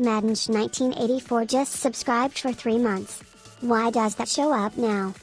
Maddench 1984 just subscribed for 3 months. Why does that show up now?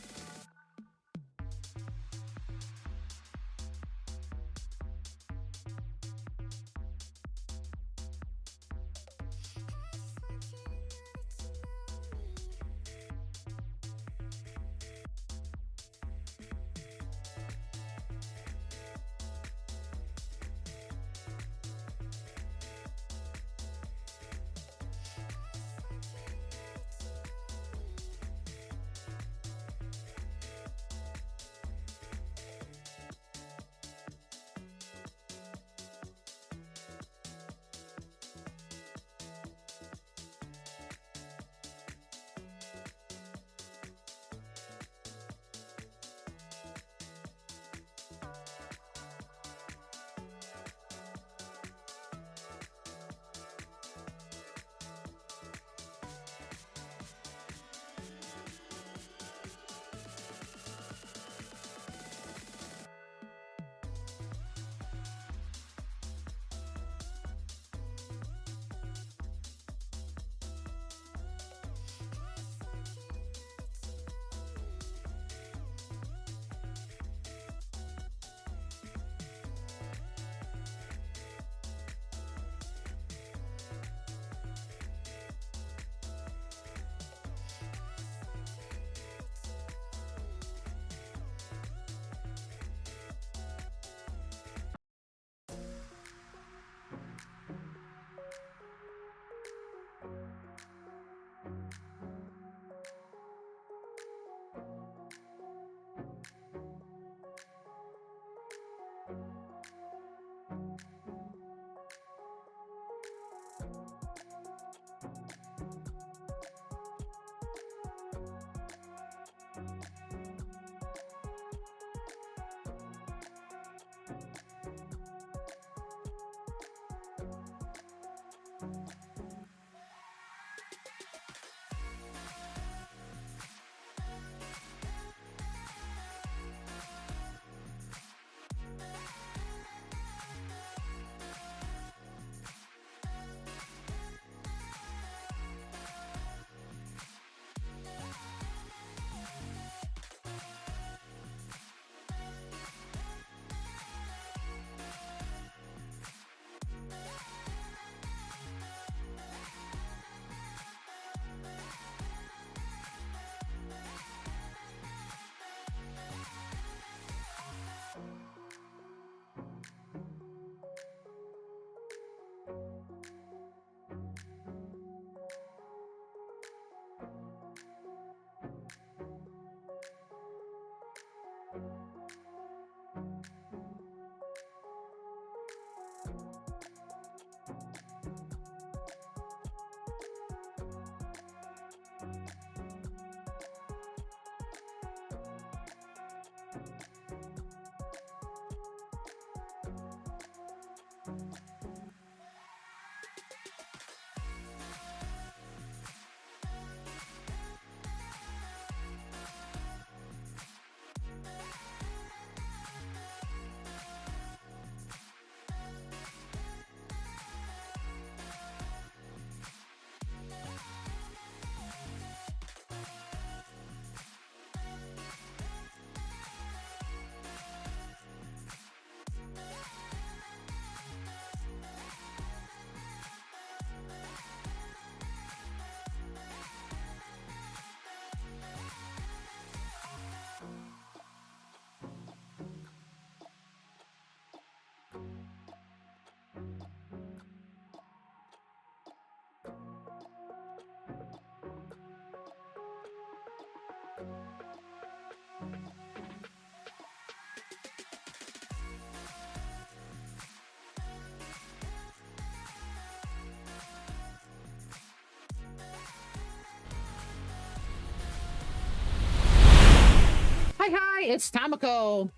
Hi, it's Tamako.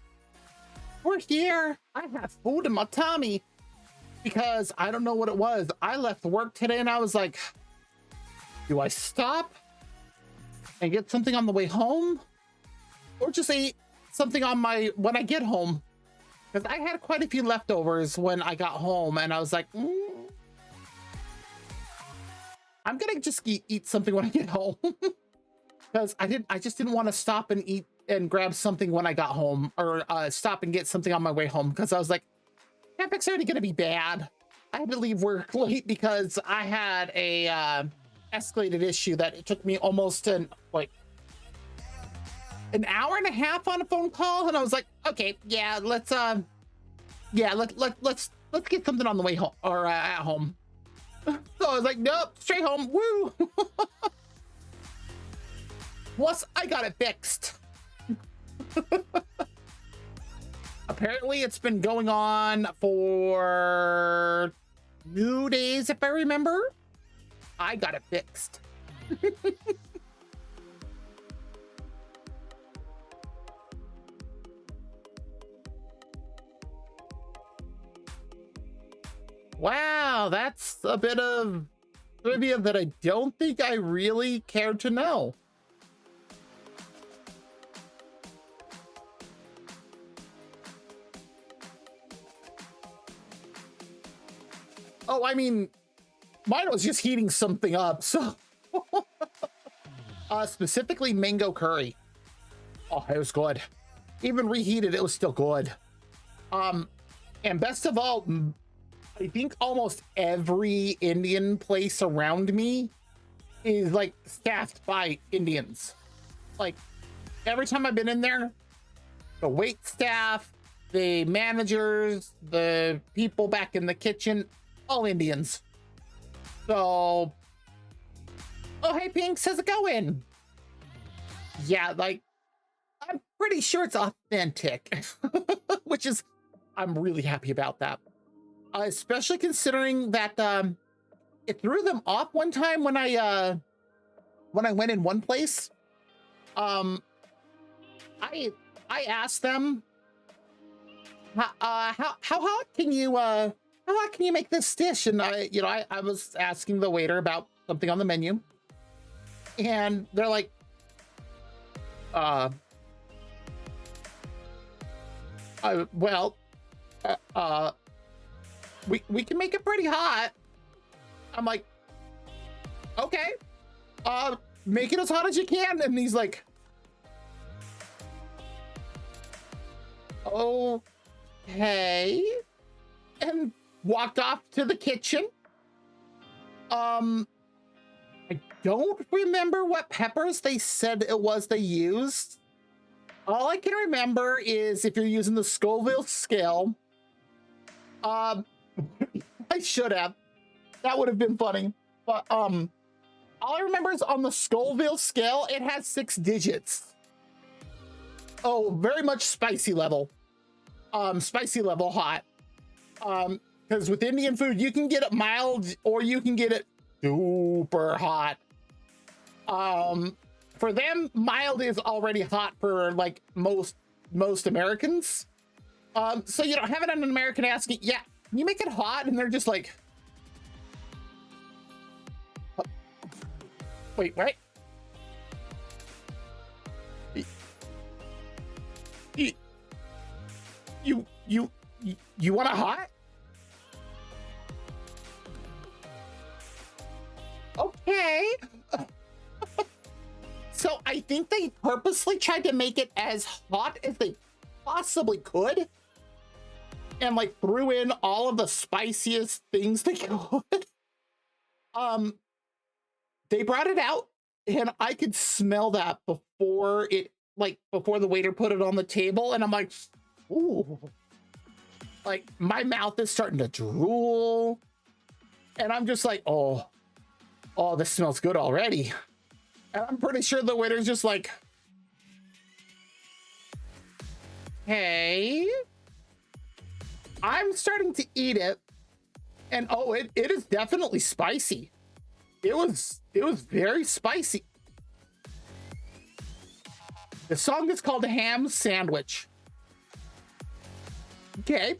We're here. I have food in my tummy because I don't know what it was. I left work today and I was like, do I stop and get something on the way home or just eat something on when I get home? because I had quite a few leftovers when I got home, and I was like, I'm gonna just eat something when I get home. Because I just didn't want to stop and eat and grab something when I got home, or stop and get something on my way home, because I was like, traffic's already gonna be bad. I had to leave work late because I had a escalated issue that it took me almost an hour and a half on a phone call, and I was like, okay, yeah, let's get something on the way home, or at home. So I was like, nope, straight home. Woo. Plus, I got it fixed. Apparently, it's been going on for 2 days, if I remember. I got it fixed. Wow, that's a bit of trivia that I don't think I really cared to know. Oh, I mean, mine was just heating something up, so. Specifically mango curry. Oh, it was good. Even reheated, it was still good. And best of all, I think almost every Indian place around me is like staffed by Indians. Like every time I've been in there, the wait staff, the managers, the people back in the kitchen, all Indians. So, oh, hey, Pinks, how's it going? Yeah, like, I'm pretty sure it's authentic, which is, I'm really happy about that. Especially considering that it threw them off one time when I went in one place. I asked them, how hot can you make this dish? And I was asking the waiter about something on the menu, and they're like, we can make it pretty hot. I'm like, okay, make it as hot as you can. And he's like, okay, and walked off to the kitchen. I don't remember what peppers they said it was they used. All I can remember is if you're using the Scoville scale, I should have. That would have been funny. But all I remember is on the Scoville scale, it has 6 digits. Oh, very much spicy level. Spicy level hot. Because with Indian food, you can get it mild or you can get it super hot. For them, mild is already hot for like most Americans. So you don't have it on an American asking, yeah, can you make it hot? And they're just like, wait, what? You want it hot? Okay. So I think they purposely tried to make it as hot as they possibly could, and like threw in all of the spiciest things they could. They brought it out, and I could smell that before the waiter put it on the table, and I'm like, ooh, like my mouth is starting to drool, and I'm just like, oh, this smells good already. And I'm pretty sure the waiter's just like, hey, I'm starting to eat it, and oh, it is definitely spicy. It was very spicy. The song is called Ham Sandwich. Okay.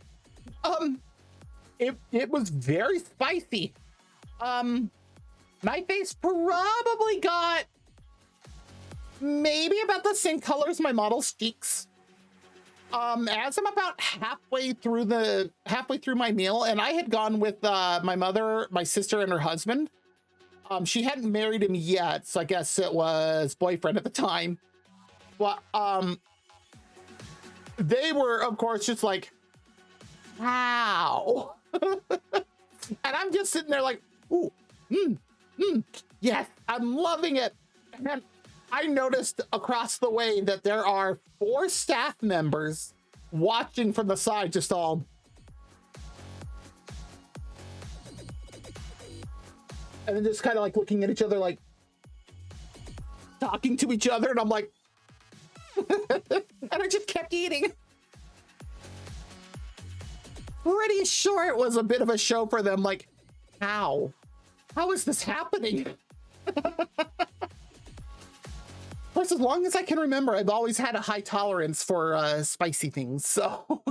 It was very spicy. My face probably got maybe about the same color as my model's cheeks. As I'm about halfway through my meal, and I had gone with my mother, my sister, and her husband. She hadn't married him yet, so I guess it was boyfriend at the time. But they were, of course, just like, wow. And I'm just sitting there like, ooh, yes, I'm loving it. And I noticed across the way that there are 4 staff members watching from the side, just all. And then just kind of like looking at each other, like talking to each other. And I'm like, and I just kept eating. Pretty sure it was a bit of a show for them. Like, how is this happening? Of course, as long as I can remember, I've always had a high tolerance for spicy things. So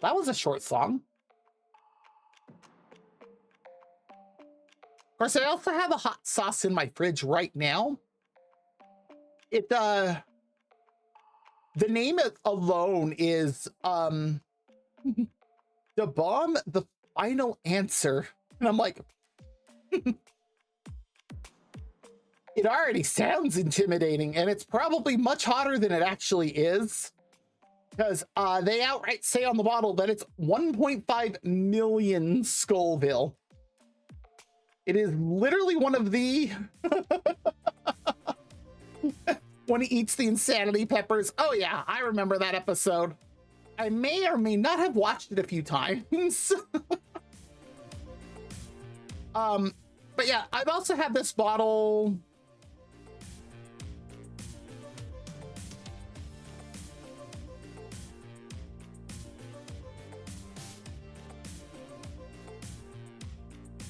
that was a short song. Of course, I also have a hot sauce in my fridge right now. The name alone is the bomb, the final answer. And I'm like, it already sounds intimidating, and it's probably much hotter than it actually is, because they outright say on the bottle that it's 1.5 million Scoville. It is literally one of the when he eats the insanity peppers. Oh yeah, I remember that episode. I may or may not have watched it a few times. But yeah, I've also had this bottle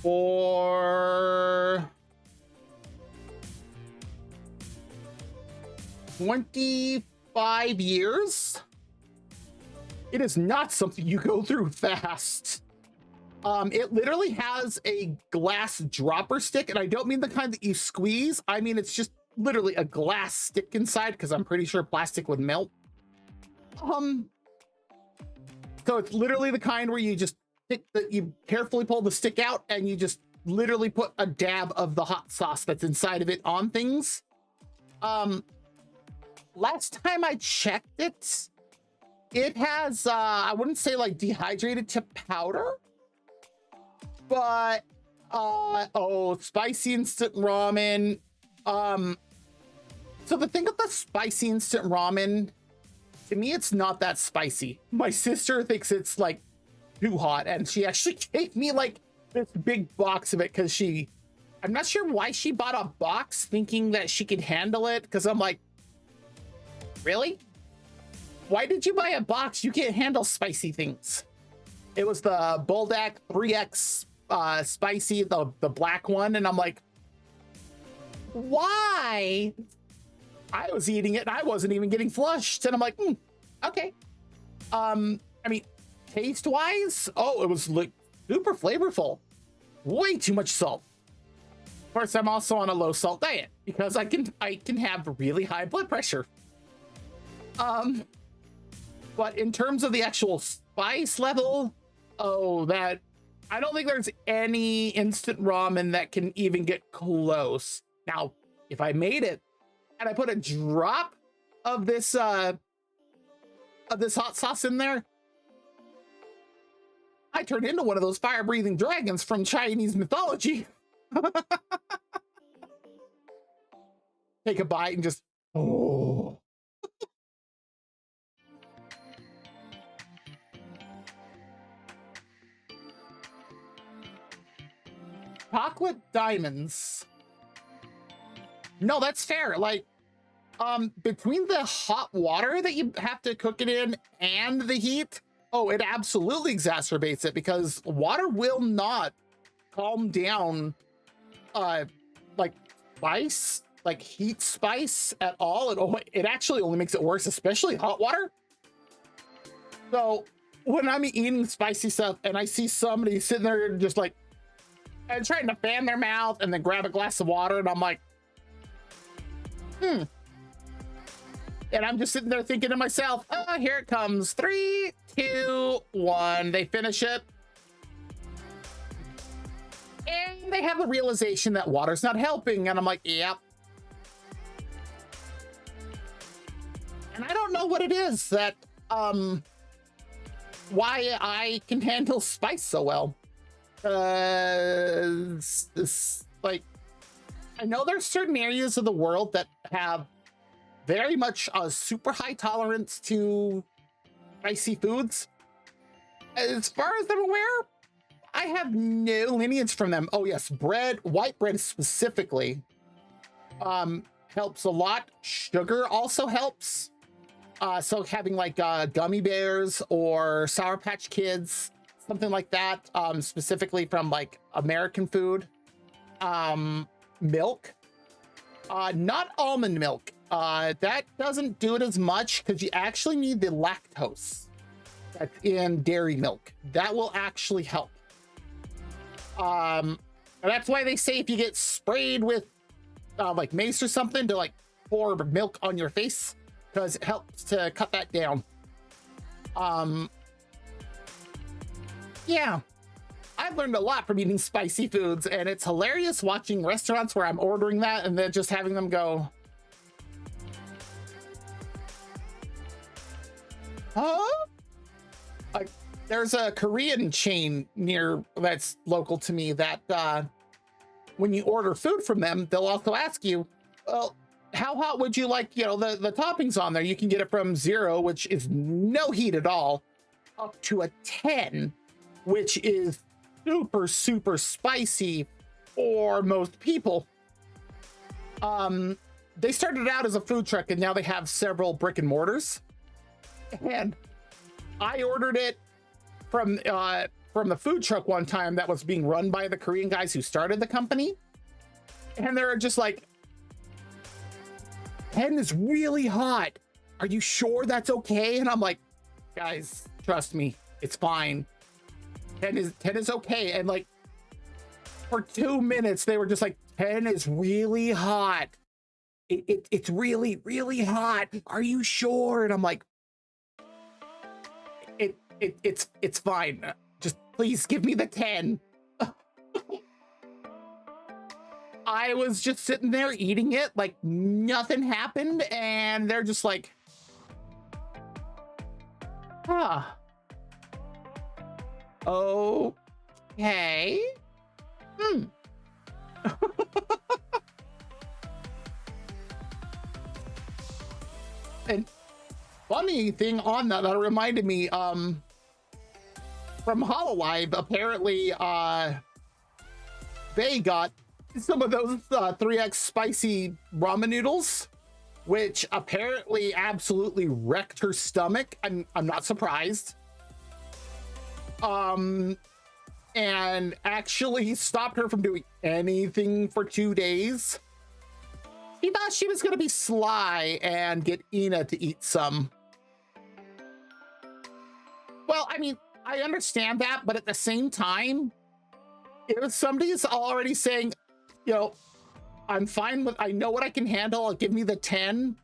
for 25 years. It is not something you go through fast. It literally has a glass dropper stick, and I don't mean the kind that you squeeze. I mean, it's just literally a glass stick inside, because I'm pretty sure plastic would melt. So it's literally the kind where you just you carefully pull the stick out, and you just literally put a dab of the hot sauce that's inside of it on things. Last time I checked it, it has I wouldn't say like dehydrated to powder, but spicy instant ramen. So the thing with the spicy instant ramen, to me, it's not that spicy. My sister thinks it's like too hot, and she actually gave me like this big box of it, because I'm not sure why she bought a box thinking that she could handle it, because I'm like, really? Why did you buy a box? You can't handle spicy things. It was the Buldak 3X spicy, the black one, and I'm like, why? I was eating it and I wasn't even getting flushed, and I'm like, okay. I mean, taste wise, oh, it was like super flavorful. Way too much salt. Of course, I'm also on a low salt diet because I can have really high blood pressure. But in terms of the actual spice level, that I don't think there's any instant ramen that can even get close. Now, if I made it and I put a drop of this hot sauce in there, I turn into one of those fire-breathing dragons from Chinese mythology. Take a bite and just, oh. Chocolate diamonds. No, that's fair. Like, between the hot water that you have to cook it in and the heat, oh, it absolutely exacerbates it, because water will not calm down, like spice, like heat spice at all. It actually only makes it worse, especially hot water. So when I'm eating spicy stuff and I see somebody sitting there just like, and trying to fan their mouth and then grab a glass of water, and I'm like, And I'm just sitting there thinking to myself, oh, here it comes. 3, 2, 1. They finish it. And they have a realization that water's not helping. And I'm like, yep. And I don't know what it is that, why I can handle spice so well. Like, I know there's certain areas of the world that have very much a super high tolerance to spicy foods. As far as I'm aware, I have no lineage from them. Oh yes, bread, white bread specifically, helps a lot. Sugar also helps. So having like gummy bears or Sour Patch Kids, something like that, specifically from like American food. Milk, not almond milk. That doesn't do it as much because you actually need the lactose that's in dairy milk. That will actually help. And that's why they say if you get sprayed with like mace or something to like pour milk on your face, because it helps to cut that down. Yeah, I've learned a lot from eating spicy foods, and it's hilarious watching restaurants where I'm ordering that and then just having them go, huh? Like, there's a Korean chain near that's local to me that when you order food from them, they'll also ask you, well, how hot would you like, you know, the toppings on there? You can get it from 0, which is no heat at all, up to a 10, which is super, super spicy for most people. They started out as a food truck and now they have several brick and mortars. And I ordered it from the food truck one time that was being run by the Korean guys who started the company. And they're just like, 10 is really hot. Are you sure that's okay? And I'm like, guys, trust me, it's fine. 10 is okay. And like for 2 minutes, they were just like, 10 is really hot. It's really, really hot. Are you sure? And I'm like, it's fine. Just please give me the 10. I was just sitting there eating it like nothing happened, and they're just like, huh. Okay. And funny thing on that reminded me, from Hololive, apparently, they got some of those 3X spicy ramen noodles, which apparently absolutely wrecked her stomach. I'm not surprised. And actually stopped her from doing anything for 2 days. He thought she was gonna be sly and get Ina to eat some. Well, I mean, I understand that, but at the same time, if somebody's already saying, you know, I'm fine with, I know what I can handle, give me the 10.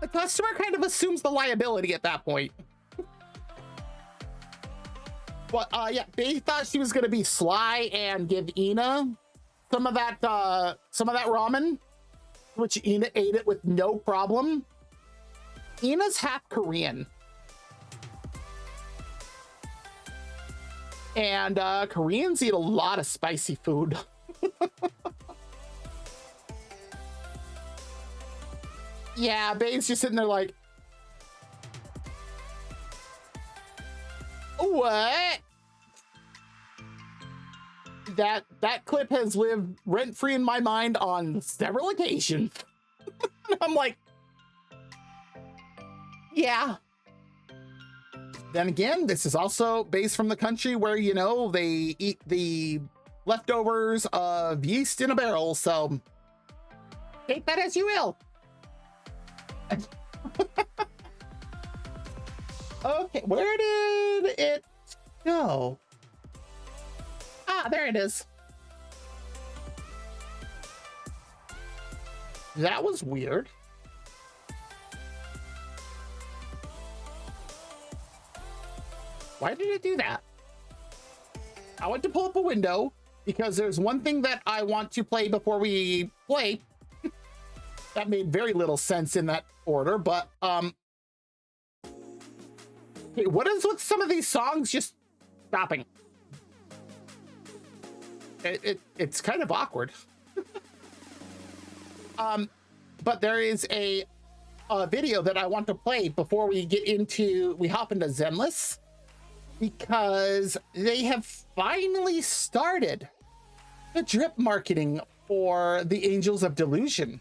The customer kind of assumes the liability at that point. But yeah, they thought she was gonna be sly and give Ina some of that ramen, which Ina ate it with no problem. Ina's half Korean. And Koreans eat a lot of spicy food. Yeah, Babe's just sitting there like, what? That clip has lived rent-free in my mind on several occasions. I'm like, yeah. Then again, this is also based from the country where, you know, they eat the leftovers of yeast in a barrel, so take that as you will. Okay, where did it go? Ah, there it is. That was weird. Why did it do that? I went to pull up a window because there's one thing that I want to play before we play. That made very little sense in that order, but okay, what is with some of these songs just stopping? It's kind of awkward. But there is a video that I want to play before we hop into Zenless, because they have finally started the drip marketing for the Angels of Delusion.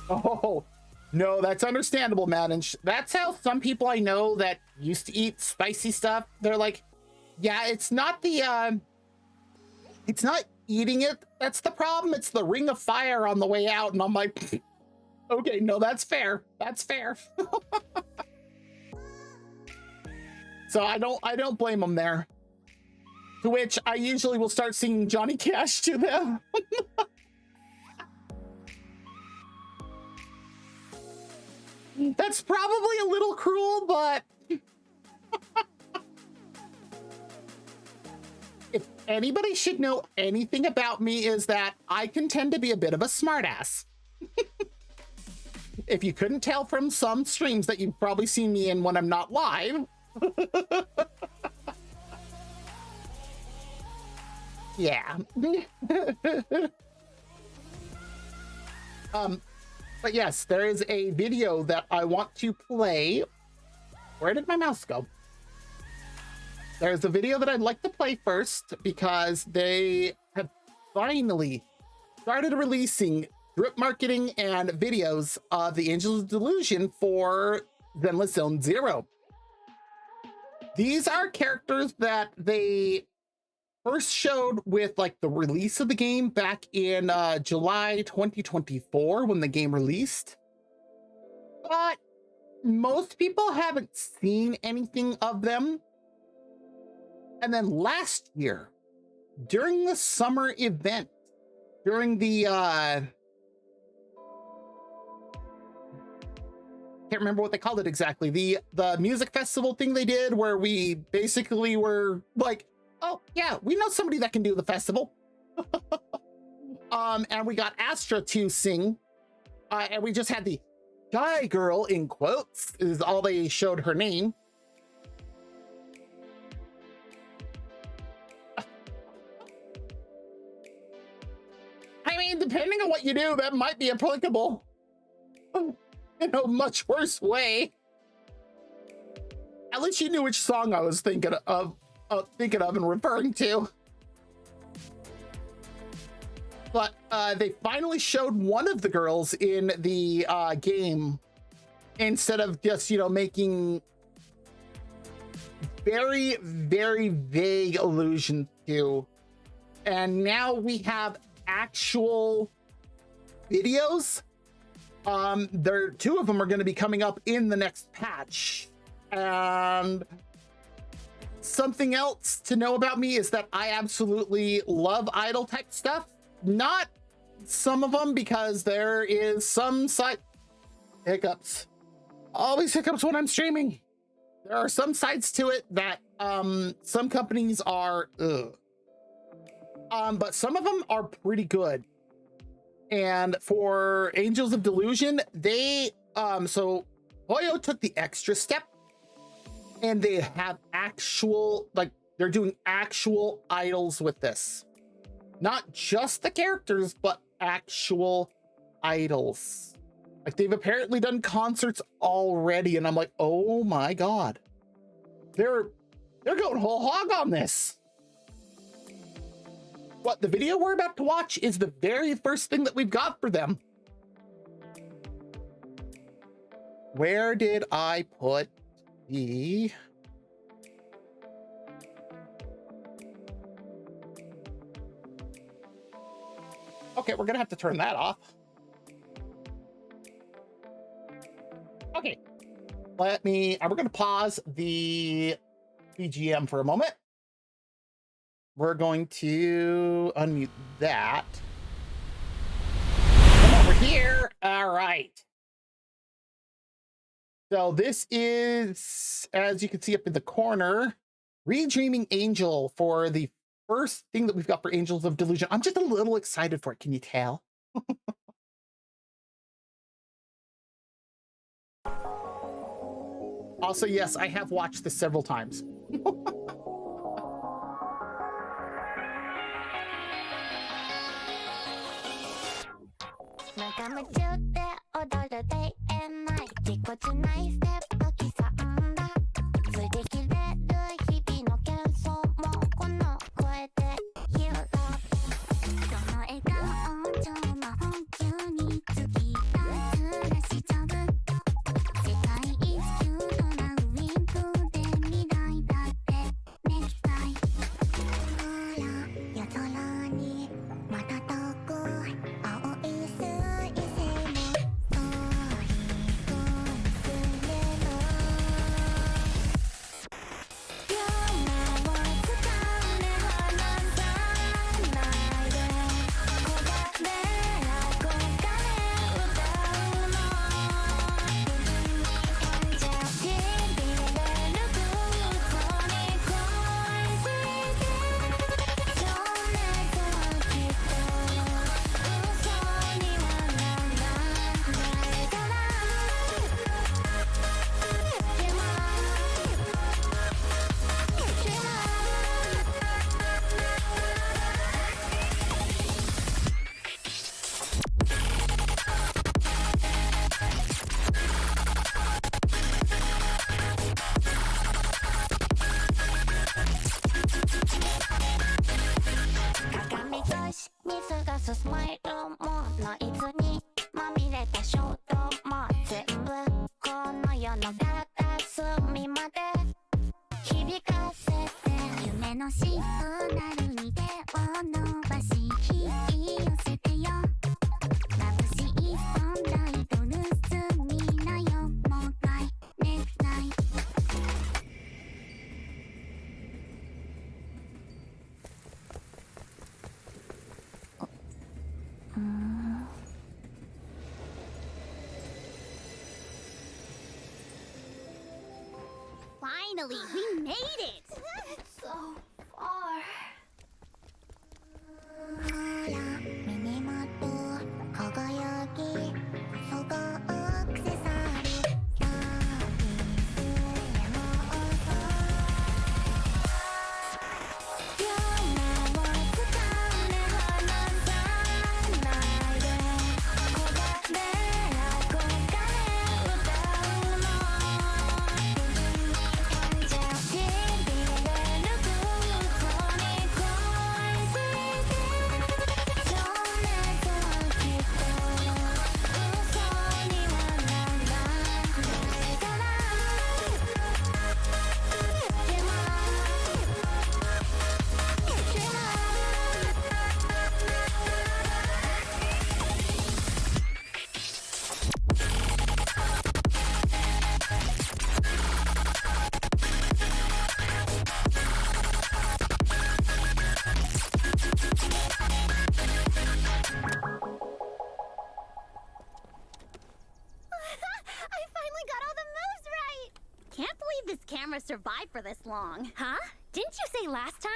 Oh, no, that's understandable, man. And that's how some people I know that used to eat spicy stuff, they're like, yeah, it's not eating it that's the problem, it's the ring of fire on the way out. And I'm like, okay, no, that's fair. So I don't blame them there. To which I usually will start singing Johnny Cash to them. That's probably a little cruel, but if anybody should know anything about me, is that I can tend to be a bit of a smartass. If you couldn't tell from some streams that you've probably seen me in when I'm not live. Yeah. But yes, there is a video that I want to play. Where did my mouse go? There's a video that I'd like to play first because they have finally started releasing drip marketing and videos of the Angels of Delusion for Zenless Zone Zero. These are characters that they first showed with like the release of the game back in July 2024 when the game released. But most people haven't seen anything of them. And then last year, during the summer event, during the can't remember what they called it exactly, the music festival thing they did, where we basically were like, oh yeah, we know somebody that can do the festival. And we got Astra to sing, and we just had the guy girl, in quotes, is all they showed her name. I mean, depending on what you do, that might be applicable in a much worse way. At least you knew which song I was thinking of and referring to. But they finally showed one of the girls in the game, instead of just, you know, making very, very vague allusions to. And now we have actual videos. Two of them are going to be coming up in the next patch. And something else to know about me is that I absolutely love idol type stuff. Not some of them, because there is some side hiccups. Always hiccups when I'm streaming. There are some sides to it that some companies are but some of them are pretty good. And for Angels of Delusion, they so Hoyo took the extra step, and they have actual, like, they're doing actual idols with this. Not just the characters, but actual idols. Like, they've apparently done concerts already, and I'm like, oh my god. They're going whole hog on this. What, the video we're about to watch is the very first thing that we've got for them. Where did I put the... Okay, we're gonna have to turn that off. Okay, we're gonna pause the BGM for a moment. We're going to unmute that. Come over here. All right. So this is, as you can see up in the corner, Redreaming Angel for the first thing that we've got for Angels of Delusion. I'm just a little excited for it. Can you tell? Also, yes, I have watched this several times. 無我夢中で踊る永遠ないぎこちないステップ刻んだ振り切れる日々の喧騒もこの声でヒーローその笑顔超魔法級に突き立つらしちゃう世界一キュートなウインクで未来だってネクタイほら夜空に瞬く青い水星もそう一つれの夢をつかんで離さないでこれで憧れ歌うのじゃあしびれる空港に恋して情熱はきっと嘘にはならないからでも鏡越しに過ごすスマイルもノイズにまみれた衝動も全部この世の片隅まで響かせて夢のシグナルに手を伸ばし引き寄せてよ眩しいスポンライト盗みなよもう一回ネクタイ Finally, we made it! It's so far. ほら、身にまとう輝きそがアクセサリーさあいずれも遅い夢をつかんで離さないでこれで憧れ歌うのじゃあしびれる空港に恋して情熱はきっと嘘にはならないからでもI finally got all the moves right! Can't believe this camera survived for this long. Huh? Didn't you say last time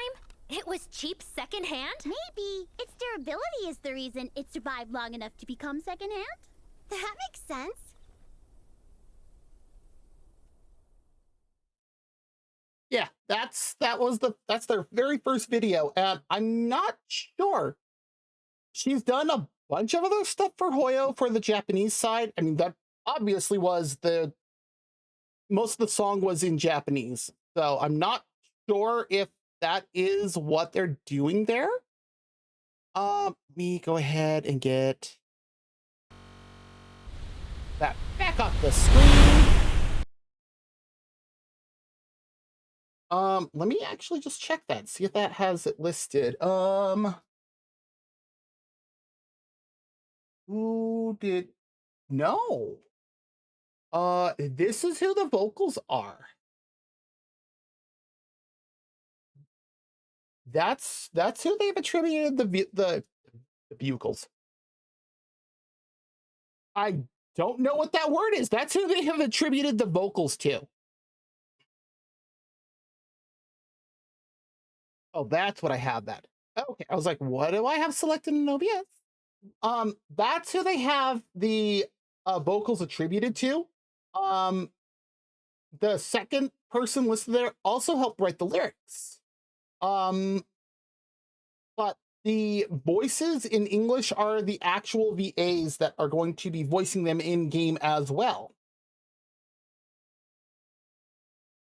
it was cheap secondhand? Maybe. Its durability is the reason it survived long enough to become secondhand? That makes sense. Yeah, that's their very first video, and I'm not sure. She's done a bunch of other stuff for Hoyo for the Japanese side. I mean, that obviously was most of the song was in Japanese, so I'm not sure if that is what they're doing there. Let me go ahead and get that back up the screen. Let me actually just check that, see if that has it listed. Who did? No. This is who the vocals are. That's who they've attributed the vocals. I Don't know what that word is. That's who they have attributed the vocals to. Oh, that's what I have that. Okay, I was like, what do I have selected in OBS? That's who they have the vocals attributed to. The second person listed there also helped write the lyrics. But the voices in English are the actual VAs that are going to be voicing them in game as well.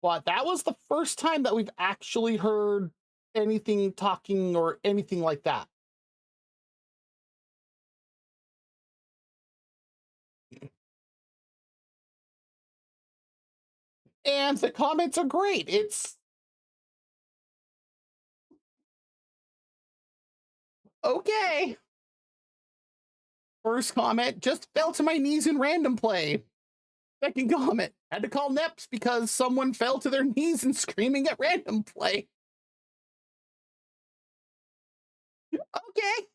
But that was the first time that we've actually heard anything talking or anything like that. And the comments are great. It's okay. First comment, just fell to my knees in random play. Second comment, had to call Neps because someone fell to their knees and screaming at random play. Okay.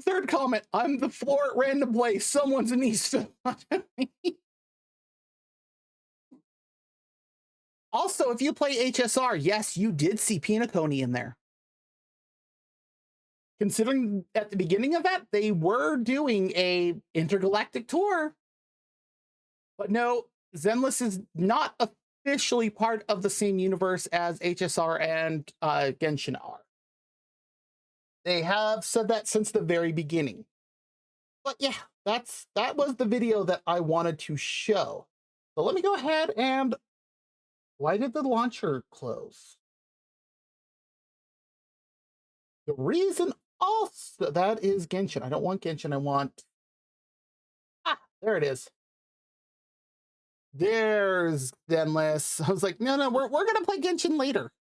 Third comment, I'm the floor at random play. Someone's knees fell onto me. Also, if you play HSR, yes, you did see Pinacone in there. Considering at the beginning of that, they were doing a intergalactic tour. But no, Zenless is not officially part of the same universe as HSR and Genshin are. They have said that since the very beginning. But yeah, that was the video that I wanted to show. So let me go ahead and... Why did the launcher close? The reason also... That is Genshin. I don't want Genshin. I want... Ah, there it is. There's Zenless. I was like, no, we're going to play Genshin later.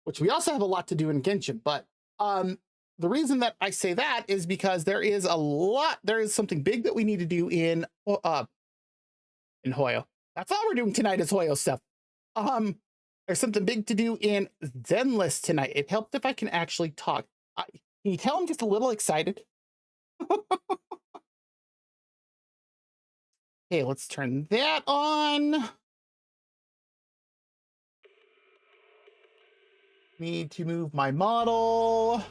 Which we also have a lot to do in Genshin. But the reason that I say that is because there is something big that we need to do in Hoyo. That's all we're doing tonight is Hoyo stuff. There's something big to do in Zenless tonight. It helped if I can actually talk. Can you tell I'm just a little excited? Okay, let's turn that on. Need to move my model.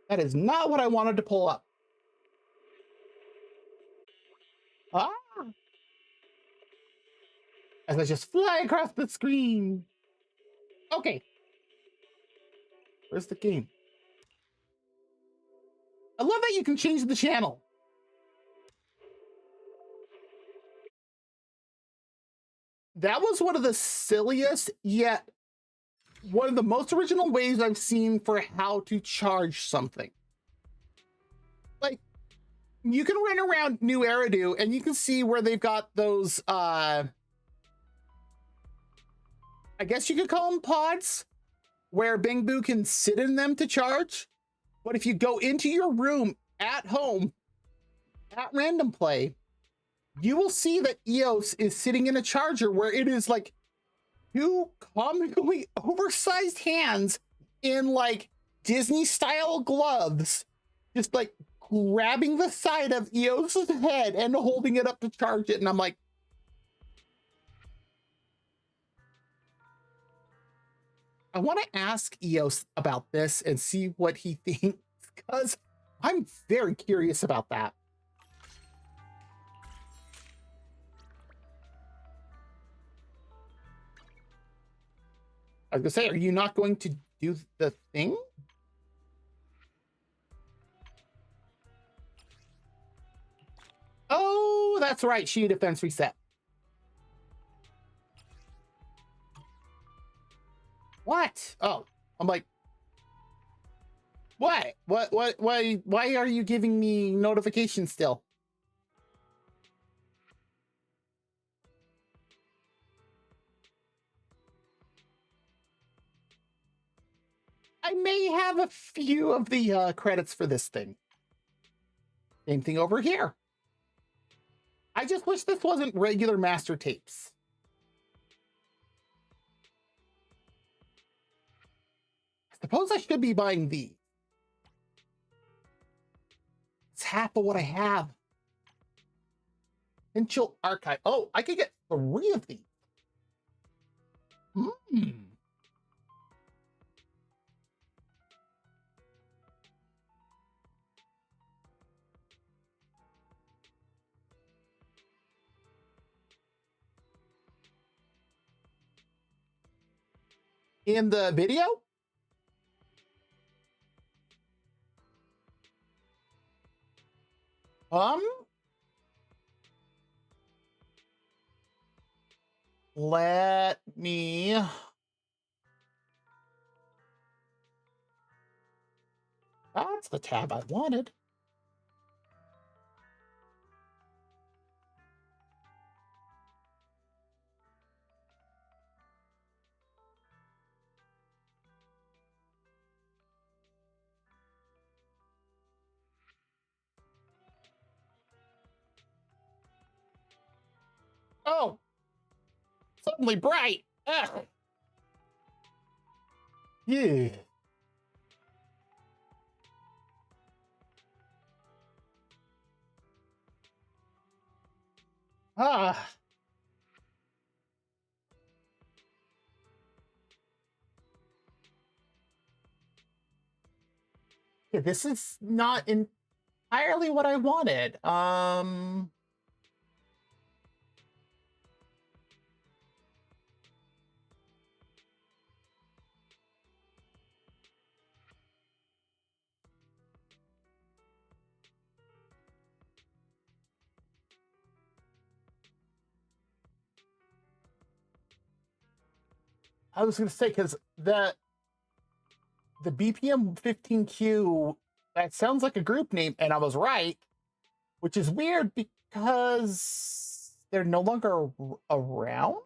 That is not what I wanted to pull up. Ah! As I just fly across the screen. Okay. Where's the game? I love that you can change the channel. That was one of the silliest, yet one of the most original ways I've seen for how to charge something. Like, you can run around New Eridu and you can see where they've got those, I guess you could call them pods, where Bingbu can sit in them to charge. But if you go into your room at home, at random play, you will see that Eos is sitting in a charger where it is like two comically oversized hands in like Disney style gloves, just like grabbing the side of Eos's head and holding it up to charge it. And I'm like, I want to ask Eos about this and see what he thinks, because I'm very curious about that. I was gonna say, are you not going to do the thing? Oh, that's right. Shield defense reset. What? Oh, I'm like, what? Why are you giving me notifications still? I may have a few of the credits for this thing. Same thing over here. I just wish this wasn't regular master tapes. I suppose I should be buying these. It's half of what I have. Potential archive. Oh, I could get 3 of these. Hmm. In the video? Let me... That's the tab I wanted. Oh, suddenly bright. Ugh. Yeah. Ah. Yeah, this is not entirely what I wanted. I was gonna say, because the BPM 15Q, that sounds like a group name, and I was right, which is weird because they're no longer around.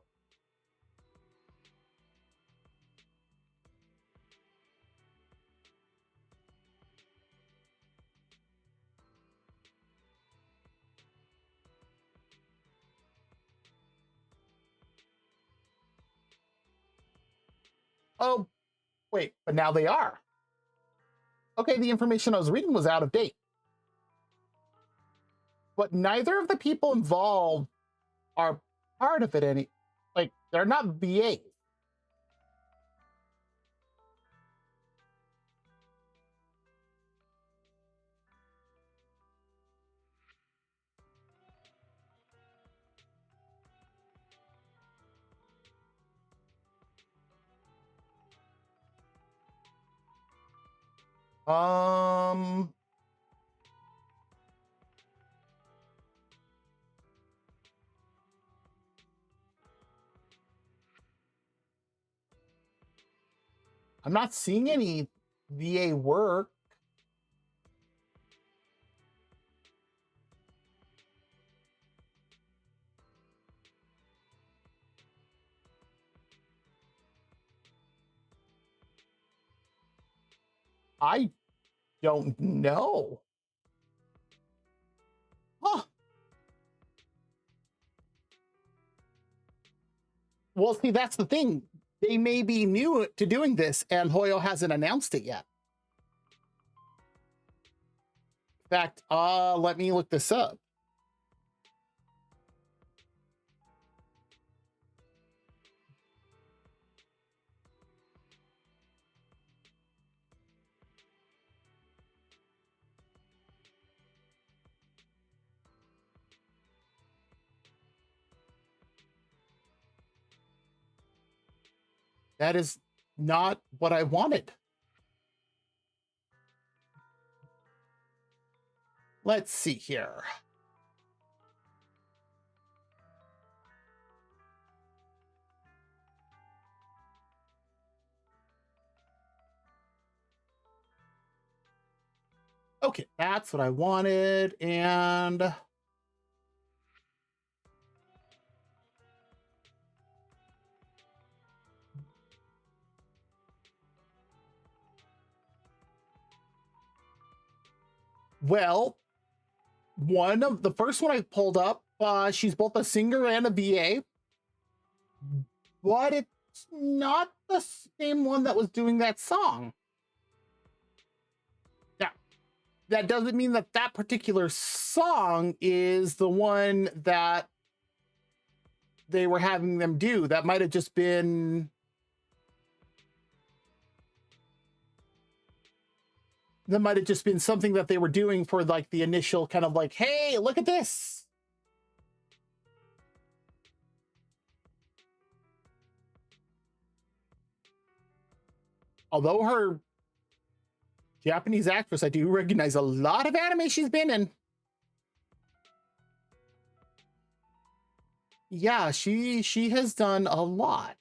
Oh, wait, but now they are. Okay, the information I was reading was out of date. But neither of the people involved are part of it like, they're not VA. I'm not seeing any VA work. I don't know. Huh. Well, see, that's the thing. They may be new to doing this, and Hoyo hasn't announced it yet. In fact, let me look this up. That is not what I wanted. Let's see here. Okay, that's what I wanted, and well, one of the first one I pulled up, she's both a singer and a VA, but it's not the same one that was doing that song. Now, that doesn't mean that that particular song is the one that they were having them do. That might have just been something that they were doing for like the initial kind of like, hey, look at this. Although her Japanese actress, I do recognize a lot of anime she's been in. Yeah, she has done a lot.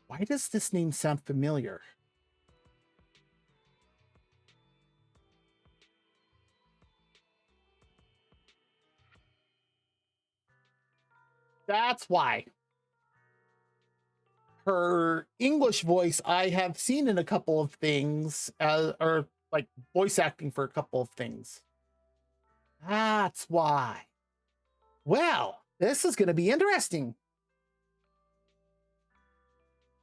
Why does this name sound familiar? That's why. Her English voice, I have seen in a couple of things, or like voice acting for a couple of things. That's why. Well, this is going to be interesting.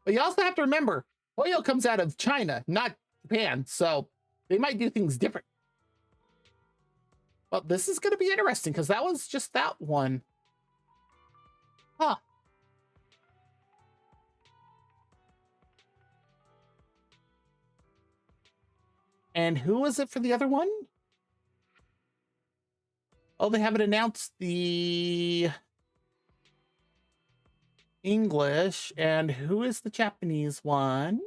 But you also have to remember, Oyo comes out of China, not Japan, so they might do things different. But this is going to be interesting because that was just that one. Huh. And who was it for the other one? Oh, they haven't announced the English. And who is the Japanese one?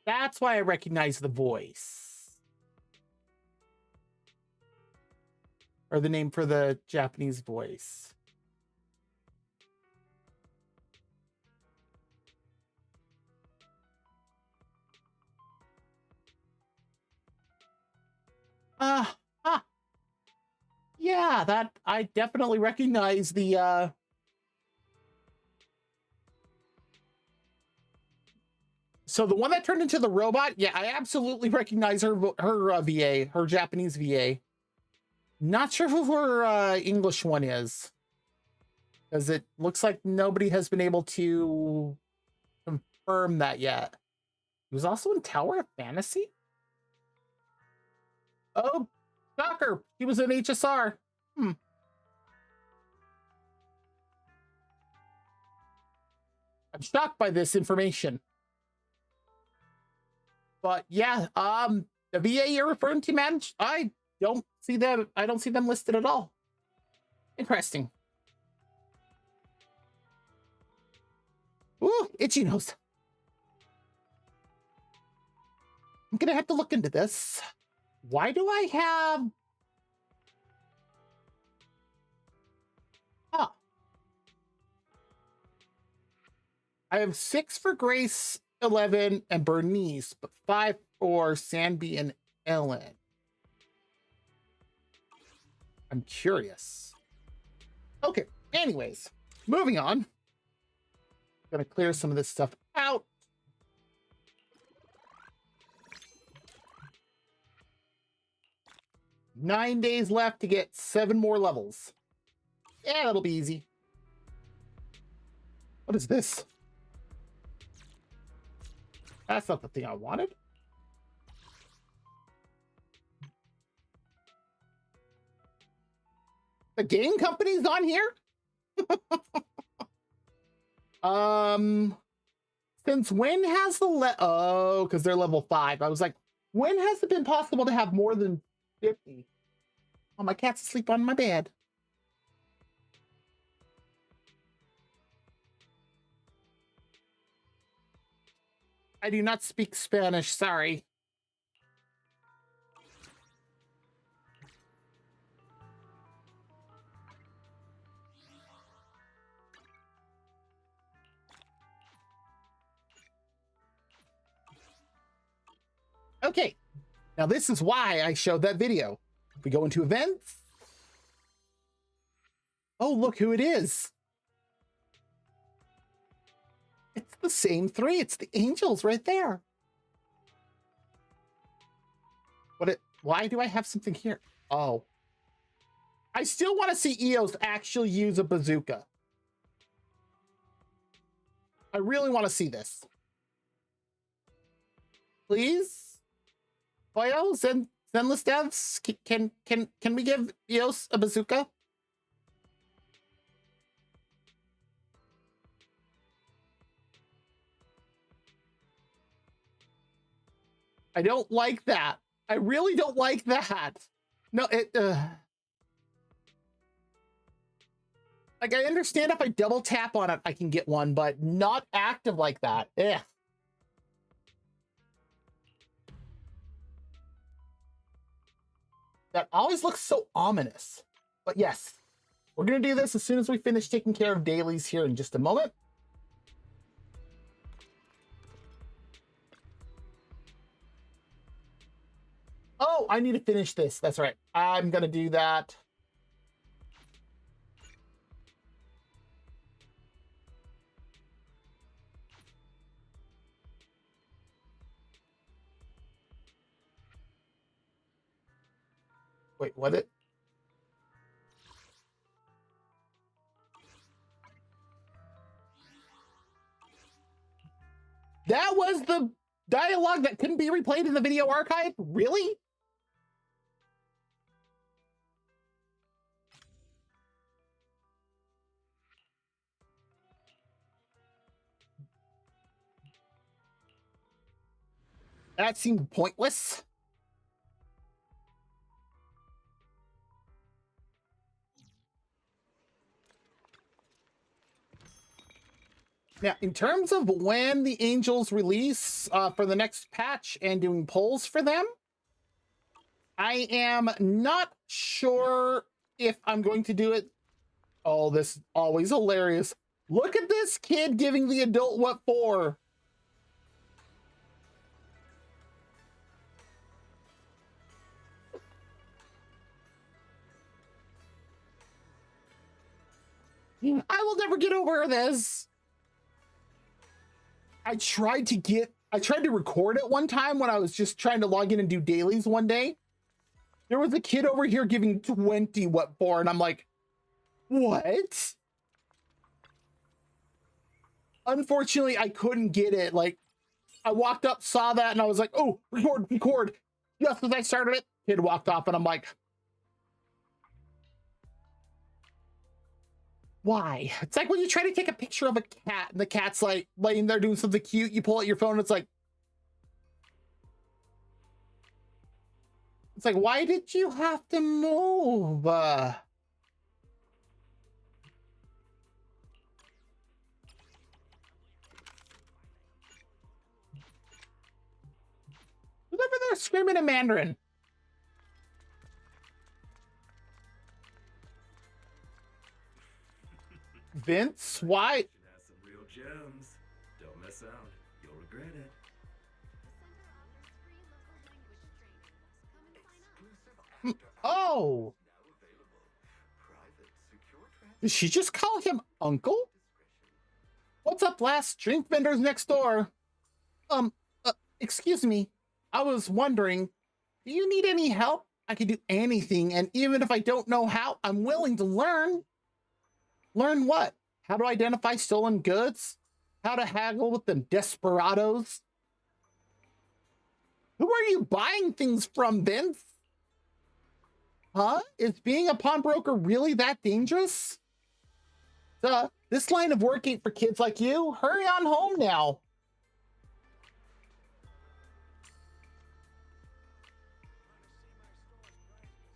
That's why I recognize the voice. Or the name for the Japanese voice. Yeah, that I definitely recognize the so the one that turned into the robot, yeah, I absolutely recognize her VA, her Japanese VA. Not sure who her English one is, because it looks like nobody has been able to confirm that yet. He was also in Tower of Fantasy? Oh, shocker. He was in HSR. I'm shocked by this information. But yeah, the VA you're referring to, man, I don't see them listed at all. Interesting. Ooh, itchy nose. I'm gonna have to look into this. Why do I have... Huh. I have 6 for Grace, 11, and Bernice, but 5 for Sanby and Ellen. I'm curious. Okay, anyways, moving on. Gonna clear some of this stuff out. Nine days left to get 7 more levels. Yeah, that'll be easy. What is this? That's not the thing I wanted. The game company's on here? Since when has the oh, because they're level 5. I was like, when has it been possible to have more than 50? Oh, my cat's asleep on my bed. I do not speak Spanish, sorry. Okay, now this is why I showed that video. If we go into events. Oh, look who it is. It's the same three. It's the angels right there. Why do I have something here? Oh. I still want to see Eos actually use a bazooka. I really want to see this. Please? Poyo, Zenless devs, can we give Eos a bazooka? I don't like that. I really don't like that. No, like, I understand if I double tap on it, I can get one, but not active like that. Ugh. That always looks so ominous. But yes, we're going to do this as soon as we finish taking care of dailies here in just a moment. Oh, I need to finish this. That's right. I'm going to do that. Wait, what it? That was the dialogue that couldn't be replayed in the video archive? Really? That seemed pointless. Now, in terms of when the Angels release for the next patch and doing polls for them, I am not sure if I'm going to do it. Oh, this is always hilarious. Look at this kid giving the adult what for. I will never get over this. I tried to record it one time when I was just trying to log in and do dailies one day. There was a kid over here giving 20 what for, and I'm like, what? Unfortunately, I couldn't get it. Like, I walked up, saw that, and I was like, oh, record. Just as I started it, kid walked off, and I'm like, why? It's like when you try to take a picture of a cat and the cat's like laying there doing something cute, you pull out your phone, and it's like, why did you have to move? Who's over there screaming in Mandarin? Vince, why? Has some real gems. Don't miss out. You'll regret it. Oh! Did she just call him uncle? What's up, last drink vendors next door? Excuse me. I was wondering, do you need any help? I can do anything, and even if I don't know how, I'm willing to learn. Learn what? How to identify stolen goods? How to haggle with them desperados? Who are you buying things from, Vince? Huh? Is being a pawnbroker really that dangerous? This line of work ain't for kids like you. Hurry on home now.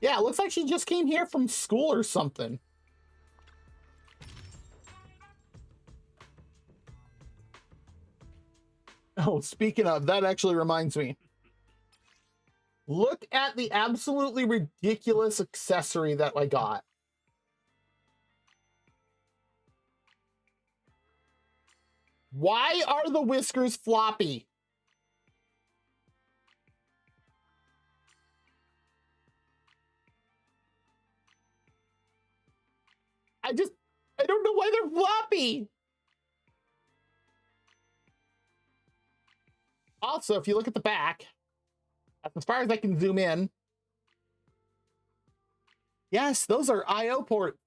Yeah, it looks like she just came here from school or something. Oh, speaking of, that actually reminds me. Look at the absolutely ridiculous accessory that I got. Why are the whiskers floppy? I don't know why they're floppy. Also, if you look at the back, as far as I can zoom in, yes, those are I/O ports.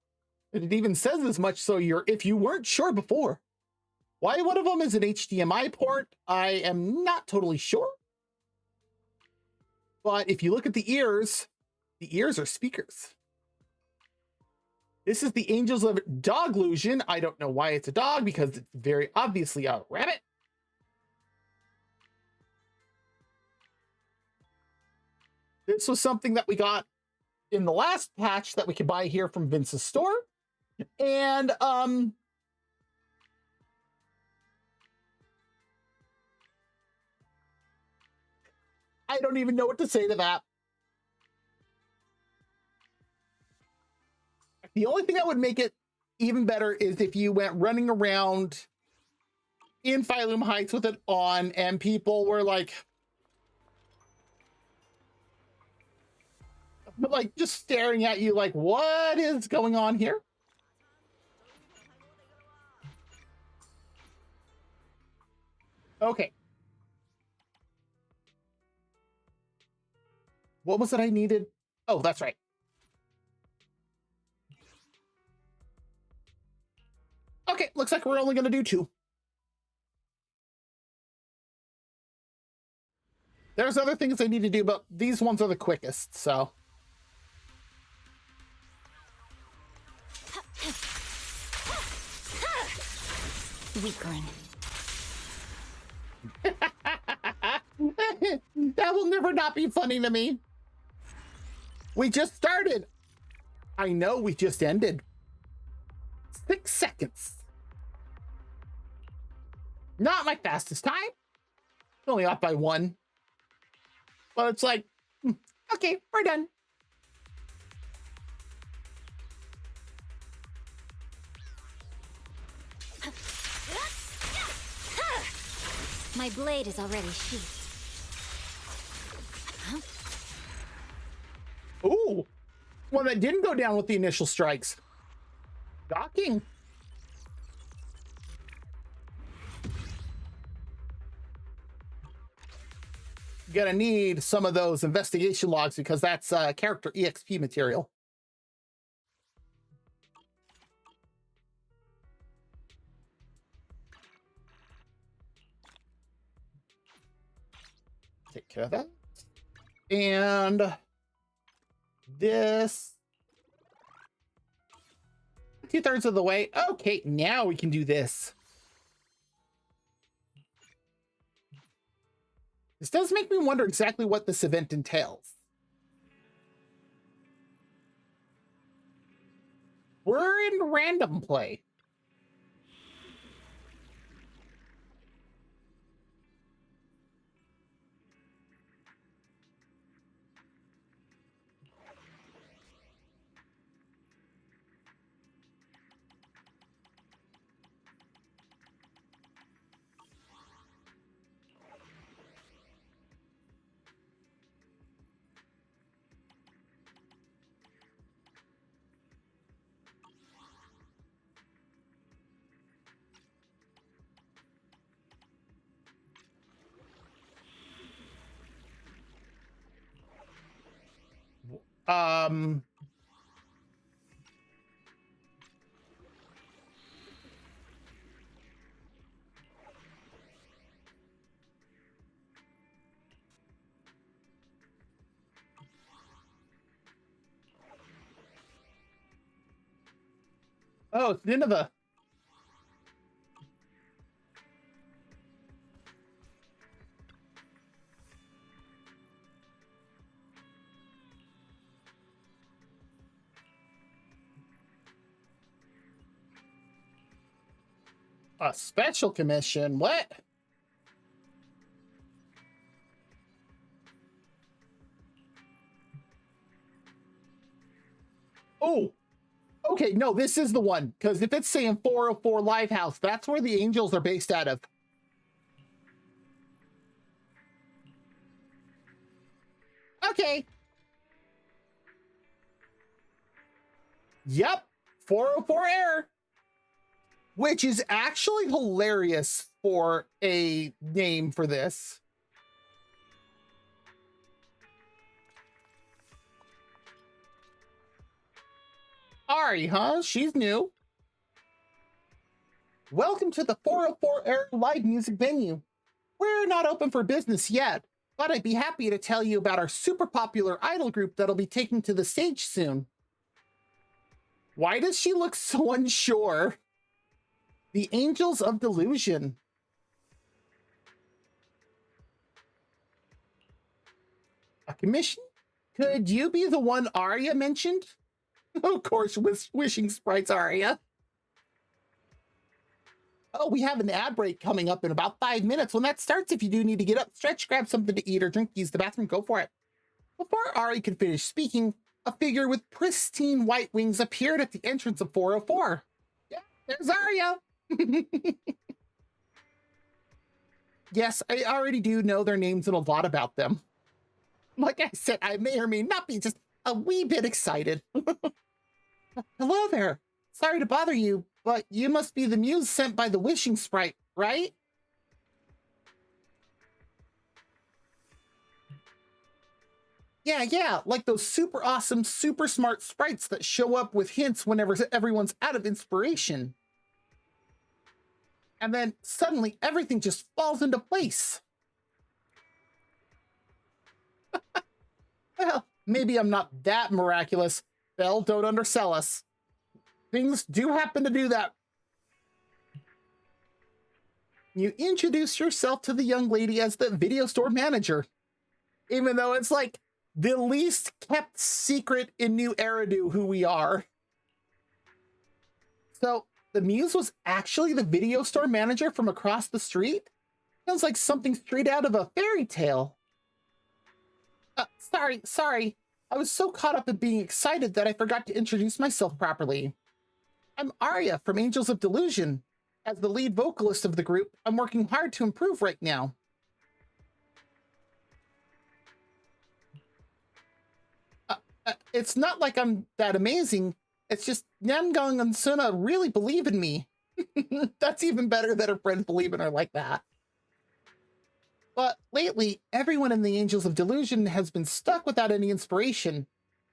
And it even says as much, so if you weren't sure before. Why one of them is an HDMI port, I am not totally sure. But if you look at the ears are speakers. This is the Angels of Doglusion. I don't know why it's a dog, because it's very obviously a rabbit. This was something that we got in the last patch that we could buy here from Vince's store. And I don't even know what to say to that. The only thing that would make it even better is if you went running around in Phylum Heights with it on and people were like just staring at you like, what is going on here? Okay. What was it I needed? Oh, that's right. Okay, looks like we're only going to do 2. There's other things I need to do, but these ones are the quickest, so. Weakling. That will never not be funny to me. We just started. I know we just ended. 6 seconds. Not my fastest time. Only off by 1. But it's like, okay, we're done. My blade is already sheathed. Ooh, one that didn't go down with the initial strikes. Docking. Gonna need some of those investigation logs because that's character EXP material. Take care of that. And this 2/3 of the way. Okay, now we can do this. This does make me wonder exactly what this event entails. We're in random play. Oh, it's Nineveh. A special commission? What? Oh, okay. No, this is the one. Because if it's saying 404 Livehouse, that's where the Angels are based out of. Okay. Yep. 404 Air. Which is actually hilarious for a name for this. Ari, huh? She's new. Welcome to the 404 Air live music venue. We're not open for business yet, but I'd be happy to tell you about our super popular idol group that'll be taking to the stage soon. Why does she look so unsure? The Angels of Delusion. A commission? Could you be the one Arya mentioned? Of course, wishing sprites Arya. Oh, we have an ad break coming up in about 5 minutes. When that starts, if you do need to get up, stretch, grab something to eat or drink, use the bathroom, go for it. Before Ari could finish speaking, a figure with pristine white wings appeared at the entrance of 404. Yeah, there's Arya. Yes, I already do know their names and a lot about them. Like I said, I may or may not be just a wee bit excited. Hello there. Sorry to bother you, but you must be the muse sent by the wishing sprite, right? Yeah, like those super awesome, super smart sprites that show up with hints whenever everyone's out of inspiration. And then suddenly everything just falls into place. Well, maybe I'm not that miraculous. Belle, don't undersell us. Things do happen to do that. You introduce yourself to the young lady as the video store manager, even though it's like the least kept secret in New Eridu who we are. So the muse was actually the video store manager from across the street? Sounds like something straight out of a fairy tale. Sorry. I was so caught up in being excited that I forgot to introduce myself properly. I'm Arya from Angels of Delusion. As the lead vocalist of the group, I'm working hard to improve right now. It's not like I'm that amazing. It's just Nyangang and Suna really believe in me. That's even better that her friends believe in her like that. But lately, everyone in the Angels of Delusion has been stuck without any inspiration.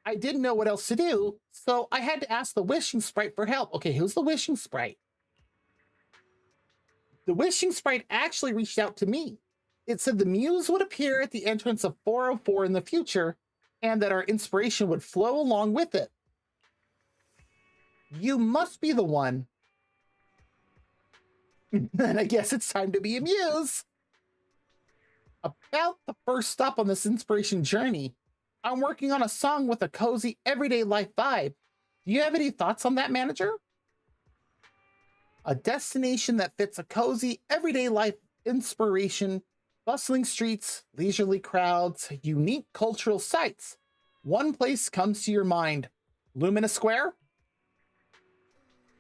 I didn't know what else to do, so I had to ask the wishing sprite for help. Okay, who's the wishing sprite? The wishing sprite actually reached out to me. It said the muse would appear at the entrance of 404 in the future, and that our inspiration would flow along with it. You must be the one. Then I guess it's time to be a muse. About the first stop on this inspiration journey, I'm working on a song with a cozy everyday life vibe. Do you have any thoughts on that, manager? A destination that fits a cozy everyday life inspiration, bustling streets, leisurely crowds, unique cultural sites. One place comes to your mind. Lumina Square?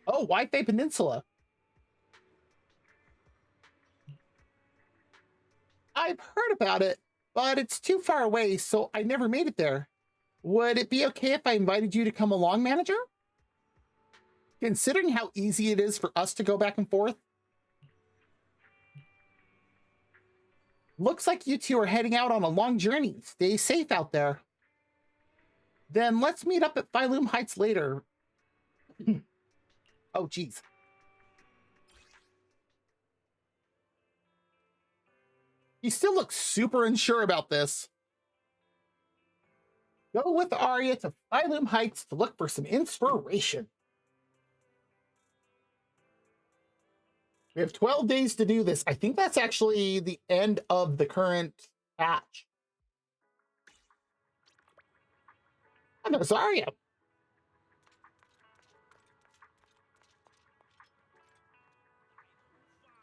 Oh, Wi-Fi Peninsula. I've heard about it, but it's too far away, so I never made it there. Would it be okay if I invited you to come along, manager? Considering how easy it is for us to go back and forth. Looks like you two are heading out on a long journey. Stay safe out there. Then let's meet up at Phylum Heights later. Oh, geez. He still looks super unsure about this. Go with Arya to Phylum Heights to look for some inspiration. We have 12 days to do this. I think that's actually the end of the current patch. And there's Arya.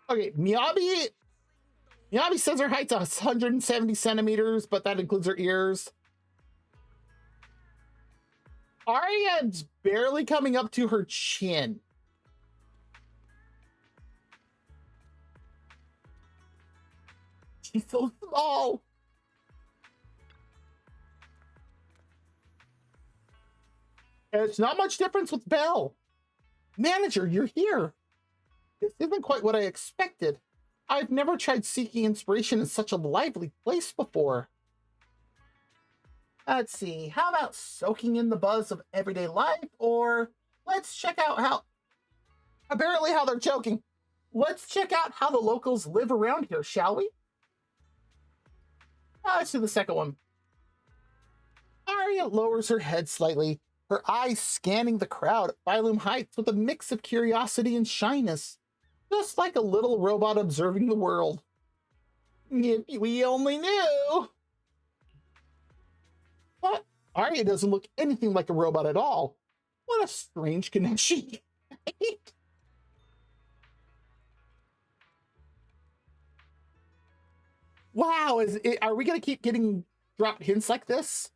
Okay, Miyabi says her height's 170 centimeters, but that includes her ears. Arya's barely coming up to her chin. She's so small. It's not much difference with Belle. Manager, you're here. This isn't quite what I expected. I've never tried seeking inspiration in such a lively place before. Let's see, how about soaking in the buzz of everyday life or let's check out how, apparently how they're joking. Let's check out how the locals live around here, shall we? Let's do the second one. Arya lowers her head slightly, her eyes scanning the crowd at Phylum Heights with a mix of curiosity and shyness, just like a little robot observing the world. If we only knew. But Arya doesn't look anything like a robot at all. What a strange connection. Wow, are we going to keep getting dropped hints like this?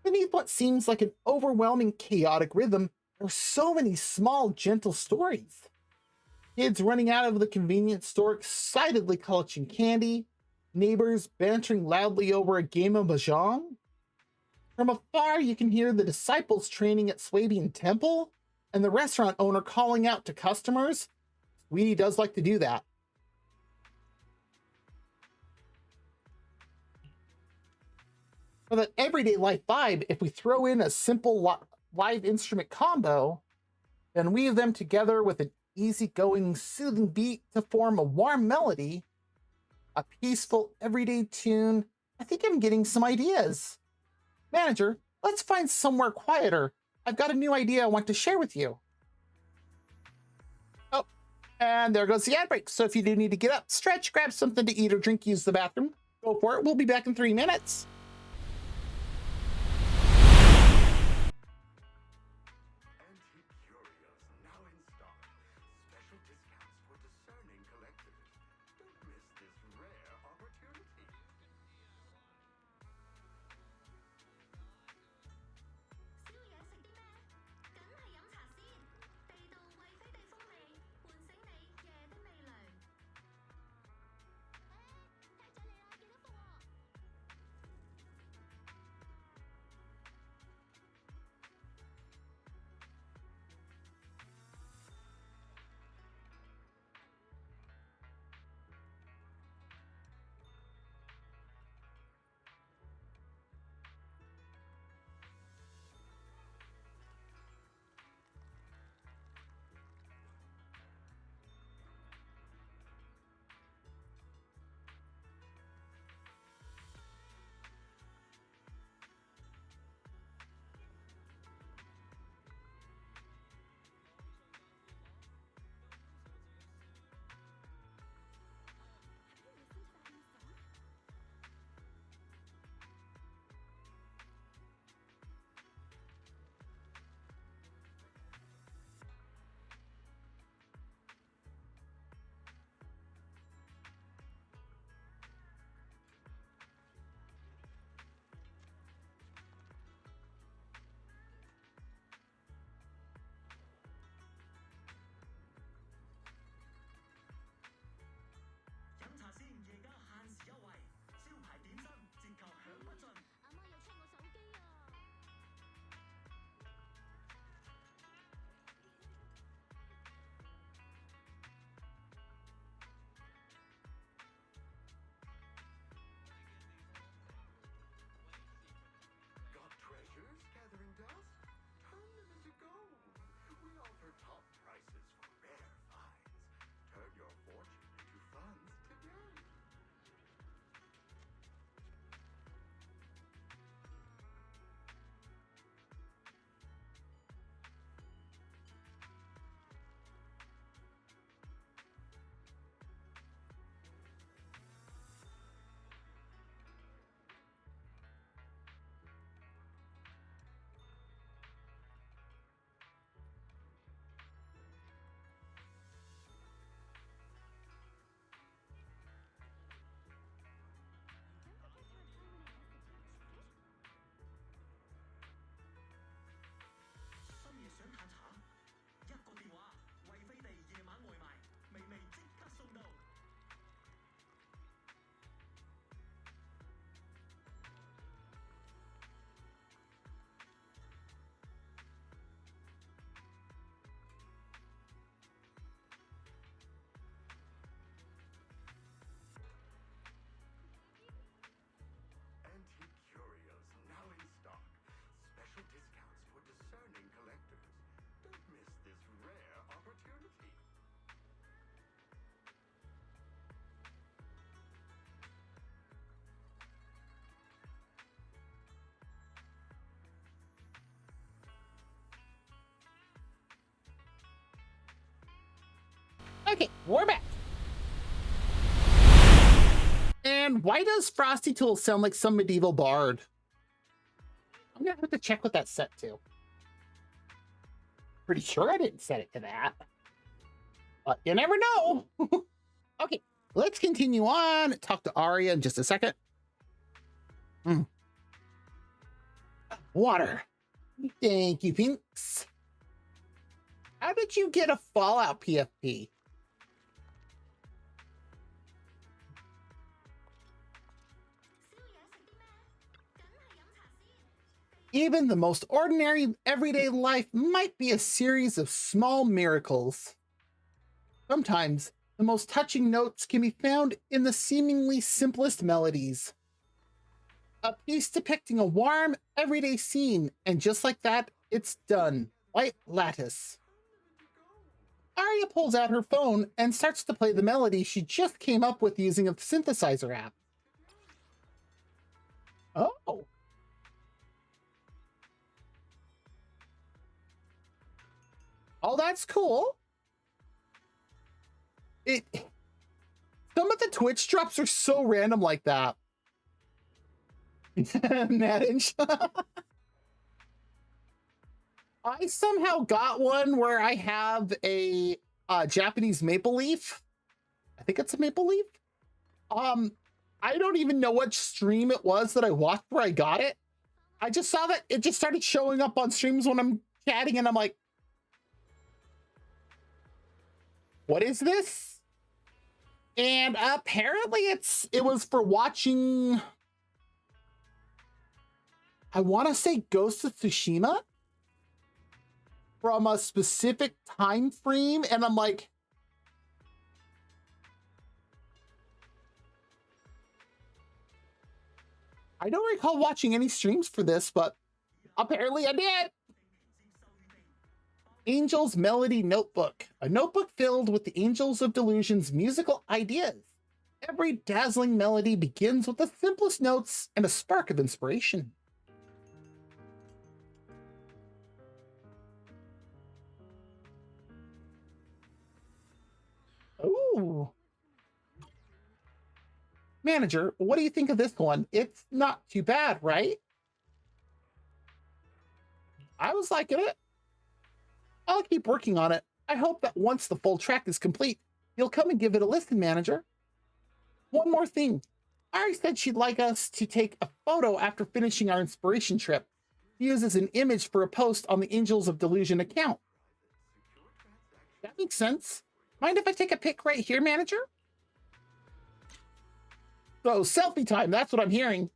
Beneath what seems like an overwhelming chaotic rhythm, there are so many small, gentle stories. Kids running out of the convenience store excitedly clutching candy, neighbors bantering loudly over a game of mahjong. From afar, you can hear the disciples training at Swabian Temple, and the restaurant owner calling out to customers. Sweetie does like to do that. For that everyday life vibe, if we throw in a simple live instrument combo, then weave them together with an easygoing, soothing beat to form a warm melody, a peaceful, everyday tune, I think I'm getting some ideas. Manager, let's find somewhere quieter. I've got a new idea I want to share with you. Oh, and there goes the ad break. So if you do need to get up, stretch, grab something to eat or drink, use the bathroom, go for it. We'll be back in 3 minutes. Okay, we're back. And why does Frosty Tool sound like some medieval bard? I'm gonna have to check what that's set to. Pretty sure I didn't set it to that. But you never know. Okay, let's continue on. Talk to Arya in just a second. Water. Thank you, Pinks. How did you get a Fallout PFP? Even the most ordinary everyday life might be a series of small miracles. Sometimes the most touching notes can be found in the seemingly simplest melodies. A piece depicting a warm, everyday scene, and just like that, it's done. White lattice. Arya pulls out her phone and starts to play the melody she just came up with using a synthesizer app. Oh. Oh, that's cool. Some of the Twitch drops are so random like that. Manage. I somehow got one where I have a Japanese maple leaf. I think it's a maple leaf. I don't even know what stream it was that I watched where I got it. I just saw that it just started showing up on streams when I'm chatting, and I'm like, what is this? And apparently it was for watching, I want to say Ghost of Tsushima from a specific time frame, and I'm like, I don't recall watching any streams for this, but apparently I did. Angel's Melody Notebook, a notebook filled with the Angels of Delusion's musical ideas. Every dazzling melody begins with the simplest notes and a spark of inspiration. Ooh. Manager, what do you think of this one? It's not too bad, right? I was liking it. I'll keep working on it. I hope that once the full track is complete, you'll come and give it a listen, manager. One more thing. Ari said she'd like us to take a photo after finishing our inspiration trip. Use as an image for a post on the Angels of Delusion account. That makes sense. Mind if I take a pic right here, manager? So, selfie time, that's what I'm hearing.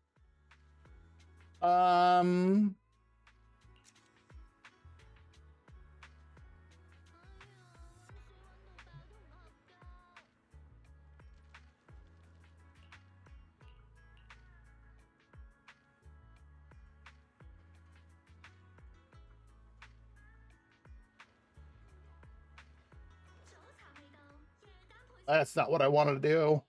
That's not what I wanted to do.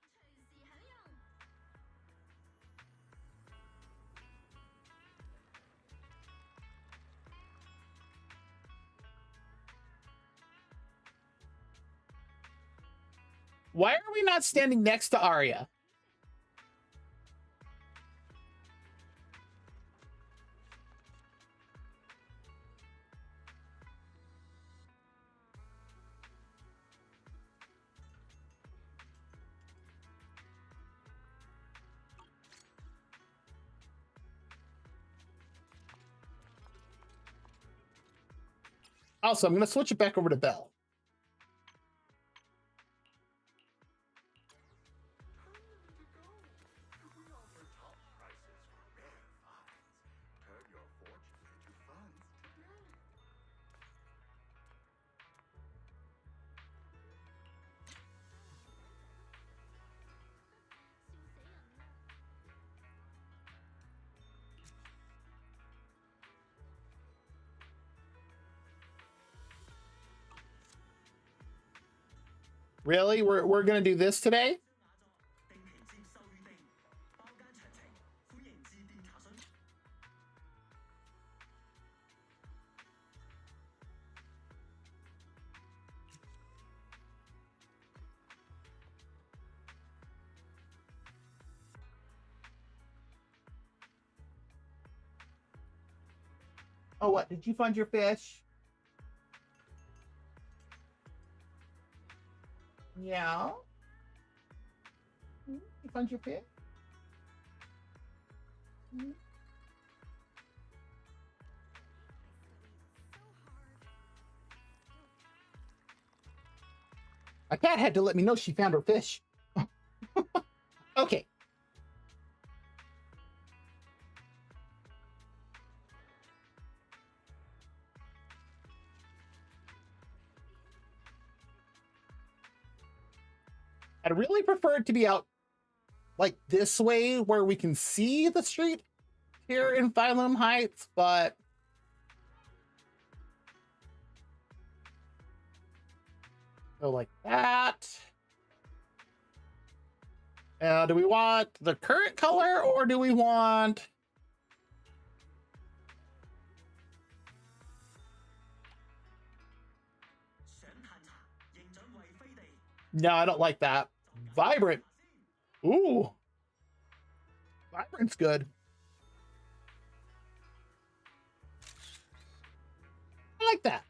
Why are we not standing next to Arya? Also, I'm going to switch it back over to Belle. Really? We're going to do this today? Oh, what? Did you find your fish? Yeah. You found your fish? My cat had to let me know she found her fish. Okay. I'd really prefer it to be out like this way where we can see the street here in Phylum Heights, but go like that. Do we want the current color or do we want... No, I don't like that. Vibrant. Ooh. Vibrant's good. I like that.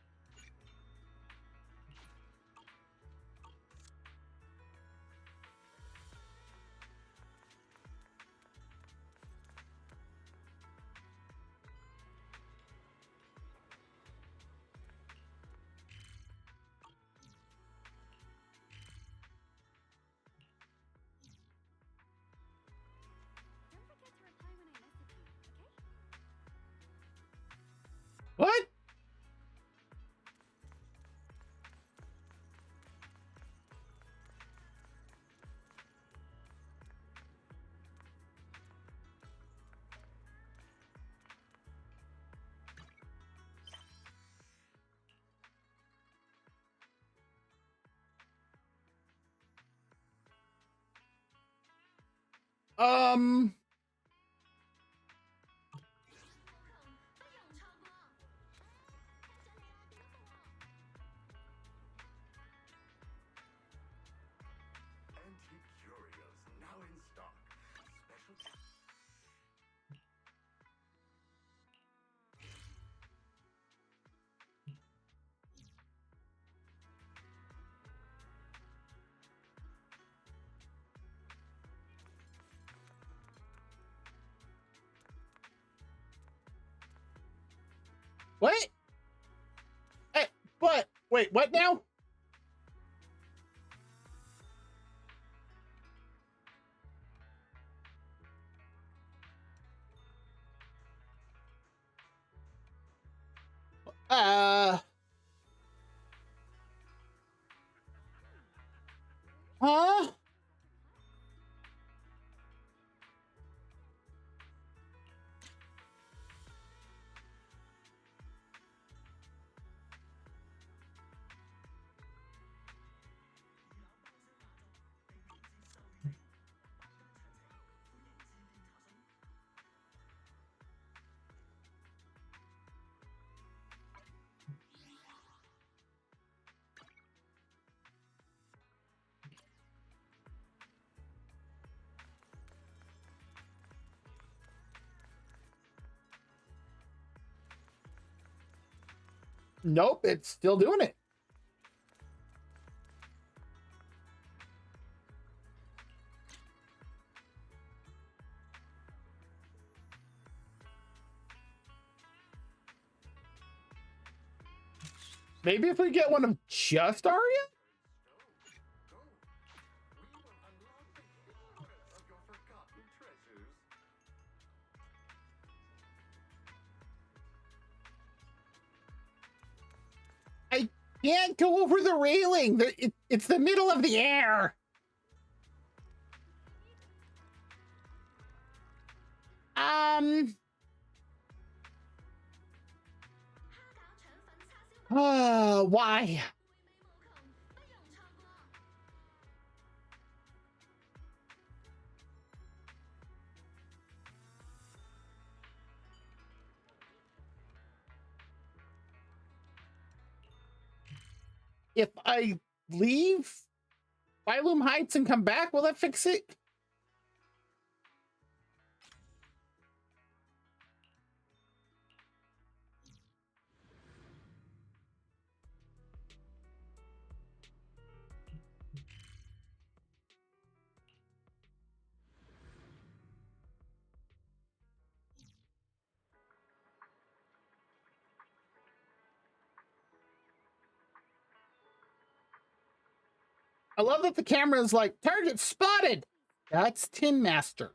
What? Um... Antique curios now in stock. Special. What? Hey, what? Wait, what now? Uh... Huh? Nope, it's still doing it. Maybe if we get one of just Arya? Go. We will unlock the secrets of your forgotten treasures. I can't go over the railing. It's the middle of the air. Why? If I leave Phylum Heights and come back, will that fix it? I love that the camera is like, target spotted. That's Tin Master.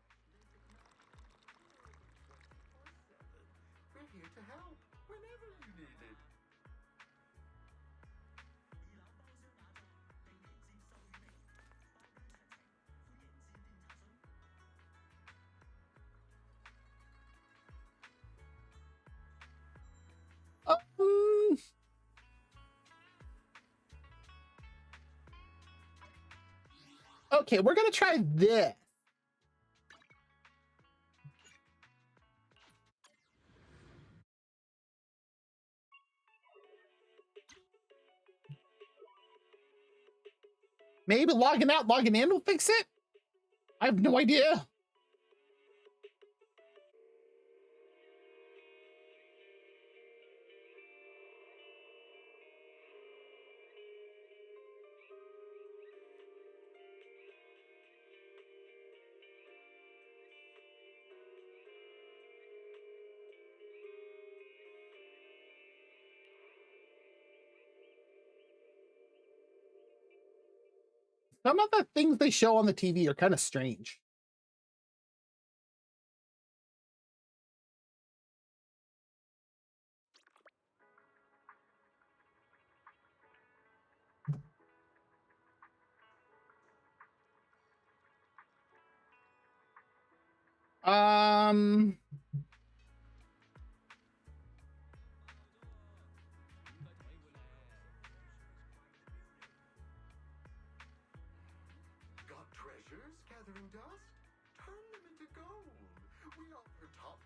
We're here to help whenever you need it. Um, okay, we're gonna try this. Maybe logging out, logging in will fix it? I have no idea. Some of the things they show on the TV are kind of strange. Um, Got treasures gathering dust? Turn them into gold. We offer top.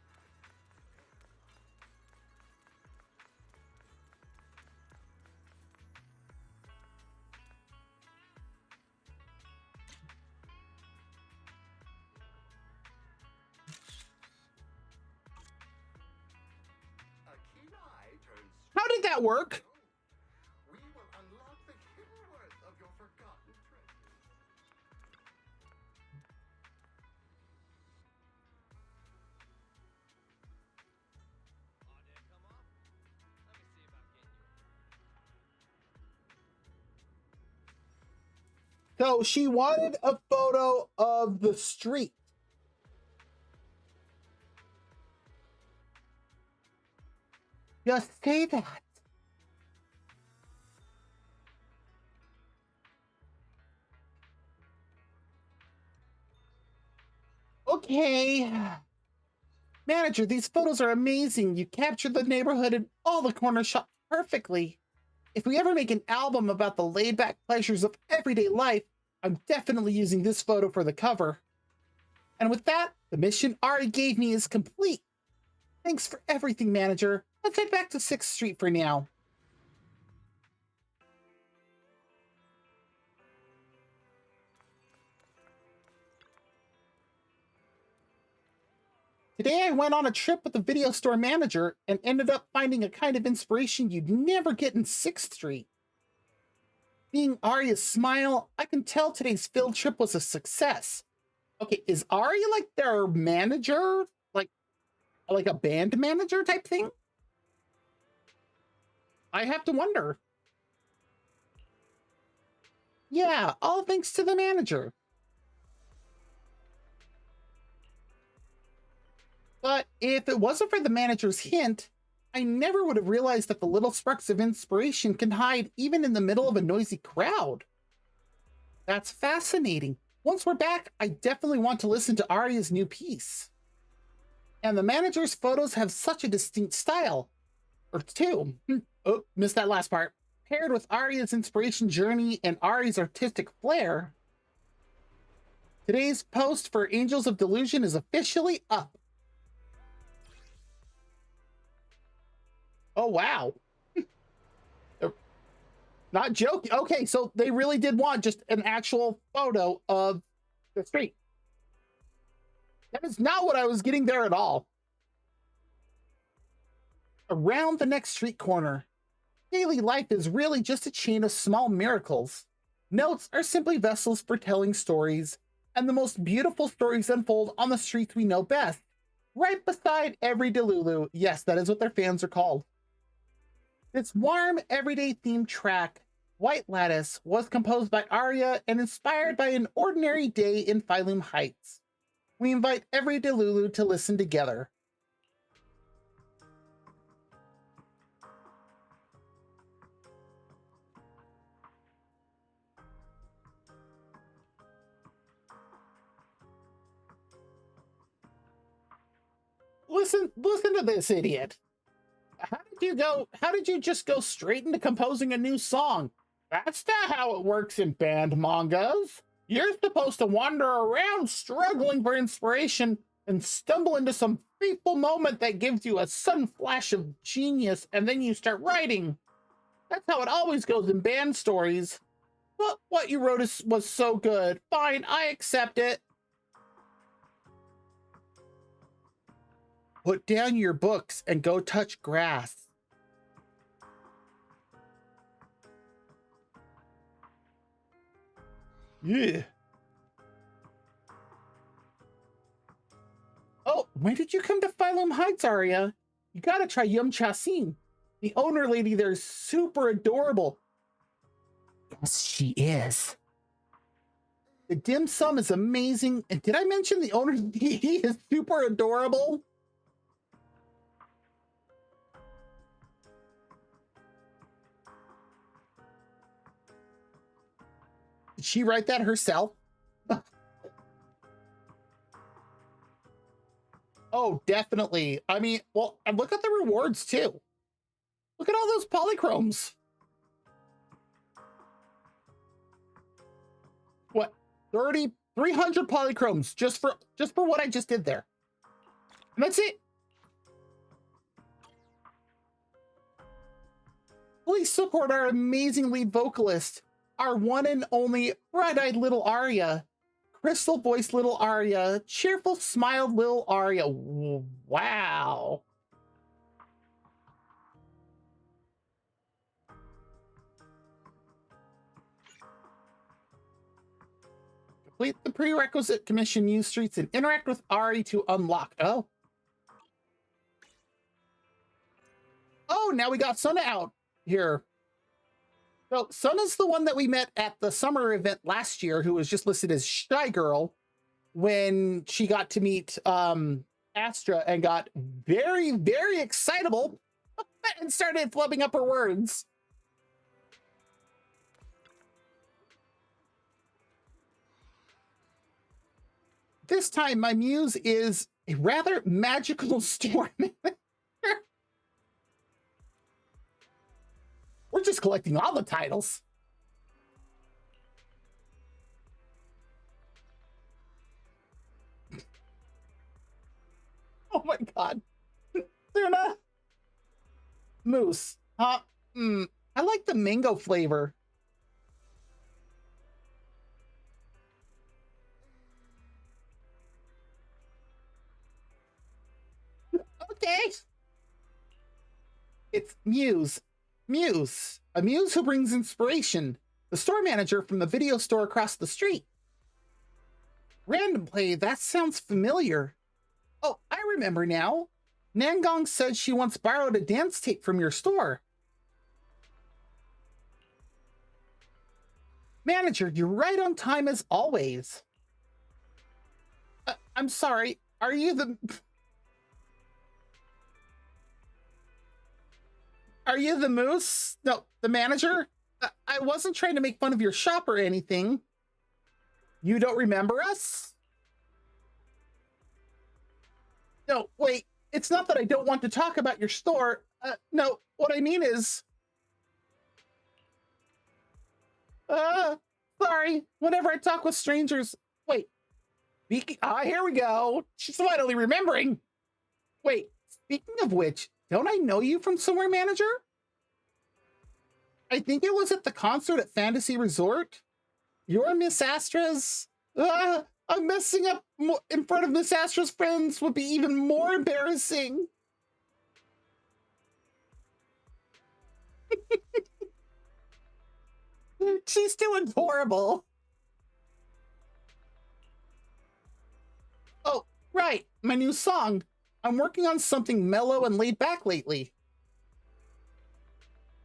A keen eye turns. how did that work? We will unlock the hidden worth of your forgotten treasures. So she wanted a photo of the street. Just say that. Okay. Manager, these photos are amazing. You captured the neighborhood and all the corner shops perfectly. If we ever make an album about the laid-back pleasures of everyday life, I'm definitely using this photo for the cover. And with that, the mission Ari gave me is complete. Thanks for everything, manager. Let's head back to 6th Street for now. Today I went on a trip with the video store manager and ended up finding a kind of inspiration you'd never get in 6th Street. Seeing Arya's smile, I can tell today's field trip was a success. Okay, is Arya like their manager? Like a band manager type thing? I have to wonder. Yeah, all thanks to the manager. But if it wasn't for the manager's hint, I never would have realized that the little sparks of inspiration can hide even in the middle of a noisy crowd. That's fascinating. Once we're back, I definitely want to listen to Arya's new piece. And the manager's photos have such a distinct style. Or two. Oh, missed that last part. Paired with Arya's inspiration journey and Ari's artistic flair, today's post for Angels of Delusion is officially up. Oh, wow. Not joking. Okay, so they really did want just an actual photo of the street. That is not what I was getting there at all. Around the next street corner, daily life is really just a chain of small miracles. Notes are simply vessels for telling stories, and the most beautiful stories unfold on the streets we know best, right beside every Delulu. Yes, that is what their fans are called. This warm, everyday themed track White Lattice was composed by Arya and inspired by an ordinary day in Phylum Heights. We invite every Delulu to listen together. Listen to this idiot. How did you just go straight into composing a new song? That's not how it works in band mangas. You're supposed to wander around struggling for inspiration and stumble into some fateful moment that gives you a sudden flash of genius, and then you start writing. That's how it always goes in band stories. But what you wrote was so good. Fine, I accept it. Put down your books and go touch grass. Yeah. Oh, when did you come to Phylum Heights, Arya? You gotta try Yum Chasin. The owner lady there's super adorable. Yes, she is. The dim sum is amazing. And did I mention the owner lady is super adorable? Did she write that herself? Oh, definitely. I mean, well, and look at the rewards too. Look at all those polychromes. What? 300 polychromes just for what I just did there. And that's it. Please support our amazing lead vocalist, our one and only bright-eyed little Arya. Crystal voiced little Arya, cheerful smiled little Arya. Wow. Complete the prerequisite commission, use streets, and interact with Ari to unlock. Oh. Oh, now we got Suna out here. So Suna's the one that we met at the summer event last year, who was just listed as Shy Girl, when she got to meet Astra and got very, very excitable and started flubbing up her words. This time, my muse is a rather magical storm. We're just collecting all the titles. Oh my god. Tuna. Moose. I like the mango flavor. Okay. It's Muse. Muse. A muse who brings inspiration. The store manager from the video store across the street. Random play, that sounds familiar. Oh, I remember now. Nangong said she once borrowed a dance tape from your store. Manager, you're right on time as always. I'm sorry, are you the... Are you the moose? No, the manager? I wasn't trying to make fun of your shop or anything. You don't remember us? No, wait. It's not that I don't want to talk about your store. No, what I mean is... sorry. Whenever I talk with strangers... Wait. Here we go. She's finally remembering. Wait, speaking of which... Don't I know you from somewhere, manager? I think it was at the concert at Fantasy Resort. You're Miss Astra's... I'm messing up in front of Miss Astra's friends would be even more embarrassing. She's doing horrible. Oh, right. My new song. I'm working on something mellow and laid back lately.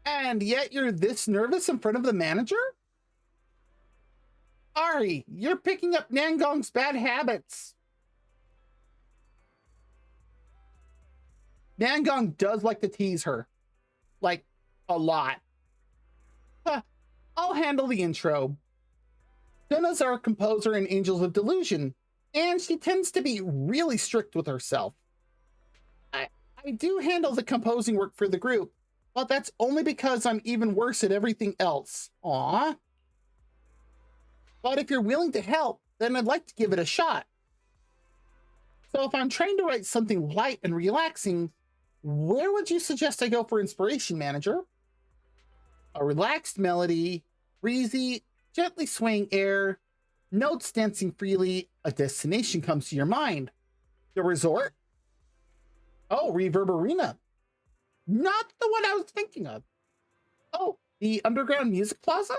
And yet you're this nervous in front of the manager? Ari, you're picking up Nangong's bad habits. Nangong does like to tease her. Like, a lot. Huh, I'll handle the intro. Suna's our composer in Angels of Delusion, and she tends to be really strict with herself. I do handle the composing work for the group, but that's only because I'm even worse at everything else. Aww. But if you're willing to help, then I'd like to give it a shot. So if I'm trying to write something light and relaxing, where would you suggest I go for inspiration, manager? A relaxed melody, breezy, gently swaying air, notes dancing freely, a destination comes to your mind. The resort? Oh, Reverb Arena. Not the one I was thinking of. Oh, the Underground Music Plaza?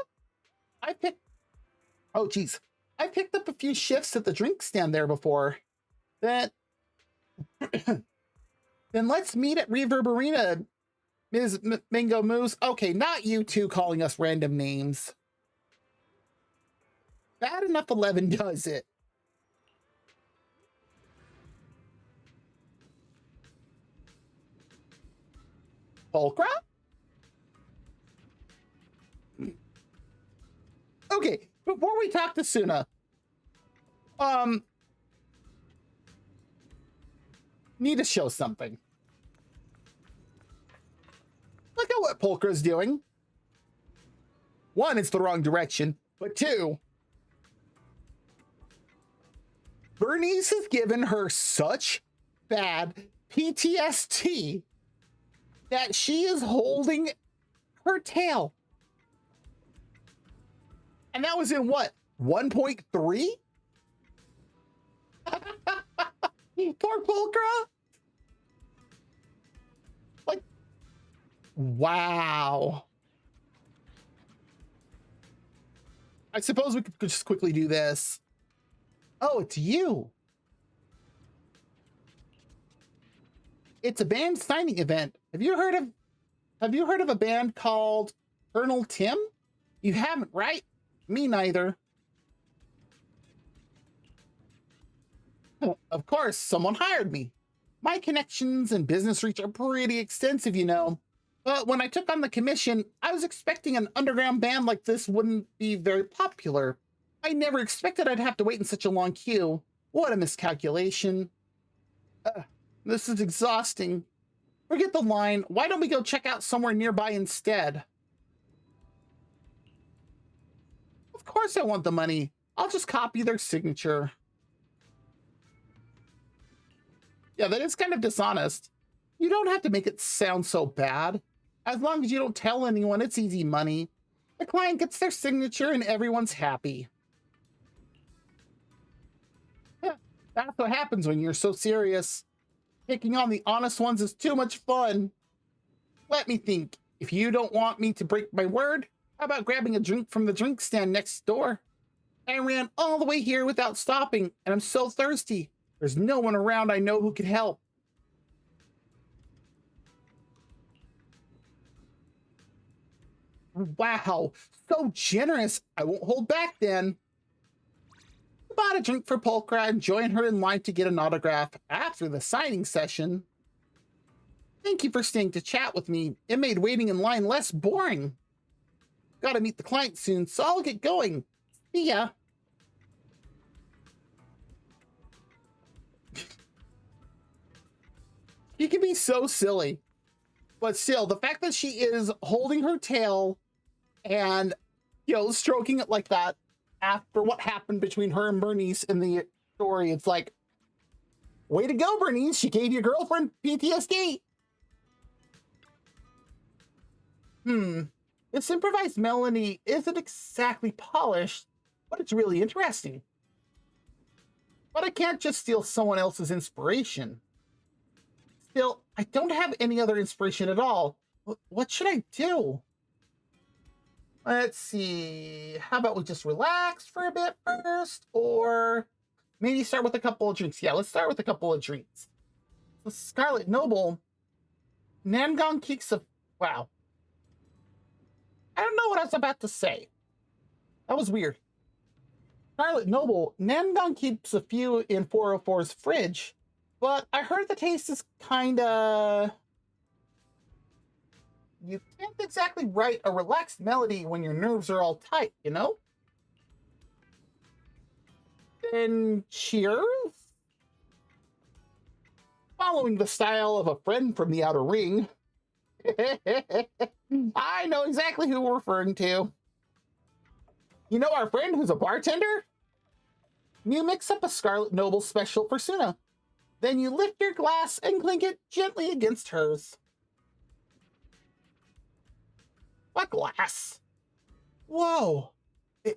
Oh, geez. I picked up a few shifts at the drink stand there before. Then let's meet at Reverb Arena, Ms. Mango Moose. Okay, not you two calling us random names. Bad enough 11 does it. Pulchra? Okay, before we talk to Suna, need to show something. Look at what Pulchra's doing. One, it's the wrong direction, but two, Bernice has given her such bad PTSD that she is holding her tail. And that was in what? 1.3? Poor Pulchra. Like, wow. I suppose we could just quickly do this. Oh, it's you. It's a band signing event. Have you heard of a band called Colonel Tim? You haven't, right? Me neither. Of course, someone hired me. My connections and business reach are pretty extensive, you know. But when I took on the commission, I was expecting an underground band like this wouldn't be very popular. I never expected I'd have to wait in such a long queue. What a miscalculation. This is exhausting. Forget the line. Why don't we go check out somewhere nearby instead? Of course I want the money. I'll just copy their signature. Yeah, that is kind of dishonest. You don't have to make it sound so bad. As long as you don't tell anyone, it's easy money. The client gets their signature and everyone's happy. Yeah, that's what happens when you're so serious. Picking on the honest ones is too much fun. Let me think. If you don't want me to break my word, how about grabbing a drink from the drink stand next door? I ran all the way here without stopping, and I'm so thirsty. There's no one around I know who could help. Wow, so generous. I won't hold back then. I bought a drink for Pulchra and joined her in line to get an autograph after the signing session. Thank you for staying to chat with me. It made waiting in line less boring. Gotta meet the client soon, so I'll get going. See ya. She can be so silly. But still, the fact that she is holding her tail and, you know, stroking it like that after what happened between her and Bernice in the story, it's like, way to go, Bernice. She gave your girlfriend PTSD. This improvised melody isn't exactly polished, but it's really interesting. But I can't just steal someone else's inspiration. Still, I don't have any other inspiration at all. What should I do? Let's see. How about we just relax for a bit first? Or maybe start with a couple of drinks. Yeah, let's start with a couple of drinks. The Scarlet Noble. Nangong keeps a... Wow. I was about to say. That was weird. Scarlet Noble, Namdong keeps a few in 404's fridge, but I heard the taste is kinda... You can't exactly write a relaxed melody when your nerves are all tight, you know? Then cheers? Following the style of a friend from the Outer Ring. I know exactly who we're referring to. You know our friend who's a bartender? You mix up a Scarlet Noble special for Suna. Then you lift your glass and clink it gently against hers. What glass? Whoa,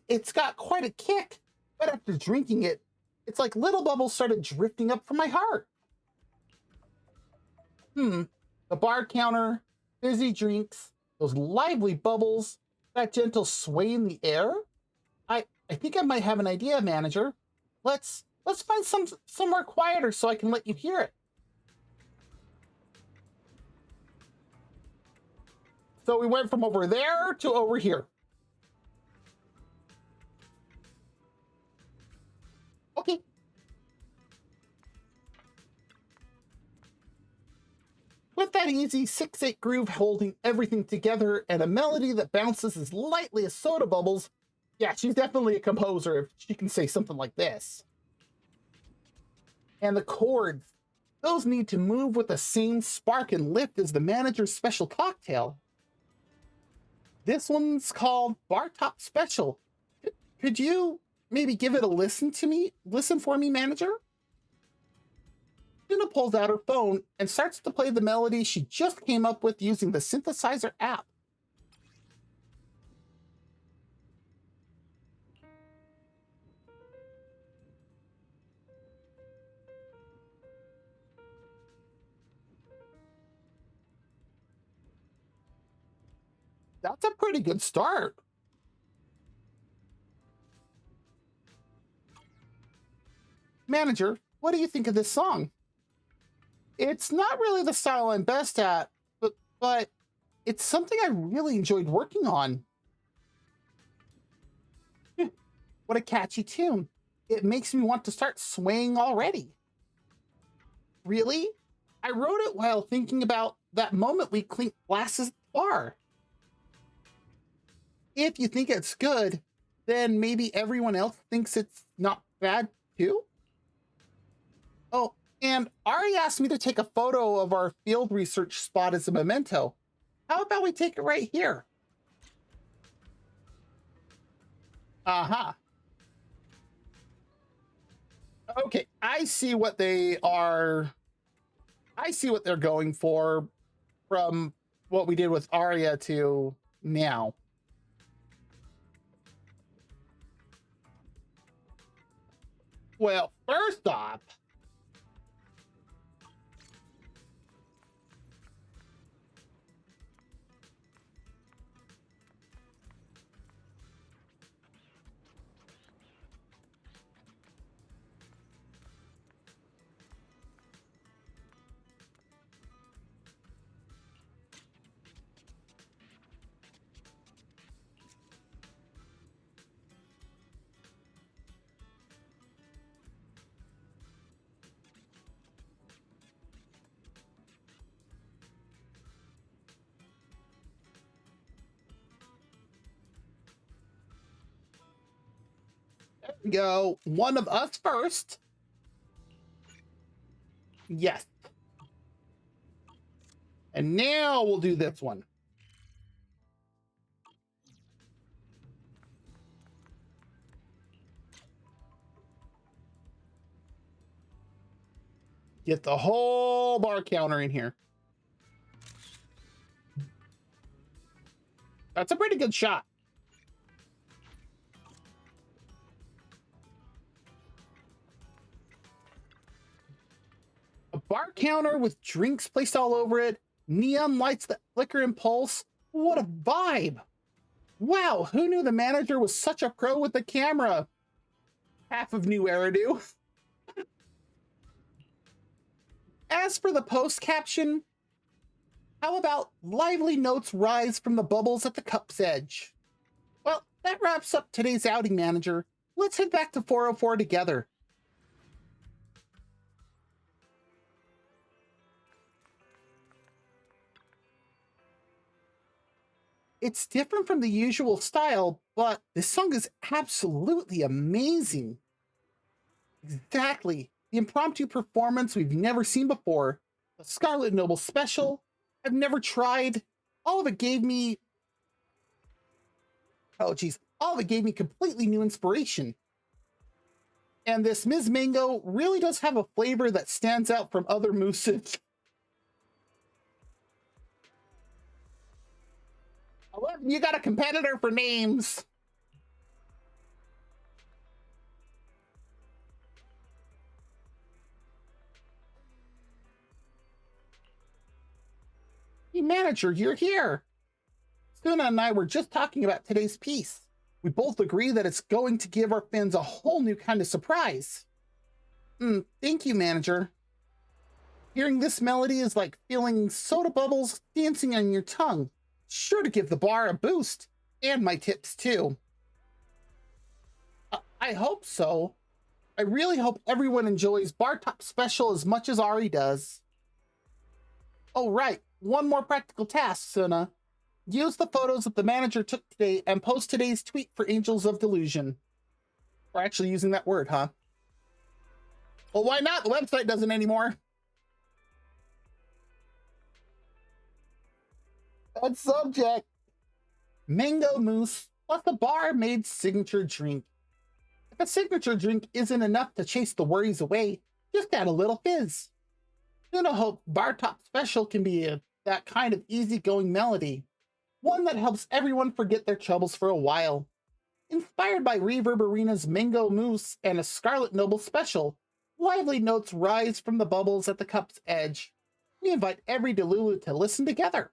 it's got quite a kick, but after drinking it, it's like little bubbles started drifting up from my heart. The bar counter, fizzy drinks, those lively bubbles, that gentle sway in the air. I think I might have an idea, manager. Let's find somewhere quieter so I can let you hear it. So we went from over there to over here. Okay. With that easy 6/8 groove holding everything together and a melody that bounces as lightly as soda bubbles, yeah, she's definitely a composer if she can say something like this. And the chords, those need to move with the same spark and lift as the manager's special cocktail. This one's called Bar Top Special. Could you maybe give it a listen for me, manager? Tuna pulls out her phone and starts to play the melody she just came up with using the synthesizer app. That's a pretty good start. Manager, what do you think of this song? It's not really the style I'm best at, but it's something I really enjoyed working on. What a catchy tune. It makes me want to start swaying already. Really? I wrote it while thinking about that moment we clinked glasses at the bar. If you think it's good, then maybe everyone else thinks it's not bad too? Oh, and Ari asked me to take a photo of our field research spot as a memento. How about we take it right here? Uh-huh. Okay, I see what they're going for from what we did with Arya to now. Well, first off, there we go. One of us first. Yes. And now we'll do this one. Get the whole bar counter in here. That's a pretty good shot. A bar counter with drinks placed all over it, neon lights that flicker and pulse. What a vibe! Wow, who knew the manager was such a pro with the camera? Half of New Eridu. As for the post caption, how about lively notes rise from the bubbles at the cup's edge? that wraps up today's outing, manager. Let's head back to 404 together. It's different from the usual style, but this song is absolutely amazing. Exactly. The impromptu performance we've never seen before. The Scarlet Noble special I've never tried. All of it gave me... Oh, geez. All of it gave me completely new inspiration. And this Ms. Mango really does have a flavor that stands out from other mousses. 11, you got a competitor for names. Hey, manager, you're here. Suna and I were just talking about today's piece. We both agree that it's going to give our fans a whole new kind of surprise. Thank you, manager. Hearing this melody is like feeling soda bubbles dancing on your tongue. Sure to give the bar a boost, and my tips too. I hope so. I really hope everyone enjoys Bar Top Special as much as Ari does. Oh right, one more practical task, Suna. Use the photos that the manager took today and post today's tweet for Angels of Delusion. We're actually using that word, huh? Well, why not? The website doesn't anymore. Bad subject. Mango mousse plus a bar-made signature drink. If a signature drink isn't enough to chase the worries away, just add a little fizz. Gonna hope Bar Top Special can be that kind of easygoing melody. One that helps everyone forget their troubles for a while. Inspired by Reverb Arena's Mango Mousse and a Scarlet Noble special, lively notes rise from the bubbles at the cup's edge. We invite every Delulu to listen together.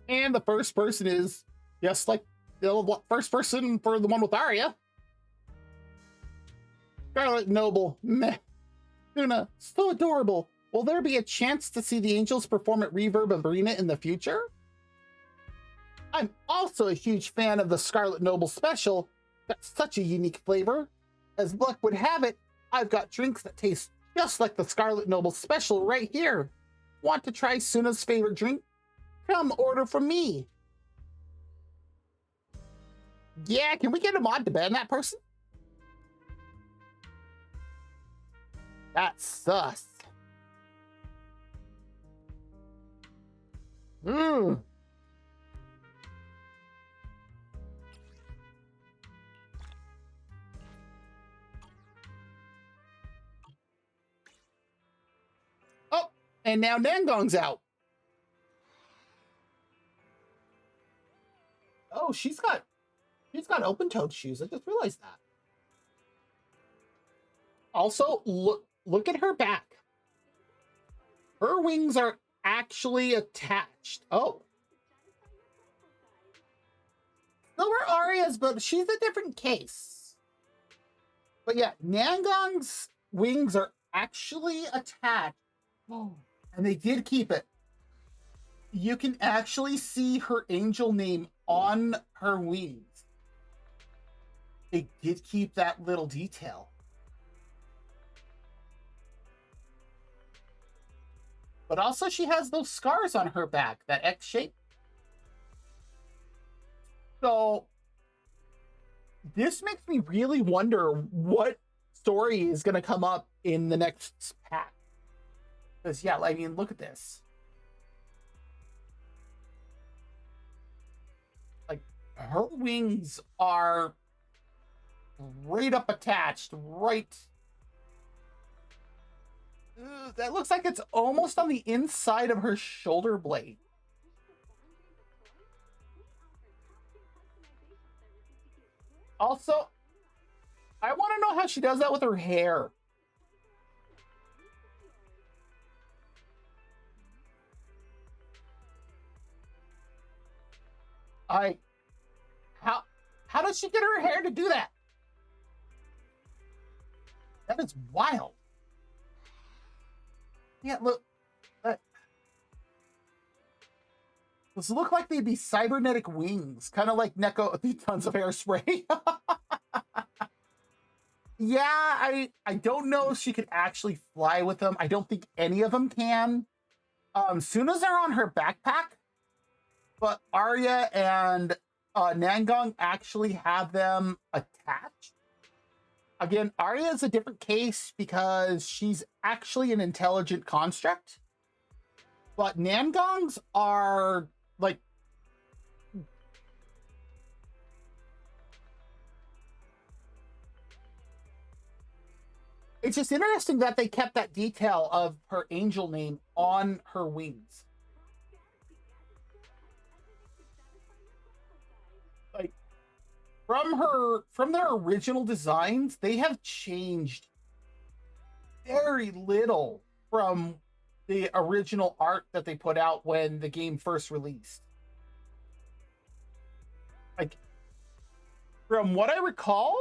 And the first person is just like the first person for the one with Arya. Scarlet Noble, meh. Luna, so adorable. Will there be a chance to see the Angels perform at Reverb Arena in the future? I'm also a huge fan of the Scarlet Noble special. Got such a unique flavor. As luck would have it, I've got drinks that taste just like the Scarlet Noble special right here. Want to try Suna's favorite drink? Come order from me. Yeah, can we get a mod to ban that person? That's sus. Oh, and now Nangong's out. Oh, she's got open-toed shoes. I just realized that. Also, look at her back. Her wings are actually attached. Oh. So are Arya's, but she's a different case. But yeah, Nangong's wings are actually attached. Oh. And they did keep it. You can actually see her angel name on her wings. They did keep that little detail. But also she has those scars on her back, that X shape. So this makes me really wonder what story is going to come up in the next pack. Because yeah, I mean, look at this. Like, her wings are right up attached, right. That looks like it's almost on the inside of her shoulder blade. Also, I want to know how she does that with her hair. How How does she get her hair to do that? That is wild. Yeah, look. Those look like they'd be cybernetic wings, kind of like Neko. Tons of hairspray. Yeah, I don't know if she could actually fly with them. I don't think any of them can. Suna's are on her backpack, but Arya and Nangong actually have them attached. Again, Arya is a different case because she's actually an intelligent construct, but Nangong's are like it's just interesting that they kept that detail of her angel name on her wings. Like from their original designs, they have changed very little from the original art that they put out when the game first released. Like, from what I recall,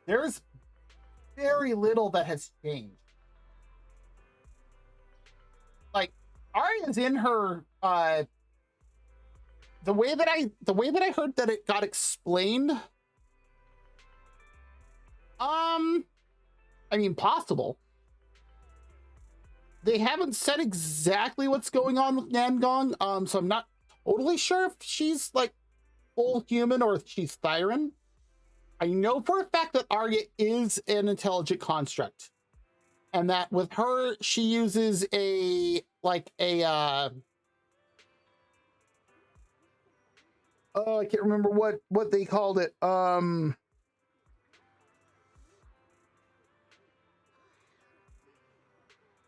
there's very little that has changed. Like, Arya's in her the way that I heard that it got explained. I mean, possible. They haven't said exactly what's going on with Nangong, so I'm not totally sure if she's like full human or if she's Thyran. I know for a fact that Arya is an intelligent construct, and that with her she uses a oh, I can't remember what they called it.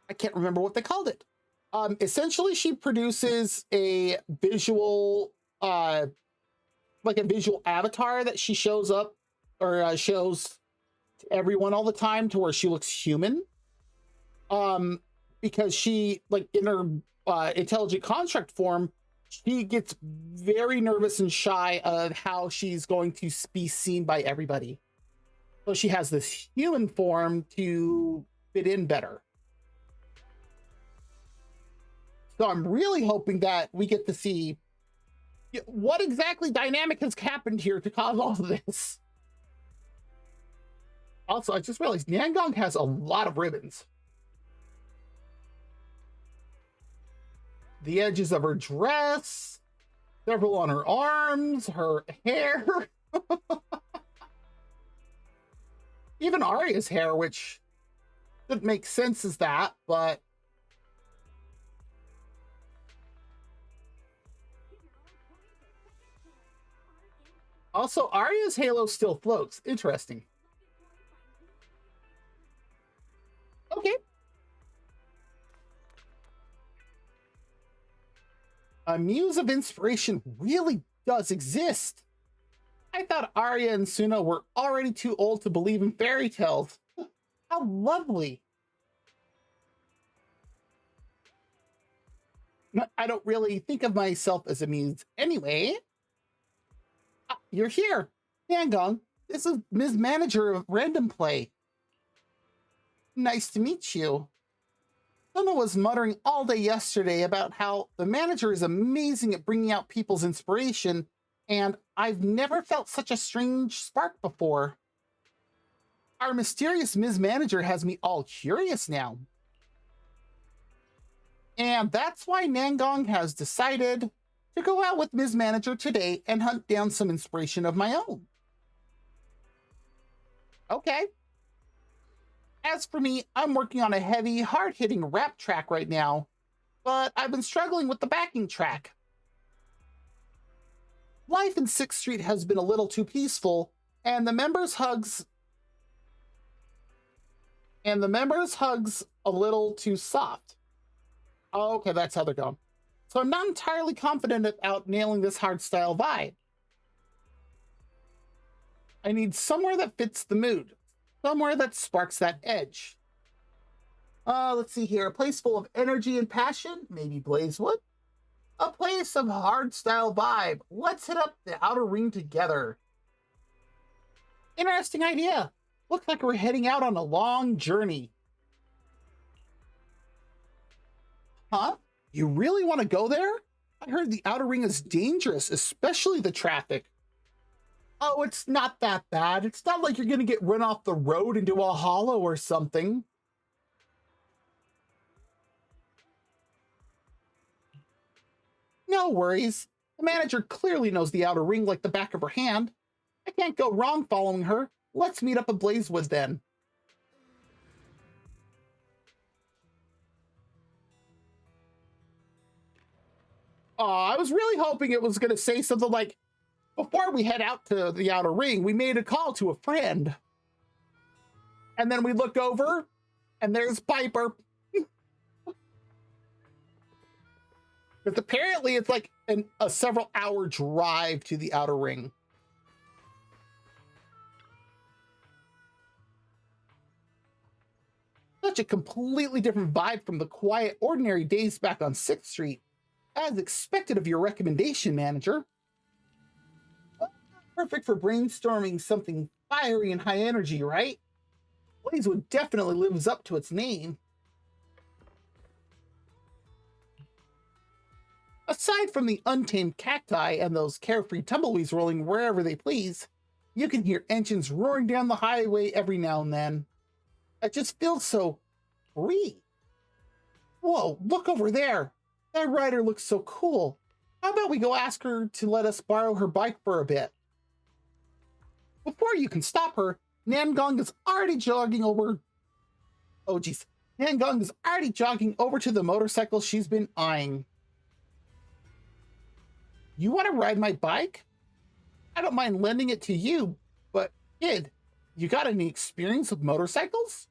I can't remember what they called it. Essentially, she produces a visual, like a visual avatar that she shows up or shows to everyone all the time, to where she looks human. Because she, like, in her intelligent construct form, she gets very nervous and shy of how she's going to be seen by everybody. So she has this human form to fit in better. So I'm really hoping that we get to see what exactly dynamic has happened here to cause all of this. Also, I just realized Nangong has a lot of ribbons. The edges of her dress, several on her arms, her hair. Even Arya's hair, which doesn't make sense as that, but also, Arya's halo still floats. Interesting. Okay. A muse of inspiration really does exist. I thought Arya and Suna were already too old to believe in fairy tales. How lovely. I don't really think of myself as a muse anyway. You're here. Nangong, this is Ms. Manager of Random Play. Nice to meet you. Suna was muttering all day yesterday about how the manager is amazing at bringing out people's inspiration, and I've never felt such a strange spark before. Our mysterious Ms. Manager has me all curious now. And that's why Nangong has decided to go out with Ms. Manager today and hunt down some inspiration of my own. Okay. As for me, I'm working on a heavy, hard-hitting rap track right now, but I've been struggling with the backing track. Life in 6th Street has been a little too peaceful, and the members' hugs a little too soft. Oh, okay, that's how they're going. So I'm not entirely confident about nailing this hardstyle vibe. I need somewhere that fits the mood. Somewhere that sparks that edge. Let's see here. A place full of energy and passion. Maybe Blazewood. A place of hardstyle vibe. Let's hit up the outer ring together. Interesting idea. Looks like we're heading out on a long journey. Huh? You really want to go there? I heard the outer ring is dangerous, especially the traffic. Oh, it's not that bad. It's not like you're going to get run off the road into a hollow or something. No worries. The manager clearly knows the outer ring like the back of her hand. I can't go wrong following her. Let's meet up at Blazewood then. I was really hoping it was going to say something like, before we head out to the outer ring, we made a call to a friend. And then we look over, and there's Piper. Because apparently it's like a several-hour drive to the outer ring. Such a completely different vibe from the quiet, ordinary days back on 6th Street. As expected of your recommendation, manager. Perfect for brainstorming something fiery and high energy, right? Blazewood definitely lives up to its name. Aside from the untamed cacti and those carefree tumbleweeds rolling wherever they please, you can hear engines roaring down the highway every now and then. It just feels so free. Whoa, look over there. That rider looks so cool. How about we go ask her to let us borrow her bike for a bit? Before you can stop her, Nangong is already jogging over... Oh, geez. Nangong is already jogging over to the motorcycle she's been eyeing. You want to ride my bike? I don't mind lending it to you, but kid, you got any experience with motorcycles?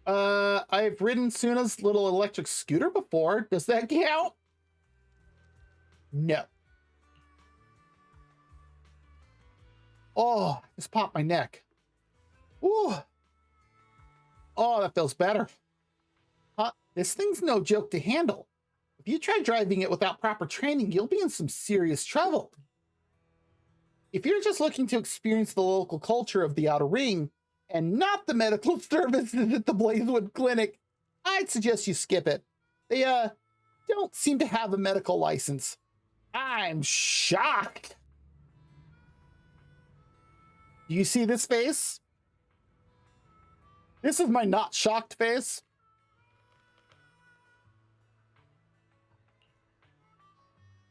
I've ridden Suna's little electric scooter before. Does that count? No. Oh, just popped my neck. Ooh. Oh, that feels better. This thing's no joke to handle. If you try driving it without proper training, you'll be in some serious trouble. If you're just looking to experience the local culture of the outer ring, and not the medical services at the Blazewood Clinic, I'd suggest you skip it. They, don't seem to have a medical license. I'm shocked. Do you see this face? This is my not shocked face.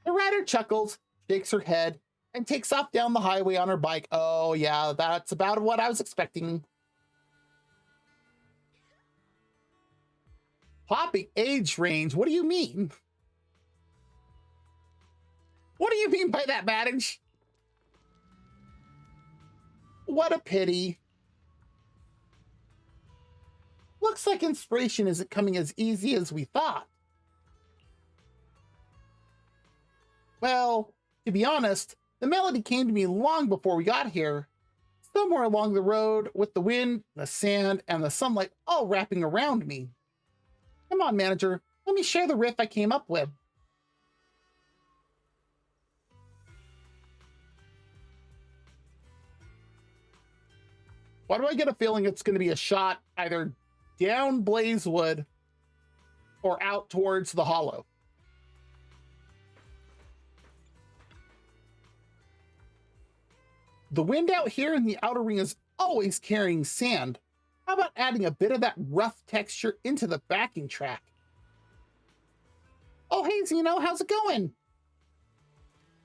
The rider chuckles, shakes her head, and takes off down the highway on her bike. Oh, yeah, that's about what I was expecting. Popping age range? What do you mean? What do you mean by that, Madage? What a pity. Looks like inspiration isn't coming as easy as we thought. Well, to be honest, the melody came to me long before we got here. Somewhere along the road with the wind, the sand, and the sunlight all wrapping around me. Come on, manager, let me share the riff I came up with. Why do I get a feeling it's going to be a shot either down Blazewood or out towards the hollow? The wind out here in the outer ring is always carrying sand. How about adding a bit of that rough texture into the backing track? Oh, hey, Zeno, how's it going?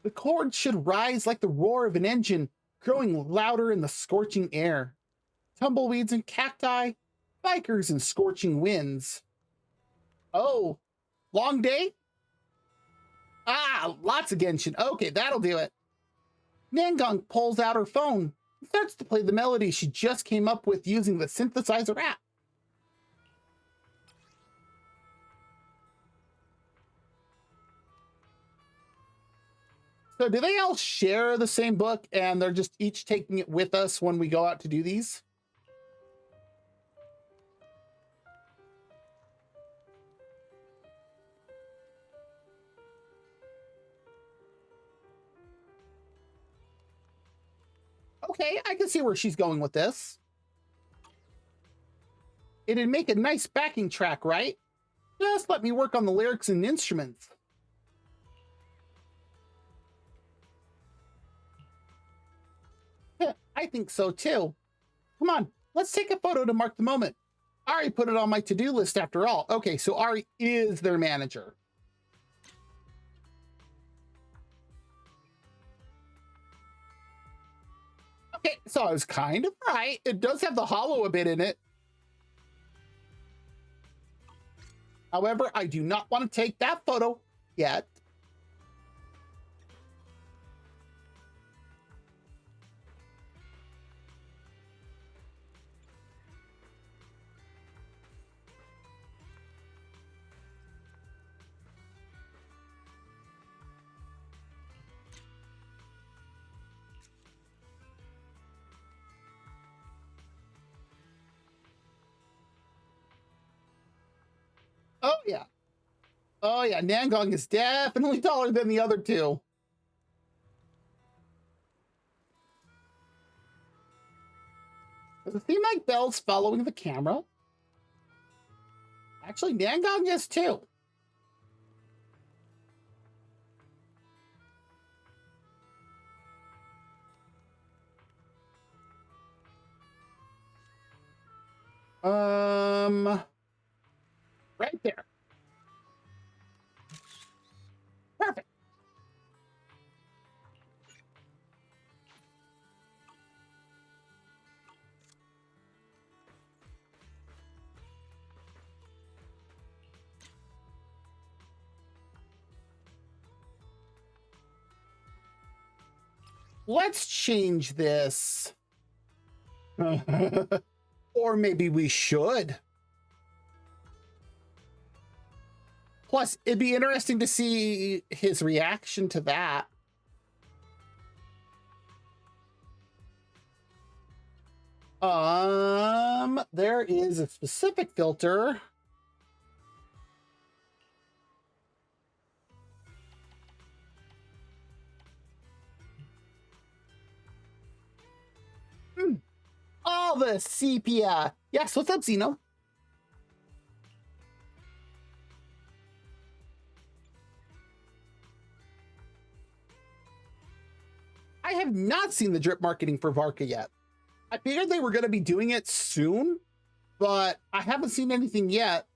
The chords should rise like the roar of an engine, growing louder in the scorching air. Tumbleweeds and cacti, bikers and scorching winds. Oh, long day? Ah, lots of Genshin. Okay, that'll do it. Nangong pulls out her phone and starts to play the melody she just came up with using the synthesizer app. So do they all share the same book and they're just each taking it with us when we go out to do these? Okay, I can see where she's going with this. It'd make a nice backing track, right? Just let me work on the lyrics and instruments. I think so too. Come on, let's take a photo to mark the moment. Ari put it on my to-do list after all. Okay, so Ari is their manager. Okay, so I was kind of right. It does have the hollow a bit in it. However, I do not want to take that photo yet. Oh, yeah. Oh, yeah. Nangong is definitely taller than the other two. Does it seem like Belle's following the camera? Actually, Nangong is too. Right there. Perfect. Let's change this. Or maybe we should. Plus, it'd be interesting to see his reaction to that. There is a specific filter. All the sepia. Yes, what's up, Zeno? I have not seen the drip marketing for Varka yet. I figured they were going to be doing it soon, but I haven't seen anything yet.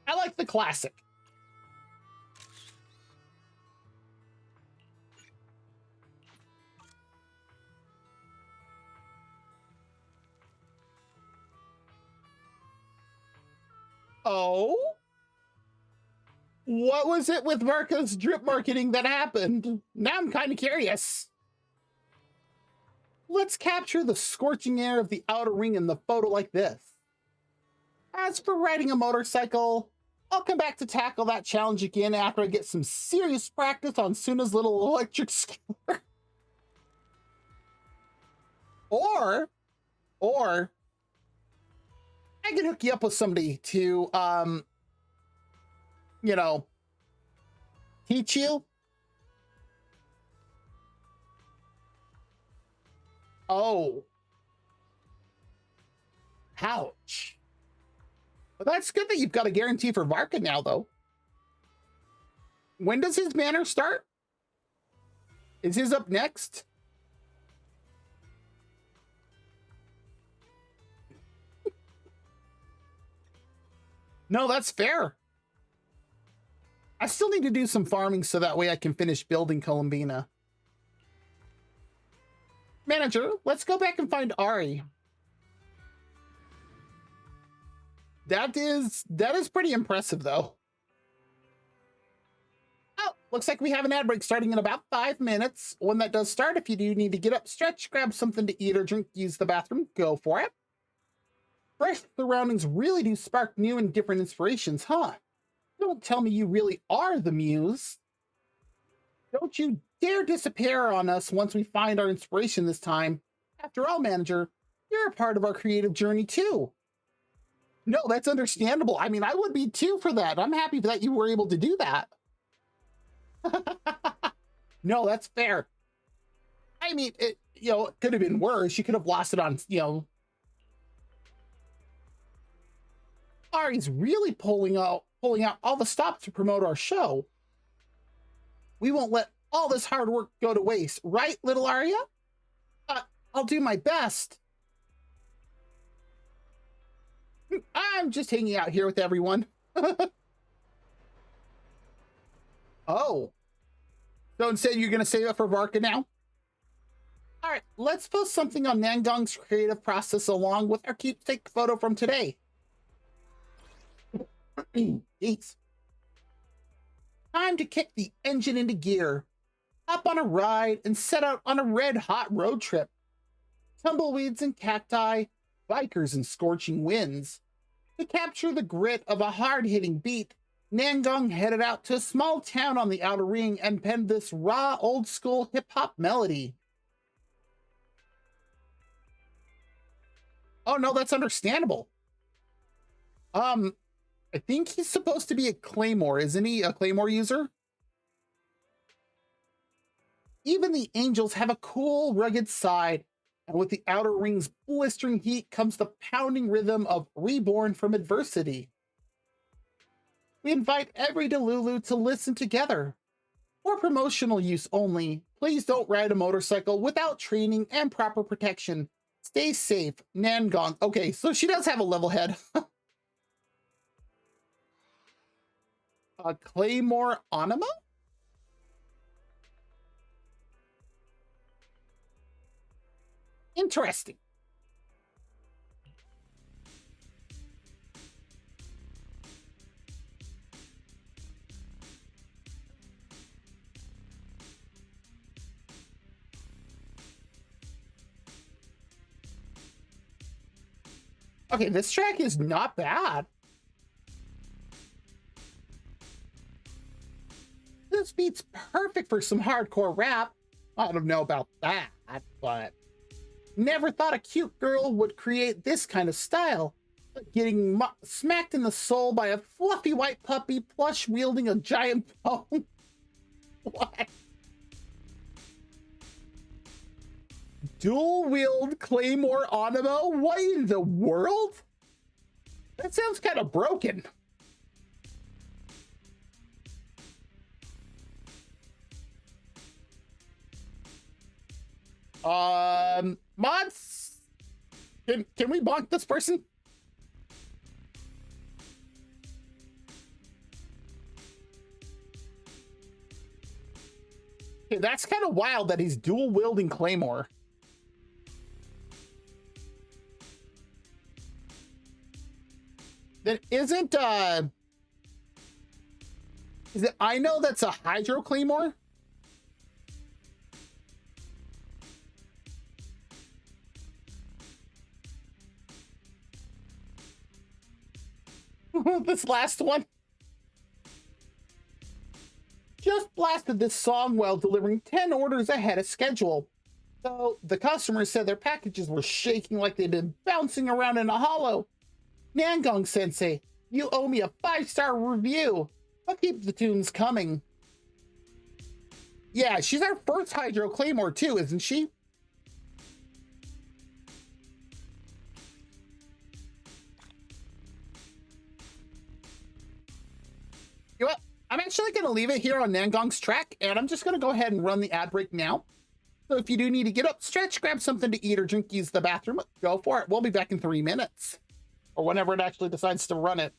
I like the classic. Oh? What was it with Varka's drip marketing that happened? Now I'm kind of curious. Let's capture the scorching air of the outer ring in the photo like this. As for riding a motorcycle, I'll come back to tackle that challenge again after I get some serious practice on Suna's little electric scooter. or I can hook you up with somebody to, you know, teach you. Oh. Ouch. But that's good that you've got a guarantee for Varka now, though. When does his banner start? Is his up next? No, that's fair. I still need to do some farming so that way I can finish building Columbina. Manager, let's go back and find Ari. That is pretty impressive, though. Oh, looks like we have an ad break starting in about 5 minutes. When that does start, if you do need to get up, stretch, grab something to eat or drink, use the bathroom, go for it. Fresh surroundings really do spark new and different inspirations, huh? Don't tell me you really are the muse. Don't you dare disappear on us once we find our inspiration this time. After all, manager, you're a part of our creative journey too. No, that's understandable. I mean, I would be too for that. I'm happy that you were able to do that. No, that's fair. I mean, it could have been worse. You could have lost it on, Ari's really pulling out all the stops to promote our show. We won't let all this hard work go to waste, right, little Aria? I'll do my best. I'm just hanging out here with everyone. Oh. So instead, you're going to save it for Varka now? All right, let's post something on Nangong's creative process along with our keepsake photo from today. Jeez. Time to kick the engine into gear, hop on a ride, and set out on a red-hot road trip. Tumbleweeds and cacti, bikers and scorching winds. To capture the grit of a hard-hitting beat, Nangong headed out to a small town on the outer ring and penned this raw, old-school hip-hop melody. Oh no, that's understandable. I think he's supposed to be a Claymore, isn't he? A Claymore user? Even the angels have a cool, rugged side, and with the outer ring's blistering heat comes the pounding rhythm of Reborn from Adversity. We invite every Delulu to listen together. For promotional use only, please don't ride a motorcycle without training and proper protection. Stay safe, Nangong. Okay, so she does have a level head. A Claymore Anima? Interesting. Okay, this track is not bad. This beat's perfect for some hardcore rap. I don't know about that, but never thought a cute girl would create this kind of style. Getting smacked in the soul by a fluffy white puppy plush wielding a giant bone. What? Dual wield Claymore Anima? What in the world? That sounds kind of broken. Mods, can we bonk this person? Okay, that's kind of wild that he's dual wielding Claymore. Then isn't is it I know that's a Hydro Claymore? This last one. Just blasted this song while delivering 10 orders ahead of schedule. So the customers said their packages were shaking like they'd been bouncing around in a hollow. Nangong Sensei, you owe me a 5-star review, but keep the tunes coming. Yeah, she's our first Hydro Claymore too, isn't she? You know what? I'm actually going to leave it here on Nangong's track, and I'm just going to go ahead and run the ad break now. So if you do need to get up, stretch, grab something to eat, or drink, use the bathroom, go for it. We'll be back in 3 minutes. Or whenever it actually decides to run it.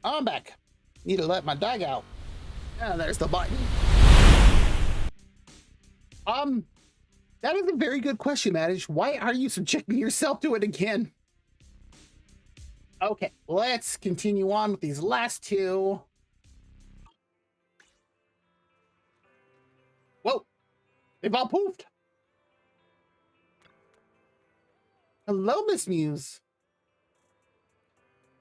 I'm back. Need to let my dog out. Ah, there's the button. That is a very good question, Madish. Why are you subjecting yourself to it again? Okay, let's continue on with these last two. Whoa, they've all poofed. Hello, Miss Muse.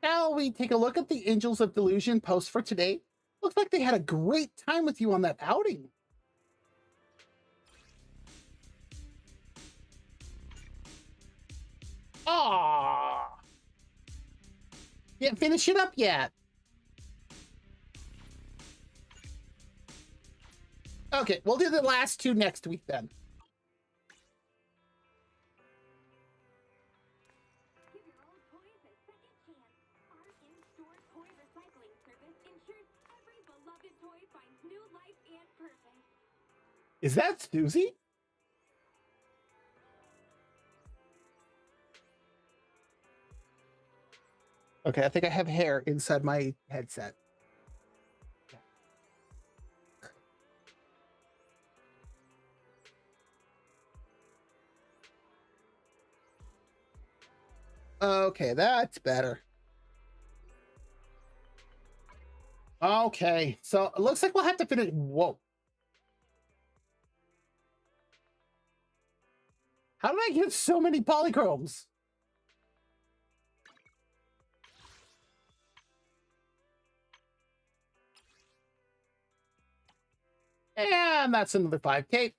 Shall we take a look at the Angels of Delusion post for today? Looks like they had a great time with you on that outing. Aww. Can't finish it up yet. Okay, we'll do the last two next week then. Give your old toys a second chance. Our in-store toy recycling service ensures every beloved toy finds new life and purpose. Is that Susie? Okay, I think I have hair inside my headset. Okay, that's better. Okay, so it looks like we'll have to finish. Whoa. How did I get so many polychromes? And that's another 5 capes.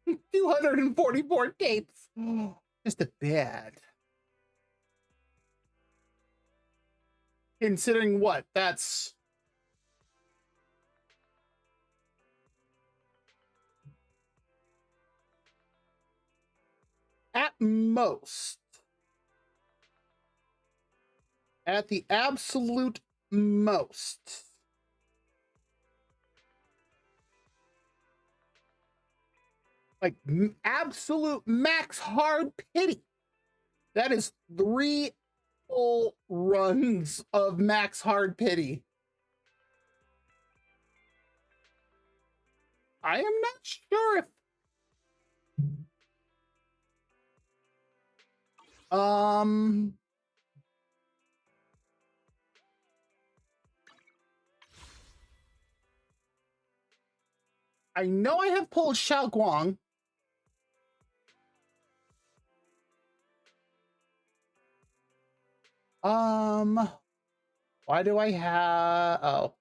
244 capes. Just a bit. Considering what? That's... At most. At the absolute most. Like absolute max hard pity. That is 3 full runs of max hard pity. I am not sure if I know I have pulled Xiao Guang. Why do I have... Oh.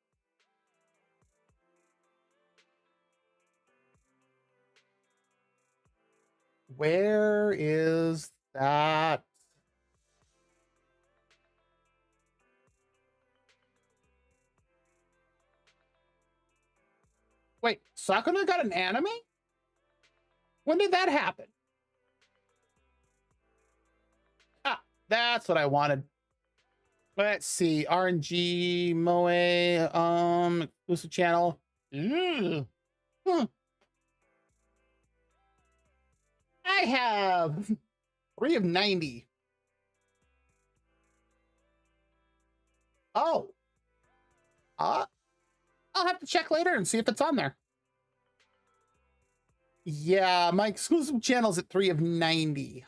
Where is that? Wait, Sakuna got an anime? When did that happen? Ah, that's what I wanted. Let's see. RNG, Moe, exclusive channel. Huh. I have 3 of 90. Oh. I'll have to check later and see if it's on there. Yeah, my exclusive channel's at 3 of 90.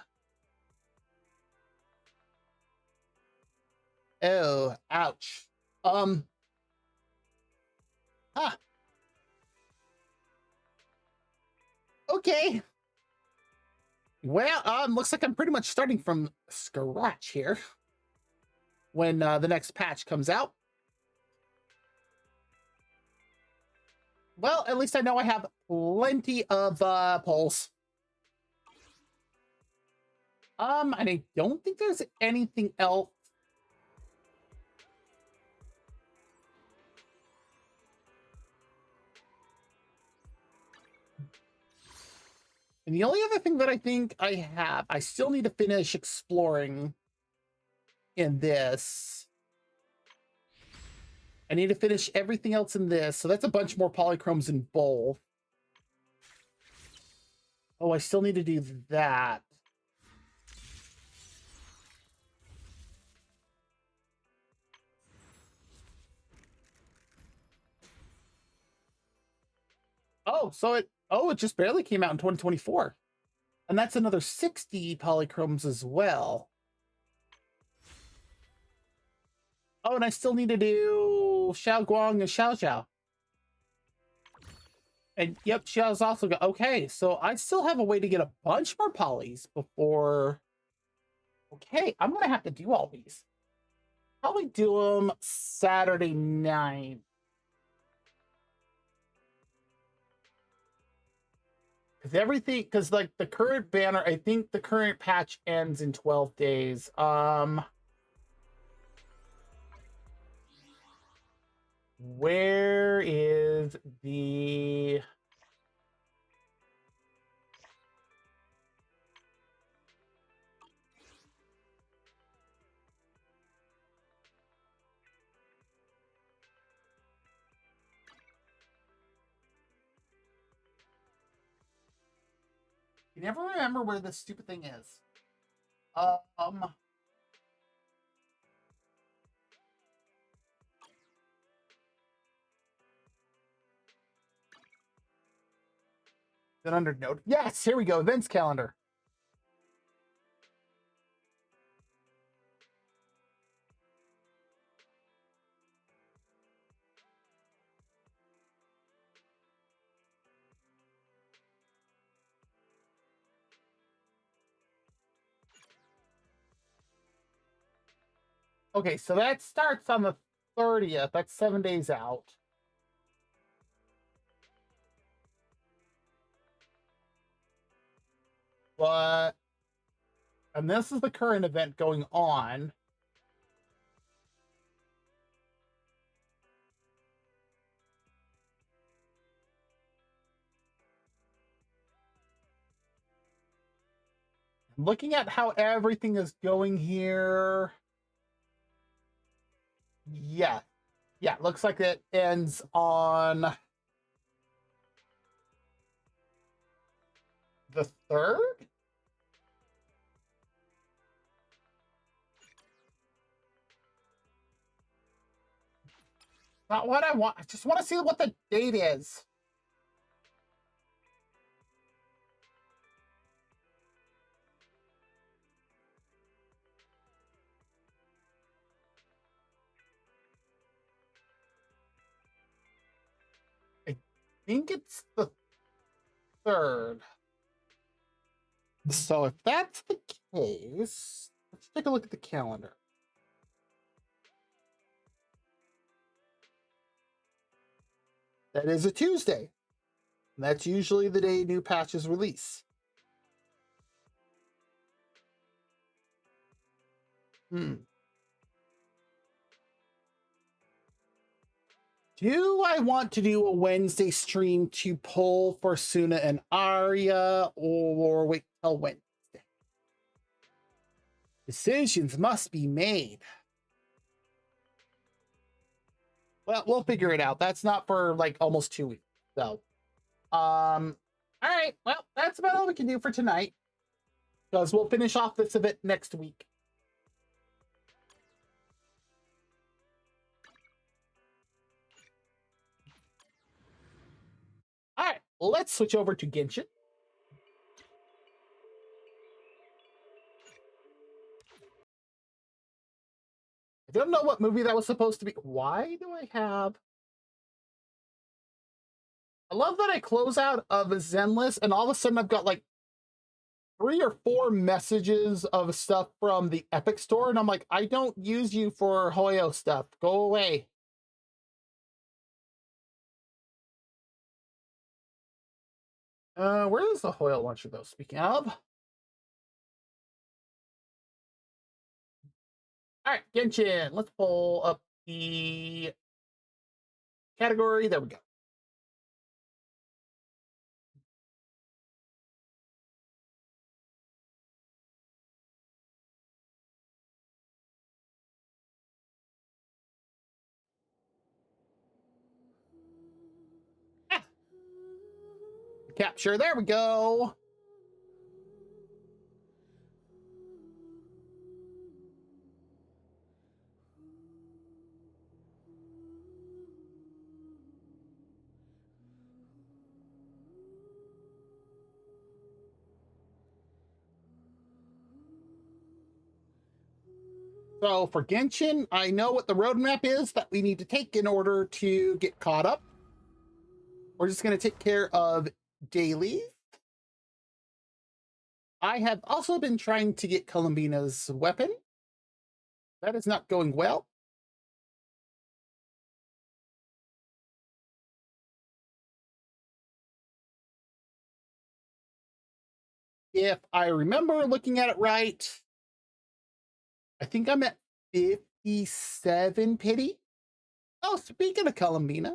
Oh, ouch. Okay. Well, looks like I'm pretty much starting from scratch here when the next patch comes out. Well, at least I know I have plenty of polls. And I don't think there's anything else. And the only other thing that I think I have, I still need to finish exploring in this. I need to finish everything else in this. So that's a bunch more polychromes in both. Oh, I still need to do that. So it just barely came out in 2024. And that's another 60 polychromes as well. Oh, and I still need to do Xiao Guang and Xiao Xiao. And yep, Xiao's also got, okay, so I still have a way to get a bunch more polys before. Okay, I'm gonna have to do all these. Probably do them Saturday night. Because like the current banner, I think the current patch ends in 12 days. Where is the... You never remember where this stupid thing is. Then under note, yes, here we go, events calendar. Okay, so that starts on the 30th. That's 7 days out. But, and this is the current event going on. Looking at how everything is going here. Yeah. Yeah, looks like it ends on the 3rd? Not what I want. I just want to see what the date is. I think it's the 3rd. So if that's the case, let's take a look at the calendar. That is a Tuesday. And that's usually the day new patches release. Do I want to do a Wednesday stream to pull for Suna and Arya, or wait till Wednesday? Decisions must be made. Well, we'll figure it out. That's not for like almost 2 weeks. So, all right. Well, that's about all we can do for tonight, because we'll finish off this event next week. All right, let's switch over to Genshin. I don't know what movie that was supposed to be. Why do I have... I love that I close out of a Zen list and all of a sudden I've got like 3 or 4 messages of stuff from the Epic Store. And I'm like, I don't use you for Hoyo stuff. Go away. Where is the Hoyo launcher though? Speaking of. All right, Genshin. Let's pull up the category. There we go. Ah, capture. There we go. So for Genshin, I know what the roadmap is that we need to take in order to get caught up. We're just going to take care of dailies. I have also been trying to get Columbina's weapon. That is not going well. If I remember looking at it right, I think I'm at 57 pity. Oh, speaking of Columbina.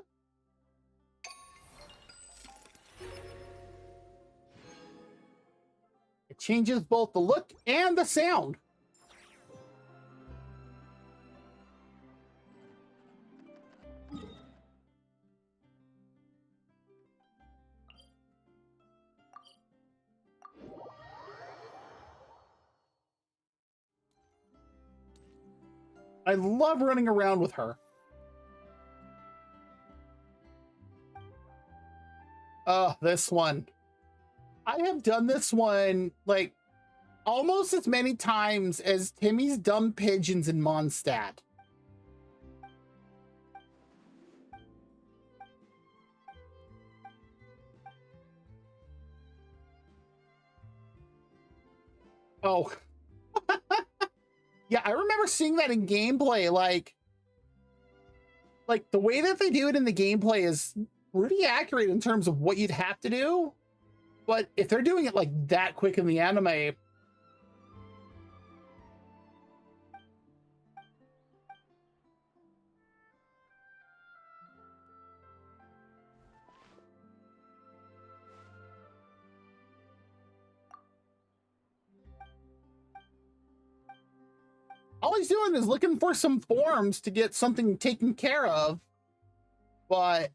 It changes both the look and the sound. I love running around with her. Oh, this one. I have done this one like almost as many times as Timmy's dumb pigeons in Mondstadt. Oh. Yeah, I remember seeing that in gameplay. Like the way that they do it in the gameplay is pretty accurate in terms of what you'd have to do. But if they're doing it like that quick in the anime, all he's doing is looking for some forms to get something taken care of. But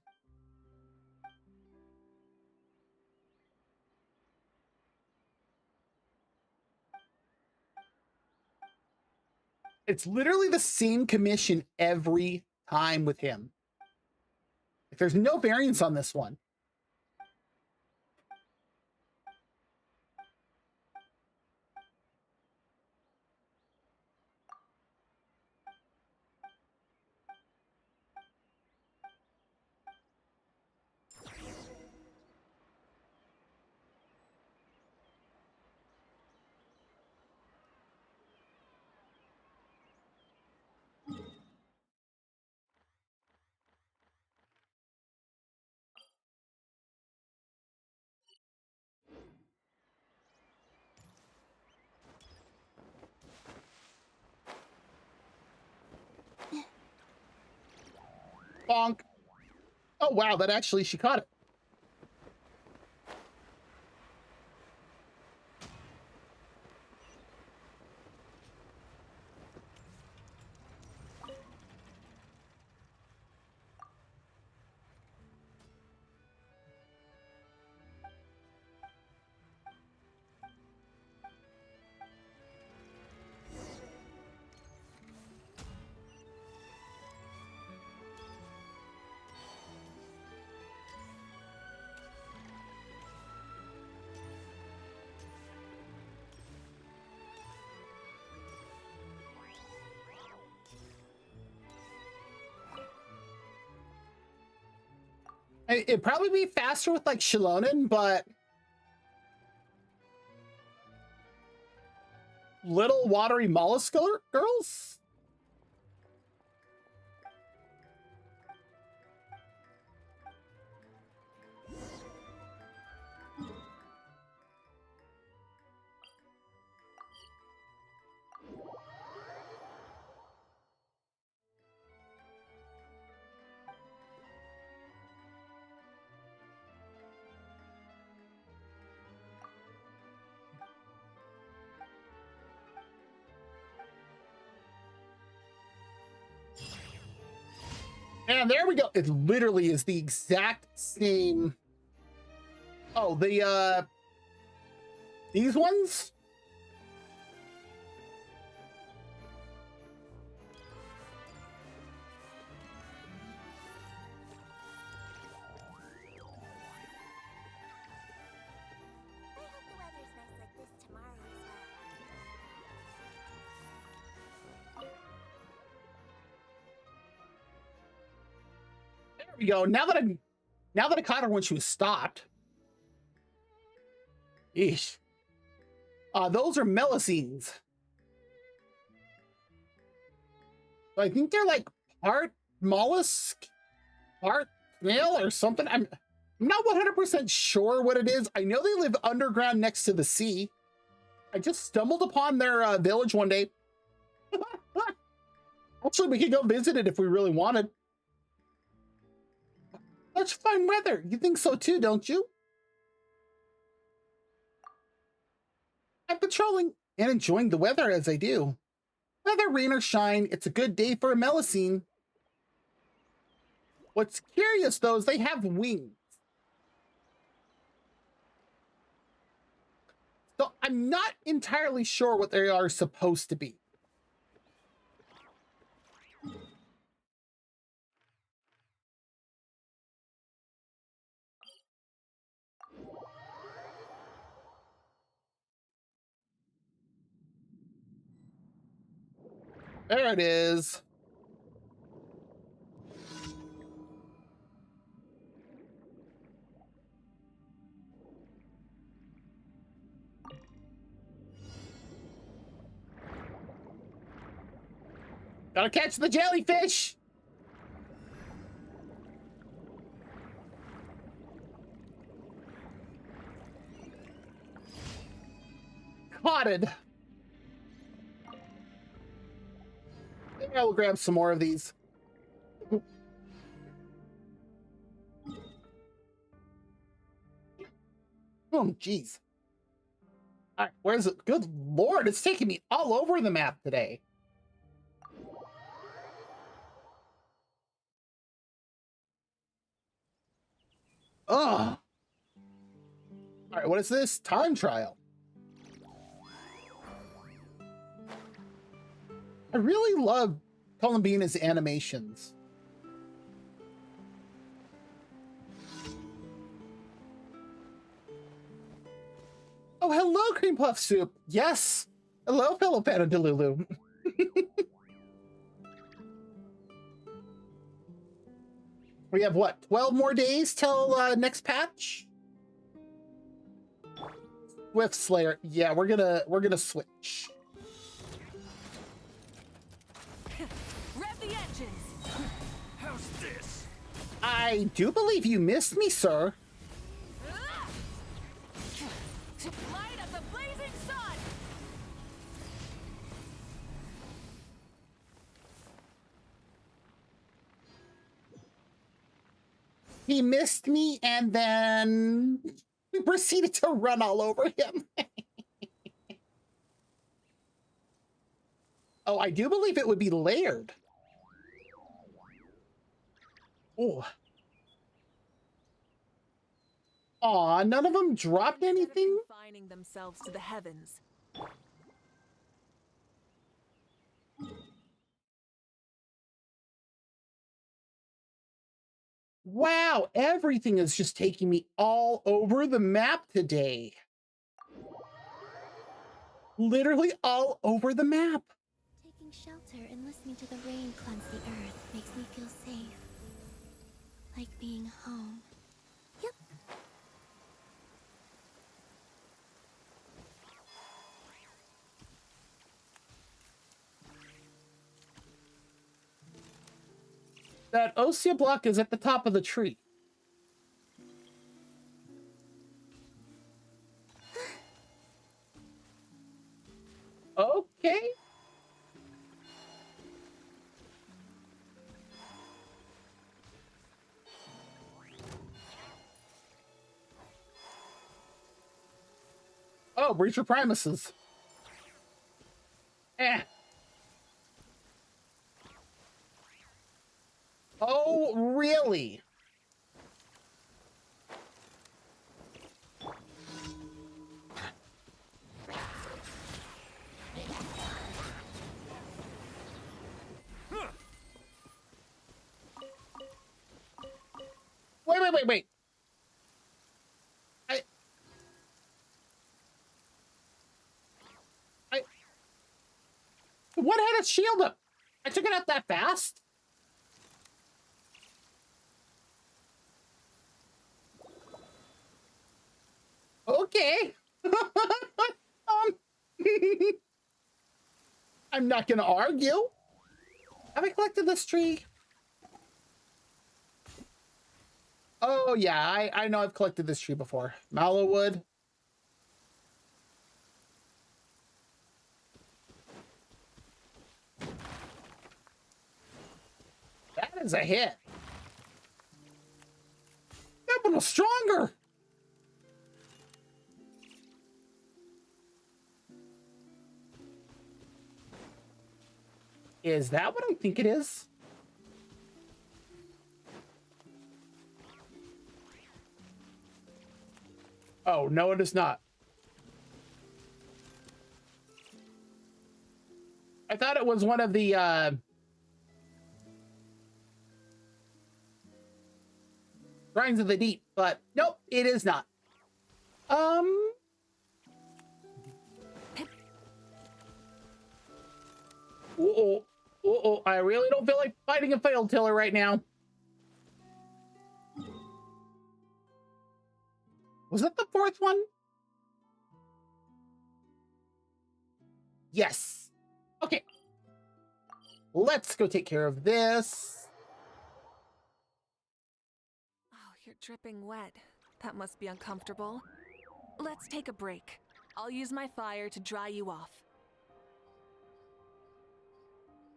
it's literally the same commission every time with him. Like, there's no variance on this one. Bonk. Oh, wow, that actually, she caught it. It'd probably be faster with like Shilonen, but little watery mollusk girls? And there we go. It literally is the exact same. Oh, these ones? I hope the weather's nice like this tomorrow as well. we go. Now that I caught her when she was stopped. Eesh. Those are melusines. So I think they're like part mollusk, part snail or something. I'm not 100% sure what it is. I know they live underground next to the sea. I just stumbled upon their village one day. Actually, we could go visit it if we really wanted. Such fine weather. You think so too, don't you? I'm patrolling and enjoying the weather as I do. Whether rain or shine, it's a good day for a melusine. What's curious, though, is they have wings. So I'm not entirely sure what they are supposed to be. There it is. Gotta catch the jellyfish. Caught it. Maybe I will grab some more of these. Oh, geez. All right, where's it? Good Lord, it's taking me all over the map today. Ugh. All right, what is this? Time trial. I really love Columbina's animations. Oh, hello, Cream Puff Soup. Yes. Hello, fellow Panadilulu. We have what, 12 more days till next patch? Swift Slayer. Yeah, we're gonna switch. Rev the engines. How's this? I do believe you missed me, sir. Light up the blazing sun. He missed me and then we proceeded to run all over him. Oh, I do believe it would be layered. Oh. Aw, none of them dropped anything? Confining themselves to the heavens. Wow, everything is just taking me all over the map today. Literally all over the map. Taking shelter and listening to the rain cleanse the earth makes me feel safe. Like being home. Yep. That Osea block is at the top of the tree. Okay. Oh, Breacher Primuses. Eh. Oh, really? Wait. What had a shield up? I took it out that fast? Okay. um, I'm not gonna argue. Have I collected this tree? Oh yeah, I know I've collected this tree before. Mallow wood. That is a hit. That one was stronger. Is that what I think it is? Oh, no, it is not. I thought it was one of the Shrines of the Deep, but nope, it is not. Uh-oh. Uh-oh. I really don't feel like fighting a failed tiller right now. Was that the fourth one? Yes. Okay. Let's go take care of this. Oh, you're dripping wet. That must be uncomfortable. Let's take a break. I'll use my fire to dry you off.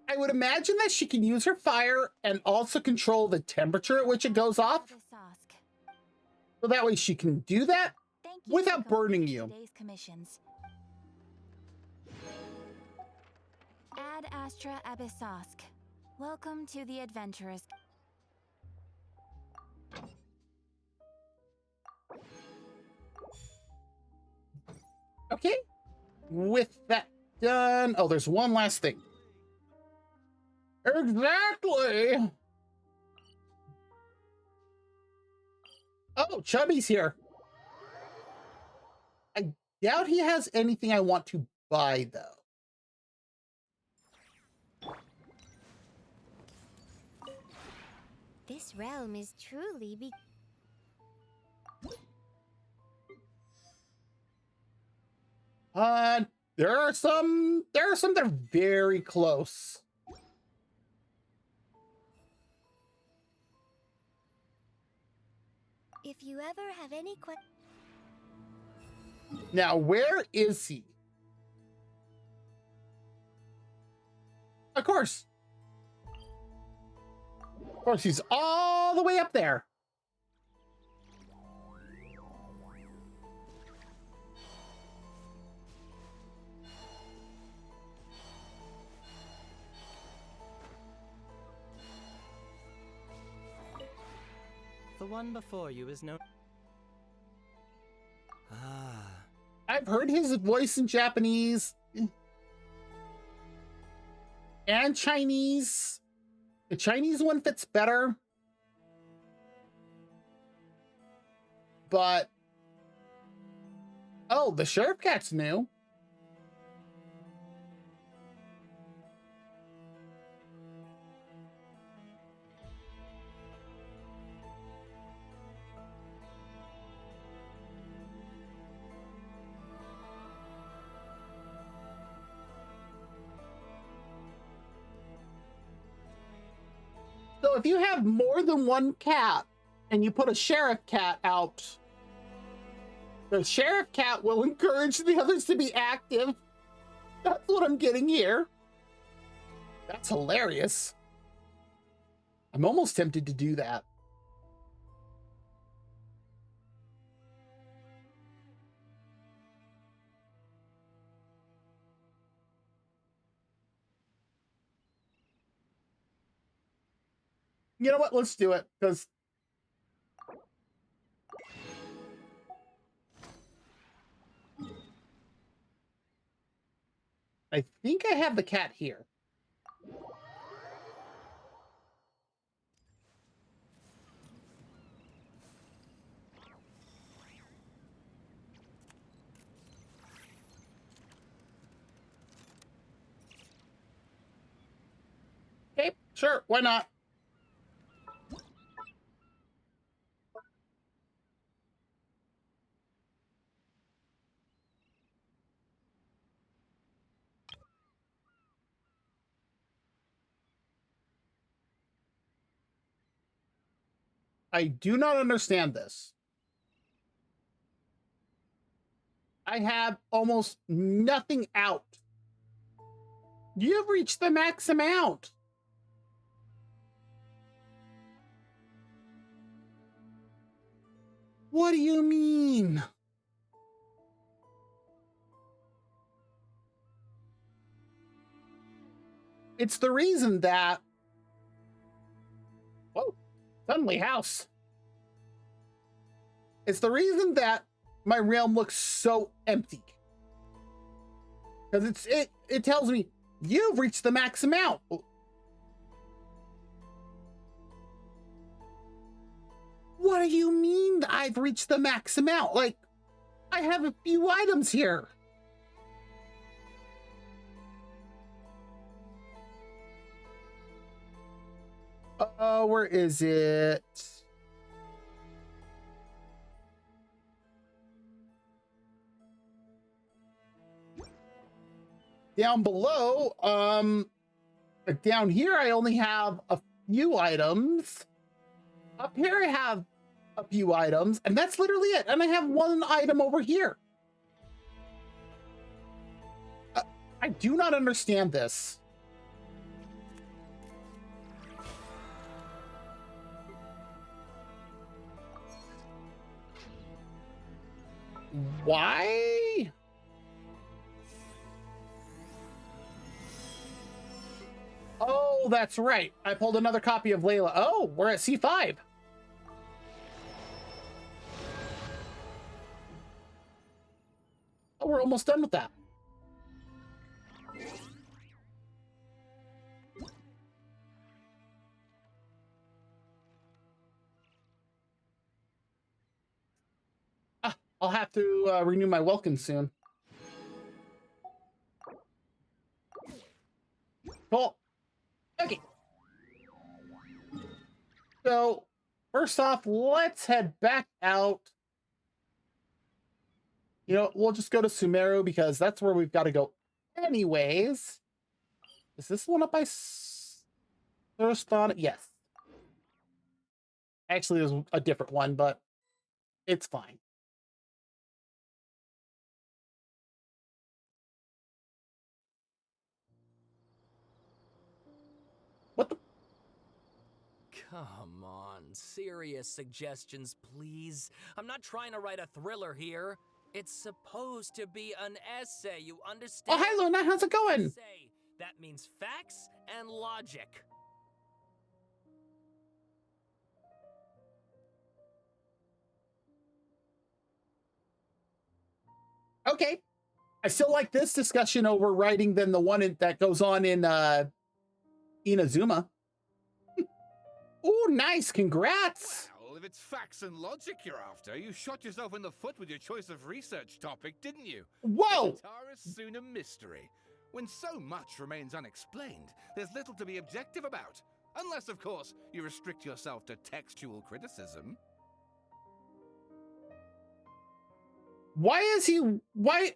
I would imagine that she can use her fire and also control the temperature at which it goes off. So that way she can do that without burning you. Today's commissions. Ad Astra Abyssosk. Welcome to the adventurous. Okay. With that done. Oh, there's one last thing. Exactly. Oh, Chubby's here. I doubt he has anything I want to buy, though. This realm is truly There are some that are very close. If you ever have any questions. Now, where is he? Of course. Of course, he's all the way up there. The one before you is no. I've heard his voice in Japanese and Chinese. The Chinese one fits better. But oh, the Sheriff Cat's new. So if you have more than one cat and you put a sheriff cat out, the sheriff cat will encourage the others to be active. That's what I'm getting here. That's hilarious. I'm almost tempted to do that. You know what? Let's do it, because I think I have the cat here. Okay, sure, why not? I do not understand this. I have almost nothing out. You've reached the max amount. What do you mean? It's the reason that... Whoa, suddenly house. It's the reason that my realm looks so empty. Because it tells me, you've reached the max amount. What do you mean I've reached the max amount? Like, I have a few items here. Where is it? Down below, down here I only have a few items. Up here I have a few items, and that's literally it. And I have one item over here. I do not understand this. Why? Oh, that's right. I pulled another copy of Layla. Oh, we're at C5. Oh, we're almost done with that. I'll have to renew my welcome soon. Cool. Okay. So, first off, let's head back out. You know, we'll just go to Sumeru because that's where we've got to go anyways. Is this one up by Thurston? Yes. Actually, there's a different one, but it's fine. What the? Come on, serious suggestions, please. I'm not trying to write a thriller here. It's supposed to be an essay, you understand? Oh, hi, Luna. How's it going? Essay. That means facts and logic. Okay. I still like this discussion over writing than the one that goes on in Inazuma. Oh, nice. Congrats. Well, if it's facts and logic you're after, you shot yourself in the foot with your choice of research topic, didn't you? Whoa. The Tara Suna mystery. When so much remains unexplained, there's little to be objective about. Unless, of course, you restrict yourself to textual criticism. Why is he... Why...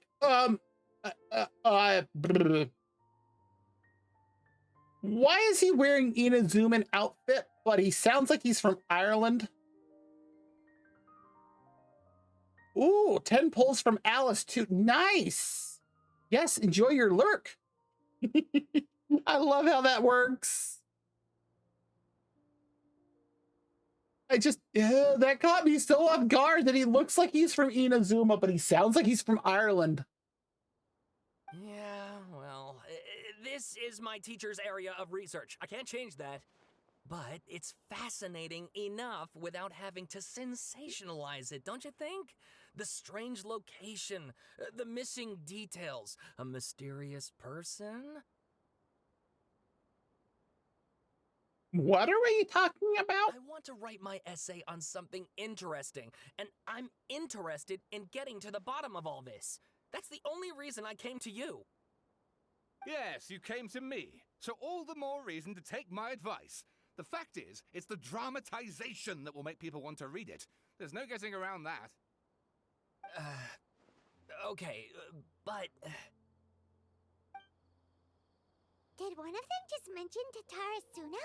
Why is he wearing Inazuman outfit, but he sounds like he's from Ireland? Ooh, 10 pulls from Alice too. Nice. Yes, enjoy your lurk. I love how that works. That caught me so off guard that he looks like he's from Inazuma, but he sounds like he's from Ireland. Yeah, well, this is my teacher's area of research. I can't change that. But it's fascinating enough without having to sensationalize it, don't you think? The strange location, the missing details, a mysterious person. What are we talking about? I want to write my essay on something interesting, and I'm interested in getting to the bottom of all this. That's the only reason I came to you. Yes, you came to me. So all the more reason to take my advice. The fact is, it's the dramatization that will make people want to read it. There's no getting around that. Okay, but... Did one of them just mention Tatara Suna?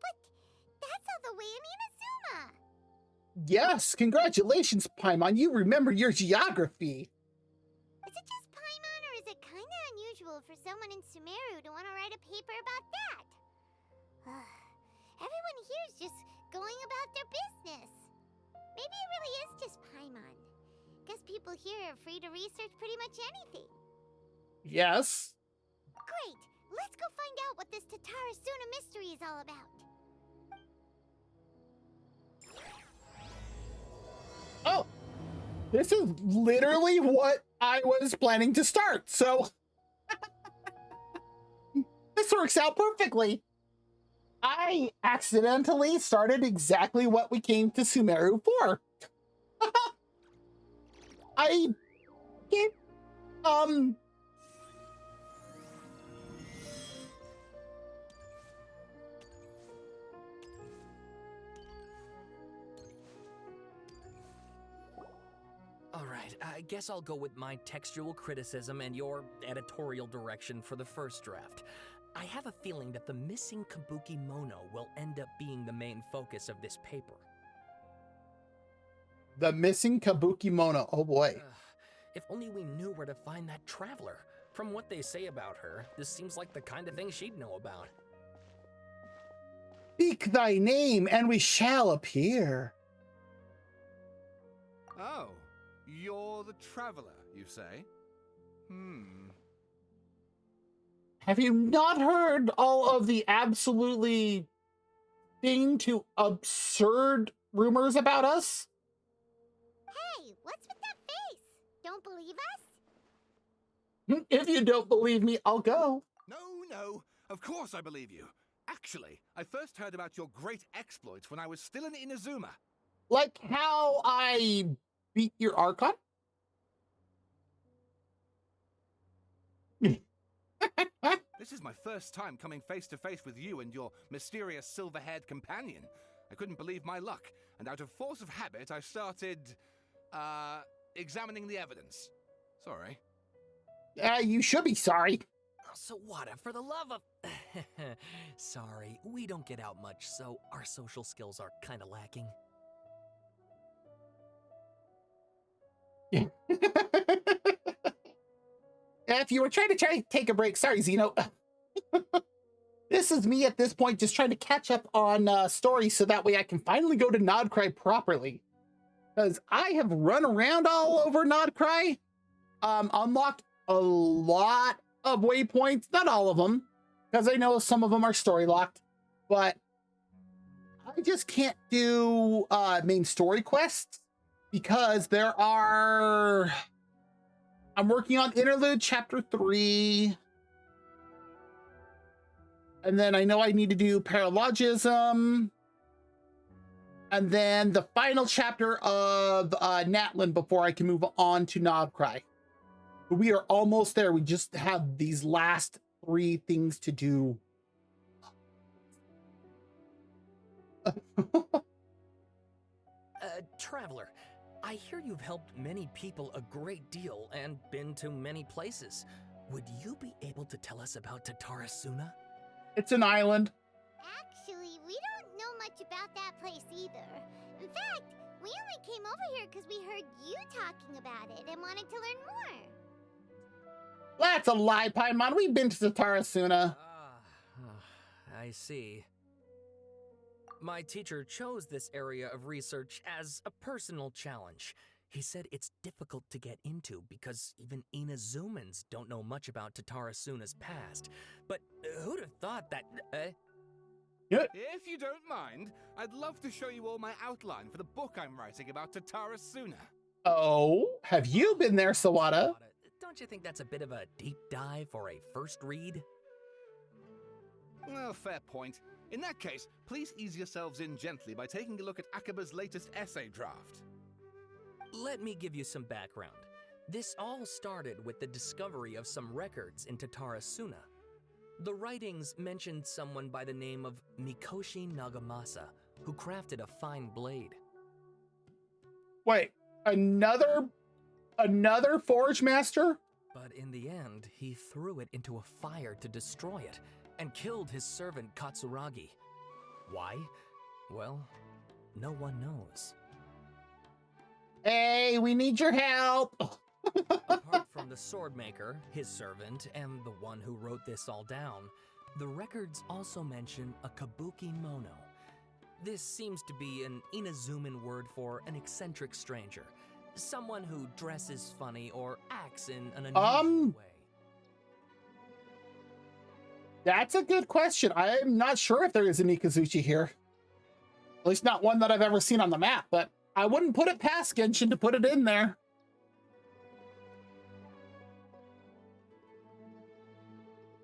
But That's all the way in Inazuma. Yes, congratulations, Paimon. You remember your geography. Is it just Paimon, or is it kind of unusual for someone in Sumeru to want to write a paper about that? Everyone here is just going about their business. Maybe it really is just Paimon. Guess people here are free to research pretty much anything. Yes. Great! Let's go find out what this Tatarasuna mystery is all about. Oh, this is literally what I was planning to start, so this works out perfectly. I accidentally started exactly what we came to Sumeru for. Alright, I guess I'll go with my textual criticism and your editorial direction for the first draft. I have a feeling that the missing Kabuki Mono will end up being the main focus of this paper. The missing Kabuki Mono. Oh boy. If only we knew where to find that traveler. From what they say about her, this seems like the kind of thing she'd know about. Speak thy name, and we shall appear. Oh, you're the traveler, you say? Have you not heard all of the absolutely thing to absurd rumors about us? Hey, what's with that face? Don't believe us? If you don't believe me, I'll go. No, of course I believe you. Actually, I first heard about your great exploits when I was still in Inazuma. Like how I beat your Archon? This is my first time coming face to face with you and your mysterious silver-haired companion. I couldn't believe my luck, and out of force of habit, I started, examining the evidence. Sorry. You should be sorry. So what, for the love of... Sorry, we don't get out much, so our social skills are kind of lacking. If you were trying to take a break, sorry, Zeno. This is me at this point just trying to catch up on stories so that way I can finally go to Nodcry properly. Because I have run around all over Nodcry, unlocked a lot of waypoints, not all of them, because I know some of them are story locked, but I just can't do main story quests because there are... I'm working on Interlude Chapter 3. And then I know I need to do Paralogism. And then the final chapter of Natlan before I can move on to Nodcry. But we are almost there. We just have these last 3 things to do. Traveler, I hear you've helped many people a great deal and been to many places. Would you be able to tell us about Tatarasuna? It's an island. Actually, we don't know much about that place either. In fact, we only came over here because we heard you talking about it and wanted to learn more. That's a lie, Paimon. We've been to Tatarasuna. I see. My teacher chose this area of research as a personal challenge. He said it's difficult to get into because even Inazumans don't know much about Tatarasuna's past. But who'd have thought that... If you don't mind, I'd love to show you all my outline for the book I'm writing about Tatarasuna. Oh, have you been there, Sawada? Don't you think that's a bit of a deep dive for a first read? Well, fair point. In that case, please ease yourselves in gently by taking a look at Akaba's latest essay draft. Let me give you some background. This all started with the discovery of some records in Tatarasuna. The writings mentioned someone by the name of Mikoshi Nagamasa, who crafted a fine blade. Wait, another forge master? But in the end, he threw it into a fire to destroy it, and killed his servant Katsuragi. Why? Well, no one knows. Hey, we need your help. Apart from the sword maker, his servant, and the one who wrote this all down, the records also mention a kabuki mono. This seems to be an Inazuman word for an eccentric stranger, someone who dresses funny or acts in an unusual way. That's a good question. I'm not sure if there is an Ikazuchi here. At least not one that I've ever seen on the map, but I wouldn't put it past Genshin to put it in there.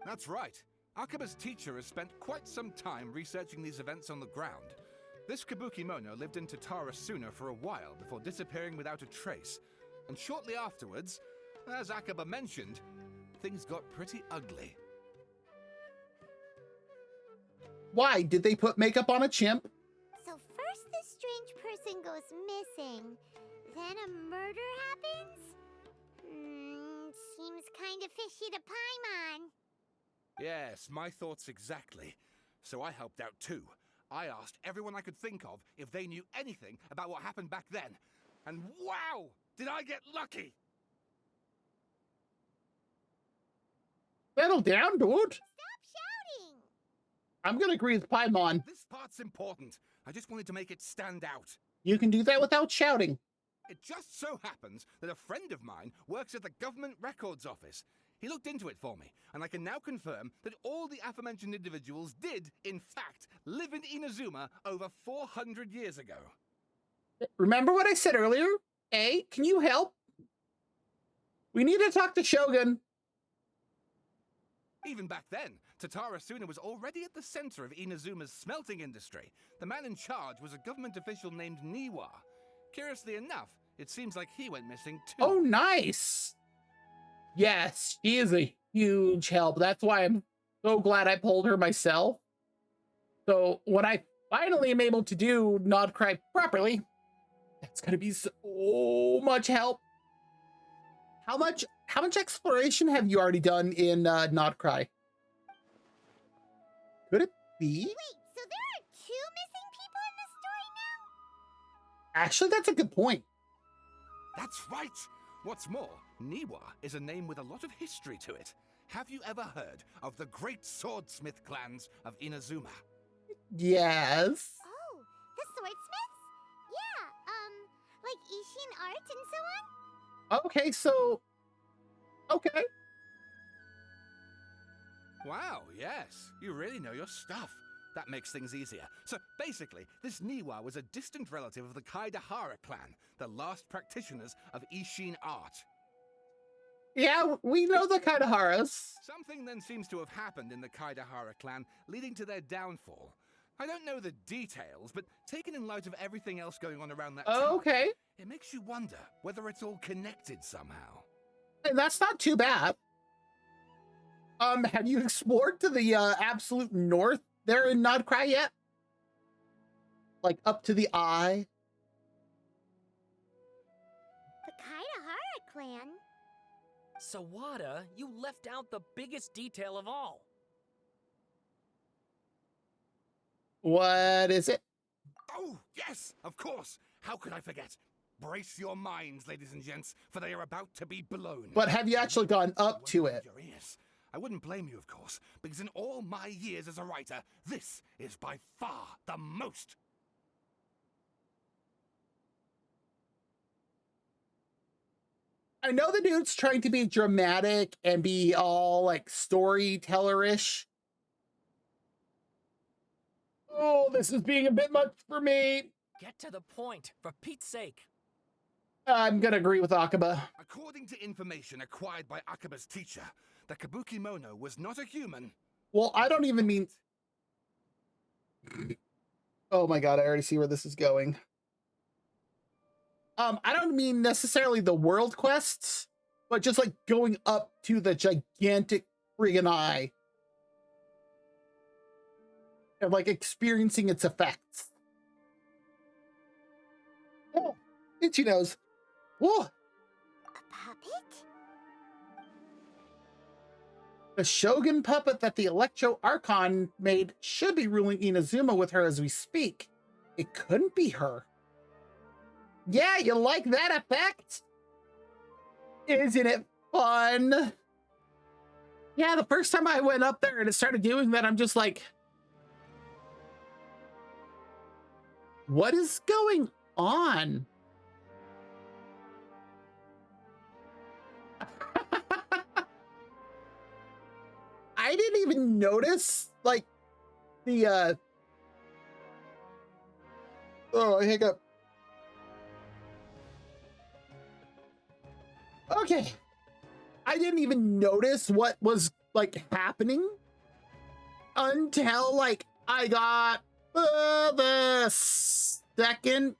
That's right. Akaba's teacher has spent quite some time researching these events on the ground. This kabuki mono lived in Tatarasuna for a while before disappearing without a trace. And shortly afterwards, as Akaba mentioned, things got pretty ugly. Why? Did they put makeup on a chimp? So first this strange person goes missing, then a murder happens? Seems kinda fishy to Paimon. Yes, my thoughts exactly. So I helped out too. I asked everyone I could think of if they knew anything about what happened back then. And wow! Did I get lucky! Settle down, dude. Stop shouting! I'm gonna agree with Paimon. This part's important. I just wanted to make it stand out. You can do that without shouting. It just so happens that a friend of mine works at the government records office. He looked into it for me, and I can now confirm that all the aforementioned individuals did, in fact, live in Inazuma over 400 years ago. Remember what I said earlier? Hey, can you help? We need to talk to Shogun. Even back then, Tatarasuna was already at the center of Inazuma's smelting industry. The man in charge was a government official named Niwa. Curiously enough, it seems like he went missing too. Oh, nice. Yes, she is a huge help. That's why I'm so glad I pulled her myself. So when I finally am able to do Nod Cry properly, that's gonna be so much help. How much exploration have you already done in Nod Cry? Could it be? Wait, so there are 2 missing people in this story now? Actually, that's a good point. That's right! What's more, Niwa is a name with a lot of history to it. Have you ever heard of the great swordsmith clans of Inazuma? Yes. Oh, the swordsmiths? Yeah, like Ishin art and so on? Okay, so... Okay. Wow, yes. You really know your stuff. That makes things easier. So basically, this Niwa was a distant relative of the Kaidahara clan, the last practitioners of Ishin art. Yeah, we know the Kaidaharas. Something then seems to have happened in the Kaidahara clan, leading to their downfall. I don't know the details, but taken in light of everything else going on around that time, Okay. it makes you wonder whether it's all connected somehow. And that's not too bad. Have you explored to the absolute north there in Nod Cry yet? Like up to the eye? The Kaidahara clan? Sawada, you left out the biggest detail of all. What is it? Oh, yes, of course. How could I forget? Brace your minds, ladies and gents, for they are about to be blown. But have you actually gone up to it? Your ears. I wouldn't blame you, of course, because in all my years as a writer, this is by far the most. I know the dude's trying to be dramatic and be all like storyteller-ish. Oh, this is being a bit much for me. Get to the point, for Pete's sake. I'm gonna agree with Akaba. According to information acquired by Akaba's teacher, the Kabuki Mono was not a human. Well, I don't even mean... Oh my god, I already see where this is going. I don't mean necessarily the world quests, but just like going up to the gigantic friggin' eye. And like experiencing its effects. Oh, itchy nose. Whoa! A puppet? The Shogun puppet that the Electro Archon made should be ruling Inazuma with her as we speak. it couldn't be her. Yeah, you like that effect? Isn't it fun? Yeah, the first time I went up there and it started doing that, I'm just like, what is going on? I didn't even notice, like, the, oh, hiccup. Okay. I didn't even notice what was, like, happening until, like, I got the second...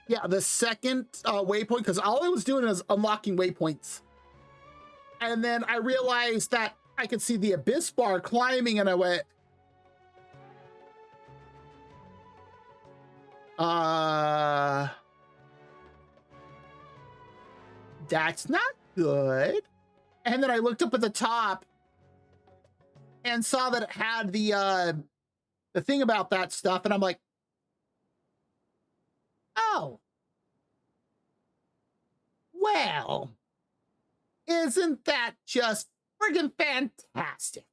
Yeah, the second waypoint, because all I was doing is unlocking waypoints. And then I realized that I could see the abyss bar climbing, and I went, that's not good. And then I looked up at the top and saw that it had the thing about that stuff, and I'm like, oh, well, isn't that just friggin' fantastic?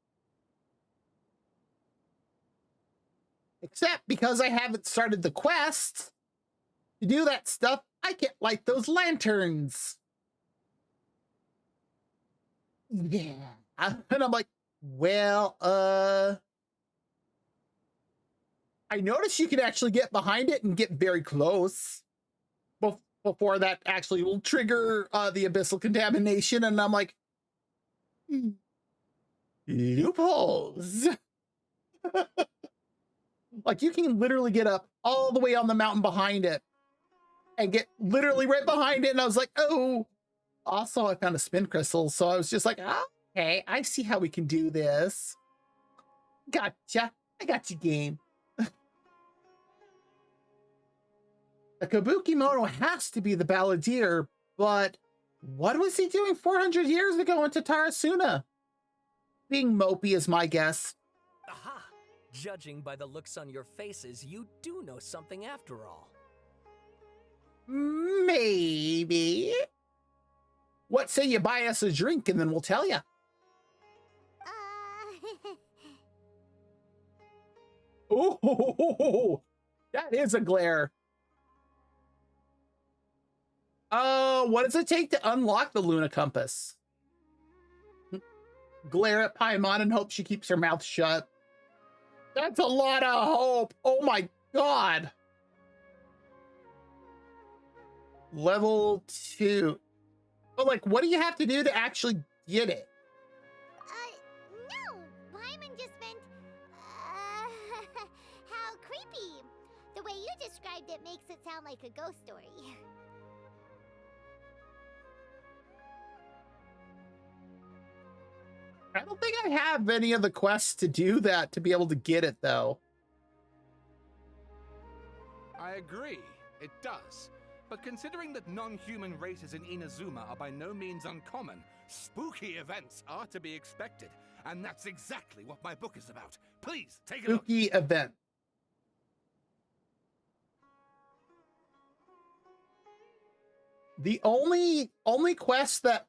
Except because I haven't started the quest to do that stuff, I can't light those lanterns. Yeah. And I'm like, well, I noticed you can actually get behind it and get very close before that actually will trigger the abyssal contamination. And I'm like, loopholes. Like, you can literally get up all the way on the mountain behind it and get literally right behind it. And I was like, oh, also I found a spin crystal. So I was just like, oh, okay, I see how we can do this. Gotcha. I got you, game. The Kabuki-mono has to be the balladeer, but what was he doing 400 years ago in Tatarasuna? Being mopey is my guess. Aha! Judging by the looks on your faces, you do know something after all. Maybe. What say you buy us a drink and then we'll tell you? Oh, that is a glare. What does it take to unlock the Luna Compass? Glare at Paimon and hope she keeps her mouth shut. That's a lot of hope. Oh my god. Level 2. But like, what do you have to do to actually get it? No. Paimon just meant, how creepy. The way you described it makes it sound like a ghost story. I don't think I have any of the quests to do that to be able to get it, though. I agree, it does. But considering that non-human races in Inazuma are by no means uncommon, spooky events are to be expected. And that's exactly what my book is about. Please, take a look. Spooky event. The only quest that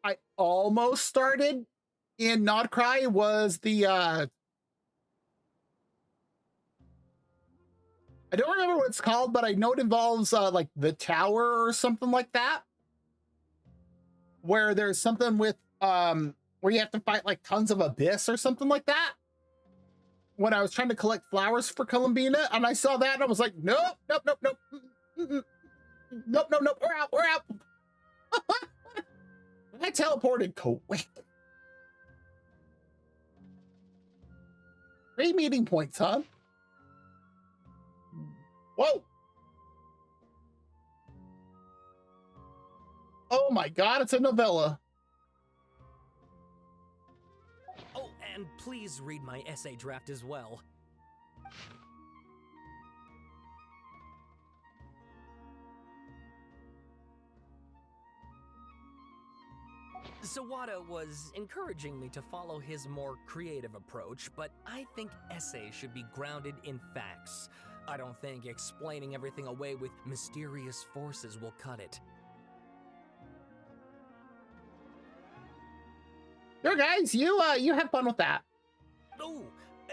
I almost started in Nodcry was the I don't remember what it's called, but I know it involves like the tower or something like that, where there's something with where you have to fight like tons of abyss or something like that. When I was trying to collect flowers for Columbina, and I saw that and I was like, nope, nope, nope, nope, nope, nope, nope, we're out. I teleported quick. 3 meeting points, huh? Whoa. Oh my god, it's a novella. Oh, and please read my essay draft as well. Sawada was encouraging me to follow his more creative approach, but I think essays should be grounded in facts. I don't think explaining everything away with mysterious forces will cut it. Sure, guys, you have fun with that. Oh,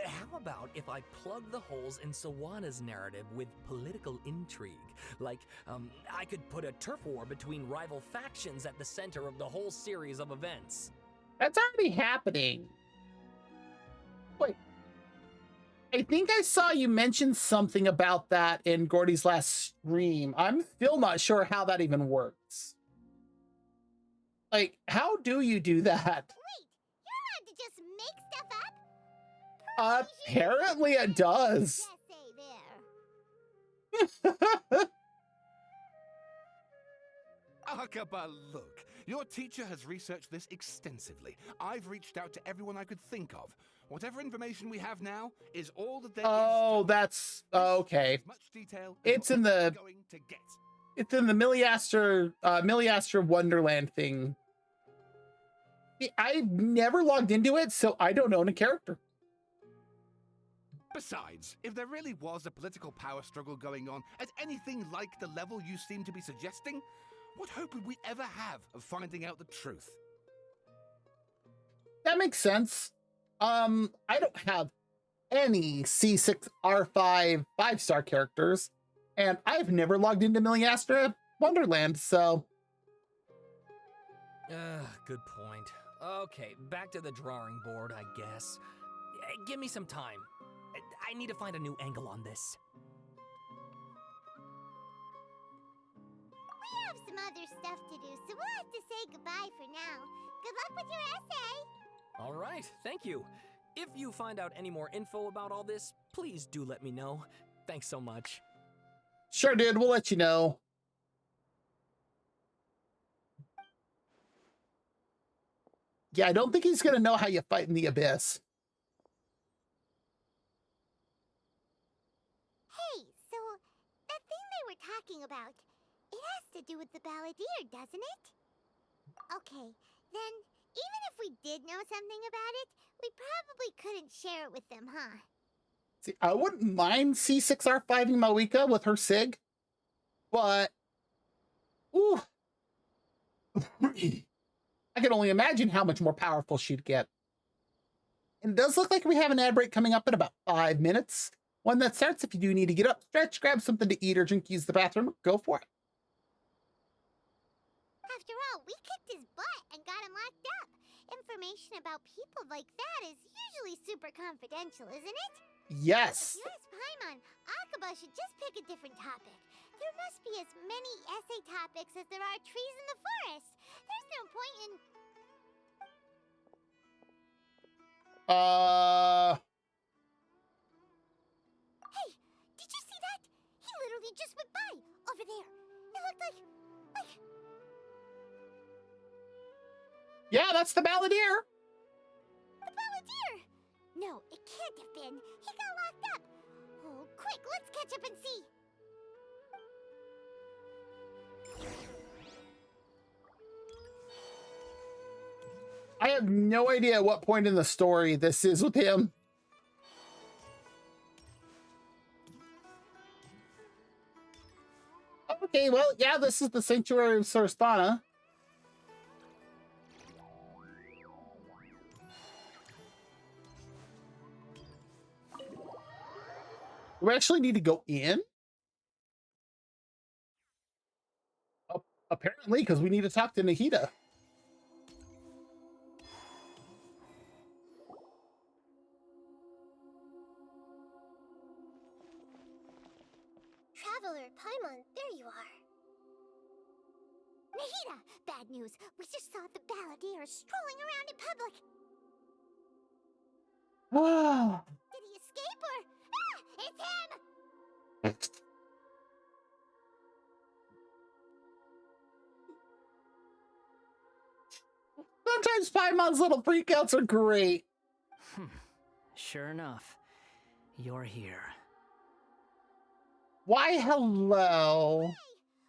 how about if I plug the holes in Sawada's narrative with political intrigue? Like, I could put a turf war between rival factions at the center of the whole series of events. That's already happening. Wait. I think I saw you mention something about that in Gordy's last stream. I'm still not sure how that even works. Like, how do you do that? Wait, you're allowed to just make stuff up? Apparently it does. Essay there. Akaba, look. Your teacher has researched this extensively. I've reached out to everyone I could think of. Whatever information we have now is all that there is. Oh, that's okay. As much detail as It's in we're the going to get. it's in the Milliaster Wonderland thing. I've never logged into it, so I don't own a character. Besides, if there really was a political power struggle going on at anything like the level you seem to be suggesting, what hope would we ever have of finding out the truth? That makes sense. I don't have any C6R5 5-star characters, and I've never logged into Milliastra Wonderland, so... Good point. Okay, back to the drawing board, I guess. Give me some time. I need to find a new angle on this. We have some other stuff to do, so we'll have to say goodbye for now. Good luck with your essay. All right, thank you. If you find out any more info about all this, please do let me know. Thanks so much. Sure, dude, we'll let you know. Yeah, I don't think he's gonna know how you fight in the abyss. Hey, so that thing they were talking about, it has to do with the balladeer, doesn't it? Okay, then even if we did know something about it, we probably couldn't share it with them, huh? See, I wouldn't mind C6R5ing Mawika with her SIG, but... Ooh. I can only imagine how much more powerful she'd get. And it does look like we have an ad break coming up in about 5 minutes. When that starts, if you do need to get up, stretch, grab something to eat or drink, use the bathroom, go for it. After all, we kicked his butt and got him locked up. Information about people like that is usually super confidential, isn't it? Yes. If you ask Paimon, Akaba should just pick a different topic. There must be as many essay topics as there are trees in the forest. There's no point in... Hey, did you see that? He literally just went by, over there. It looked like... Yeah, that's the balladeer. The balladeer! No, it can't have been. He got locked up. Oh, quick, let's catch up and see. I have no idea at what point in the story this is with him. Okay, well, yeah, this is the Sanctuary of Sarasthana. Do we actually need to go in? Oh, apparently, because we need to talk to Nahida. Traveler, Paimon, there you are. Nahida! Bad news. We just saw the balladeer strolling around in public. Wow. Did he escape or... Ah! It's him! Sometimes Paimon's little freakouts are great. Sure enough, you're here. Why, hello. Hey!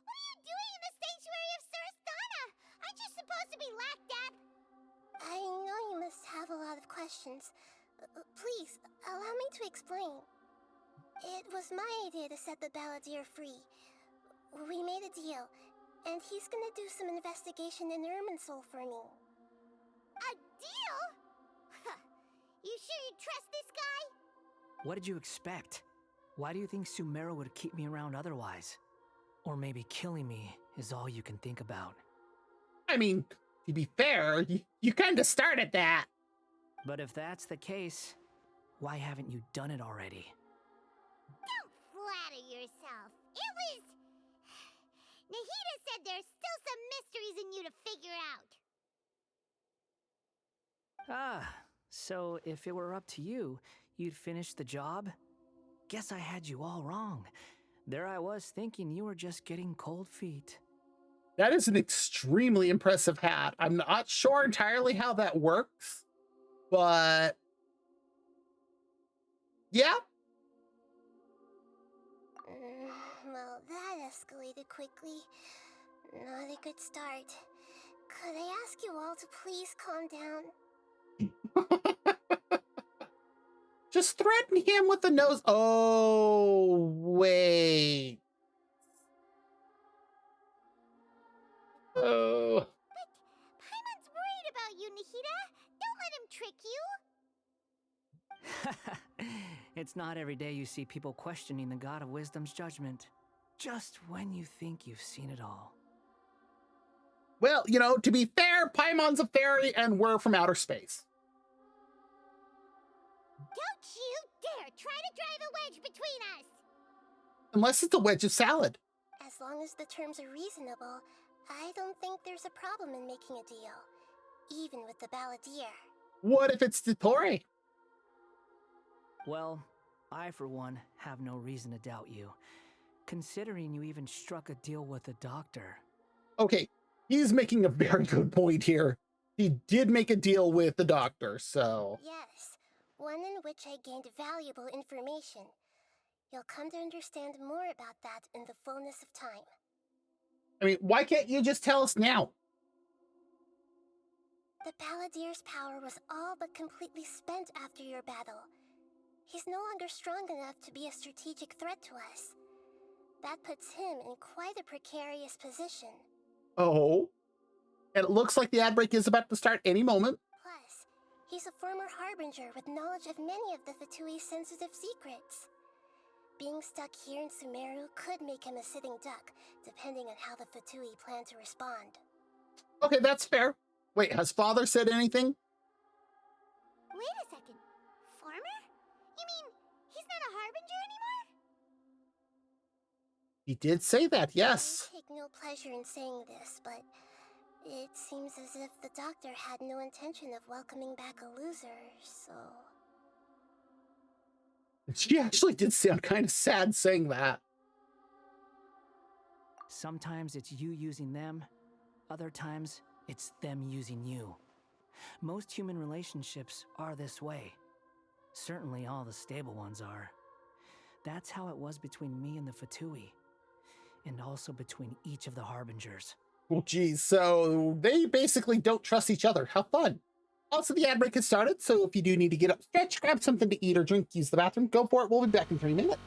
What are you doing in the Sanctuary of Sarasthana? Aren't you supposed to be locked up? I know you must have a lot of questions. Please, allow me to explain. It was my idea to set the balladeer free. We made a deal, and he's gonna do some investigation in Irminsul for me. A deal? Huh. You sure you trust this guy? What did you expect? Why do you think Sumeru would keep me around otherwise? Or maybe killing me is all you can think about. I mean, to be fair, you kind of started that. But if that's the case, why haven't you done it already? Don't flatter yourself. It was... Nahida said there's still some mysteries in you to figure out. Ah, so if it were up to you, you'd finish the job? Guess I had you all wrong. There I was thinking you were just getting cold feet. That is an extremely impressive hat. I'm not sure entirely how that works, but yeah. Well, that escalated quickly. Not a good start. Could I ask you all to please calm down? Just threaten him with the nose. Oh, wait. Oh. But Paimon's worried about you, Nahida. Don't let him trick you. It's not every day you see people questioning the God of Wisdom's judgment. Just when you think you've seen it all. Well, you know, to be fair, Paimon's a fairy and we're from outer space. Don't you dare try to drive a wedge between us! Unless it's a wedge of salad. As long as the terms are reasonable, I don't think there's a problem in making a deal. Even with the balladeer. What if it's Dottore? Well, I for one have no reason to doubt you, considering you even struck a deal with the doctor. Okay, he's making a very good point here. He did make a deal with the doctor, so... Yes, one in which I gained valuable information. You'll come to understand more about that in the fullness of time. I mean, why can't you just tell us now? The balladeer's power was all but completely spent after your battle. He's no longer strong enough to be a strategic threat to us. That puts him in quite a precarious position. Oh? And it looks like the ad break is about to start any moment. Plus, he's a former harbinger with knowledge of many of the Fatui's sensitive secrets. Being stuck here in Sumeru could make him a sitting duck, depending on how the Fatui plan to respond. Okay, that's fair. Wait, has father said anything? Wait a second. Farmer? You mean he's not a harbinger anymore? He did say that, yes. I take no pleasure in saying this, but it seems as if the doctor had no intention of welcoming back a loser, so... She actually did sound kind of sad saying that. Sometimes it's you using them, other times it's them using you. Most human relationships are this way. Certainly all the stable ones are. That's how it was between me and the Fatui, and also between each of the harbingers. Well, geez, so they basically don't trust each other. How fun. Also, the ad break has started, so if you do need to get up, stretch, grab something to eat or drink, use the bathroom, go for it. We'll be back in 3 minutes.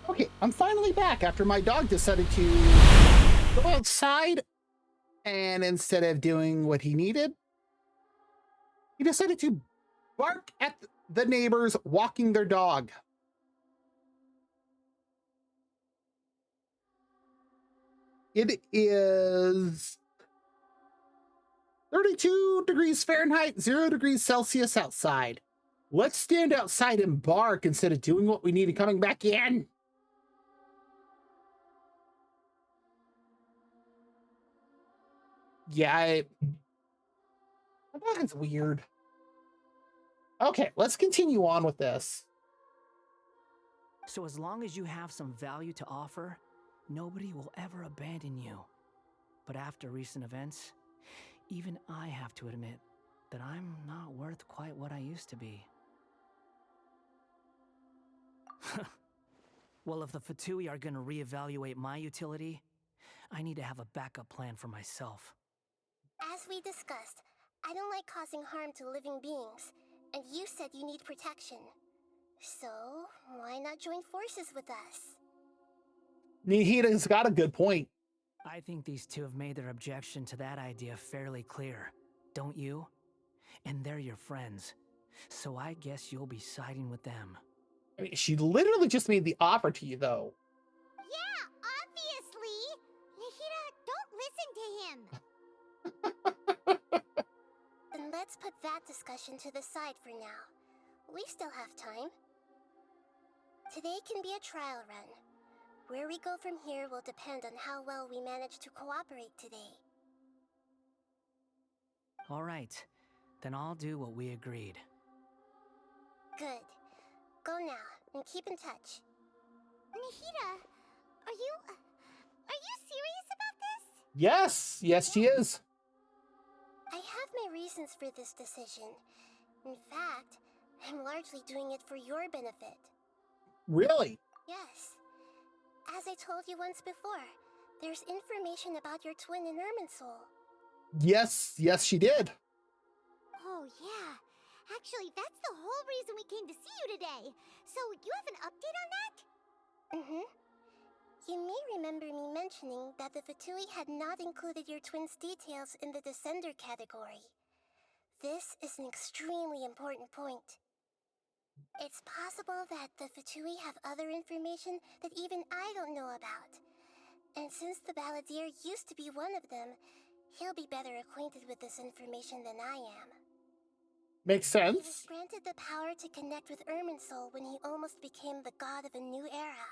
Okay, I'm finally back after my dog decided to go outside, and instead of doing what he needed, he decided to bark at the neighbors walking their dog. It is 32 degrees Fahrenheit, 0 degrees Celsius outside. Let's stand outside and bark instead of doing what we need and coming back in. Yeah, my dog is weird. Okay, let's continue on with this. So as long as you have some value to offer, nobody will ever abandon you. But after recent events, even I have to admit that I'm not worth quite what I used to be. Well, if the Fatui are gonna reevaluate my utility, I need to have a backup plan for myself. As we discussed, I don't like causing harm to living beings, and you said you need protection. So, why not join forces with us? Nihida's got a good point. I think these two have made their objection to that idea fairly clear, don't you? And they're your friends, so I guess you'll be siding with them. I mean, she literally just made the offer to you, though. Yeah, obviously! Nihira, don't listen to him! Then let's put that discussion to the side for now. We still have time. Today can be a trial run. Where we go from here will depend on how well we manage to cooperate today. All right, then I'll do what we agreed. Good. Go now, and keep in touch. Nihira, are you serious about this? Yes, she is. I have my reasons for this decision. In fact, I'm largely doing it for your benefit. Really? Yes. As I told you once before, there's information about your twin in Irminsul. Yes, she did. Oh, yeah. Actually, that's the whole reason we came to see you today. So, you have an update on that? Mm-hmm. You may remember me mentioning that the Fatui had not included your twin's details in the Descender category. This is an extremely important point. It's possible that the Fatui have other information that even I don't know about. And since the Balladeer used to be one of them, he'll be better acquainted with this information than I am. Makes He was sense. granted the power to connect with Irminsul when he almost became the god of a new era.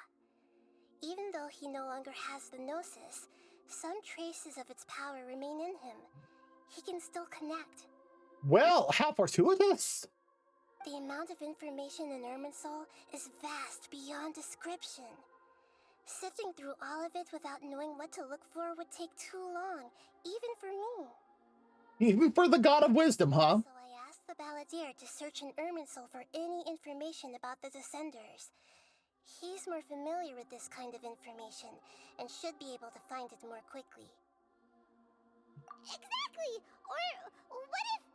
Even though he no longer has the Gnosis, some traces of its power remain in him. He can still connect. Well, how fortuitous. The amount of information in Irminsul is vast beyond description. Sifting through all of it without knowing what to look for would take too long, even for me. Even for the god of wisdom, huh? So I asked the Balladeer to search in Irminsul for any information about the Descenders. He's more familiar with this kind of information, and should be able to find it more quickly. Exactly! Or what if...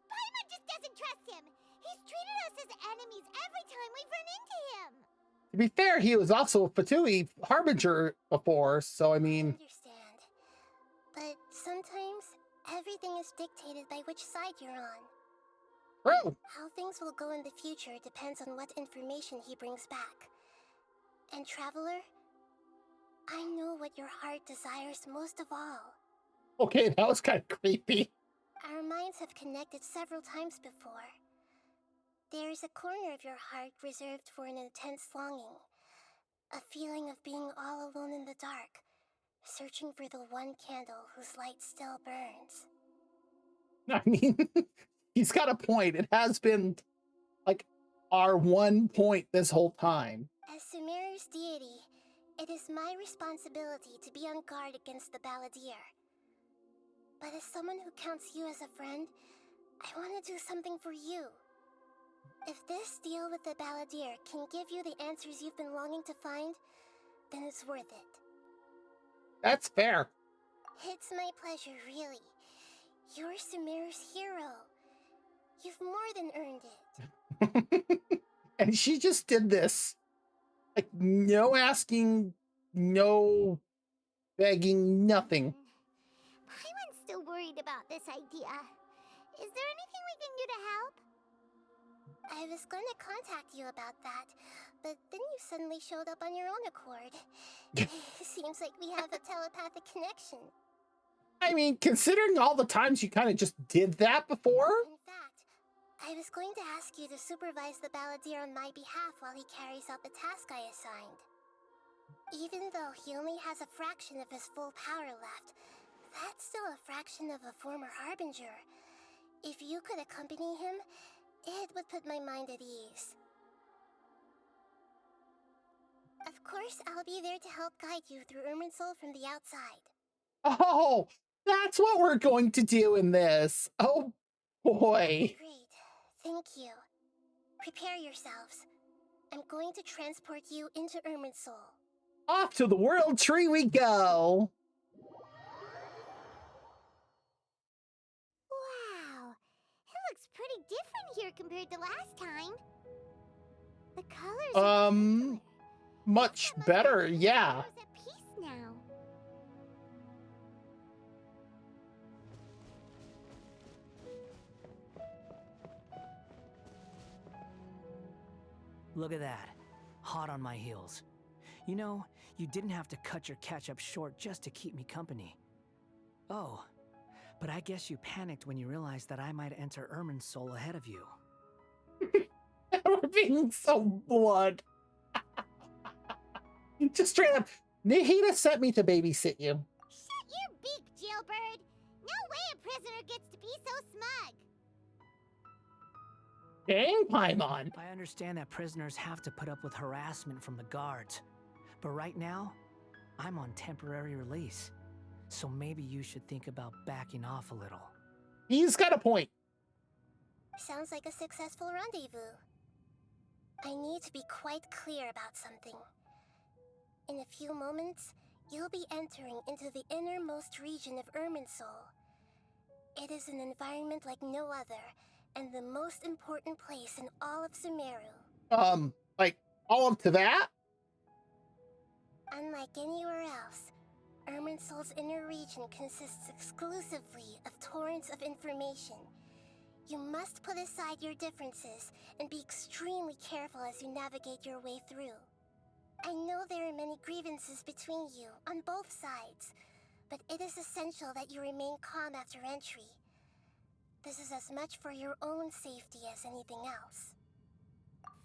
Paimon just doesn't trust him! He's treated us as enemies every time we've run into him! To be fair, he was also a Fatui Harbinger before, so I mean... I understand. But sometimes, everything is dictated by which side you're on. Oh, How things will go in the future depends on what information he brings back. And Traveler, I know what your heart desires most of all. okay, that was kind of creepy. Our minds have connected several times before. There is a corner of your heart reserved for an intense longing. A feeling of being all alone in the dark, searching for the one candle whose light still burns. I mean, he's got a point. It has been, like, our one point this whole time. As Sumeru's deity, it is my responsibility to be on guard against the Balladeer. But as someone who counts you as a friend, I want to do something for you. If this deal with the Balladeer can give you the answers you've been longing to find, then it's worth it. That's fair. It's my pleasure, really. You're Sumeru's hero. You've more than earned it. And she just did this. Like, no asking, no begging, nothing. Paimon's still worried about this idea. Is there anything we can do to help? I was going to contact you about that, but then you suddenly showed up on your own accord. Seems like we have a telepathic connection. I mean, considering all the times you kind of just did that before. In fact, I was going to ask you to supervise the balladeer on my behalf while he carries out the task I assigned. Even though he only has a fraction of his full power left, that's still a fraction of a former harbinger. If you could accompany him, it would put my mind at ease. Of course, I'll be there to help guide you through Irminsul from the outside. Oh, that's what we're going to do in this. Oh, boy. Great. Thank you. Prepare yourselves. I'm going to transport you into Irminsul. Off to the World Tree we go. Wow. It looks pretty different here compared to last time. The colors are gentler. Much That must better, mean yeah. everyone's at peace now. Look at that. Hot on my heels. You know, you didn't have to cut your catch-up short just to keep me company. Oh, but I guess you panicked when you realized that I might enter Irminsul ahead of you. We're being so blunt. Just straight up, Nahida sent me to babysit you. Shut your beak, jailbird. No way a prisoner gets to be so smug. Dang, Paimon. I understand that prisoners have to put up with harassment from the guards. But right now, I'm on temporary release. So maybe you should think about backing off a little. He's got a point. Sounds like a successful rendezvous. I need to be quite clear about something. In a few moments, you'll be entering into the innermost region of Irminsul. It is an environment like no other, and the most important place in all of Sumeru. Like, all up to that? Unlike anywhere else, Irminsul's inner region consists exclusively of torrents of information. You must put aside your differences and be extremely careful as you navigate your way through. I know there are many grievances between you on both sides, but it is essential that you remain calm after entry. This is as much for your own safety as anything else.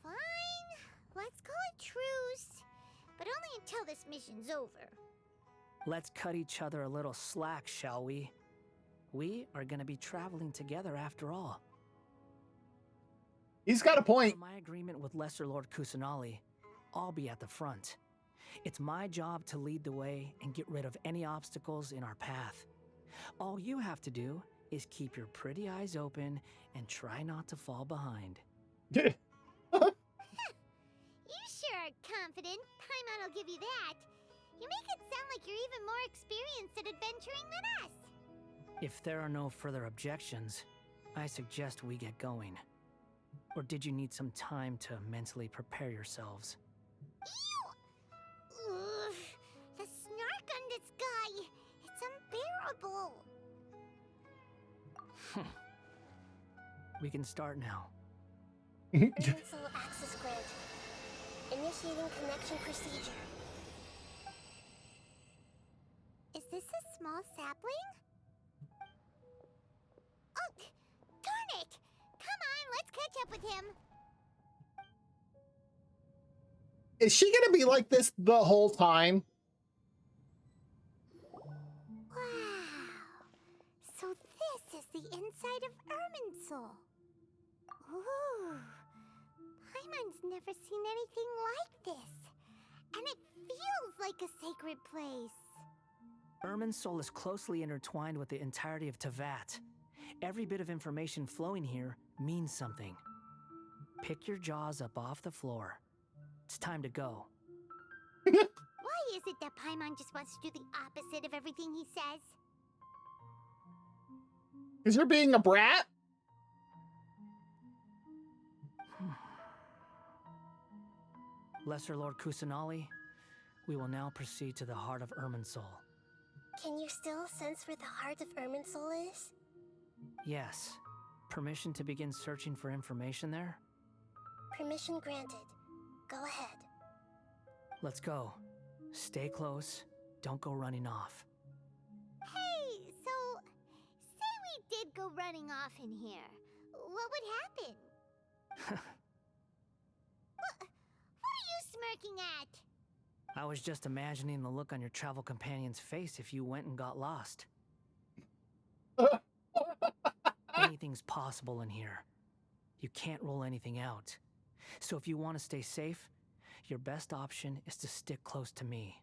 Fine. Let's call it truce. But only until this mission's over. Let's cut each other a little slack, shall we? We are gonna be traveling together after all. He's got a point. For my agreement with Lesser Lord Kusanali, I'll be at the front. It's my job to lead the way and get rid of any obstacles in our path. All you have to do is keep your pretty eyes open and try not to fall behind. You sure are confident. Paimon will give you that. You make it sound like you're even more experienced at adventuring than us. If there are no further objections, I suggest we get going. Or did you need some time to mentally prepare yourselves? Ew! Ugh, the snark on this guy. It's unbearable. We can start now. Irminsul access granted. Initiating connection procedure. Is this a small sapling? Oh, darn it! Come on, let's catch up with him. Is she gonna be like this the whole time? Wow. So this is the inside of Irminsul. Ooh. Paimon's never seen anything like this. And it feels like a sacred place. Irminsul is closely intertwined with the entirety of Tevat. Every bit of information flowing here means something. Pick your jaws up off the floor. It's time to go. Why is it that Paimon just wants to do the opposite of everything he says? Is you're being a brat? Lesser Lord Kusanali, we will now proceed to the heart of Irminsul. Can you still sense where the heart of Irminsul is? Yes. Permission to begin searching for information there? Permission granted. Go ahead. Let's go. Stay close. Don't go running off. Hey, so say we did go running off in here. What would happen? What are you smirking at? I was just imagining the look on your travel companion's face if you went and got lost. Anything's possible in here. You can't rule anything out. So if you want to stay safe, your best option is to stick close to me.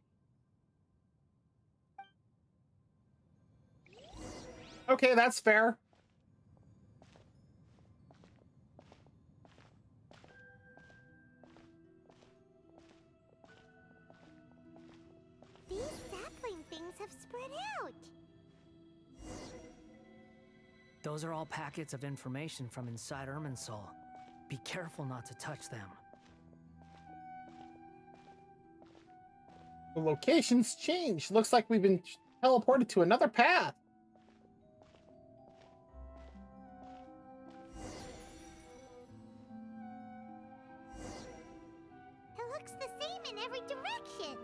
Okay, that's fair. These sapling things have spread out. Those are all packets of information from inside Irminsul. Be careful not to touch them. The location's changed. Looks like we've been teleported to another path. It looks the same in every direction.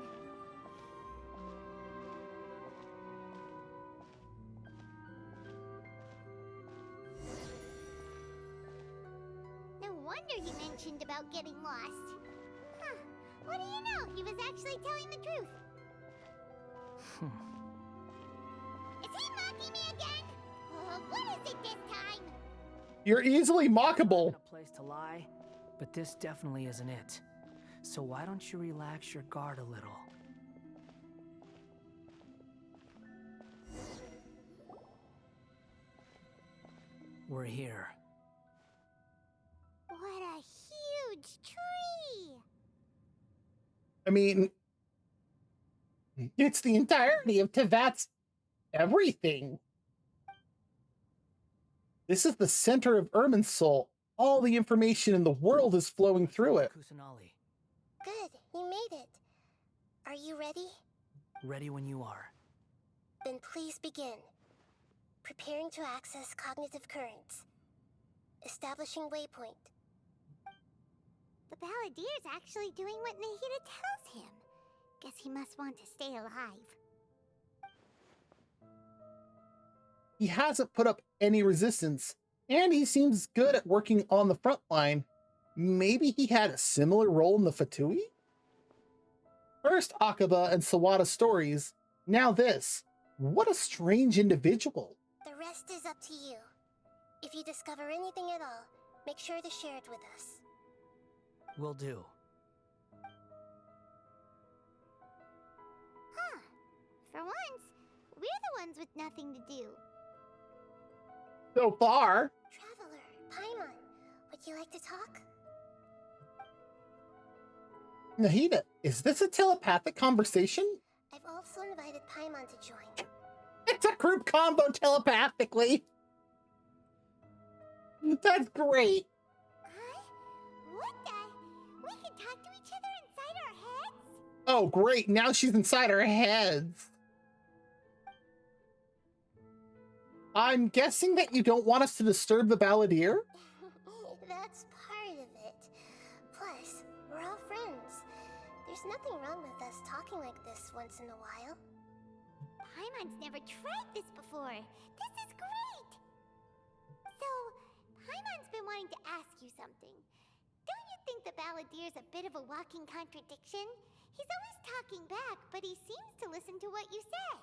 No wonder you mentioned about getting lost. Huh. What do you know? He was actually telling the truth. Is he mocking me again? What is it this time? You're easily mockable. Not a place to lie, but this definitely isn't it. So why don't you relax your guard a little? We're here. What a huge tree! I mean, it's the entirety of Tevat's everything. This is the center of Irminsul. All the information in the world is flowing through it. Kusanali, Good, you made it. Are you ready? ready when you are. Then please begin. Preparing to access cognitive currents. Establishing waypoint. The Balladeer's actually doing what Nahida tells him. Guess he must want to stay alive. He hasn't put up any resistance, and he seems good at working on the front line. Maybe he had a similar role in the Fatui? First Akaba and Sawada stories, now this. What a strange individual. The rest is up to you. If you discover anything at all, make sure to share it with us. Will do. Huh. For once, we're the ones with nothing to do. So far. Traveler, Paimon, would you like to talk? Nahida, is this a telepathic conversation? I've also invited Paimon to join. It's a group combo telepathically. That's great. What the? We can talk to each other inside our heads? Oh, great. Now she's inside our heads. I'm guessing that you don't want us to disturb the Balladeer? That's part of it. Plus, we're all friends. There's nothing wrong with us talking like this once in a while. Paimon's never tried this before. This is great! So, Paimon's been wanting to ask you something. Don't you think the Balladeer's a bit of a walking contradiction? He's always talking back, but he seems to listen to what you say.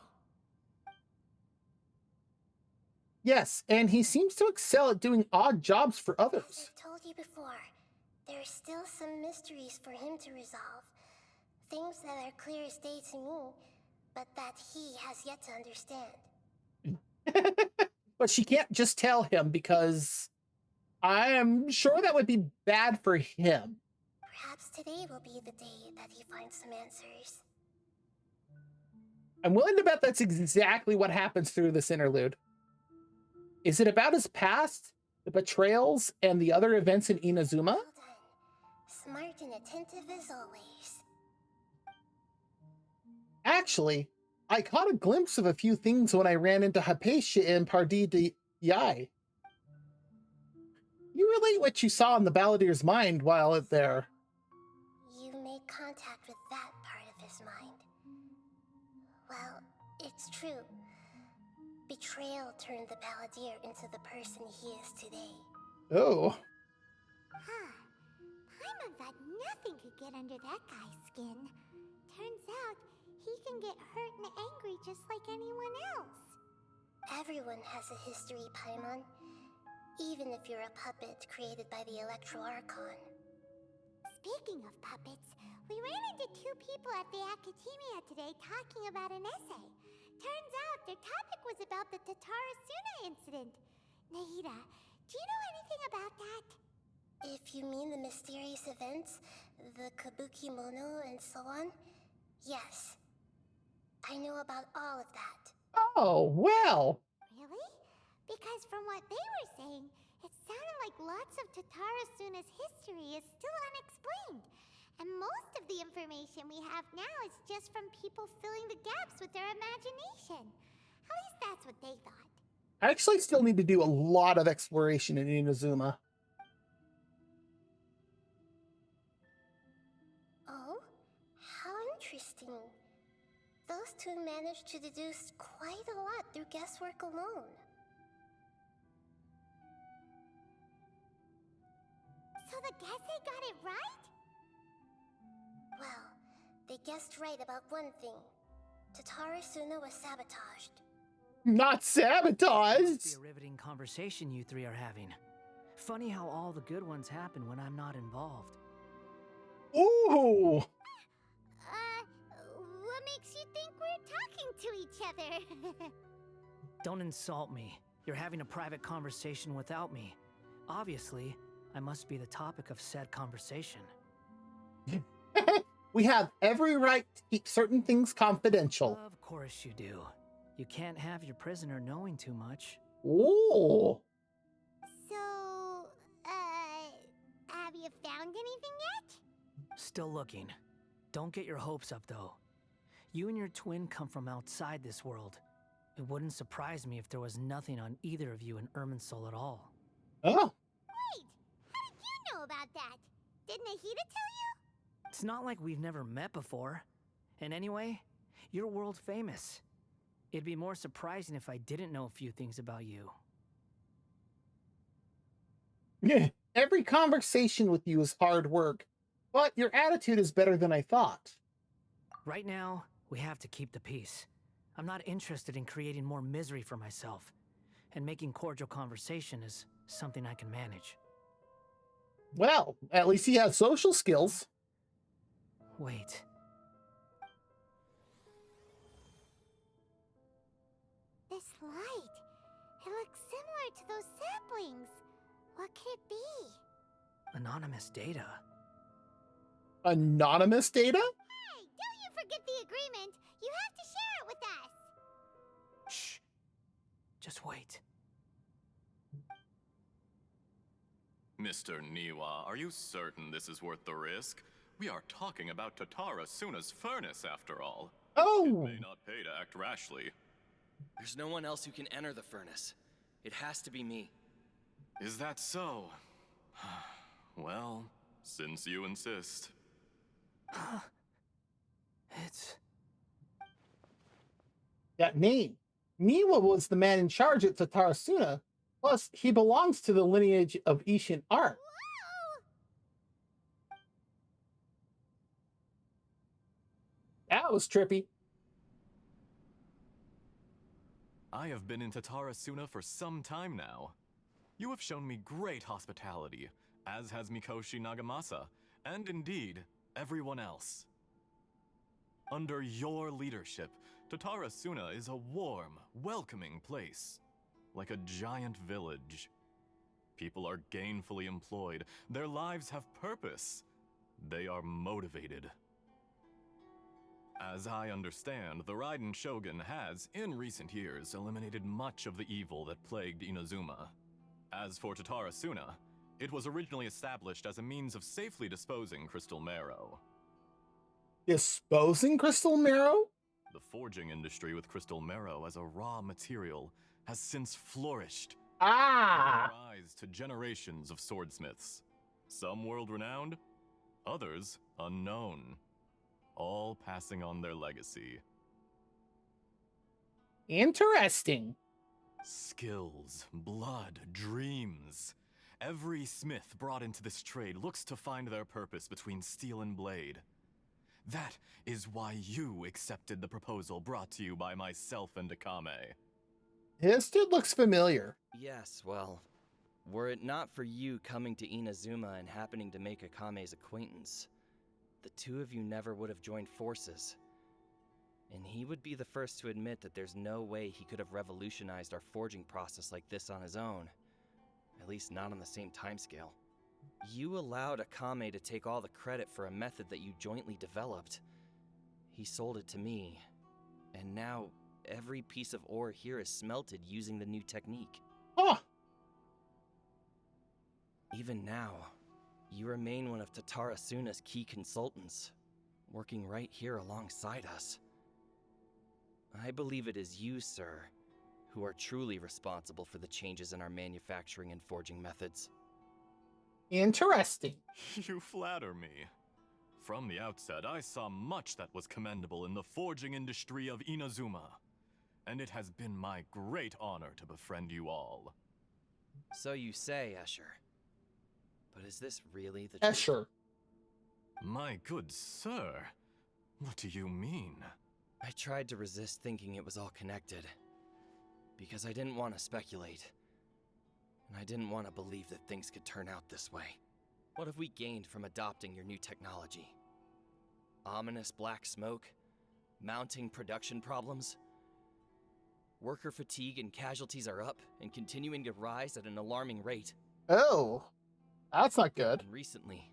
Yes, and he seems to excel at doing odd jobs for As others. I've told you before, there are still some mysteries for him to resolve. Things that are clear as day to me, but that he has yet to understand. But she can't just tell him because I am sure that would be bad for him. Perhaps today will be the day that he finds some answers. I'm willing to bet that's exactly what happens through this interlude. Is it about his past, the betrayals, and the other events in Inazuma? Well done. Smart and attentive as always. Actually, I caught a glimpse of a few things when I ran into Hypatia and Pardee Yai. You relate what you saw in the Balladier's mind while there. You made contact with that part of his mind. Well, it's true. Betrayal turned the Balladeer into the person he is today. Oh. Huh. Paimon thought nothing could get under that guy's skin. Turns out, he can get hurt and angry just like anyone else. Everyone has a history, Paimon. Even if you're a puppet created by the Electro Archon. Speaking of puppets, we ran into two people at the Academia today talking about an essay. Turns out their topic was about the Tatara-suna incident. Nahida, do you know anything about that? If you mean the mysterious events, the kabuki mono and so on, yes. I know about all of that. Oh, well. Really? Because from what they were saying, it sounded like lots of Tatara-suna's history is still unexplained. And most of the information we have now is just from people filling the gaps with their imagination. At least that's what they thought. I actually still need to do a lot of exploration in Inazuma. Oh? How interesting. Those two managed to deduce quite a lot through guesswork alone. So the Gesse got it right? Well, they guessed right about one thing. Tatara-suna was sabotaged. Not sabotaged! Must be a riveting conversation you three are having. Funny how all the good ones happen when I'm not involved. Ooh! What makes you think we're talking to each other? Don't insult me. You're having a private conversation without me. Obviously, I must be the topic of said conversation. We have every right to keep certain things confidential. Of course you do. You can't have your prisoner knowing too much. Ooh! So, have you found anything yet? Still looking. Don't get your hopes up, though. You and your twin come from outside this world. It wouldn't surprise me if there was nothing on either of you in Irminsul at all. Oh! Wait, how did you know about that? Did Nahida tell you? It's not like we've never met before. And anyway, you're world famous. It'd be more surprising if I didn't know a few things about you. Yeah, every conversation with you is hard work, but your attitude is better than I thought. Right now, we have to keep the peace. I'm not interested in creating more misery for myself, and making cordial conversation is something I can manage. Well, at least he has social skills. Wait. This light, it looks similar to those saplings. What could it be? Anonymous data. Anonymous data? Hey, don't you forget the agreement. You have to share it with us. Shh. Just wait. Mr. Niwa, are you certain this is worth the risk? We are talking about Tatara-suna's furnace, after all. Oh! It may not pay to act rashly. There's no one else who can enter the furnace. It has to be me. Is that so? Well, since you insist. It's... That name. Niwa was the man in charge at Tatara-suna. Plus, he belongs to the lineage of Ishin art. That was trippy. I have been in Tatara-suna for some time now. You have shown me great hospitality, as has Mikoshi Nagamasa, and indeed, everyone else. Under your leadership, Tatara-suna is a warm, welcoming place, like a giant village. People are gainfully employed, their lives have purpose, they are motivated. As I understand, the Raiden Shogun has, in recent years, eliminated much of the evil that plagued Inazuma. As for Tatara-suna, It was originally established as a means of safely disposing crystal marrow. Disposing crystal marrow? The forging industry with crystal marrow as a raw material has since flourished, Ah! giving rise to generations of swordsmiths. Some world-renowned, others unknown, all passing on their legacy. Interesting. Skills, blood, dreams. Every smith brought into this trade looks to find their purpose between steel and blade. That is why you accepted the proposal brought to you by myself and Akame. This dude looks familiar. Yes, well, were it not for you coming to Inazuma and happening to make Akame's acquaintance, the two of you never would have joined forces. And he would be the first to admit that there's no way he could have revolutionized our forging process like this on his own. At least not on the same timescale. You allowed Akame to take all the credit for a method that you jointly developed. He sold it to me, and now every piece of ore here is smelted using the new technique. Huh. Even now, you remain one of Tatara Suna's key consultants, working right here alongside us. I believe it is you, sir, who are truly responsible for the changes in our manufacturing and forging methods. Interesting. You flatter me. From the outset, I saw much that was commendable in the forging industry of Inazuma, and it has been my great honor to befriend you all. So you say, Escher. But is this really the truth? Escher. My good sir, what do you mean? I tried to resist thinking it was all connected, because I didn't want to speculate. And I didn't want to believe that things could turn out this way. What have we gained from adopting your new technology? Ominous black smoke? Mounting production problems? Worker fatigue and casualties are up and continuing to rise at an alarming rate. Oh, that's not good. And recently,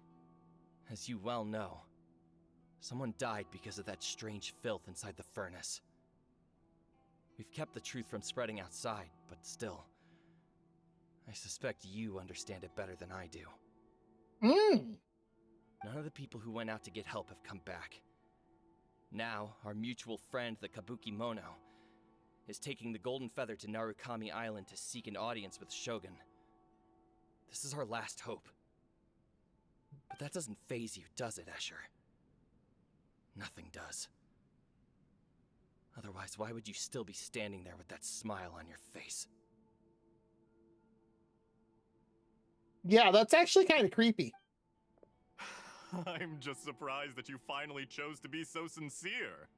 as you well know, someone died because of that strange filth inside the furnace. We've kept the truth from spreading outside, but still, I suspect you understand it better than I do. None of the people who went out to get help have come back. Now, our mutual friend, the Kabuki Mono, is taking the Golden Feather to Narukami Island to seek an audience with Shogun. This is our last hope. But that doesn't faze you, does it, Escher? Nothing does. Otherwise, why would you still be standing there with that smile on your face? Yeah, that's actually kind of creepy. I'm just surprised that you finally chose to be so sincere.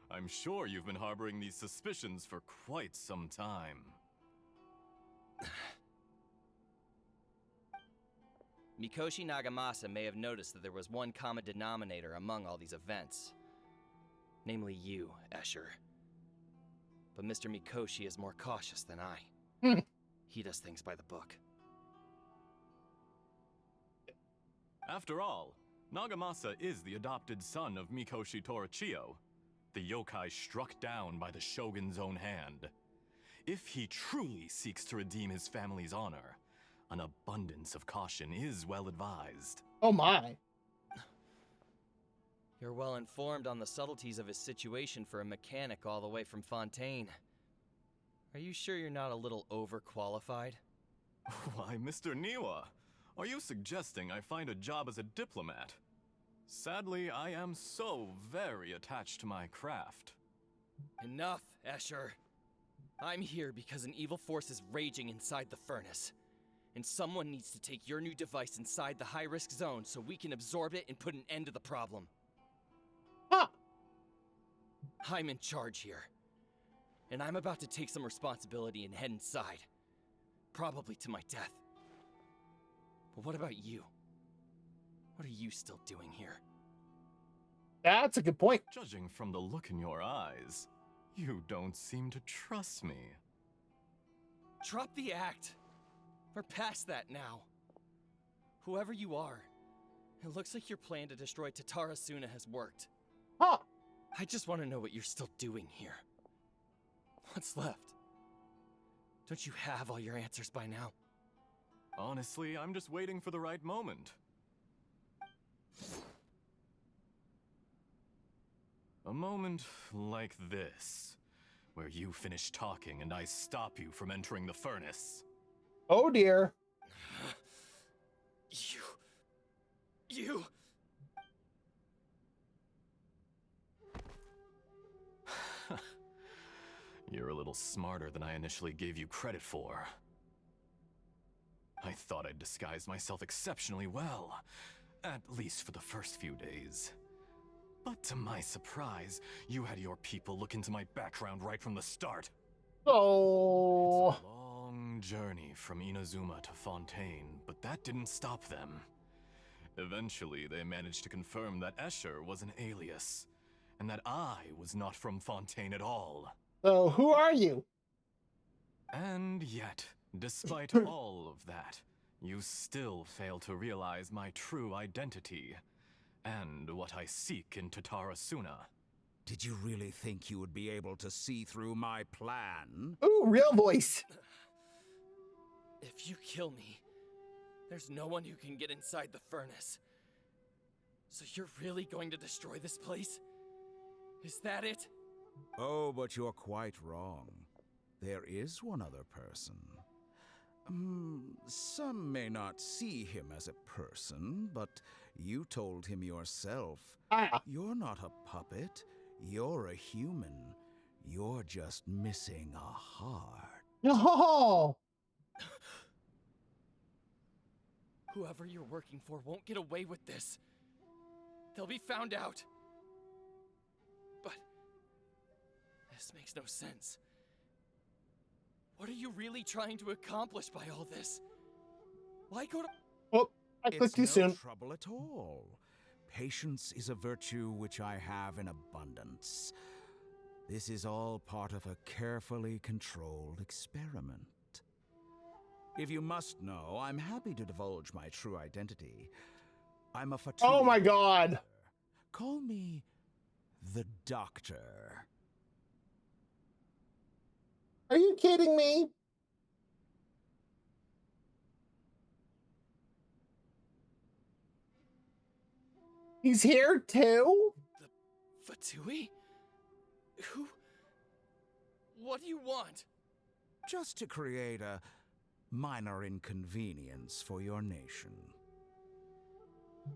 I'm sure you've been harboring these suspicions for quite some time. Mikoshi Nagamasa may have noticed that there was one common denominator among all these events. Namely you, Escher. But Mr. Mikoshi is more cautious than I. He does things by the book. After all, Nagamasa is the adopted son of Mikoshi Torichio, the yokai struck down by the Shogun's own hand. If he truly seeks to redeem his family's honor, an abundance of caution is well advised. Oh my. You're well informed on the subtleties of his situation for a mechanic all the way from Fontaine. Are you sure you're not a little overqualified? Why, Mr. Niwa, are you suggesting I find a job as a diplomat? Sadly, I am so very attached to my craft. Enough, Escher. I'm here because an evil force is raging inside the furnace. And someone needs to take your new device inside the high-risk zone so we can absorb it and put an end to the problem. Huh. I'm in charge here. And I'm about to take some responsibility and head inside. Probably to my death. But what about you? What are you still doing here? That's a good point. Judging from the look in your eyes, you don't seem to trust me. Drop the act! We're past that now. Whoever you are, it looks like your plan to destroy Tatara Suna has worked. Huh. I just want to know what you're still doing here. What's left? Don't you have all your answers by now? Honestly, I'm just waiting for the right moment. A moment like this, where you finish talking and I stop you from entering the furnace. Oh dear. You. You're a little smarter than I initially gave you credit for. I thought I'd disguised myself exceptionally well, at least for the first few days. But to my surprise, you had your people look into my background right from the start. Oh. It's a long journey from Inazuma to Fontaine, but that didn't stop them. Eventually, they managed to confirm that Escher was an alias, and that I was not from Fontaine at all. So who are you? And yet, despite all of that, you still fail to realize my true identity, and what I seek in Tatarasuna. Did you really think you would be able to see through my plan? Ooh, real voice. If you kill me, there's no one who can get inside the furnace. So you're really going to destroy this place? Is that it? Oh, but you're quite wrong. There is one other person. Some may not see him as a person, but you told him yourself. You're not a puppet. You're a human. You're just missing a heart. No. Whoever you're working for won't get away with this. They'll be found out. But this makes no sense. What are you really trying to accomplish by all this? Why go to... Oh, I clicked too soon. It's no trouble at all. Patience is a virtue which I have in abundance. This is all part of a carefully controlled experiment. If you must know, I'm happy to divulge my true identity. I'm a Fatui. Oh my god. Call me the Doctor. Are you kidding me? He's here too? The Fatui? Who... What do you want? Just to create a minor inconvenience for your nation.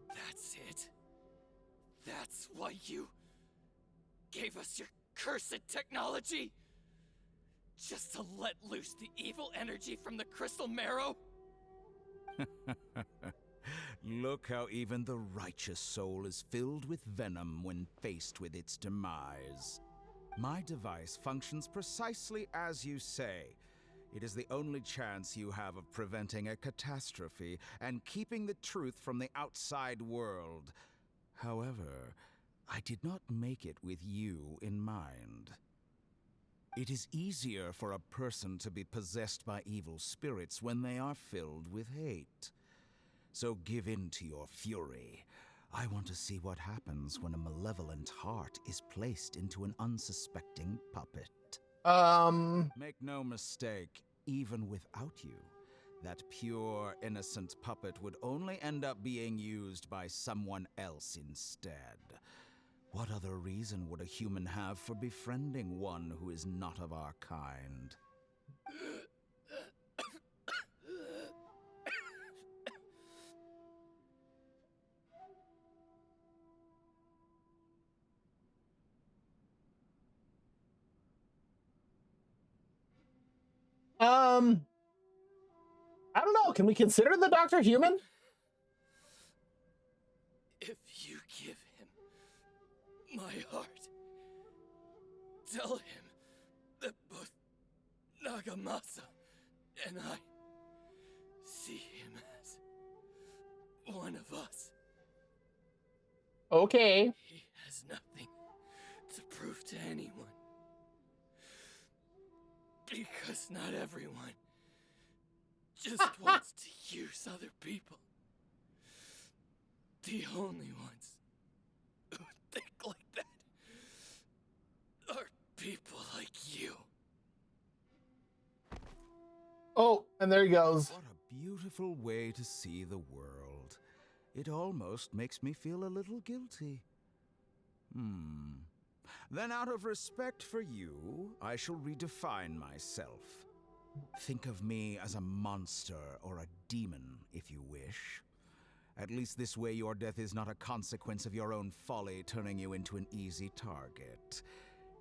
That's it? That's why you gave us your cursed technology? Just to let loose the evil energy from the crystal marrow? Look how even the righteous soul is filled with venom when faced with its demise. My device functions precisely as you say. It is the only chance you have of preventing a catastrophe and keeping the truth from the outside world. However, I did not make it with you in mind. It is easier for a person to be possessed by evil spirits when they are filled with hate. So give in to your fury. I want to see what happens when a malevolent heart is placed into an unsuspecting puppet. Make no mistake, even without you, that pure, innocent puppet would only end up being used by someone else instead. What other reason would a human have for befriending one who is not of our kind? I don't know. Can we consider the Doctor human? If you give him my heart, tell him that both Nagamasa and I see him as one of us. Okay. He has nothing to prove to anyone. Because not everyone just wants to use other people. The only ones who think like that are people like you. Oh, and there he goes. What a beautiful beautiful way to see the world. It almost makes me feel a little guilty. Then out of respect for you, I shall redefine myself. Think of me as a monster or a demon, if you wish. At least this way your death is not a consequence of your own folly turning you into an easy target.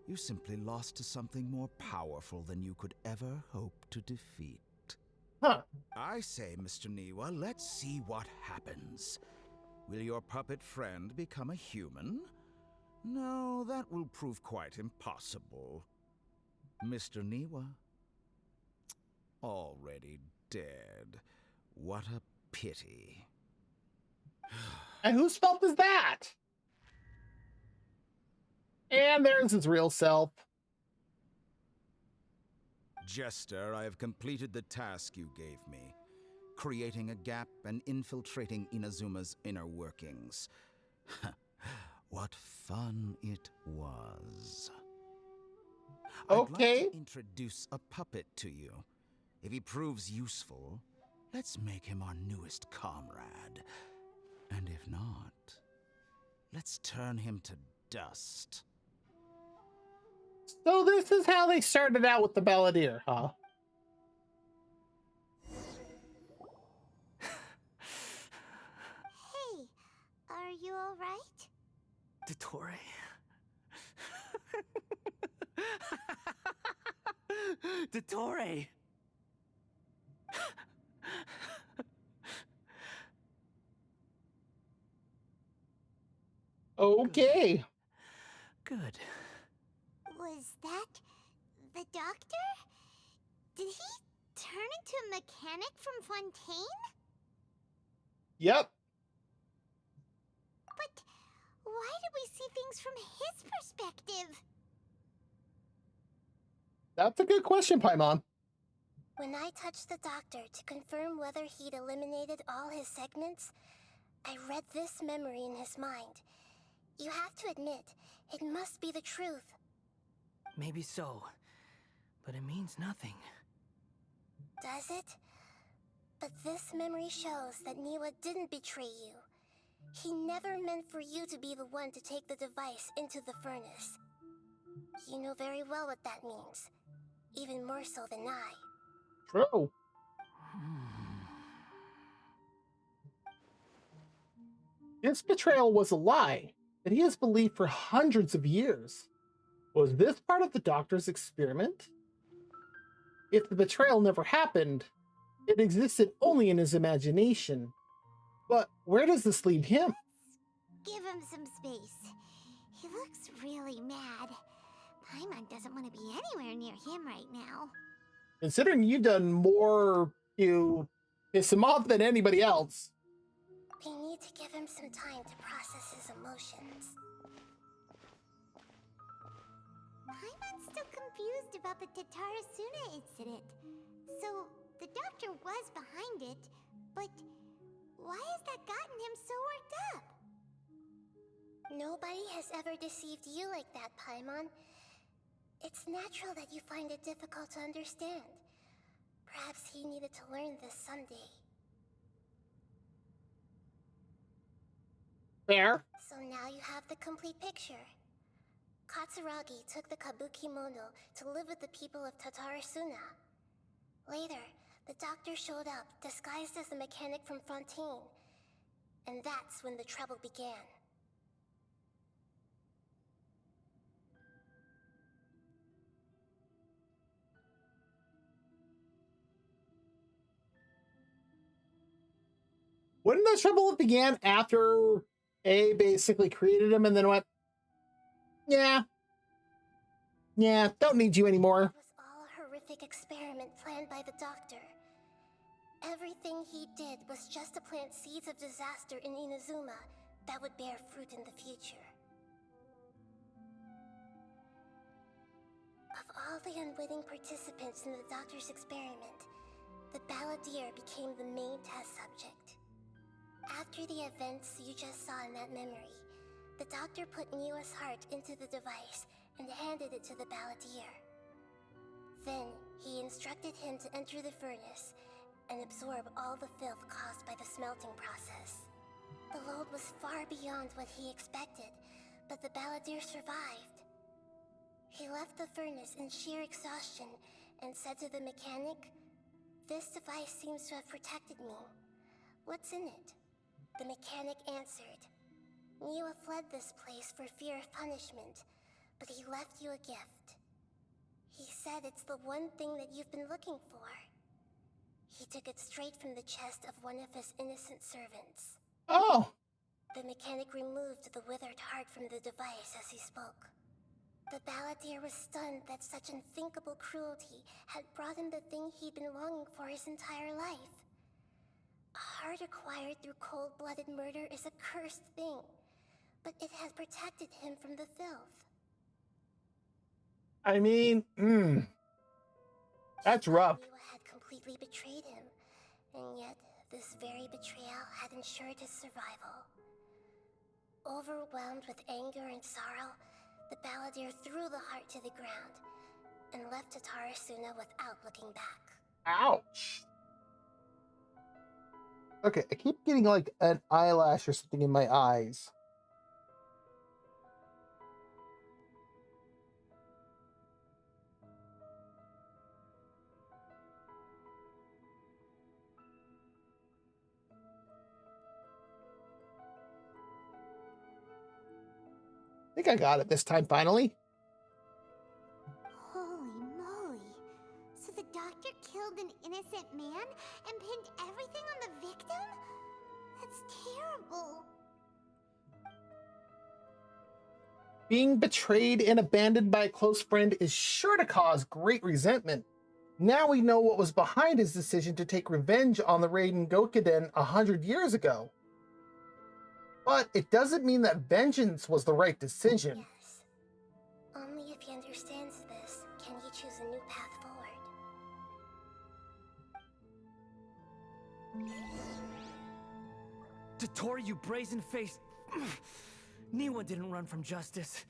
You simply lost to something more powerful than you could ever hope to defeat. Huh. I say, Mr. Niwa, let's see what happens. Will your puppet friend become a human? No, that will prove quite impossible. Mr. Niwa? Already dead. What a pity. And whose fault is that? And there's his real self. Jester, I have completed the task you gave me. Creating a gap and infiltrating Inazuma's inner workings. What fun it was. Okay. I'd like to introduce a puppet to you. If he proves useful, let's make him our newest comrade. And if not, let's turn him to dust. So this is how they started out with the Balladeer, huh? Hey, are you alright? Dottore. Dottore! Okay. Good. Was that the doctor? Did he turn into a mechanic from Fontaine? Yep. But why did we see things from his perspective? That's a good question, Paimon. When I touched the doctor to confirm whether he'd eliminated all his segments, I read this memory in his mind. You have to admit, it must be the truth. Maybe so, but it means nothing. Does it? But this memory shows that Niwa didn't betray you. He never meant for you to be the one to take the device into the furnace. You know very well what that means. Even more so than I. True. His betrayal was a lie that he has believed for hundreds of years. Was this part of the doctor's experiment? If the betrayal never happened, it existed only in his imagination. But where does this leave him? Give him some space. He looks really mad. Paimon doesn't want to be anywhere near him right now. Considering you've done more to piss him off than anybody else. We need to give him some time to process his emotions. Paimon's still confused about the Tatarasuna incident. So, the doctor was behind it, but why has that gotten him so worked up? Nobody has ever deceived you like that, Paimon. It's natural that you find it difficult to understand. Perhaps he needed to learn this someday. Fair. So now you have the complete picture. Katsuragi took the kabuki mono to live with the people of Tatarasuna. Later, the doctor showed up, disguised as the mechanic from Fontaine. And that's when the trouble began. Wouldn't the trouble have began after A basically created him and then went, yeah, don't need you anymore. It was all a horrific experiment planned by the doctor. Everything he did was just to plant seeds of disaster in Inazuma that would bear fruit in the future. Of all the unwitting participants in the doctor's experiment, the Balladeer became the main test subject. After the events you just saw in that memory, the doctor put Niwa's heart into the device and handed it to the Balladeer. Then, he instructed him to enter the furnace and absorb all the filth caused by the smelting process. The load was far beyond what he expected, but the balladeer survived. He left the furnace in sheer exhaustion and said to the mechanic, "This device seems to have protected me. What's in it?" The mechanic answered, "Niwa fled this place for fear of punishment, but he left you a gift. He said it's the one thing that you've been looking for." He took it straight from the chest of one of his innocent servants. Oh. The mechanic removed the withered heart from the device as he spoke. The balladeer was stunned that such unthinkable cruelty had brought him the thing he'd been longing for his entire life. A heart acquired through cold-blooded murder is a cursed thing, but it has protected him from the filth. I mean, that's rough. Niwa had completely betrayed him, and yet this very betrayal had ensured his survival. Overwhelmed with anger and sorrow, the balladeer threw the heart to the ground and left Tatarasuna without looking back. Ouch. Okay, I keep getting like an eyelash or something in my eyes. I think I got it this time, finally. Holy moly. So the doctor killed an innocent man and pinned everything on the victim? That's terrible. Being betrayed and abandoned by a close friend is sure to cause great resentment. Now we know what was behind his decision to take revenge on the Raiden Gokiden 100 years ago. But it doesn't mean that vengeance was the right decision. Yes. Only if he understands this can he choose a new path forward. Tottori, you brazen-faced... Niwa didn't run from justice.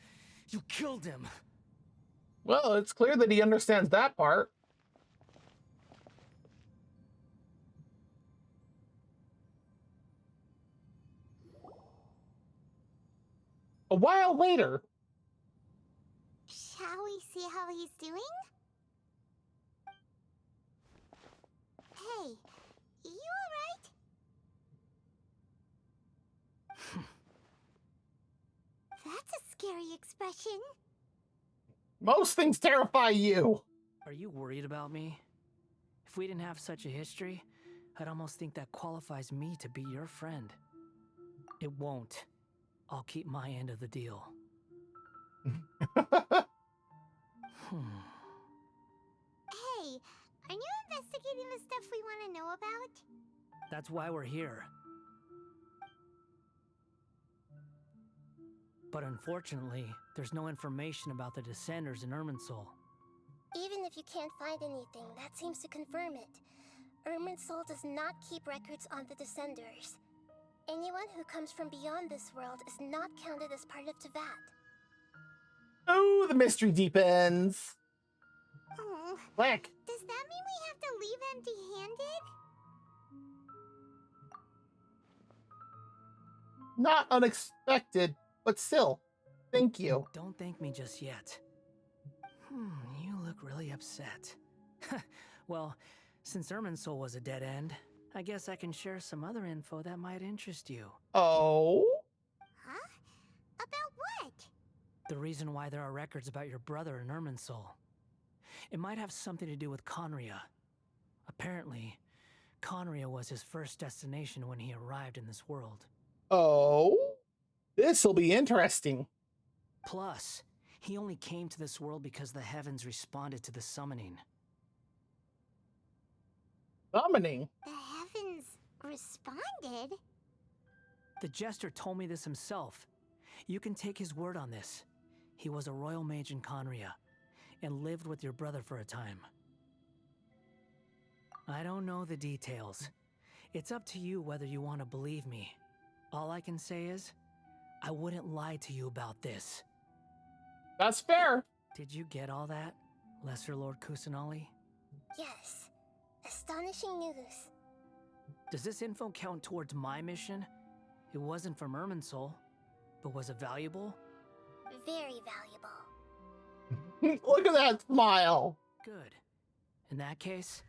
You killed him. Well, it's clear that he understands that part. A while later. Shall we see how he's doing? Hey, you alright? That's a scary expression. Most things terrify you. Are you worried about me? If we didn't have such a history, I'd almost think that qualifies me to be your friend. It won't. I'll keep my end of the deal. Hey, are you investigating the stuff we want to know about? That's why we're here. But unfortunately, there's no information about the Descenders in Irminsul. Even if you can't find anything, that seems to confirm it. Irminsul does not keep records on the Descenders. Anyone who comes from beyond this world is not counted as part of Tevat. Oh, the mystery deepens. Oh, Black. does that mean we have to leave empty-handed? Not unexpected, but still, thank you. Don't thank me just yet. You look really upset. Well, since Irminsul was a dead end, I guess I can share some other info that might interest you. Oh? Huh? About what? The reason why there are records about your brother in Irminsul. It might have something to do with Conria. Apparently, Conria was his first destination when he arrived in this world. Oh? This'll be interesting. Plus, he only came to this world because the heavens responded to the summoning. Summoning? The heavens responded? The jester told me this himself. You can take his word on this. He was a royal mage in Conria, and lived with your brother for a time. I don't know the details. It's up to you whether you want to believe me. All I can say is, I wouldn't lie to you about this. That's fair. Did you get all that, Lesser Lord Kusanali? Yes. Astonishing news. Does this info count towards my mission? It wasn't from Irminsul, but was it valuable? Very valuable. Look at that smile. Good. In that case,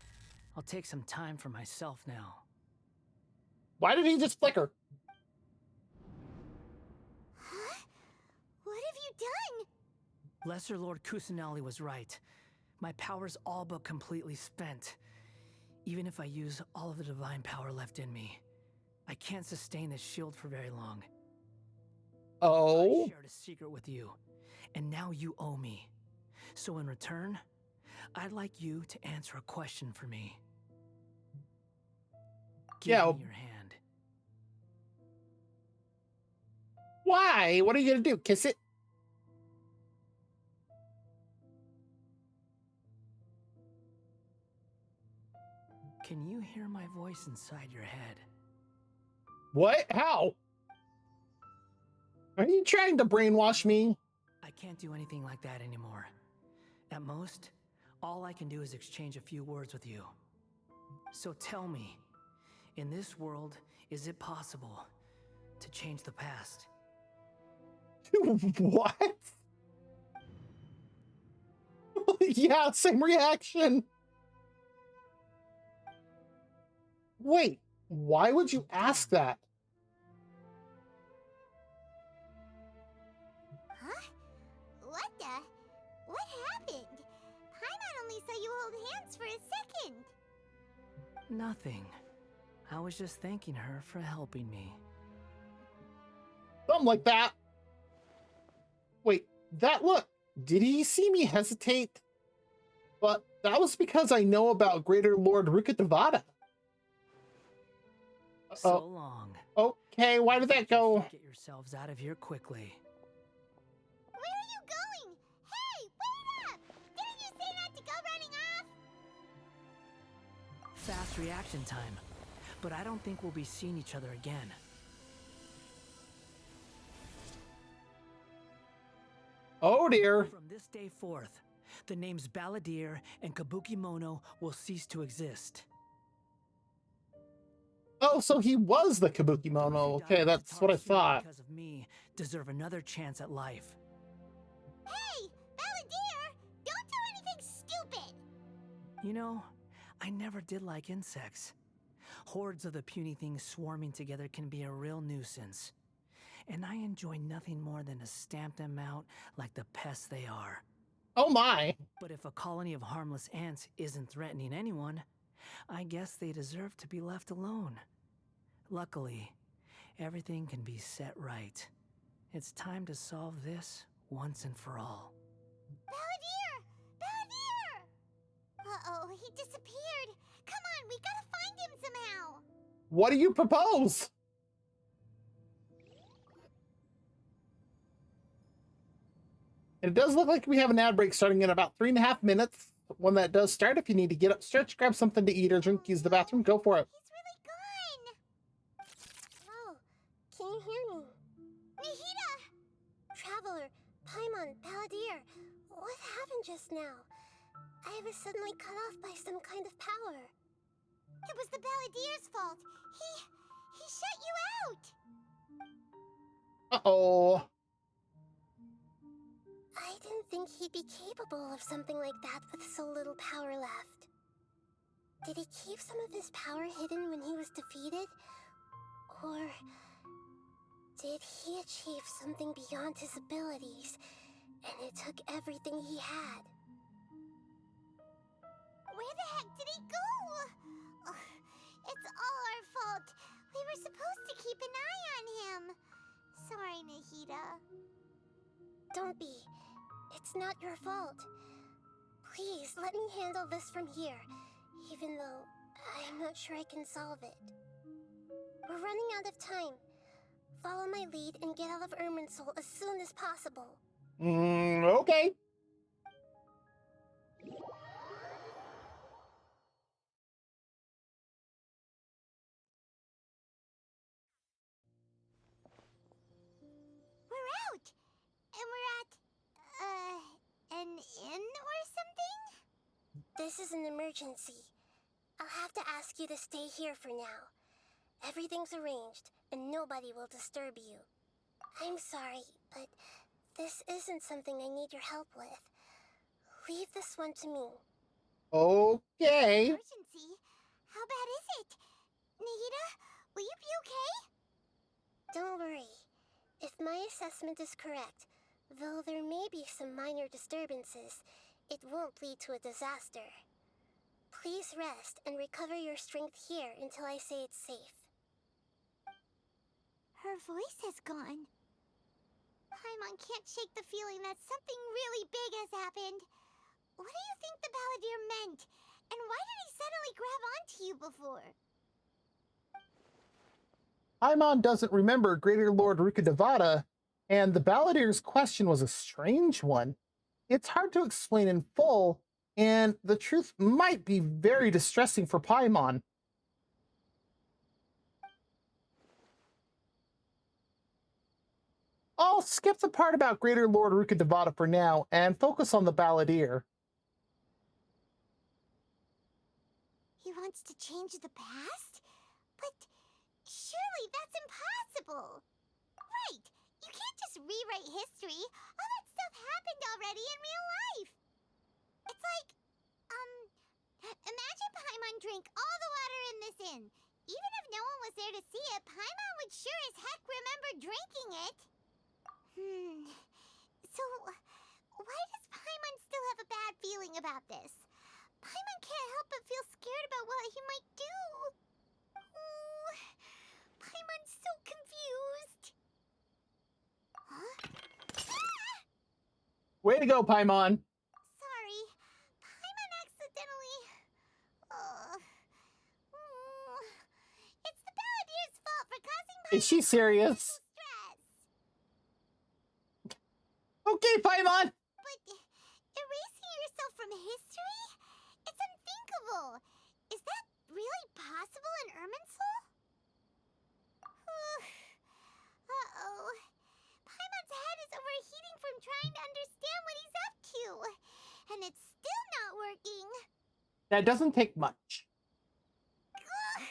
I'll take some time for myself now. Why did he just flicker? Huh? What have you done? Lesser Lord Kusanali was right. My power's all but completely spent. Even if I use all of the divine power left in me, I can't sustain this shield for very long. Oh? I shared a secret with you, and now you owe me. So in return, I'd like you to answer a question for me. Give Yeah. me your hand. Why? What are you gonna do? Kiss it? Can you hear my voice inside your head? What? How? Are you trying to brainwash me? I can't do anything like that anymore. At most, all I can do is exchange a few words with you. So tell me, in this world, is it possible to change the past? What? Yeah, same reaction. Wait, why would you ask that? Huh? What the? What happened? Paimon only saw you hold hands for a second. Nothing. I was just thanking her for helping me. Something like that. Wait, that look. Did he see me hesitate? But that was because I know about Greater Lord Rukkhadevata. So long. Okay, why did that go? Get yourselves out of here quickly. Where are you going? Hey, wait up! Didn't you say not to go running off? Fast reaction time. But I don't think we'll be seeing each other again. Oh dear. From this day forth, the names Balladeer and Kabukimono will cease to exist. Oh, so he was the Kabukimono. Okay, that's what I thought. Because of me, deserve another chance at life. Hey, Balladeer! Don't do anything stupid! You know, I never did like insects. Hordes of the puny things swarming together can be a real nuisance. And I enjoy nothing more than to stamp them out like the pests they are. Oh my. But if a colony of harmless ants isn't threatening anyone, I guess they deserve to be left alone. Luckily, everything can be set right. It's time to solve this once and for all. Balladeer! Balladeer! Uh-oh, he disappeared. Come on, we gotta find him somehow. What do you propose? It does look like we have an ad break starting in about 3.5 minutes. When that does start, if you need to get up, stretch, grab something to eat or drink, use the bathroom, go for it. He's really gone. Oh, can you hear me? Nihida! Traveler, Paimon, Balladeer, what happened just now? I was suddenly cut off by some kind of power. It was the Balladeer's fault. He shut you out. Uh-oh. I didn't think he'd be capable of something like that with so little power left. Did he keep some of his power hidden when he was defeated? Or did he achieve something beyond his abilities, and it took everything he had? Where the heck did he go? Ugh, it's all our fault. We were supposed to keep an eye on him. Sorry, Nihida. Don't be. It's not your fault. Please, let me handle this from here, even though I'm not sure I can solve it. We're running out of time. Follow my lead and get out of Irminsul as soon as possible. Okay. We're out! And we're at, an inn or something? This is an emergency. I'll have to ask you to stay here for now. Everything's arranged, and nobody will disturb you. I'm sorry, but this isn't something I need your help with. Leave this one to me. Okay. Emergency? How bad is it? Nahida, will you be okay? Don't worry. If my assessment is correct, though there may be some minor disturbances, it won't lead to a disaster. Please rest and recover your strength here until I say it's safe. Her voice has gone. Paimon can't shake the feeling that something really big has happened. What do you think the Balladeer meant? And why did he suddenly grab onto you before? Paimon doesn't remember Greater Lord Rukkhadevata, and the Balladier's question was a strange one. It's hard to explain in full, and the truth might be very distressing for Paimon. I'll skip the part about Greater Lord Rukkhadevata for now and focus on the Balladeer. He wants to change the past? But surely that's impossible. Right, you can't just rewrite history. All that stuff happened already in real life. It's like, imagine Paimon drank all the water in this inn. Even if no one was there to see it, Paimon would sure as heck remember drinking it. So, why does Paimon still have a bad feeling about this? Paimon can't help but feel scared about what he might do. Oh, Paimon's so confused. Huh? Ah! Way to go, Paimon. Sorry, Paimon accidentally... It's the Balladier's fault for causing Is she serious? stress. Okay, Paimon. But erasing yourself from history? It's unthinkable. Is that really possible in Irminsul? Uh-oh. Paimon's head is overheating from trying to understand what he's up to. And it's still not working. That doesn't take much. Ugh.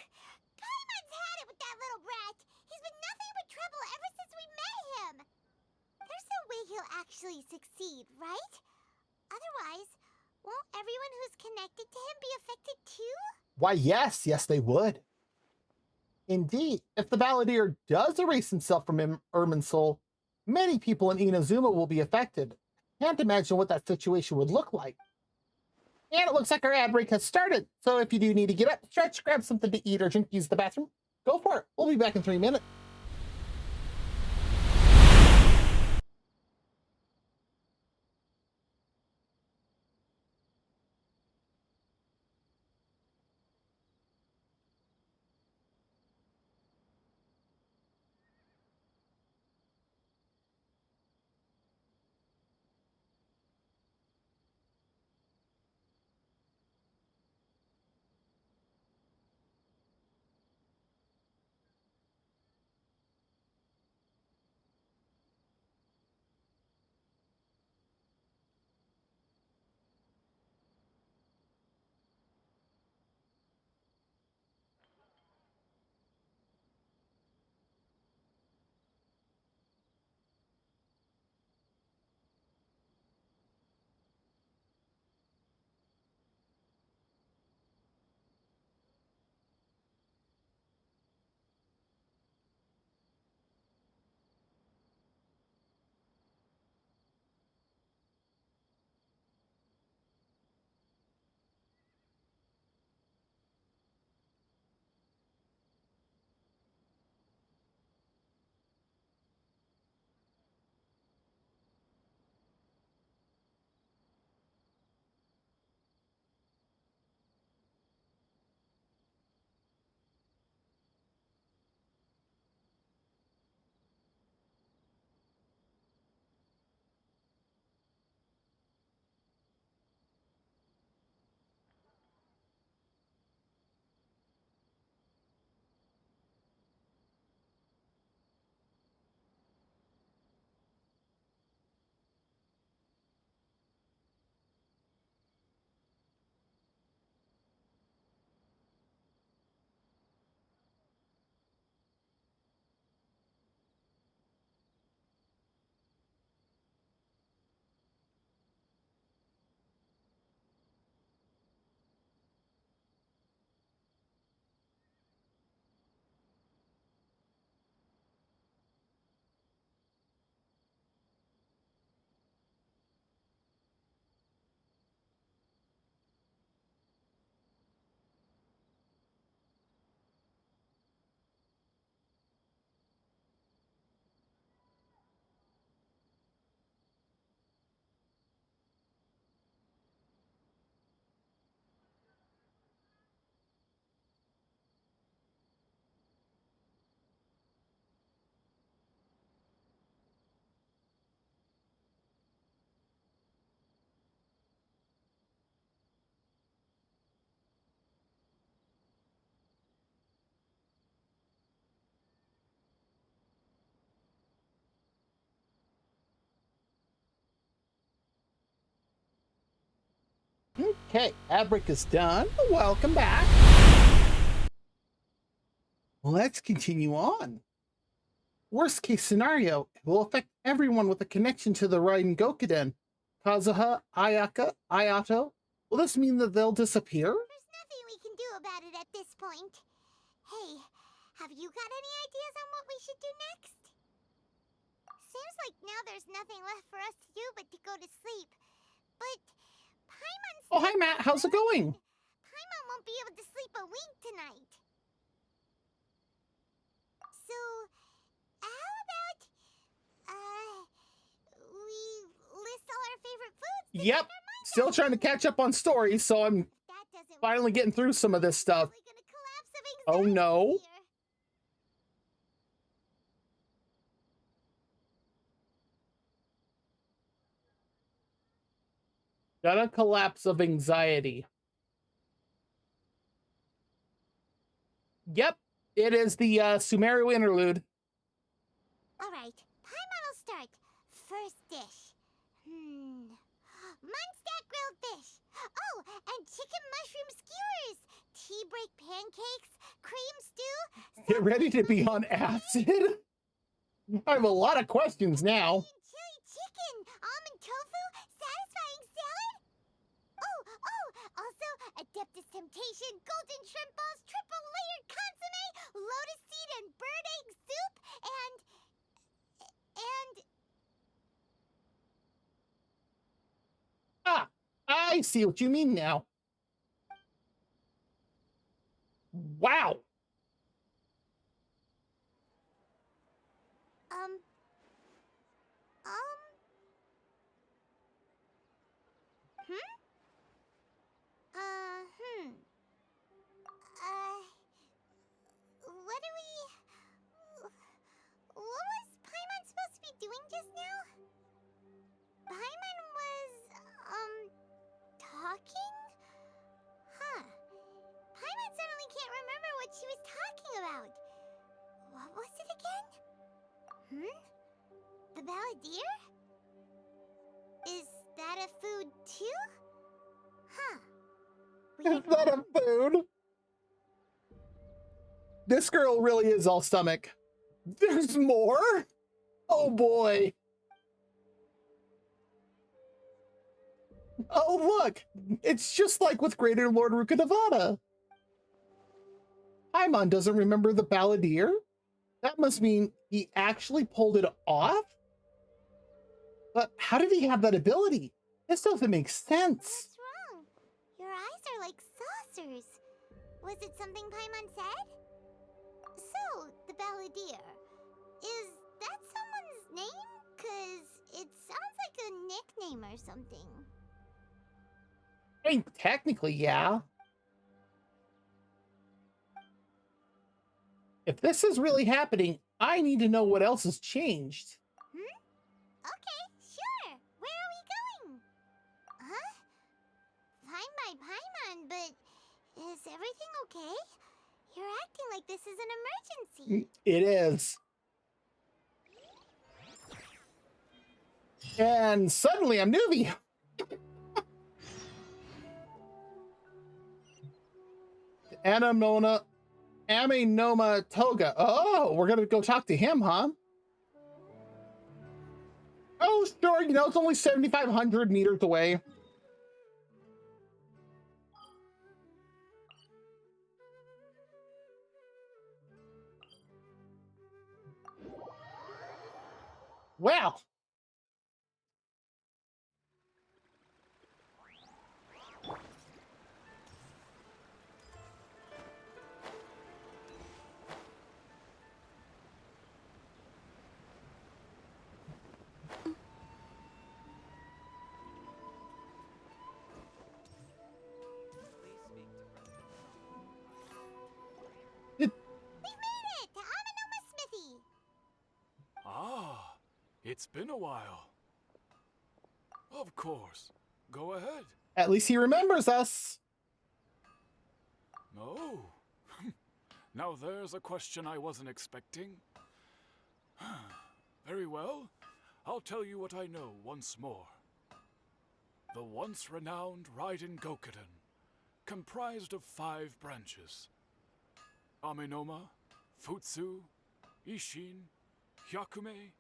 Paimon's had it with that little brat. He's been nothing but trouble ever since we met him. There's no way he'll actually succeed, right? Otherwise, won't everyone who's connected to him be affected too? Why, yes, they would. Indeed, if the Balladeer does erase himself from Irminsul, many people in Inazuma will be affected. Can't imagine what that situation would look like. And it looks like our ad break has started, so if you do need to get up, stretch, grab something to eat, or drink, use the bathroom, go for it. We'll be back in 3 minutes. Okay, ad break is done. Welcome back. Let's continue on. Worst case scenario, it will affect everyone with a connection to the Raiden Gokuden. Kazuha, Ayaka, Ayato. Will this mean that they'll disappear? There's nothing we can do about it at this point. Hey, have you got any ideas on what we should do next? Seems like now there's nothing left for us to do but to go to sleep. But Paimon's... Oh, hi Matt, how's it going? Paimon won't be able to sleep a wink tonight. So, how about, we list all our favorite foods? Yep, still trying to catch up on stories, so I'm finally getting through some of this stuff. Oh no. Got a collapse of anxiety. Yep, it is the Sumeru interlude. Alright, Paimon will start. First dish. Munstack grilled fish. Oh, and chicken mushroom skewers. Tea break pancakes. Cream stew. Get ready to be on acid. I have a lot of questions now. Chili chicken. Almond tofu. Satisfying salad. Oh, also Adeptus Temptation. Golden shrimp balls. Triple layered consomme. Lotus seed and bird egg soup. And... Ah, I see what you mean now. Wow. What was Paimon supposed to be doing just now? Paimon was, talking? Huh. Paimon suddenly can't remember what she was talking about. What was it again? The balladeer? Is that a food too? Huh. Is that a food? This girl really is all stomach. There's more? Oh boy. Oh look, it's just like with Greater Lord Rukadevada. Paimon doesn't remember the balladeer? That must mean he actually pulled it off? But how did he have that ability? This doesn't make sense. What's wrong? Your eyes are like saucers. Was it something Paimon said? So, the balladeer. Is that someone's name? 'Cause it sounds like a nickname or something. I mean, technically, yeah. If this is really happening, I need to know what else has changed. Okay, sure. Where are we going? Huh? Fine by Paimon, but is everything okay? You're acting like this is an emergency. It is. And suddenly I'm newbie. Amenoma Toga. Oh, we're gonna go talk to him, huh? Oh, sure, you know, it's only 7,500 meters away. Well. It's been a while. Of course. Go ahead. At least he remembers us. Oh. Now there's a question I wasn't expecting. Very well. I'll tell you what I know once more. The once renowned Raiden Gokuden, comprised of 5 branches: Amenoma, Futsu, Ishin, Hyakume,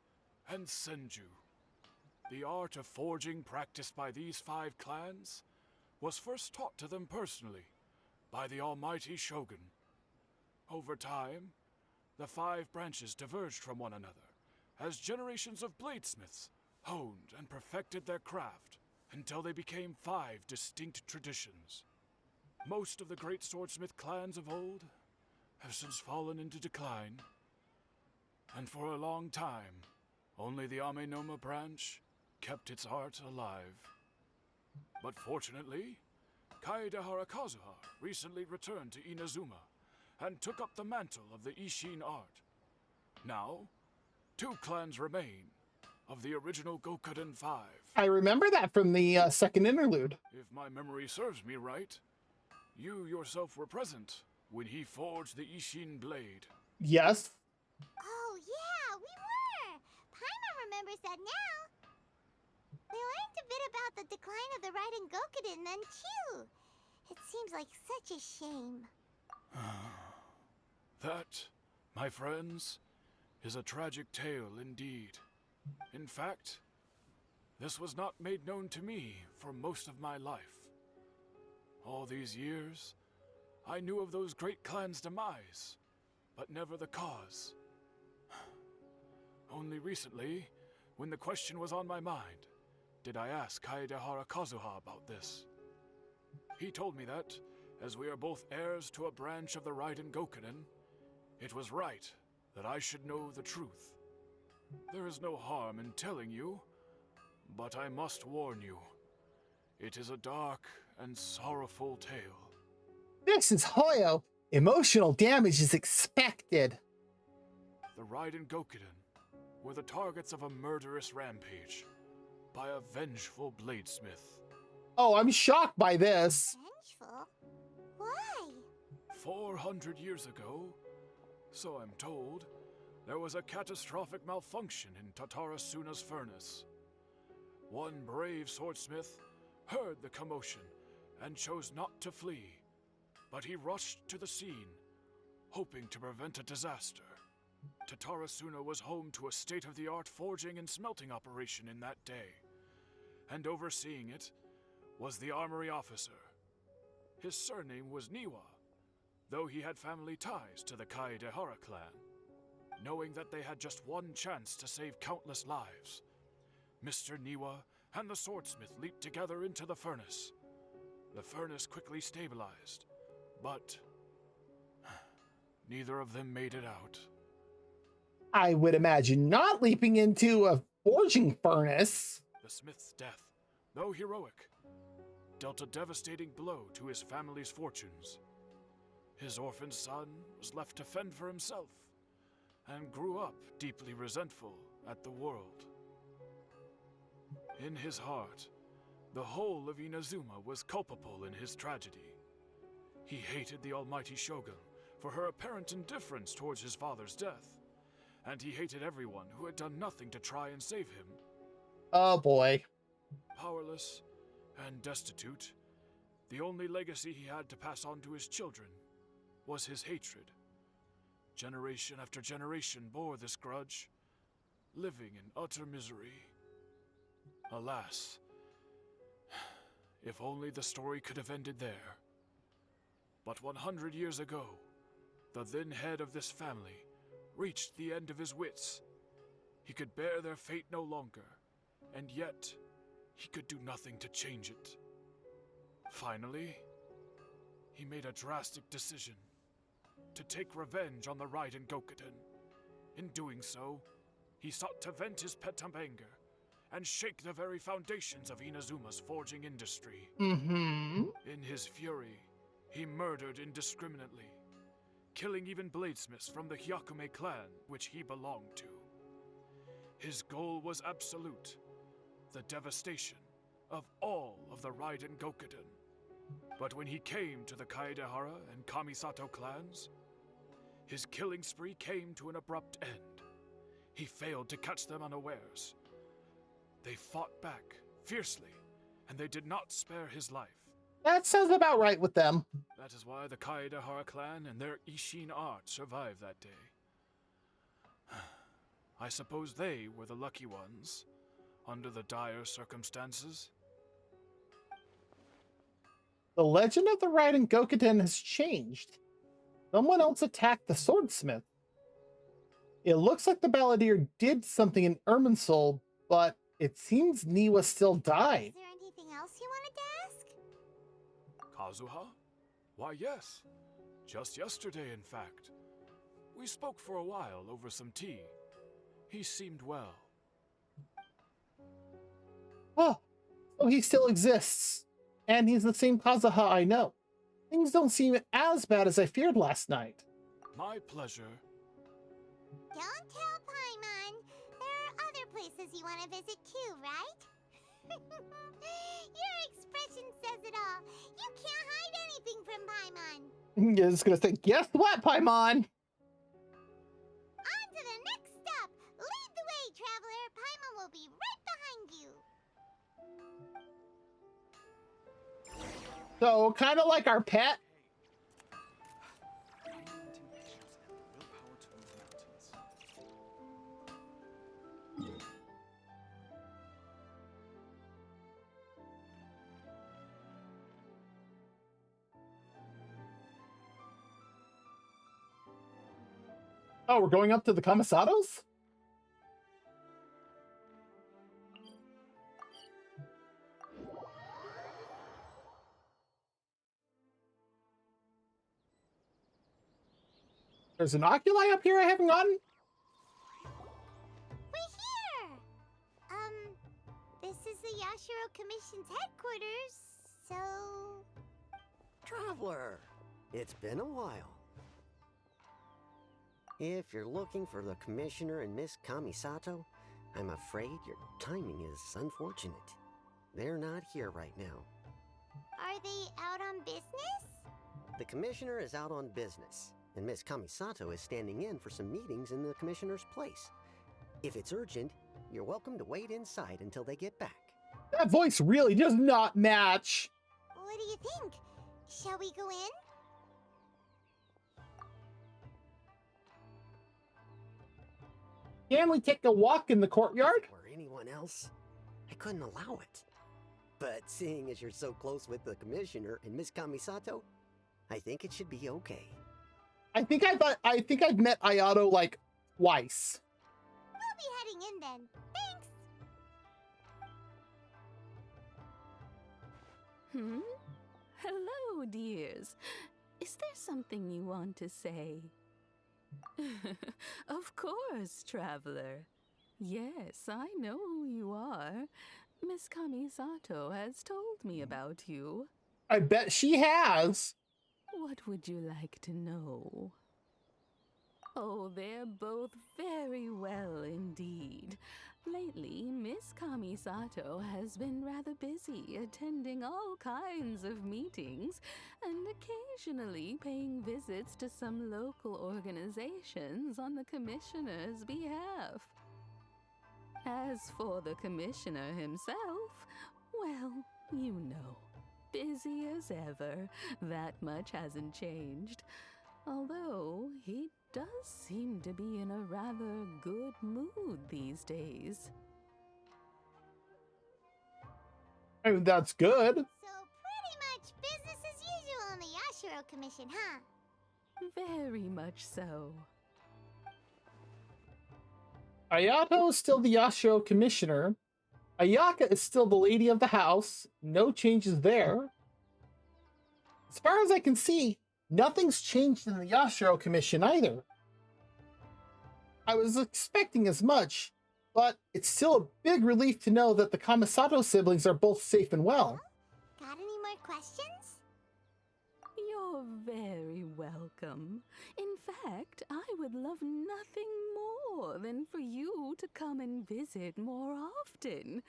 and Senju. The art of forging practiced by these 5 clans was first taught to them personally by the almighty Shogun. Over time, the 5 branches diverged from one another as generations of bladesmiths honed and perfected their craft until they became 5 distinct traditions. Most of the great swordsmith clans of old have since fallen into decline, and for a long time, only the Amenoma branch kept its art alive. But fortunately, Kaedehara Kazuha recently returned to Inazuma and took up the mantle of the Ishin art. Now, 2 clans remain of the original Gokuden 5. I remember that from the second interlude. If my memory serves me right, you yourself were present when he forged the Ishin blade. Yes. Oh, yeah, we were! Paimon remembers that now. We learned a bit about the decline of the Raiden Gokuden then, too. It seems like such a shame. That, my friends, is a tragic tale indeed. In fact, this was not made known to me for most of my life. All these years, I knew of those great clans' demise, but never the cause. Only recently, when the question was on my mind, did I ask Kaedehara Kazuha about this. He told me that, as we are both heirs to a branch of the Raiden Gokuden, it was right that I should know the truth. There is no harm in telling you, but I must warn you. It is a dark and sorrowful tale. This is Hoyo. Emotional damage is expected. The Raiden Gokuden were the targets of a murderous rampage by a vengeful bladesmith. Oh, I'm shocked by this. Vengeful? Why? 400 years ago, so I'm told, there was a catastrophic malfunction in Tatarasuna's furnace. One brave swordsmith heard the commotion and chose not to flee, but he rushed to the scene, hoping to prevent a disaster. Tatarasuna was home to a state-of-the-art forging and smelting operation in that day, and overseeing it was the armory officer. His surname was Niwa, though he had family ties to the Kaedehara clan. Knowing that they had just one chance to save countless lives, Mr. Niwa and the swordsmith leaped together into the furnace. The furnace quickly stabilized, but neither of them made it out. I would imagine not leaping into a forging furnace. The smith's death, though heroic, dealt a devastating blow to his family's fortunes. His orphan son was left to fend for himself and grew up deeply resentful at the world. In his heart, the whole of Inazuma was culpable in his tragedy. He hated the almighty Shogun for her apparent indifference towards his father's death, and he hated everyone who had done nothing to try and save him. Oh boy. Powerless and destitute, the only legacy he had to pass on to his children was his hatred. Generation after generation bore this grudge, living in utter misery. Alas, if only the story could have ended there. But 100 years ago, the then head of this family reached the end of his wits. He could bear their fate no longer, and yet he could do nothing to change it. Finally, he made a drastic decision to take revenge on the Raiden Gokuden. In doing so, he sought to vent his pent anger and shake the very foundations of Inazuma's forging industry. In his fury, he murdered indiscriminately, killing even bladesmiths from the Hyakume clan, which he belonged to. His goal was absolute, the devastation of all of the Raiden Gokuden. But when he came to the Kaedehara and Kamisato clans, his killing spree came to an abrupt end. He failed to catch them unawares. They fought back fiercely and they did not spare his life. That sounds about right with them. That is why the Kaedahara clan and their Ishin art survived that day. I suppose they were the lucky ones, under the dire circumstances. The legend of the Raiden Gokuden has changed. Someone else attacked the swordsmith. It looks like the balladeer did something in Irminsul, but it seems Niwa still died. Is there anything else you wanted to ask? Kazuha? Why, yes. Just yesterday, in fact. We spoke for a while over some tea. He seemed well. Oh, so he still exists. And he's the same Kazuha I know. Things don't seem as bad as I feared last night. My pleasure. Don't tell Paimon. There are other places you want to visit too, right? Your expression says it all. You can't hide anything from Paimon. You're just gonna say, guess what, Paimon? On to the next stop. Lead the way, traveler. Paimon will be right behind you. So, kind of like our pet. Oh, we're going up to the Kamisatos? There's an oculi up here I haven't gotten? We're here! This is the Yashiro Commission's headquarters, so... Traveler, it's been a while. If you're looking for the Commissioner and Miss Kamisato, I'm afraid your timing is unfortunate. They're not here right now. Are they out on business? The Commissioner is out on business, and Miss Kamisato is standing in for some meetings in the Commissioner's place. If it's urgent, you're welcome to wait inside until they get back. That voice really does not match. What do you think? Shall we go in? Can we take a walk in the courtyard? If it were anyone else, I couldn't allow it. But seeing as you're so close with the Commissioner and Miss Kamisato, I think it should be okay. I think I've met Ayato like twice. We'll be heading in then. Thanks! Hello, dears. Is there something you want to say? Of course, traveler. Yes, I know who you are. Miss Kamisato has told me about you. I bet she has. What would you like to know? Oh, they're both very well indeed. Lately, Miss Kamisato has been rather busy attending all kinds of meetings and occasionally paying visits to some local organizations on the Commissioner's behalf. As for the Commissioner himself, well, you know, busy as ever. That much hasn't changed. Although he does seem to be in a rather good mood these days. I mean, that's good. So pretty much business as usual in the Yashiro Commission, huh? Very much so. Ayato is still the Yashiro Commissioner. Ayaka is still the lady of the house. No changes there. As far as I can see, nothing's changed in the Yashiro Commission either. I was expecting as much, but it's still a big relief to know that the Kamisato siblings are both safe and well. Got any more questions? You're very welcome. In fact, I would love nothing more than for you to come and visit more often.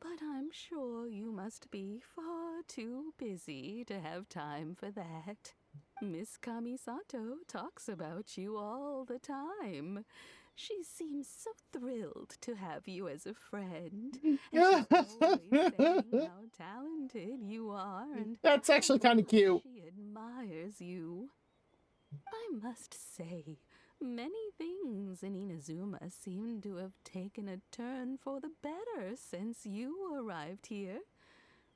But I'm sure you must be far too busy to have time for that. Miss Kamisato talks about you all the time. She seems so thrilled to have you as a friend. And she's always saying how talented you are and That's actually how kind of much cute. she admires you. I must say, many things in Inazuma seem to have taken a turn for the better since you arrived here.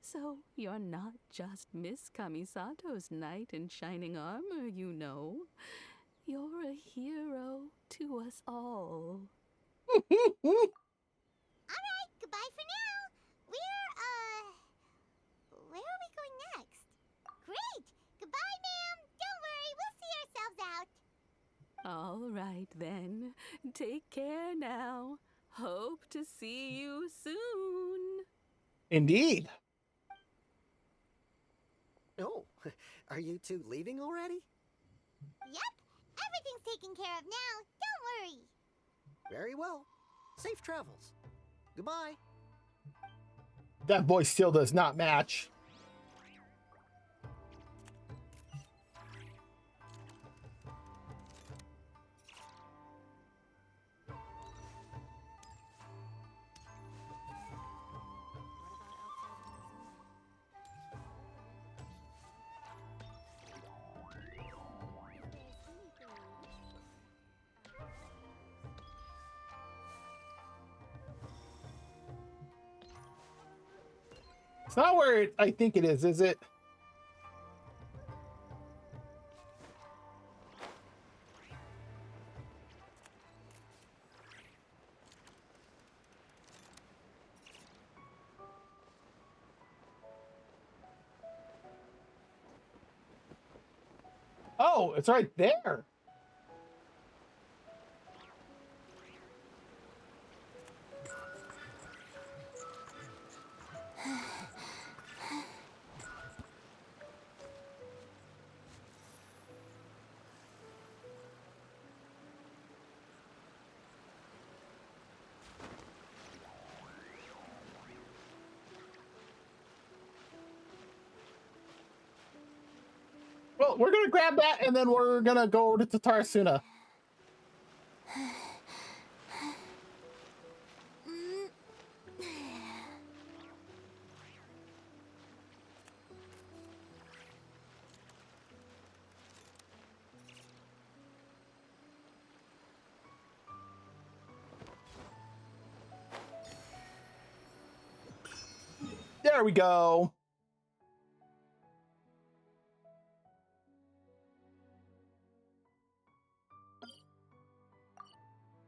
So you're not just Miss Kamisato's knight in shining armor, you know. You're a hero to us all. Alright, goodbye for now. Where are we going next? Great! Goodbye, ma'am! Don't worry, we'll see ourselves out. All right then. Take care now. Hope to see you soon. Indeed. Oh, are you two leaving already? Yep, everything's taken care of now. Don't worry. Very well. Safe travels. Goodbye. That voice still does not match. It's not where I think it is it? Oh, it's right there. Well, we're gonna grab that and then we're gonna go over to Tatarasuna. There we go.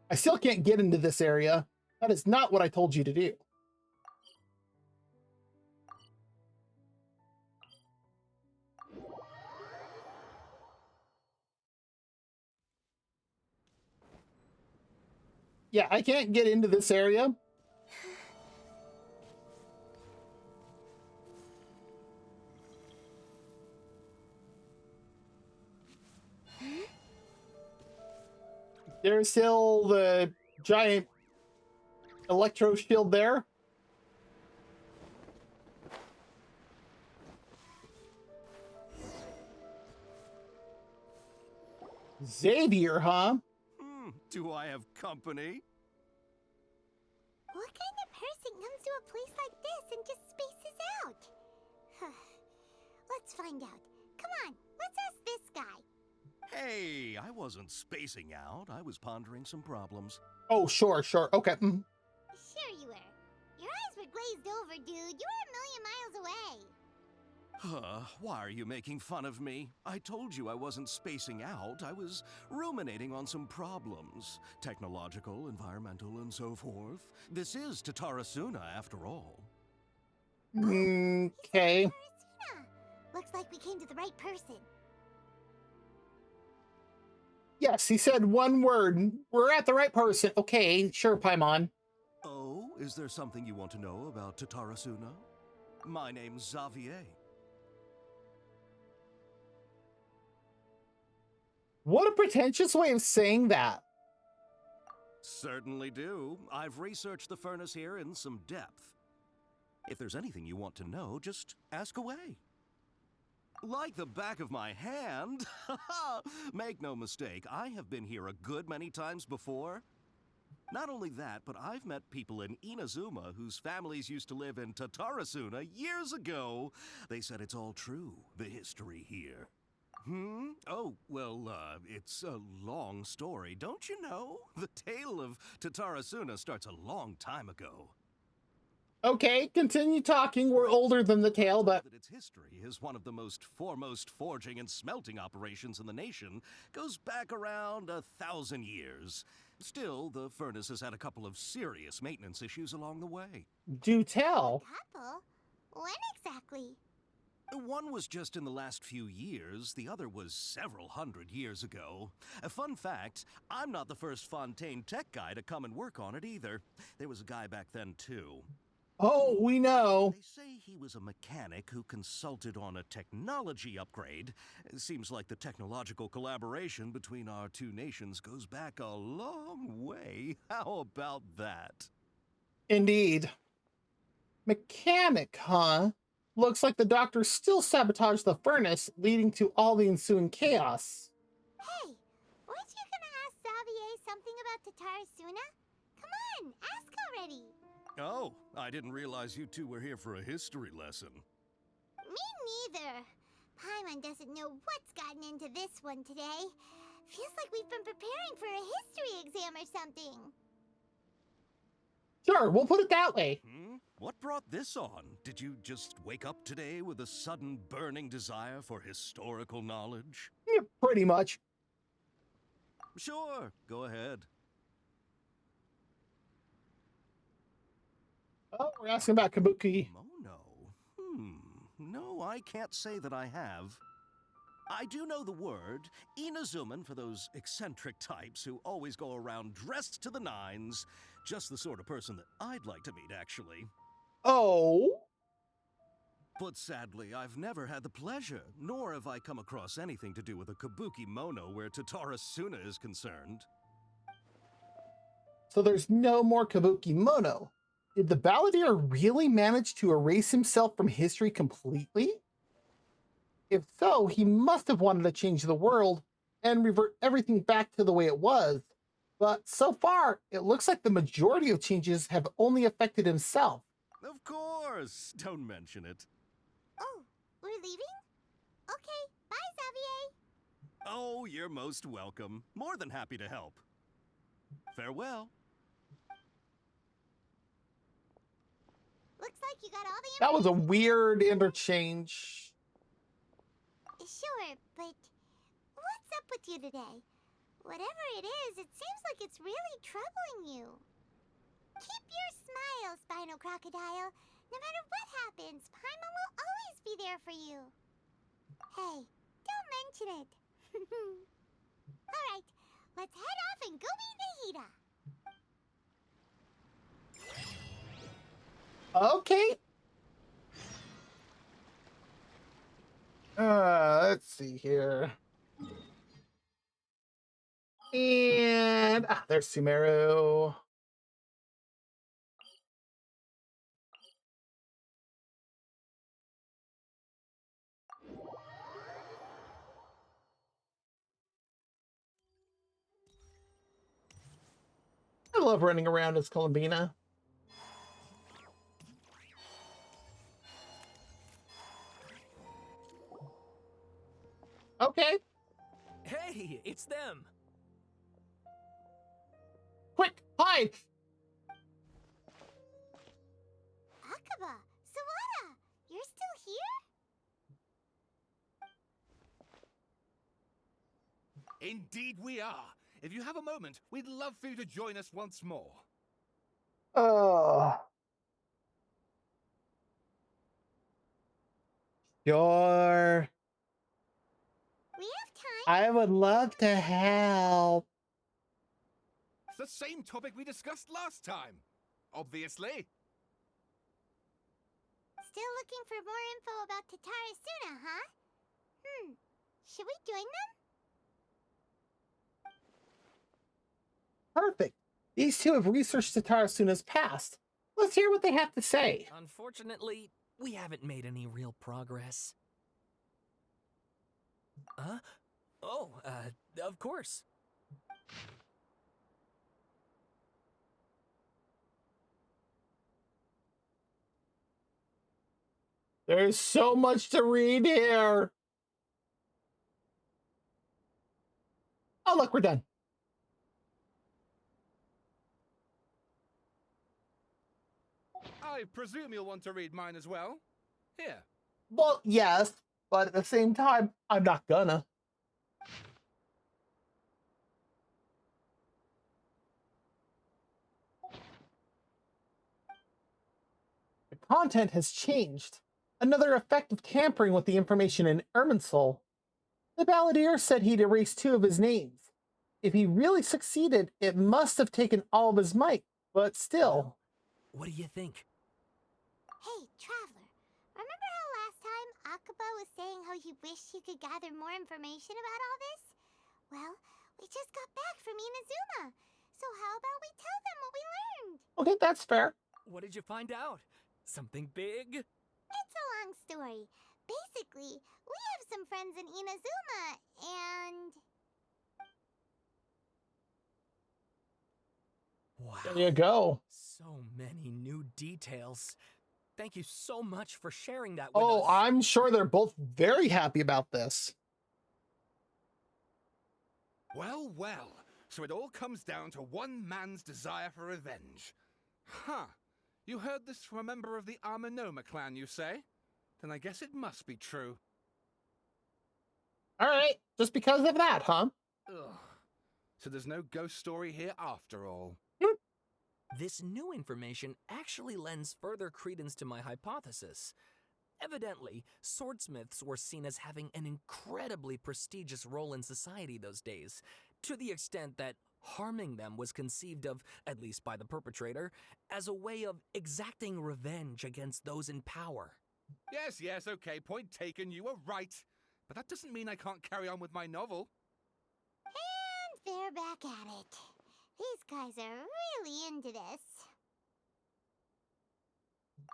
I still can't get into this area. That is not what I told you to do. Yeah, I can't get into this area. There's still the giant electro shield there. Xavier, huh? Do I have company? What kind of person comes to a place like this and just spaces out? Let's find out. Come on, let's ask this guy. Hey, I wasn't spacing out. I was pondering some problems. Oh, sure. Okay. Sure you were. Your eyes were glazed over, dude. You were a million miles away. Why are you making fun of me? I told you I wasn't spacing out. I was ruminating on some problems. Technological, environmental, and so forth. This is Tatarasuna, after all. Okay. Looks like we came to the right person. Yes, he said one word. We're at the right person. Okay, sure, Paimon. Oh, is there something you want to know about Tatarasuna? My name's Xavier. What a pretentious way of saying that. Certainly do. I've researched the furnace here in some depth. If there's anything you want to know, just ask away. Like the back of my hand. Make no mistake, I have been here a good many times before, Not only that, but I've met people in Inazuma whose families used to live in Tatarasuna years ago. They said it's all true, the history here. Oh, well, it's a long story, don't you know? The tale of Tatarasuna starts a long time ago. Okay, continue talking. We're older than the tale, but... That its history is one of the most foremost forging and smelting operations in the nation goes back around 1,000 years. Still, the furnace has had a couple of serious maintenance issues along the way. Do tell. Couple? When exactly? One was just in the last few years, the other was several hundred years ago. A fun fact, I'm not the first Fontaine tech guy to come and work on it either. There was a guy back then too. Oh, we know. They say he was a mechanic who consulted on a technology upgrade. It seems like the technological collaboration between our two nations goes back a long way. How about that? Indeed. Mechanic, huh? Looks like the doctor still sabotaged the furnace, leading to all the ensuing chaos. Hey, weren't you gonna ask Xavier something about Tatarasuna? Come on, ask already. Oh, I didn't realize you two were here for a history lesson. Me neither. Paimon doesn't know what's gotten into this one today. Feels like we've been preparing for a history exam or something. Sure, we'll put it that way. What brought this on? Did you just wake up today with a sudden burning desire for historical knowledge? Yeah, pretty much. Sure, go ahead. Oh, we're asking about Kabuki. Mono? No, I can't say that I have. I do know the word, Inazuman, for those eccentric types who always go around dressed to the nines. Just the sort of person that I'd like to meet, actually. Oh? But sadly, I've never had the pleasure, nor have I come across anything to do with a Kabuki Mono where Tatarasuna is concerned. So there's no more Kabuki Mono. Did the balladeer really manage to erase himself from history completely? If so, he must have wanted to change the world and revert everything back to the way it was. But so far, it looks like the majority of changes have only affected himself. Of course! Don't mention it. Oh, we're leaving? Okay, bye, Xavier. Oh, you're most welcome. More than happy to help. Farewell. Looks like you got all the That was a weird interchange. Sure, but what's up with you today? Whatever it is, it seems like it's really troubling you. Keep your smile, Spinal Crocodile. No matter what happens, Paimon will always be there for you. Hey, don't mention it. Alright, let's head off and go meet Nahida. Okay. Let's see here. And there's Sumeru. I love running around as Columbina. Okay. Hey, it's them. Quick, hide! Akaba, Sawada, you're still here? Indeed we are. If you have a moment, we'd love for you to join us once more. Sure. We have time. I would love to help. It's the same topic we discussed last time. Obviously. Still looking for more info about Tatarasuna, huh? Should we join them? Perfect. These two have researched Tatarasuna's past. Let's hear what they have to say. Unfortunately, we haven't made any real progress. Huh? Oh, of course. There's so much to read here. Oh, look, we're done. I presume you'll want to read mine as well. Here. Well, yes, but at the same time, I'm not gonna. The content has changed. Another effect of tampering with the information in Irminsul. The balladeer said he'd erased 2 of his names. If he really succeeded, it must have taken all of his might, but still. What do you think? Hey, Traveler, remember how last time Akaba was saying how he wished he could gather more information about all this? Well, we just got back from Inazuma, so how about we tell them what we learned? Okay, that's fair. What did you find out? Something big? It's a long story. Basically, we have some friends in Inazuma, and... Wow. There you go. So many new details. Thank you so much for sharing that with us. Oh, I'm sure they're both very happy about this. Well, well. So it all comes down to one man's desire for revenge. Huh. You heard this from a member of the Amanoma clan, you say? Then I guess it must be true. All right, just because of that, huh? Ugh. So there's no ghost story here after all. This new information actually lends further credence to my hypothesis. Evidently, swordsmiths were seen as having an incredibly prestigious role in society those days, to the extent that harming them was conceived of, at least by the perpetrator, as a way of exacting revenge against those in power. Yes, okay, point taken, you were right. But that doesn't mean I can't carry on with my novel. And they're back at it. These guys are really into this.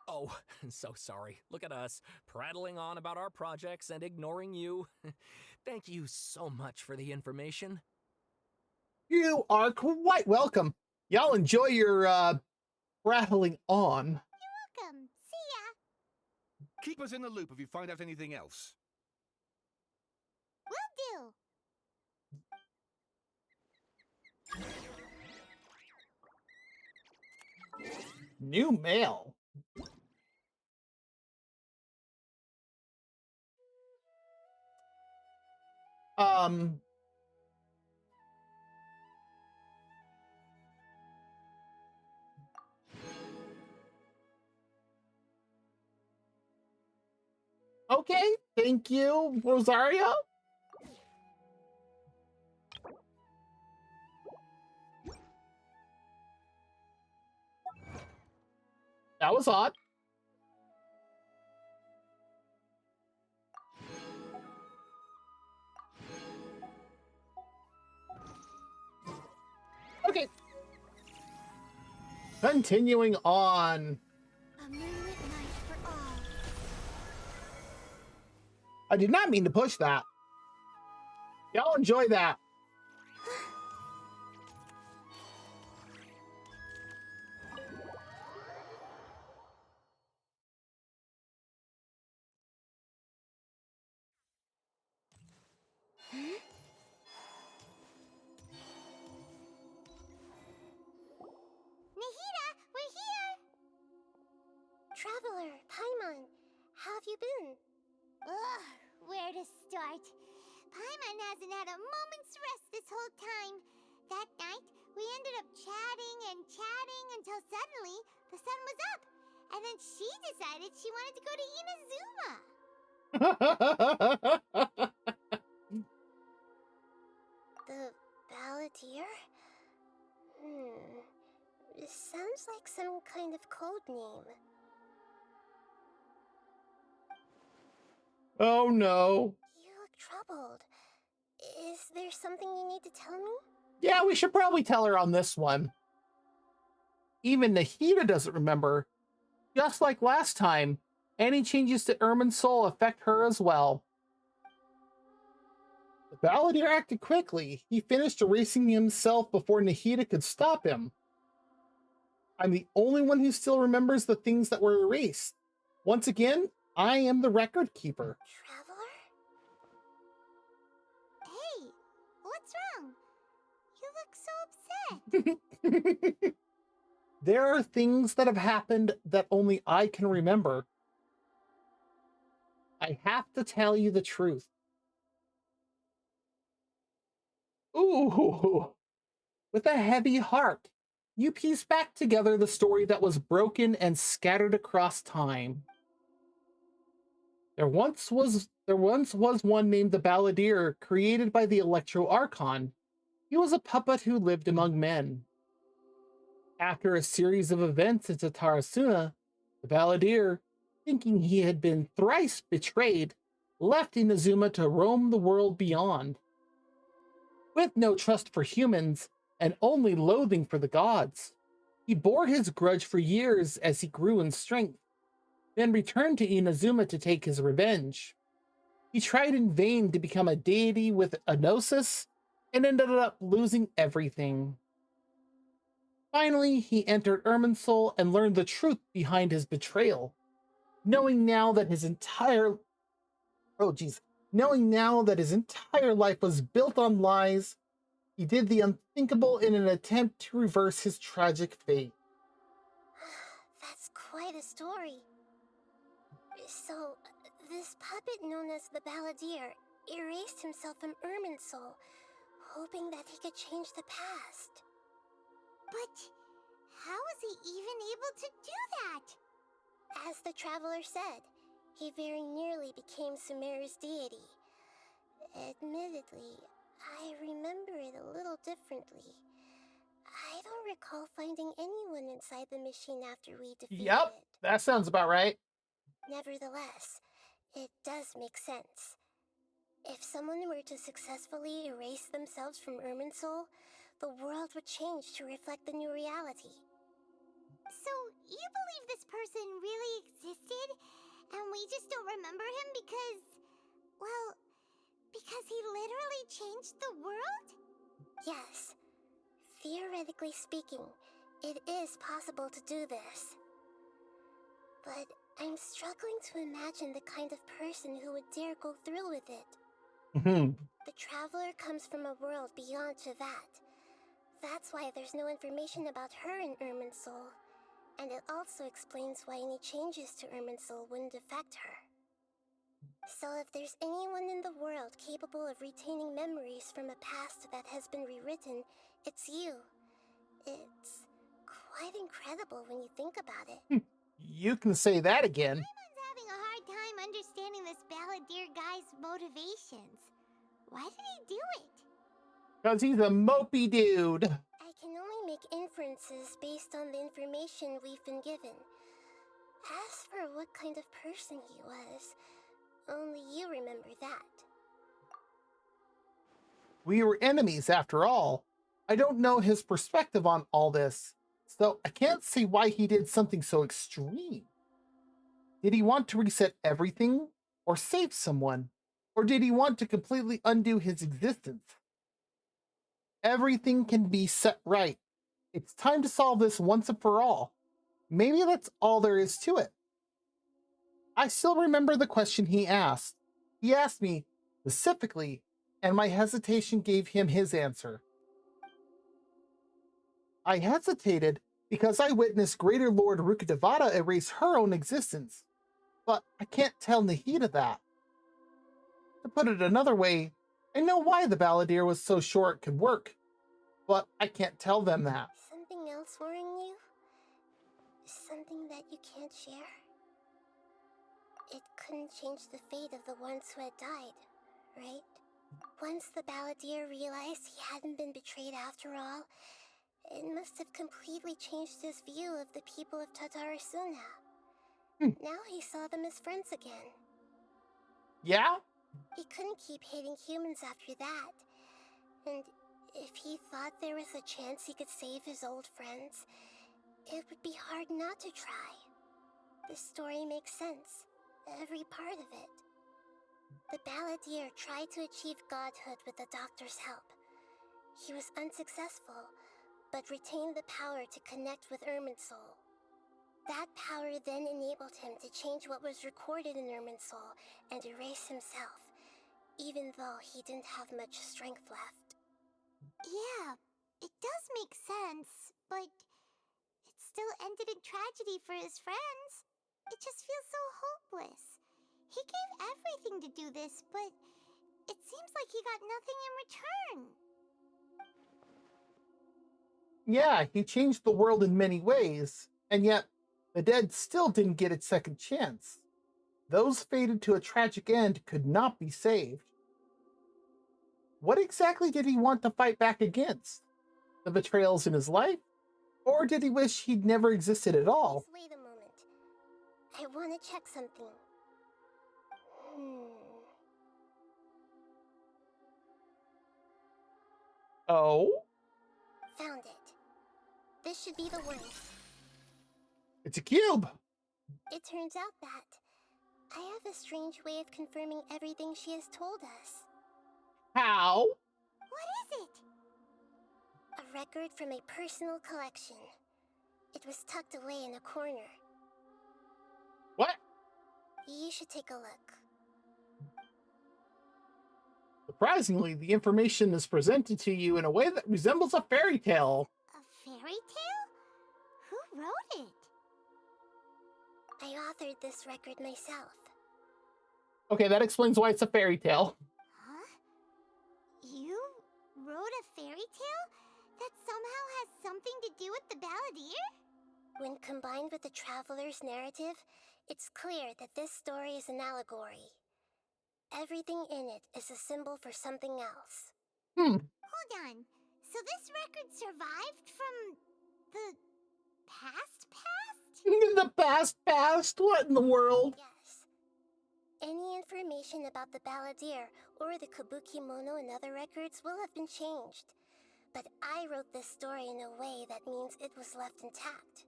Oh, so sorry. Look at us, prattling on about our projects and ignoring you. Thank you so much for the information. You are quite welcome. Y'all enjoy your rattling on. You're welcome. See ya. Keep us in the loop if you find out anything else. Will do. New mail. Okay, thank you, Rosario. That was odd. Okay. Continuing on. A moonlit night for all. I did not mean to push that. Y'all enjoy that. Nahida, we're here! Traveler, Paimon, how have you been? Ugh, where to start? Paimon hasn't had a moment's rest this whole time. That night, we ended up chatting and chatting until suddenly the sun was up. And then she decided she wanted to go to Inazuma. The balladeer? It sounds like some kind of code name. Oh no. You look troubled. Is there something you need to tell me? Yeah, we should probably tell her on this one. Even Nahida doesn't remember. Just like last time, any changes to Irminsul affect her as well. The balladeer acted quickly. He finished erasing himself before Nahida could stop him. I'm the only one who still remembers the things that were erased. Once again, I am the record keeper. Traveler? Hey, what's wrong? You look so upset. There are things that have happened that only I can remember. I have to tell you the truth. Ooh, with a heavy heart, you piece back together the story that was broken and scattered across time. There once was one named the Balladeer, created by the Electro Archon. He was a puppet who lived among men. After a series of events in Tatarasuna, the Balladeer, thinking he had been thrice betrayed, left Inazuma to roam the world beyond. With no trust for humans and only loathing for the gods, he bore his grudge for years as he grew in strength, then returned to Inazuma to take his revenge. He tried in vain to become a deity with a gnosis and ended up losing everything. Finally, he entered Irminsul and learned the truth behind his betrayal. Knowing now that his entire life was built on lies, he did the unthinkable in an attempt to reverse his tragic fate. That's quite a story. So, this puppet known as the Balladeer erased himself from Irminsul, hoping that he could change the past. But how was he even able to do that? As the traveler said, he very nearly became Sumeru's deity. Admittedly, I remember it a little differently. I don't recall finding anyone inside the machine after we defeated Yep, it. that sounds about right. Nevertheless, it does make sense. If someone were to successfully erase themselves from Irminsul, the world would change to reflect the new reality. So, you believe this person really existed, and we just don't remember him because he literally changed the world? Yes. Theoretically speaking, it is possible to do this. But I'm struggling to imagine the kind of person who would dare go through with it. The traveler comes from a world beyond to that. That's why there's no information about her in Irminsul. And it also explains why any changes to Irminsul wouldn't affect her. So if there's anyone in the world capable of retaining memories from a past that has been rewritten, it's you. It's quite incredible when you think about it. You can say that again. Paimon's having a hard time understanding this Balladeer guy's motivations. Why did he do it? Because he's a mopey dude. I can only make inferences based on the information we've been given. As for what kind of person he was, only you remember that. We were enemies after all. I don't know his perspective on all this, so I can't see why he did something so extreme. Did he want to reset everything, or save someone? Or did he want to completely undo his existence? Everything can be set right. It's time to solve this once and for all. Maybe that's all there is to it. I still remember the question he asked. He asked me specifically, and my hesitation gave him his answer. I hesitated because I witnessed Greater Lord Rukadevata erase her own existence, but I can't tell Nahida that. To put it another way, I know why the Balladeer was so sure it could work, but I can't tell them that. Something else worrying you? Something that you can't share? It couldn't change the fate of the ones who had died, right? Once the Balladeer realized he hadn't been betrayed after all, it must have completely changed his view of the people of Tatarasuna. Now he saw them as friends again. Yeah? He couldn't keep hating humans after that. And if he thought there was a chance he could save his old friends, it would be hard not to try. The story makes sense. Every part of it. The Balladeer tried to achieve godhood with the doctor's help. He was unsuccessful, but retained the power to connect with Irminsul. That power then enabled him to change what was recorded in Irminsul and erase himself, even though he didn't have much strength left. Yeah, it does make sense, but it still ended in tragedy for his friends. It just feels so hopeless. He gave everything to do this, but it seems like he got nothing in return. Yeah, he changed the world in many ways, and yet the dead still didn't get its second chance. Those fated to a tragic end could not be saved. What exactly did he want to fight back against? The betrayals in his life? Or did he wish he'd never existed at all? Please wait a moment. I want to check something. Oh? Found it. This should be the one. It's a cube! It turns out that I have a strange way of confirming everything she has told us. How? What is it? A record from a personal collection. It was tucked away in a corner. What? You should take a look. Surprisingly, the information is presented to you in a way that resembles a fairy tale. A fairy tale? Who wrote it? I authored this record myself. Okay, that explains why it's a fairy tale. Huh? You wrote a fairy tale that somehow has something to do with the balladeer? When combined with the traveler's narrative, it's clear that this story is an allegory. Everything in it is a symbol for something else. Hold on. So this record survived from the past? The past? What in the world? Yes. Any information about the balladeer or the kabuki mono in other records will have been changed. But I wrote this story in a way that means it was left intact.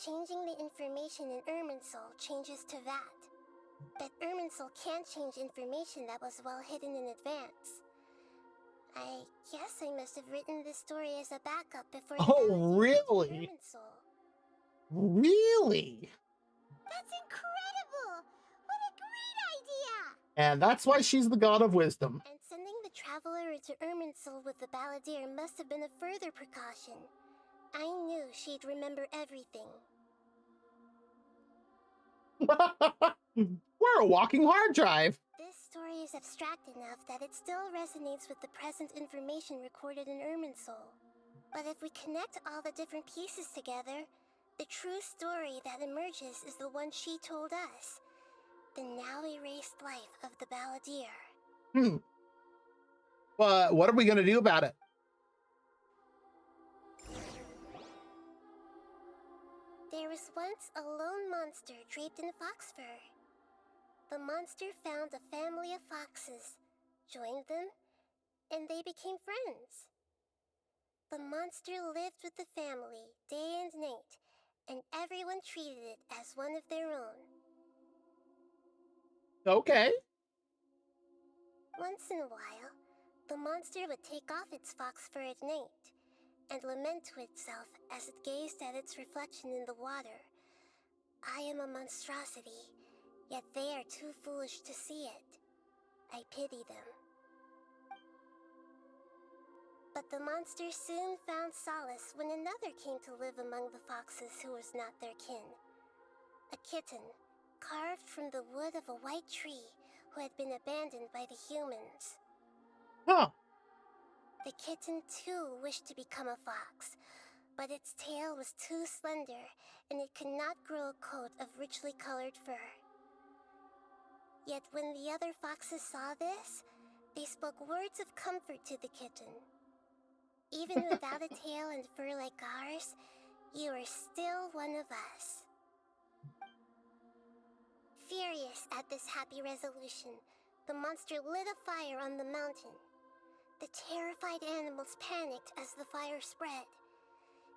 Changing the information in Irminsul changes to that. But Irminsul can't change information that was well hidden in advance. I guess I must have written this story as a backup before the Oh, really? Irminsul. Really? That's incredible! What a great idea! And that's why she's the god of wisdom. And sending the traveler into Irminsul with the balladeer must have been a further precaution. I knew she'd remember everything. We're a walking hard drive. This story is abstract enough that it still resonates with the present information recorded in Irminsul. But if we connect all the different pieces together, the true story that emerges is the one she told us. The now erased life of the balladeer. But what are we going to do about it? There was once a lone monster draped in fox fur. The monster found a family of foxes, joined them, and they became friends. The monster lived with the family day and night, and everyone treated it as one of their own. Okay. Once in a while, the monster would take off its fox fur at night and lament to itself as it gazed at its reflection in the water. I am a monstrosity, yet they are too foolish to see it. I pity them. But the monster soon found solace when another came to live among the foxes who was not their kin. A kitten, carved from the wood of a white tree who had been abandoned by the humans. Huh. The kitten too wished to become a fox, but its tail was too slender and it could not grow a coat of richly colored fur. Yet when the other foxes saw this, they spoke words of comfort to the kitten. Even without a tail and fur like ours, you are still one of us. Furious at this happy resolution, the monster lit a fire on the mountain. The terrified animals panicked as the fire spread.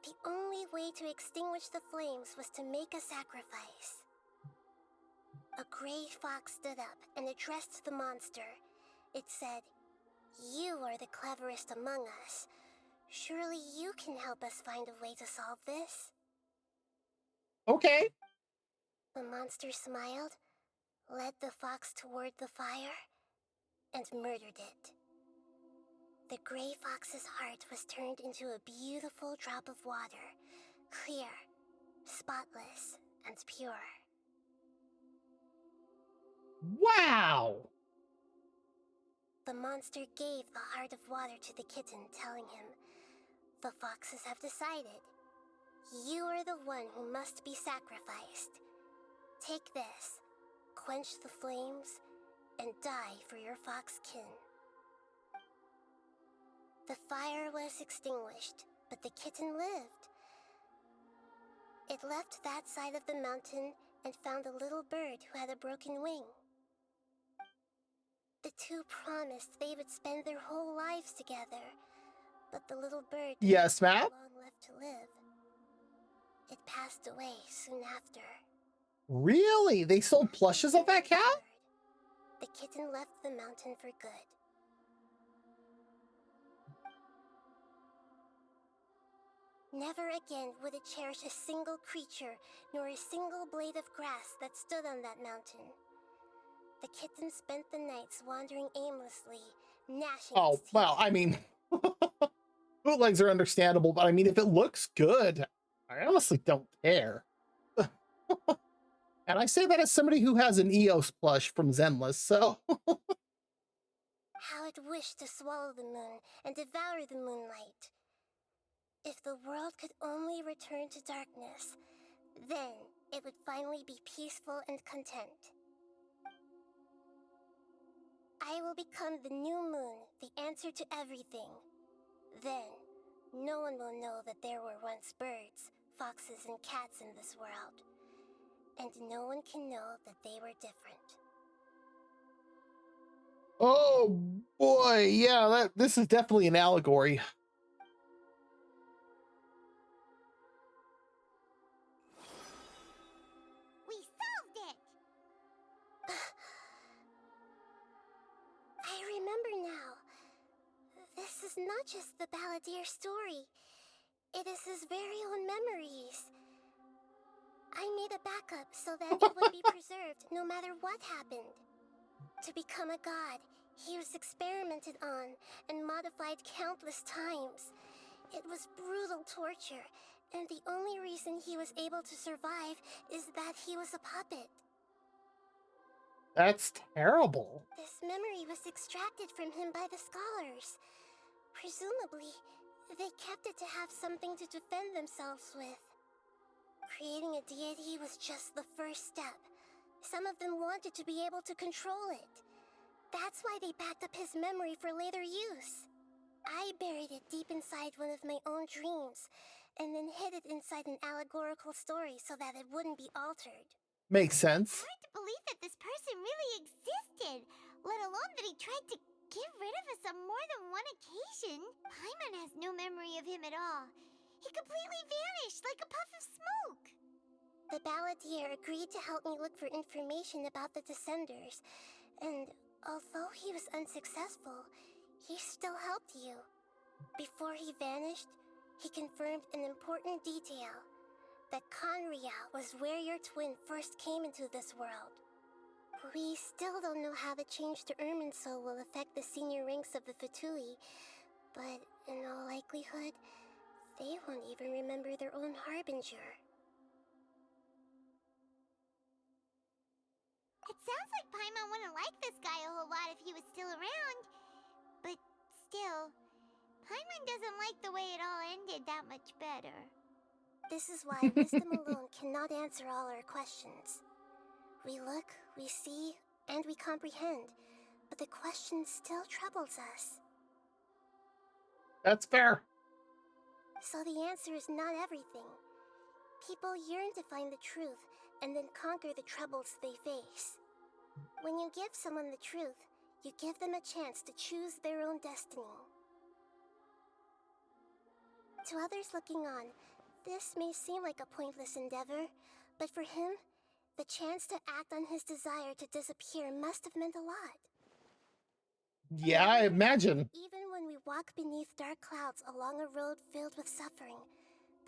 The only way to extinguish the flames was to make a sacrifice. A gray fox stood up and addressed the monster. It said, "You are the cleverest among us. Surely you can help us find a way to solve this." Okay. The monster smiled, led the fox toward the fire, and murdered it. The gray fox's heart was turned into a beautiful drop of water, clear, spotless, and pure. Wow. The monster gave the heart of water to the kitten, telling him, "The foxes have decided. You are the one who must be sacrificed. Take this, quench the flames, and die for your fox kin." The fire was extinguished, but the kitten lived. It left that side of the mountain and found a little bird who had a broken wing. The two promised they would spend their whole lives together, but the little bird didn't Yes, have ma'am? long left to live. It passed away soon after. Really? They sold plushes of that cat? The kitten left the mountain for good. Never again would it cherish a single creature nor a single blade of grass that stood on that mountain. The kitten spent the nights wandering aimlessly, gnashing Oh, its teeth. well, I mean, bootlegs are understandable, but I mean, if it looks good, I honestly don't care. And I say that as somebody who has an EOS plush from Zenless, so. How it wished to swallow the moon and devour the moonlight. If the world could only return to darkness, then it would finally be peaceful and content. I will become the new moon, the answer to everything. Then, no one will know that there were once birds, foxes, and cats in this world. And no one can know that they were different. Oh boy, yeah, this is definitely an allegory. We solved it! I remember now. This is not just the Balladeer story. It is his very own memories. I made a backup so that it would be preserved no matter what happened. To become a god, he was experimented on and modified countless times. It was brutal torture, and the only reason he was able to survive is that he was a puppet. That's terrible. This memory was extracted from him by the scholars. Presumably, they kept it to have something to defend themselves with. Creating a deity was just the first step. Some of them wanted to be able to control it. That's why they backed up his memory for later use. I buried it deep inside one of my own dreams, and then hid it inside an allegorical story so that it wouldn't be altered. Makes sense. Hard to believe that this person really existed, let alone that he tried to get rid of us on more than one occasion. Paimon has no memory of him at all. He completely vanished like a puff of smoke. The Balladeer agreed to help me look for information about the Descenders, and although he was unsuccessful, he still helped you. Before he vanished, he confirmed an important detail, that Conria was where your twin first came into this world. We still don't know how the change to Irminsul will affect the senior ranks of the Fatui, but in all likelihood, they won't even remember their own Harbinger. It sounds like Paimon wouldn't like this guy a whole lot if he was still around. But still, Paimon doesn't like the way it all ended that much better. This is why wisdom alone cannot answer all our questions. We look, we see, and we comprehend, but the question still troubles us. That's fair. So the answer is not everything. People yearn to find the truth and then conquer the troubles they face. When you give someone the truth, you give them a chance to choose their own destiny. To others looking on, this may seem like a pointless endeavor, but for him, the chance to act on his desire to disappear must have meant a lot. Yeah, I imagine. Even when we walk beneath dark clouds along a road filled with suffering,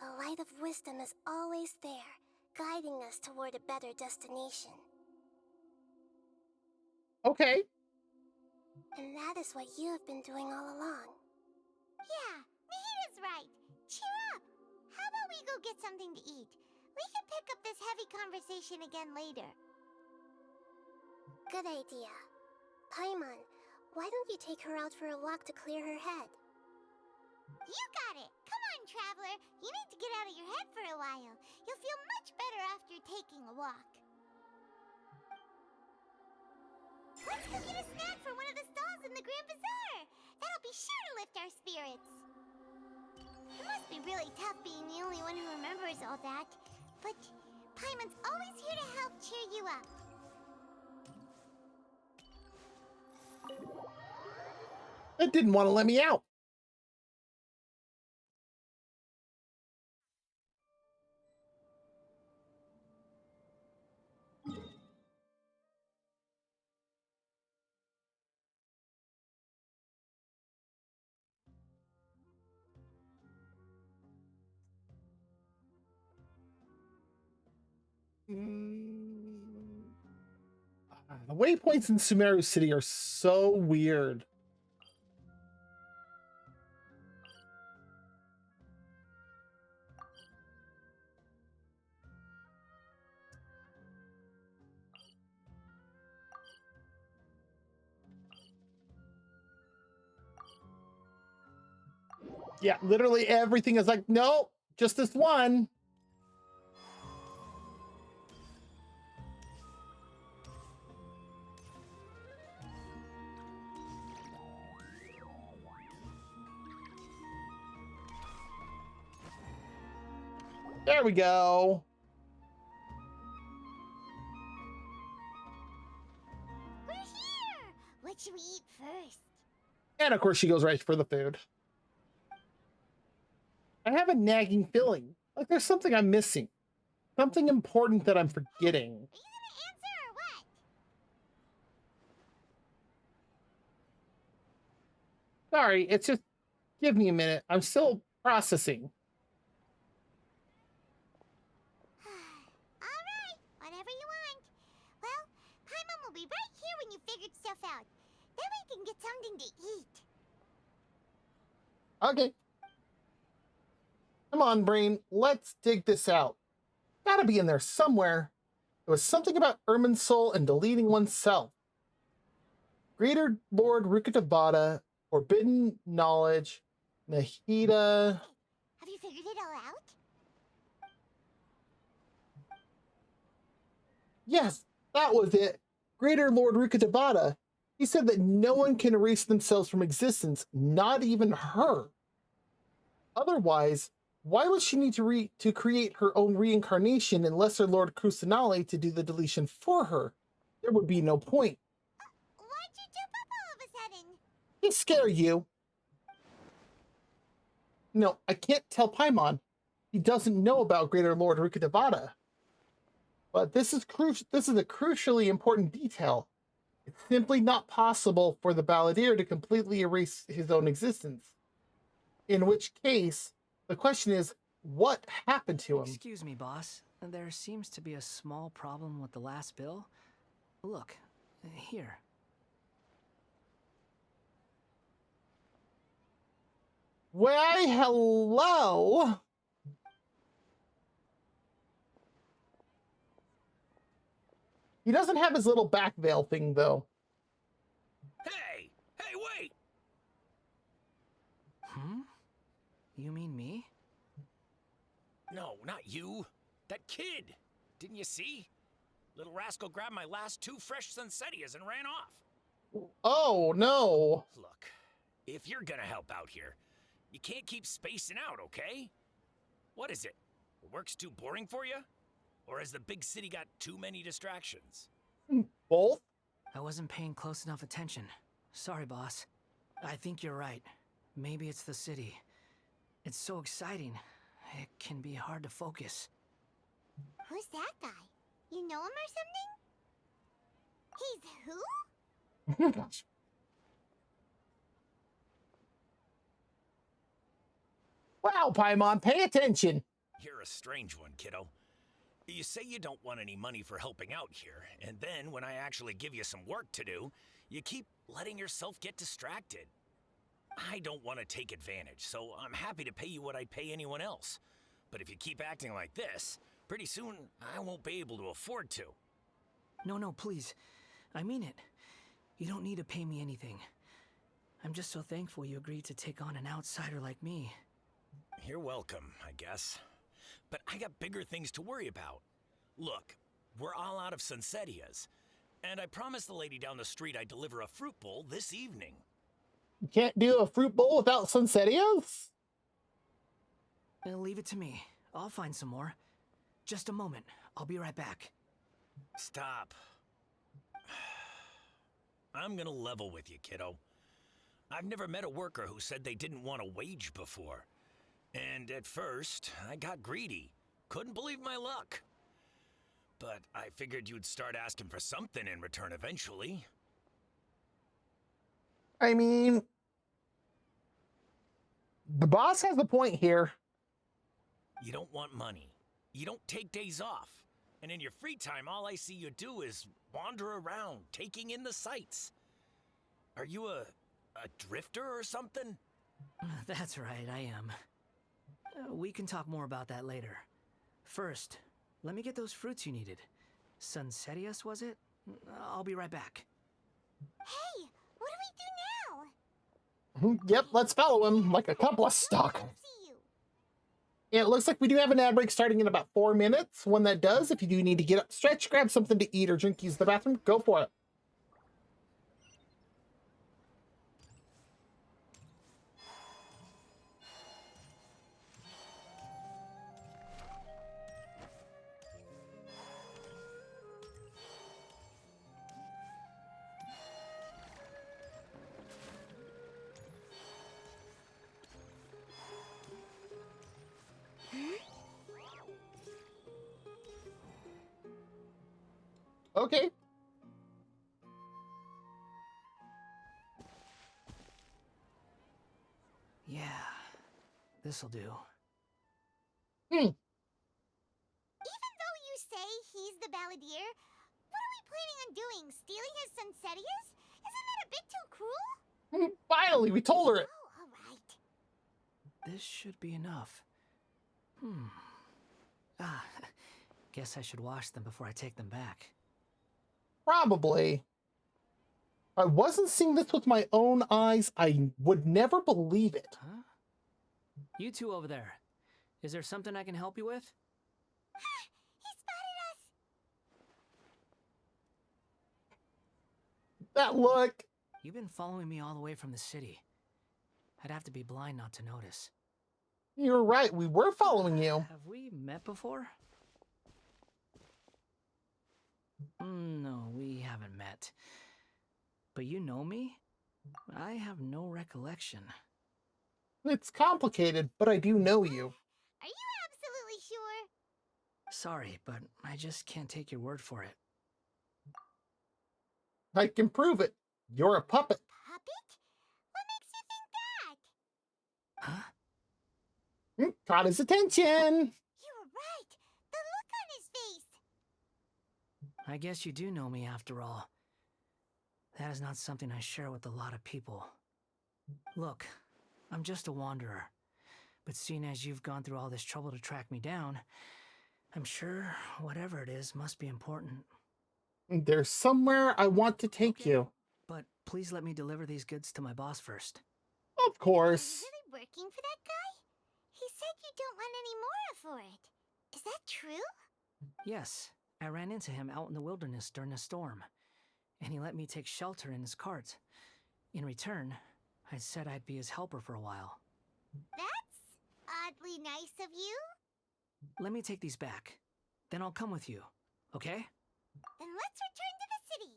the light of wisdom is always there, guiding us toward a better destination. Okay. And that is what you have been doing all along. Yeah, Mihida's right. Cheer up. How about we go get something to eat? We can pick up this heavy conversation again later. Good idea. Paimon, why don't you take her out for a walk to clear her head? You got it. Come on, traveler. You need to get out of your head for a while. You'll feel much better after taking a walk. Let's go get a snack from one of the stalls in the Grand Bazaar. That'll be sure to lift our spirits. It must be really tough being the only one who remembers all that. But Paimon's always here to help cheer you up. It didn't want to let me out. The waypoints in Sumeru City are so weird. Yeah, literally everything is like, nope, just this one. There we go. We're here! What should we eat first? And of course she goes right for the food. I have a nagging feeling. Like there's something I'm missing. Something important that I'm forgetting. Are you gonna answer or what? Sorry, it's just, give me a minute. I'm still processing. Alright, whatever you want. Well, Paimon will be right here when you figured stuff out. Then we can get something to eat. Okay. Come on, brain. Let's dig this out. Gotta be in there somewhere. It was something about Ermin's soul and deleting oneself. Greater Lord Rukkhadevata, forbidden knowledge, Nahida. Have you figured it all out? Yes, that was it. Greater Lord Rukkhadevata. He said that no one can erase themselves from existence, not even her. Otherwise, why would she need to create her own reincarnation in Lesser Lord Kusanali to do the deletion for her? There would be no point. Why'd you jump up all of a sudden? To scare you. No, I can't tell Paimon. He doesn't know about Greater Lord Rukkhadevata. But this is a crucially important detail. It's simply not possible for the balladeer to completely erase his own existence. In which case, the question is, what happened to him? Excuse me, boss. There seems to be a small problem with the last bill. Look, here. Why, hello? He doesn't have his little back veil thing, though. Hey! Hey, wait! Hmm? You mean me? No, not you. That kid. Didn't you see? Little rascal grabbed my last 2 fresh Sunsettias and ran off. Oh, no. Look, if you're gonna help out here, you can't keep spacing out, okay? What is it? Work's too boring for you? Or has the big city got too many distractions? Both? I wasn't paying close enough attention. Sorry, boss. I think you're right. Maybe it's the city. It's so exciting. It can be hard to focus. Who's that guy? You know him or something? He's who? Wow, Paimon, pay attention. You're a strange one, kiddo. You say you don't want any money for helping out here, and then when I actually give you some work to do, you keep letting yourself get distracted. I don't want to take advantage, so I'm happy to pay you what I'd pay anyone else. But if you keep acting like this, pretty soon I won't be able to afford to. No, please. I mean it. You don't need to pay me anything. I'm just so thankful you agreed to take on an outsider like me. You're welcome, I guess. But I got bigger things to worry about. Look, we're all out of Sunsetias, and I promised the lady down the street I'd deliver a fruit bowl this evening. You can't do a fruit bowl without Sunsetias? Leave it to me. I'll find some more. Just a moment. I'll be right back. Stop. I'm gonna level with you, kiddo. I've never met a worker who said they didn't want a wage before. And at first, I got greedy. Couldn't believe my luck. But I figured you'd start asking for something in return eventually. I mean, the boss has a point here. You don't want money. You don't take days off. And in your free time, all I see you do is wander around, taking in the sights. Are you a drifter or something? That's right, I am. We can talk more about that later. First, let me get those fruits you needed. Sunsetias, was it? I'll be right back. Hey, what do we do now? Yep, let's follow him like a couple of stalkers. Yeah, it looks like we do have an ad break starting in about 4 minutes. When that does, if you do need to get up, stretch, grab something to eat or drink, use the bathroom, go for it. Okay. Yeah, this'll do. Even though you say he's the balladeer, what are we planning on doing? Stealing his Sunsetias? Isn't that a bit too cruel? Finally, we told her it. Oh, alright. This should be enough. Guess I should wash them before I take them back. Probably. I wasn't seeing this with my own eyes. I would never believe it. Huh? You two over there. Is there something I can help you with? He spotted us! That look. You've been following me all the way from the city. I'd have to be blind not to notice. You're right, we were following you. Have we met before? No, we haven't met. But you know me? I have no recollection. It's complicated, but I do know you. Are you absolutely sure? Sorry, but I just can't take your word for it. I can prove it. You're a puppet. Puppet? What makes you think that? Huh? Caught his attention. You were right. The look on his face. I guess you do know me after all. That is not something I share with a lot of people. Look, I'm just a wanderer. But seeing as you've gone through all this trouble to track me down, I'm sure whatever it is must be important. There's somewhere I want to take you. But please let me deliver these goods to my boss first. Of course. Are you really working for that guy? He said you don't want any more for it. Is that true? Yes, I ran into him out in the wilderness during a storm, and he let me take shelter in his cart. In return, I said I'd be his helper for a while. That's oddly nice of you. Let me take these back. Then I'll come with you, okay? Then let's return to the city.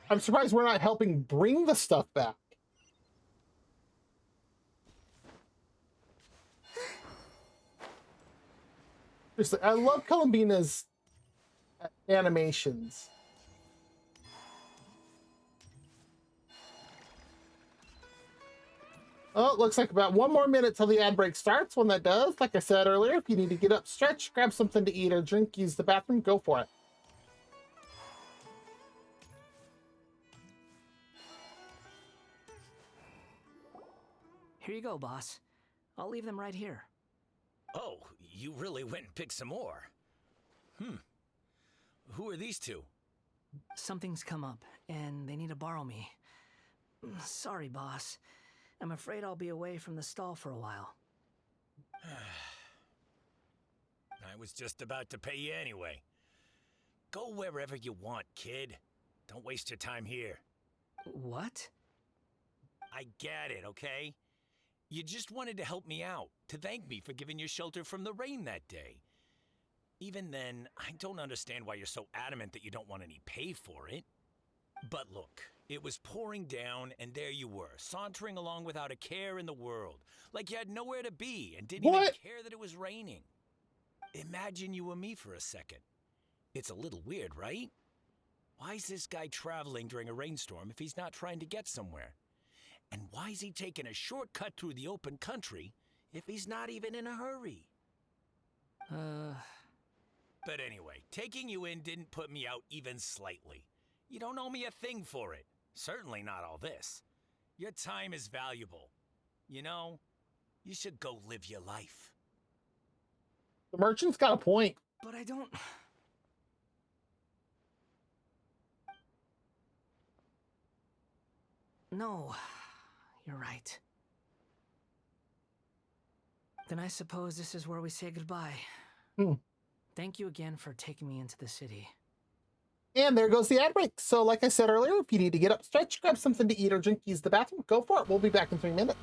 I'm surprised we're not helping bring the stuff back. Seriously, I love Columbina's animations. Oh, it looks like about 1 more minute till the ad break starts. When that does, like I said earlier, if you need to get up, stretch, grab something to eat or drink, use the bathroom, go for it. Here you go, boss. I'll leave them right here. Oh, you really went and picked some more. Who are these two? Something's come up, and they need to borrow me. Sorry, boss. I'm afraid I'll be away from the stall for a while. I was just about to pay you anyway. Go wherever you want, kid. Don't waste your time here. What? I get it, okay? You just wanted to help me out, to thank me for giving you shelter from the rain that day. Even then, I don't understand why you're so adamant that you don't want any pay for it. But look, it was pouring down, and there you were, sauntering along without a care in the world, like you had nowhere to be and didn't even care that it was raining. Imagine you and me for a second. It's a little weird, right? Why is this guy traveling during a rainstorm if he's not trying to get somewhere? And why is he taking a shortcut through the open country if he's not even in a hurry? But anyway, taking you in didn't put me out even slightly. You don't owe me a thing for it. Certainly not all this. Your time is valuable. You know, you should go live your life. The merchant's got a point. But I don't... No, you're right. Then I suppose this is where we say goodbye. Thank you again for taking me into the city. And there goes the ad break. So like I said earlier, if you need to get up, stretch, grab something to eat or drink, use the bathroom, go for it. We'll be back in 3 minutes.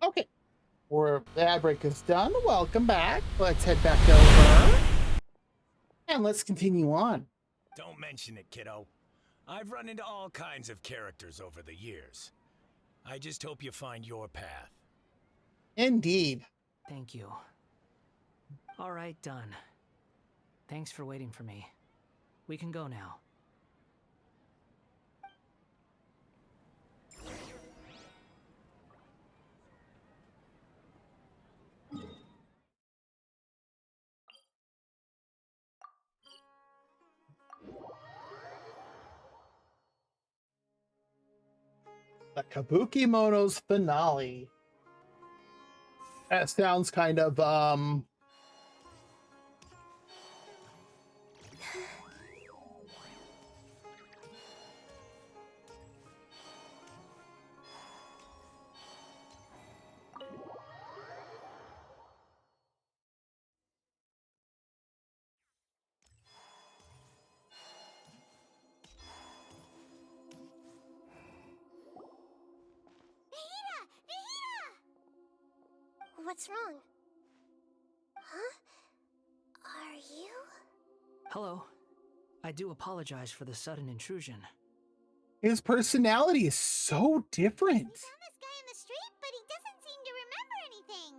Okay. The ad break is done. Welcome back. Let's head back over. And let's continue on. Don't mention it, kiddo. I've run into all kinds of characters over the years. I just hope you find your path. Indeed. Thank you. All right, done. Thanks for waiting for me. We can go now. The Kabuki Mono's finale. That sounds kind of What's wrong? Huh? Are you? Hello. I do apologize for the sudden intrusion. his personality is so different. Found this guy in the street, but he doesn't seem to remember anything.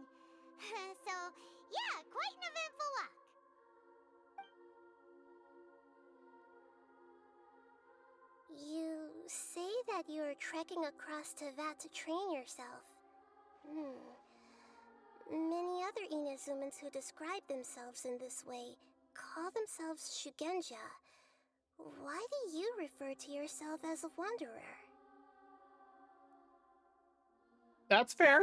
So, yeah, quite an eventful walk. You say that you're trekking across to Vat to train yourself. Many other Inazumans who describe themselves in this way call themselves Shugenja. Why do you refer to yourself as a wanderer? That's fair.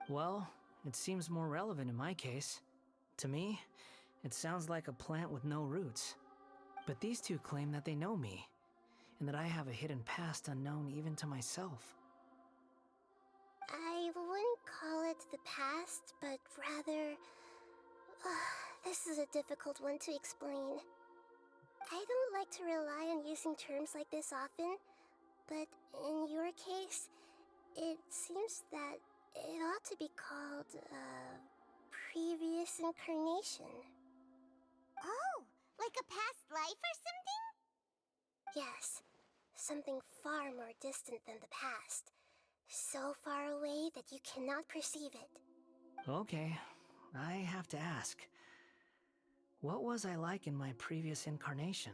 Well, it seems more relevant in my case. To me, it sounds like a plant with no roots. But these two claim that they know me, and that I have a hidden past unknown even to myself. I wouldn't call it the past, but rather... this is a difficult one to explain. I don't like to rely on using terms like this often, but in your case, it seems that it ought to be called previous incarnation. Oh, like a past life or something? Yes, something far more distant than the past. So far away that you cannot perceive it. Okay, I have to ask. What was I like in my previous incarnation?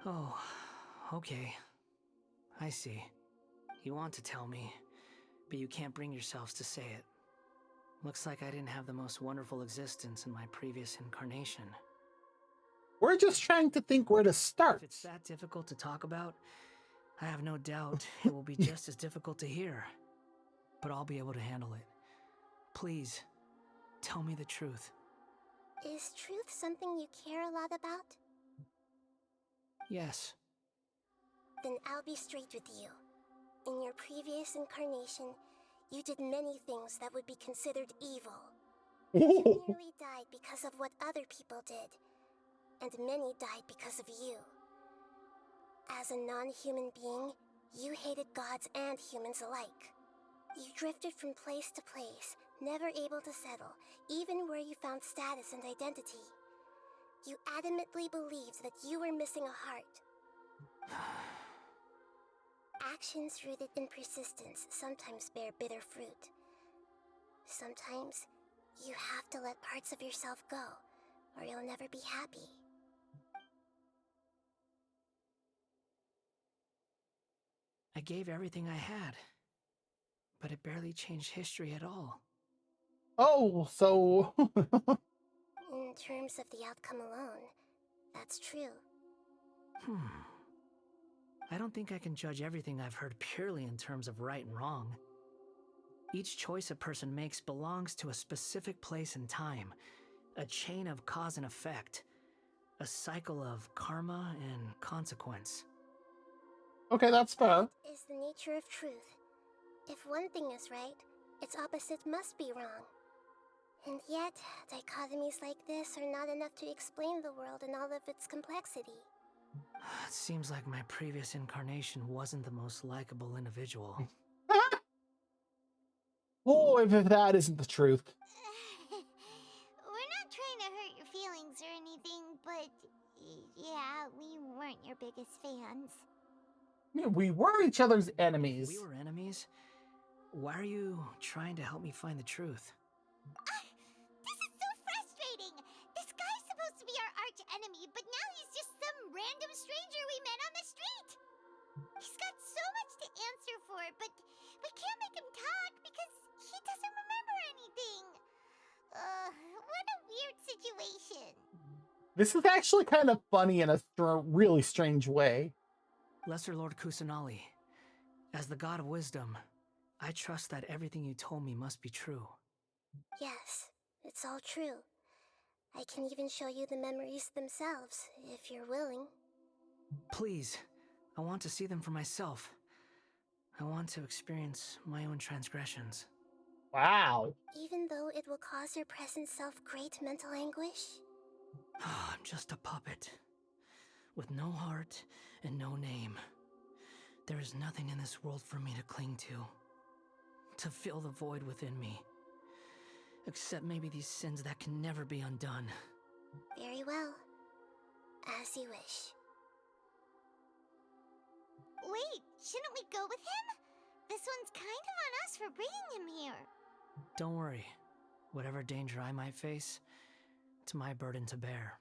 Oh, okay. I see. You want to tell me, but you can't bring yourselves to say it. Looks like I didn't have the most wonderful existence in my previous incarnation. We're just trying to think where to start. If it's that difficult to talk about, I have no doubt it will be just as difficult to hear. But I'll be able to handle it. Please, tell me the truth. Is truth something you care a lot about? Yes. Then I'll be straight with you. In your previous incarnation, you did many things that would be considered evil. You nearly died because of what other people did, and many died because of you. As a non-human being, you hated gods and humans alike. You drifted from place to place, never able to settle, even where you found status and identity. You adamantly believed that you were missing a heart. Actions rooted in persistence sometimes bear bitter fruit. Sometimes, you have to let parts of yourself go, or you'll never be happy. I gave everything I had, but it barely changed history at all. Oh, so... In terms of the outcome alone, that's true. I don't think I can judge everything I've heard purely in terms of right and wrong. Each choice a person makes belongs to a specific place and time, a chain of cause and effect, a cycle of karma and consequence. Okay, that's fair. That is the nature of truth. If one thing is right, its opposite must be wrong. And yet, dichotomies like this are not enough to explain the world in all of its complexity. It seems like my previous incarnation wasn't the most likable individual. Oh, if that isn't the truth. We're not trying to hurt your feelings or anything, but yeah, we weren't your biggest fans. Yeah, we were each other's enemies. We were enemies? Why are you trying to help me find the truth? This is so frustrating! This guy's supposed to be our arch enemy, but now he's just some random stranger we met on the street! He's got so much to answer for, but we can't make him talk because he doesn't remember anything. What a weird situation. This is actually kind of funny in a really strange way. Lesser Lord Kusanali, as the god of wisdom, I trust that everything you told me must be true. Yes, it's all true. I can even show you the memories themselves, if you're willing. Please, I want to see them for myself. I want to experience my own transgressions. Wow. Even though it will cause your present self great mental anguish? I'm just a puppet, with no heart and no name. There is nothing in this world for me to cling to fill the void within me. Except maybe these sins that can never be undone. Very well. As you wish. Wait, shouldn't we go with him? This one's kind of on us for bringing him here. Don't worry. Whatever danger I might face, it's my burden to bear.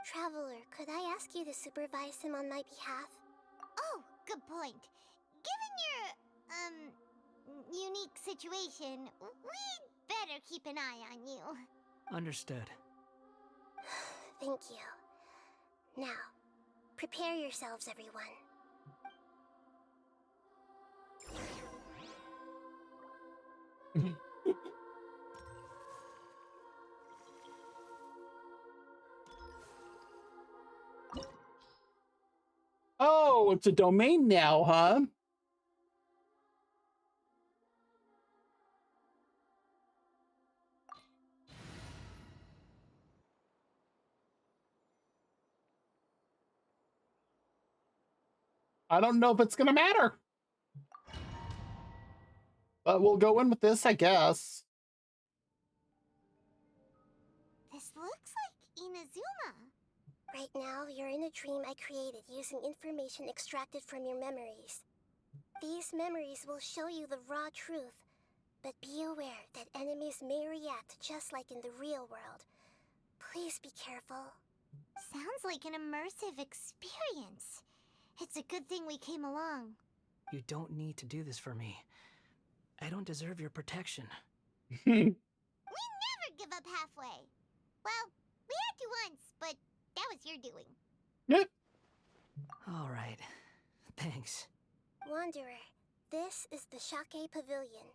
Traveler, could I ask you to supervise him on my behalf? Oh, good point. Given your, unique situation, we'd better keep an eye on you. Understood. Thank you. Now, prepare yourselves, everyone. Oh, it's a domain now, huh? I don't know if it's gonna matter. But we'll go in with this, I guess. This looks like Inazuma. Right now, you're in a dream I created using information extracted from your memories. These memories will show you the raw truth, but be aware that enemies may react just like in the real world. Please be careful. Sounds like an immersive experience. It's a good thing we came along. You don't need to do this for me. I don't deserve your protection. We never give up halfway. Well, we had to once, but that was your doing. Yep. All right. Thanks. Wanderer, this is the Shake Pavilion.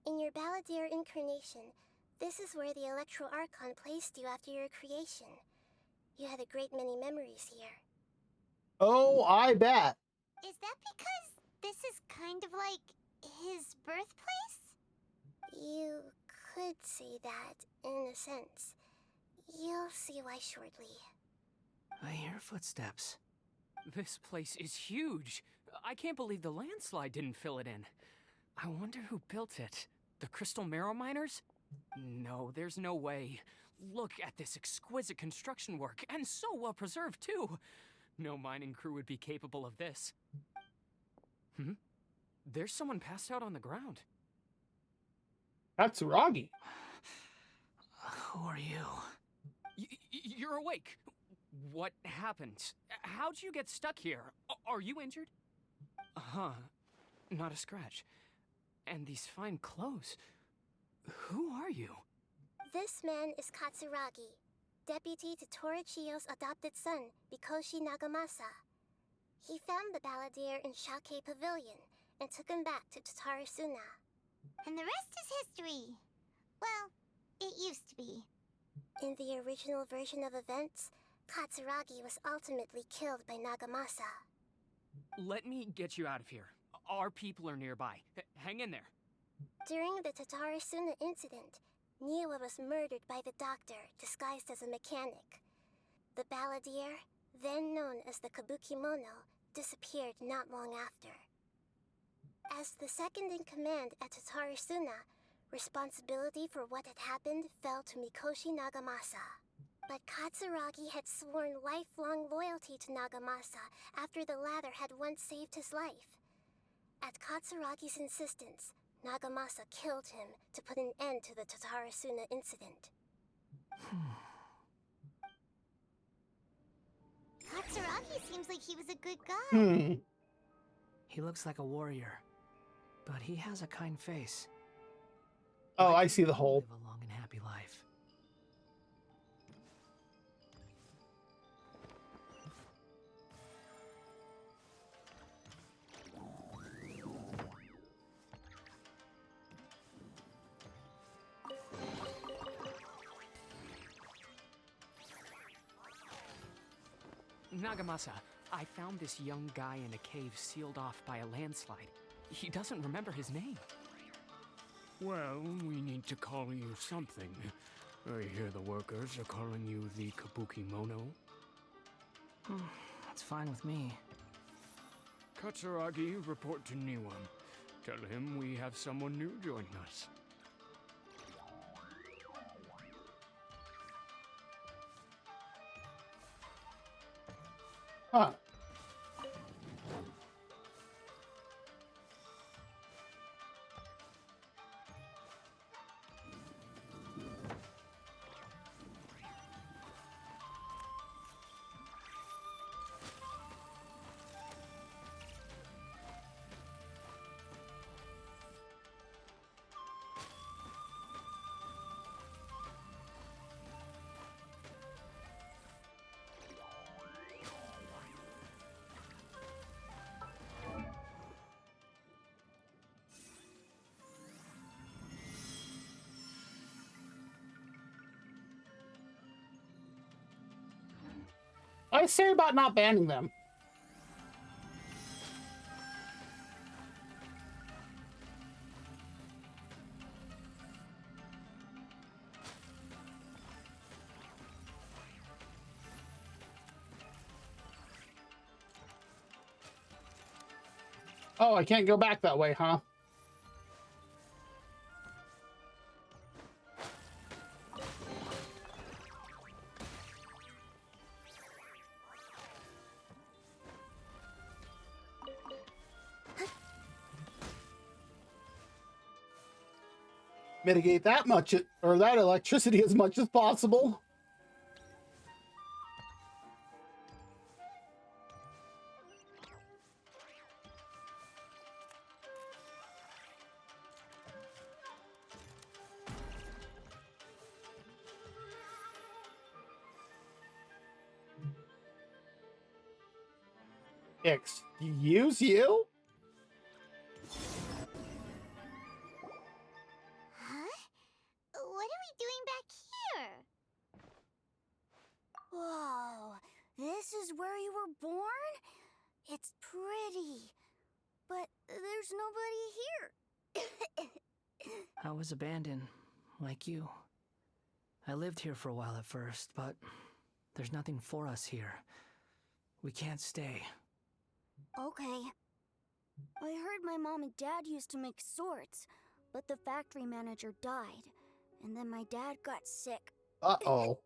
In your Balladeer incarnation, this is where the Electro Archon placed you after your creation. You had a great many memories here. Oh, I bet. Is that because this is kind of like his birthplace? You could say that, in a sense. You'll see why shortly. I hear footsteps. This place is huge. I can't believe the landslide didn't fill it in. I wonder who built it. The Crystal Marrow Miners? No, there's no way. Look at this exquisite construction work, and so well preserved, too. No mining crew would be capable of this. There's someone passed out on the ground. That's Roggy. Who are you? You're awake. What happened? How'd you get stuck here? Are you injured? Huh. Not a scratch. And these fine clothes. Who are you? This man is Katsuragi, deputy to Torichiyo's adopted son, Mikoshi Nagamasa. He found the Balladeer in Shake Pavilion and took him back to Tatarasuna. And the rest is history. Well, it used to be. In the original version of events, Katsuragi was ultimately killed by Nagamasa. Let me get you out of here. Our people are nearby. Hang in there. During the Tatarasuna incident, Niwa was murdered by the doctor, disguised as a mechanic. The Balladeer, then known as the Kabukimono, disappeared not long after. As the second in command at Tatarasuna, responsibility for what had happened fell to Mikoshi Nagamasa. But Katsuragi had sworn lifelong loyalty to Nagamasa after the latter had once saved his life. At Katsuragi's insistence, Nagamasa killed him to put an end to the Tatarasuna incident. Katsuragi seems like he was a good guy. He looks like a warrior, but he has a kind face. Oh, I see the hole. Live a long and happy life. Nagamasa, I found this young guy in a cave sealed off by a landslide. He doesn't remember his name. Well, we need to call you something. I hear the workers are calling you the Kabukimono. That's fine with me. Katsuragi, report to Niwan. Tell him we have someone new joining us. Huh. I say about not banning them. Oh, I can't go back that way, huh? Mitigate that much, or that electricity as much as possible. Excuse you? Huh? What are we doing back here? Whoa, this is where you were born? It's pretty, but there's nobody here. I was abandoned, like you. I lived here for a while at first, but there's nothing for us here. We can't stay. Okay. I heard my mom and dad used to make swords, but the factory manager died, and then my dad got sick. Uh-oh.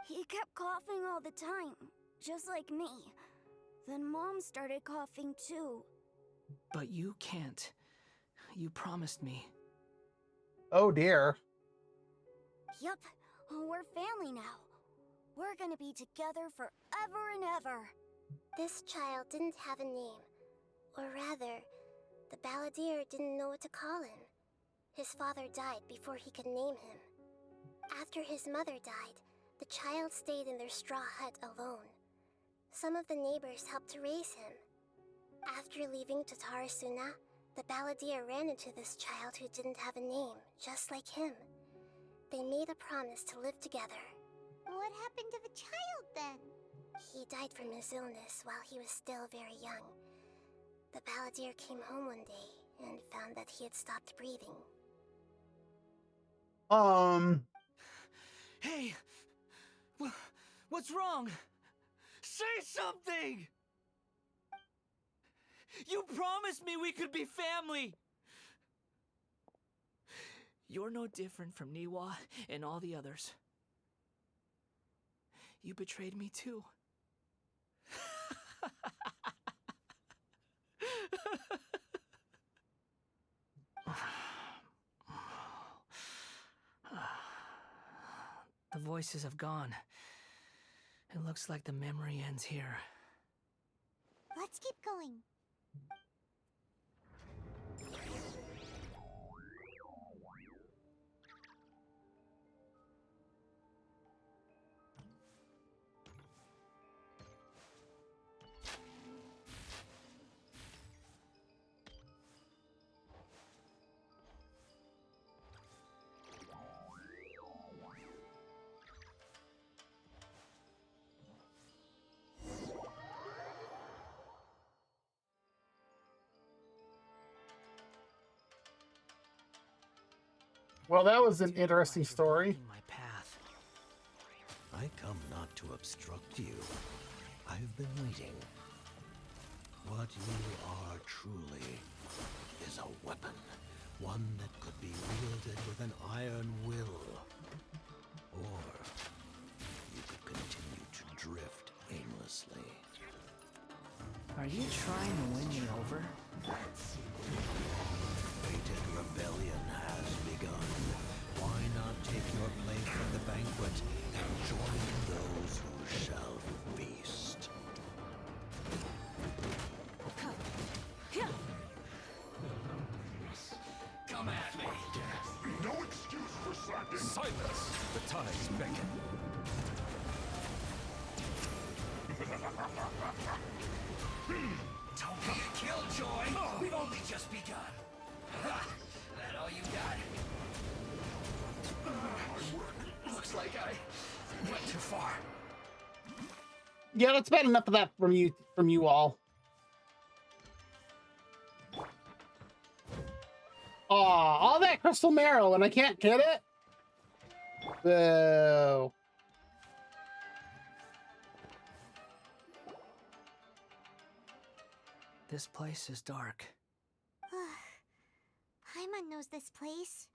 He kept coughing all the time, just like me. Then Mom started coughing too. But you can't. You promised me. Oh dear. Yup, we're family now. We're gonna be together forever and ever. This child didn't have a name. Or rather, the balladeer didn't know what to call him. His father died before he could name him. After his mother died, the child stayed in their straw hut alone. Some of the neighbors helped to raise him. After leaving Tatarasuna, the balladeer ran into this child who didn't have a name, just like him. They made a promise to live together. What happened to the child then? He died from his illness while he was still very young. The balladeer came home one day and found that he had stopped breathing. Hey! What's wrong? Say something! You promised me we could be family! You're no different from Niwa and all the others. You betrayed me too. The voices have gone. It looks like the memory ends here. Let's keep going. Well, that was an interesting story. I come not to obstruct you. I've been waiting. What you are truly is a weapon. One that could be wielded with an iron will. Or you could continue to drift aimlessly. Are you trying to win me over? Fated rebellion has begun. Why not take your place at the banquet and join those who shall feast? Come at me. No excuse for slacking. Silence. The tides beckon. Don't be a killjoy. We've only just begun. That all you got? Looks like I went too far. Yeah, that's about enough of that from you all. Aw, all that crystal marrow and I can't get it? Boo. This place is dark. Paimon knows this place.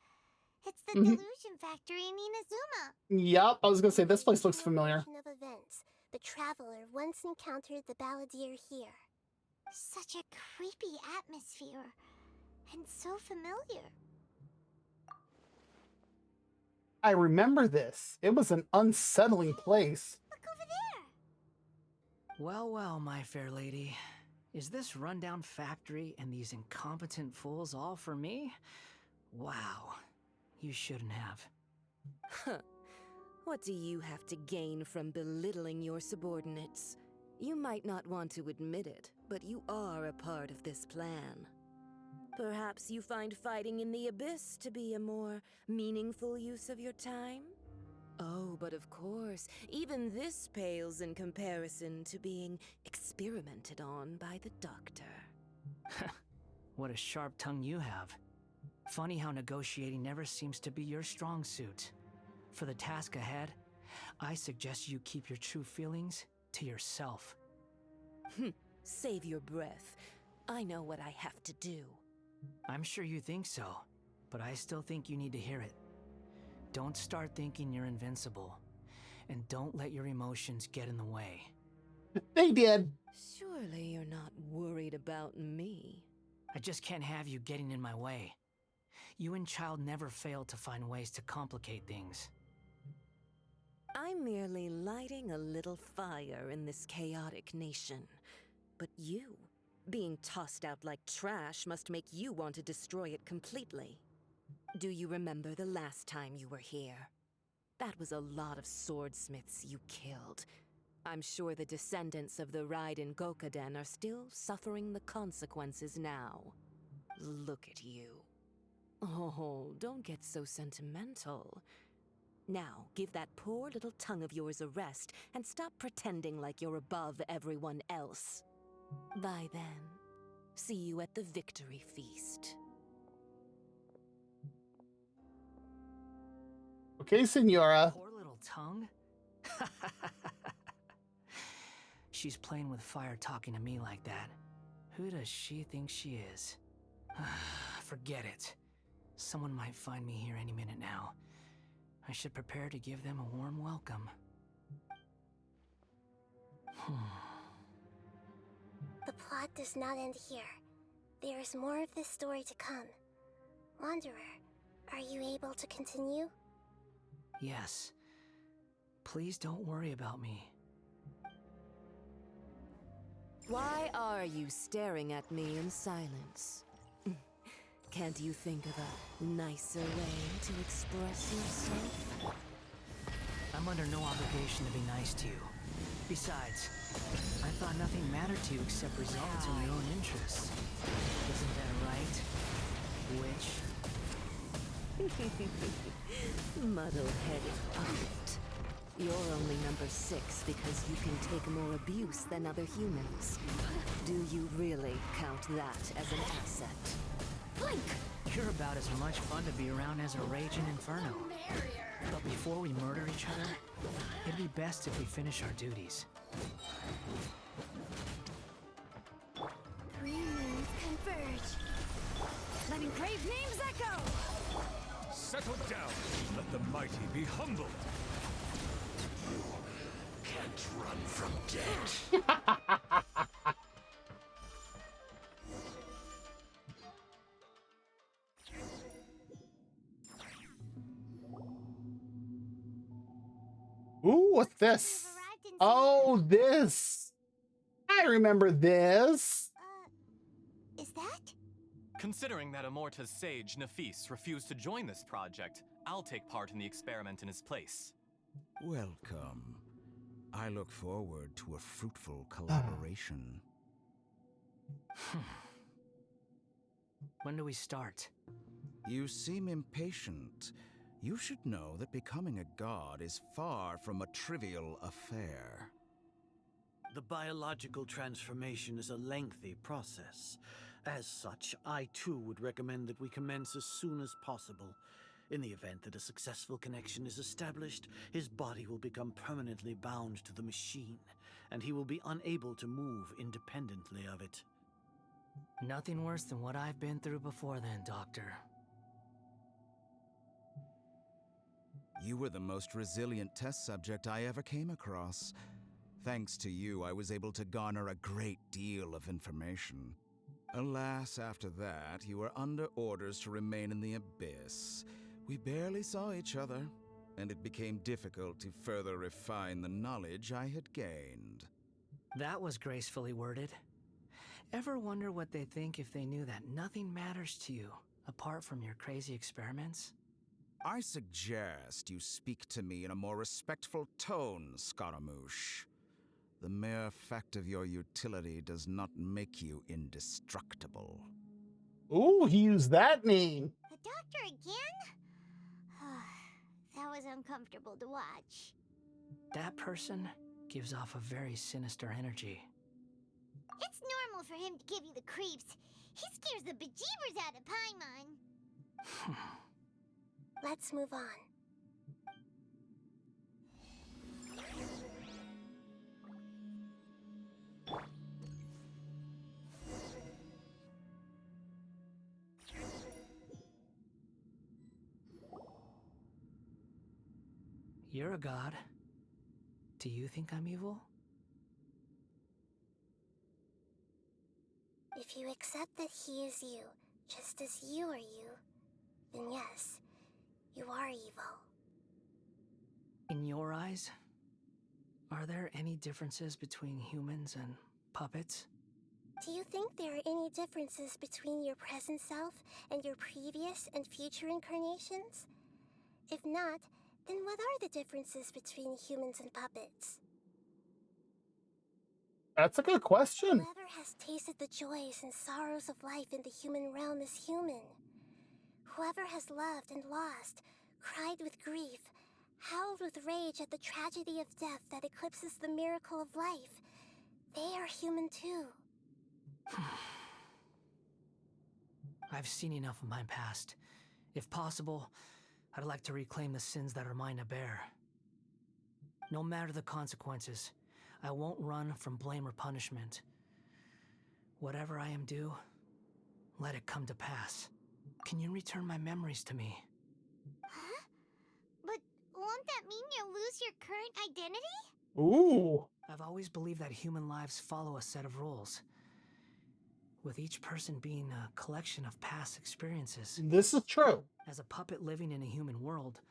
It's the Delusion Factory in Inazuma. Yep, I was gonna say this place looks familiar. Of events, the traveler once encountered the balladeer here. Such a creepy atmosphere. And so familiar. I remember this. It was an unsettling place. Look over there. Well, well, my fair lady. Is this rundown factory and these incompetent fools all for me? Wow. You shouldn't have. Huh. What do you have to gain from belittling your subordinates? You might not want to admit it, but you are a part of this plan. Perhaps you find fighting in the abyss to be a more meaningful use of your time? Oh, but of course, even this pales in comparison to being experimented on by the doctor. What a sharp tongue you have. Funny how negotiating never seems to be your strong suit. For the task ahead, I suggest you keep your true feelings to yourself. Save your breath. I know what I have to do. I'm sure you think so, but I still think you need to hear it. Don't start thinking you're invincible, and don't let your emotions get in the way. They did. Surely you're not worried about me. I just can't have you getting in my way. You and Child never fail to find ways to complicate things. I'm merely lighting a little fire in this chaotic nation. But you, being tossed out like trash, must make you want to destroy it completely. Do you remember the last time you were here? That was a lot of swordsmiths you killed. I'm sure the descendants of the Raiden Gokaden are still suffering the consequences now. Look at you. Oh, don't get so sentimental. Now, give that poor little tongue of yours a rest and stop pretending like you're above everyone else. Bye then. See you at the victory feast. Okay, Senora. Poor little tongue? She's playing with fire talking to me like that. Who does she think she is? Forget it. Someone might find me here any minute now. I should prepare to give them a warm welcome. The plot does not end here. There is more of this story to come. Wanderer, are you able to continue? Yes. Please don't worry about me. Why are you staring at me in silence? Can't you think of a nicer way to express yourself? I'm under no obligation to be nice to you. Besides, I thought nothing mattered to you except results in your own interests. Isn't that right, witch? Muddle-headed puppet. You're only number 6 because you can take more abuse than other humans. Do you really count that as an asset? Blink! You're about as much fun to be around as a raging inferno. But before we murder each other, it'd be best if we finish our duties. 3 moons converge. Let engraved names echo! Settle down. Let the mighty be humbled. You can't run from death. Ooh, what's this? Oh, this. I remember this. Is that? Considering that Amorta's sage, Nafis, refused to join this project, I'll take part in the experiment in his place. Welcome. I look forward to a fruitful collaboration. When do we start? You seem impatient. You should know that becoming a god is far from a trivial affair. The biological transformation is a lengthy process. As such, I too would recommend that we commence as soon as possible. In the event that a successful connection is established, his body will become permanently bound to the machine, and he will be unable to move independently of it. Nothing worse than what I've been through before then, Doctor. You were the most resilient test subject I ever came across. Thanks to you, I was able to garner a great deal of information. Alas, after that, you were under orders to remain in the abyss. We barely saw each other, and it became difficult to further refine the knowledge I had gained. That was gracefully worded. Ever wonder what they think if they knew that nothing matters to you, apart from your crazy experiments? I suggest you speak to me in a more respectful tone, Scaramouche. The mere fact of your utility does not make you indestructible. Ooh, he used that name. The doctor again? That was uncomfortable to watch. That person gives off a very sinister energy. It's normal for him to give you the creeps. He scares the bejeebers out of Paimon. Let's move on. You're a god. Do you think I'm evil? If you accept that he is you, just as you are you, then yes, you are evil. In your eyes, are there any differences between humans and puppets? Do you think there are any differences between your present self and your previous and future incarnations? If not, then what are the differences between humans and puppets? That's a good question. Whoever has tasted the joys and sorrows of life in the human realm is human. Whoever has loved and lost, cried with grief, howled with rage at the tragedy of death that eclipses the miracle of life, they are human too. I've seen enough of my past. If possible, I'd like to reclaim the sins that are mine to bear. No matter the consequences, I won't run from blame or punishment. Whatever I am due, let it come to pass. Can you return my memories to me? Huh? But won't that mean you'll lose your current identity? Ooh. I've always believed that human lives follow a set of rules, with each person being a collection of past experiences. This is true. As a puppet living in a human world,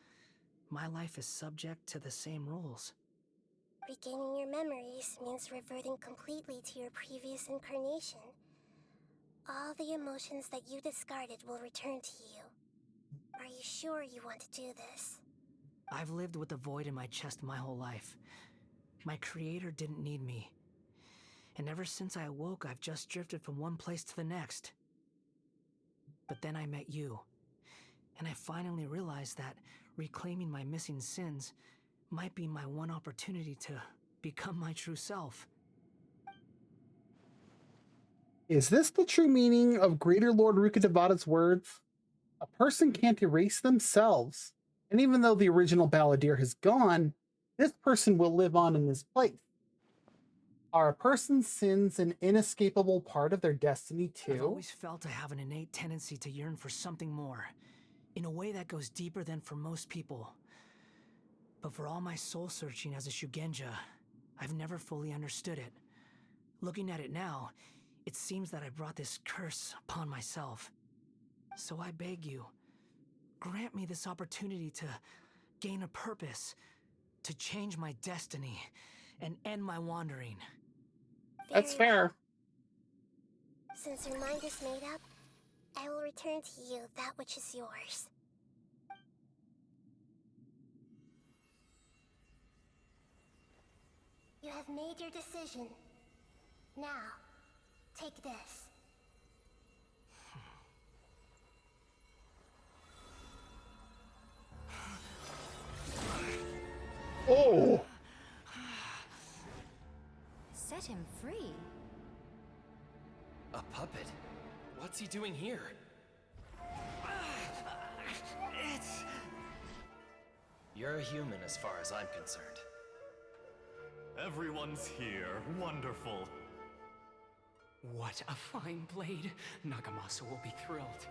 my life is subject to the same rules. Regaining your memories means reverting completely to your previous incarnation. All the emotions that you discarded will return to you. Are you sure you want to do this? I've lived with a void in my chest my whole life. My creator didn't need me. And ever since I awoke, I've just drifted from one place to the next. But then I met you, and I finally realized that reclaiming my missing sins might be my one opportunity to become my true self. Is this the true meaning of Greater Lord Rukkhadevata's words? A person can't erase themselves, and even though the original balladeer has gone, this person will live on in this place. Are a person's sins an inescapable part of their destiny too? I've always felt I have an innate tendency to yearn for something more, in a way that goes deeper than for most people. But for all my soul-searching as a Shugenja, I've never fully understood it. Looking at it now, it seems that I brought this curse upon myself. So I beg you, grant me this opportunity to gain a purpose, to change my destiny, and end my wandering. That's fair. Since your mind is made up, I will return to you that which is yours. You have made your decision. Now, take this. Oh! Set him free. A puppet? What's he doing here? You're a human as far as I'm concerned. Everyone's here. Wonderful. What a fine blade. Nagamasa will be thrilled.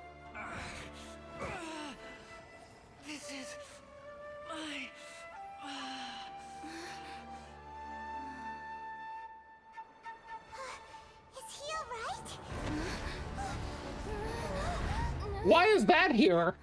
This is my... Is he alright? Why is that here?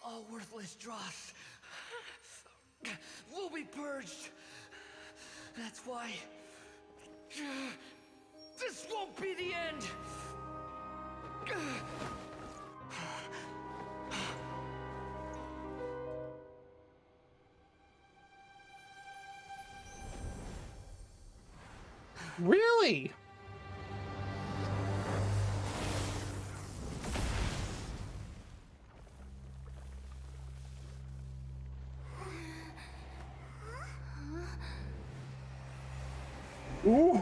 All worthless dross will be purged. That's why this won't be the end. Really? Ooh.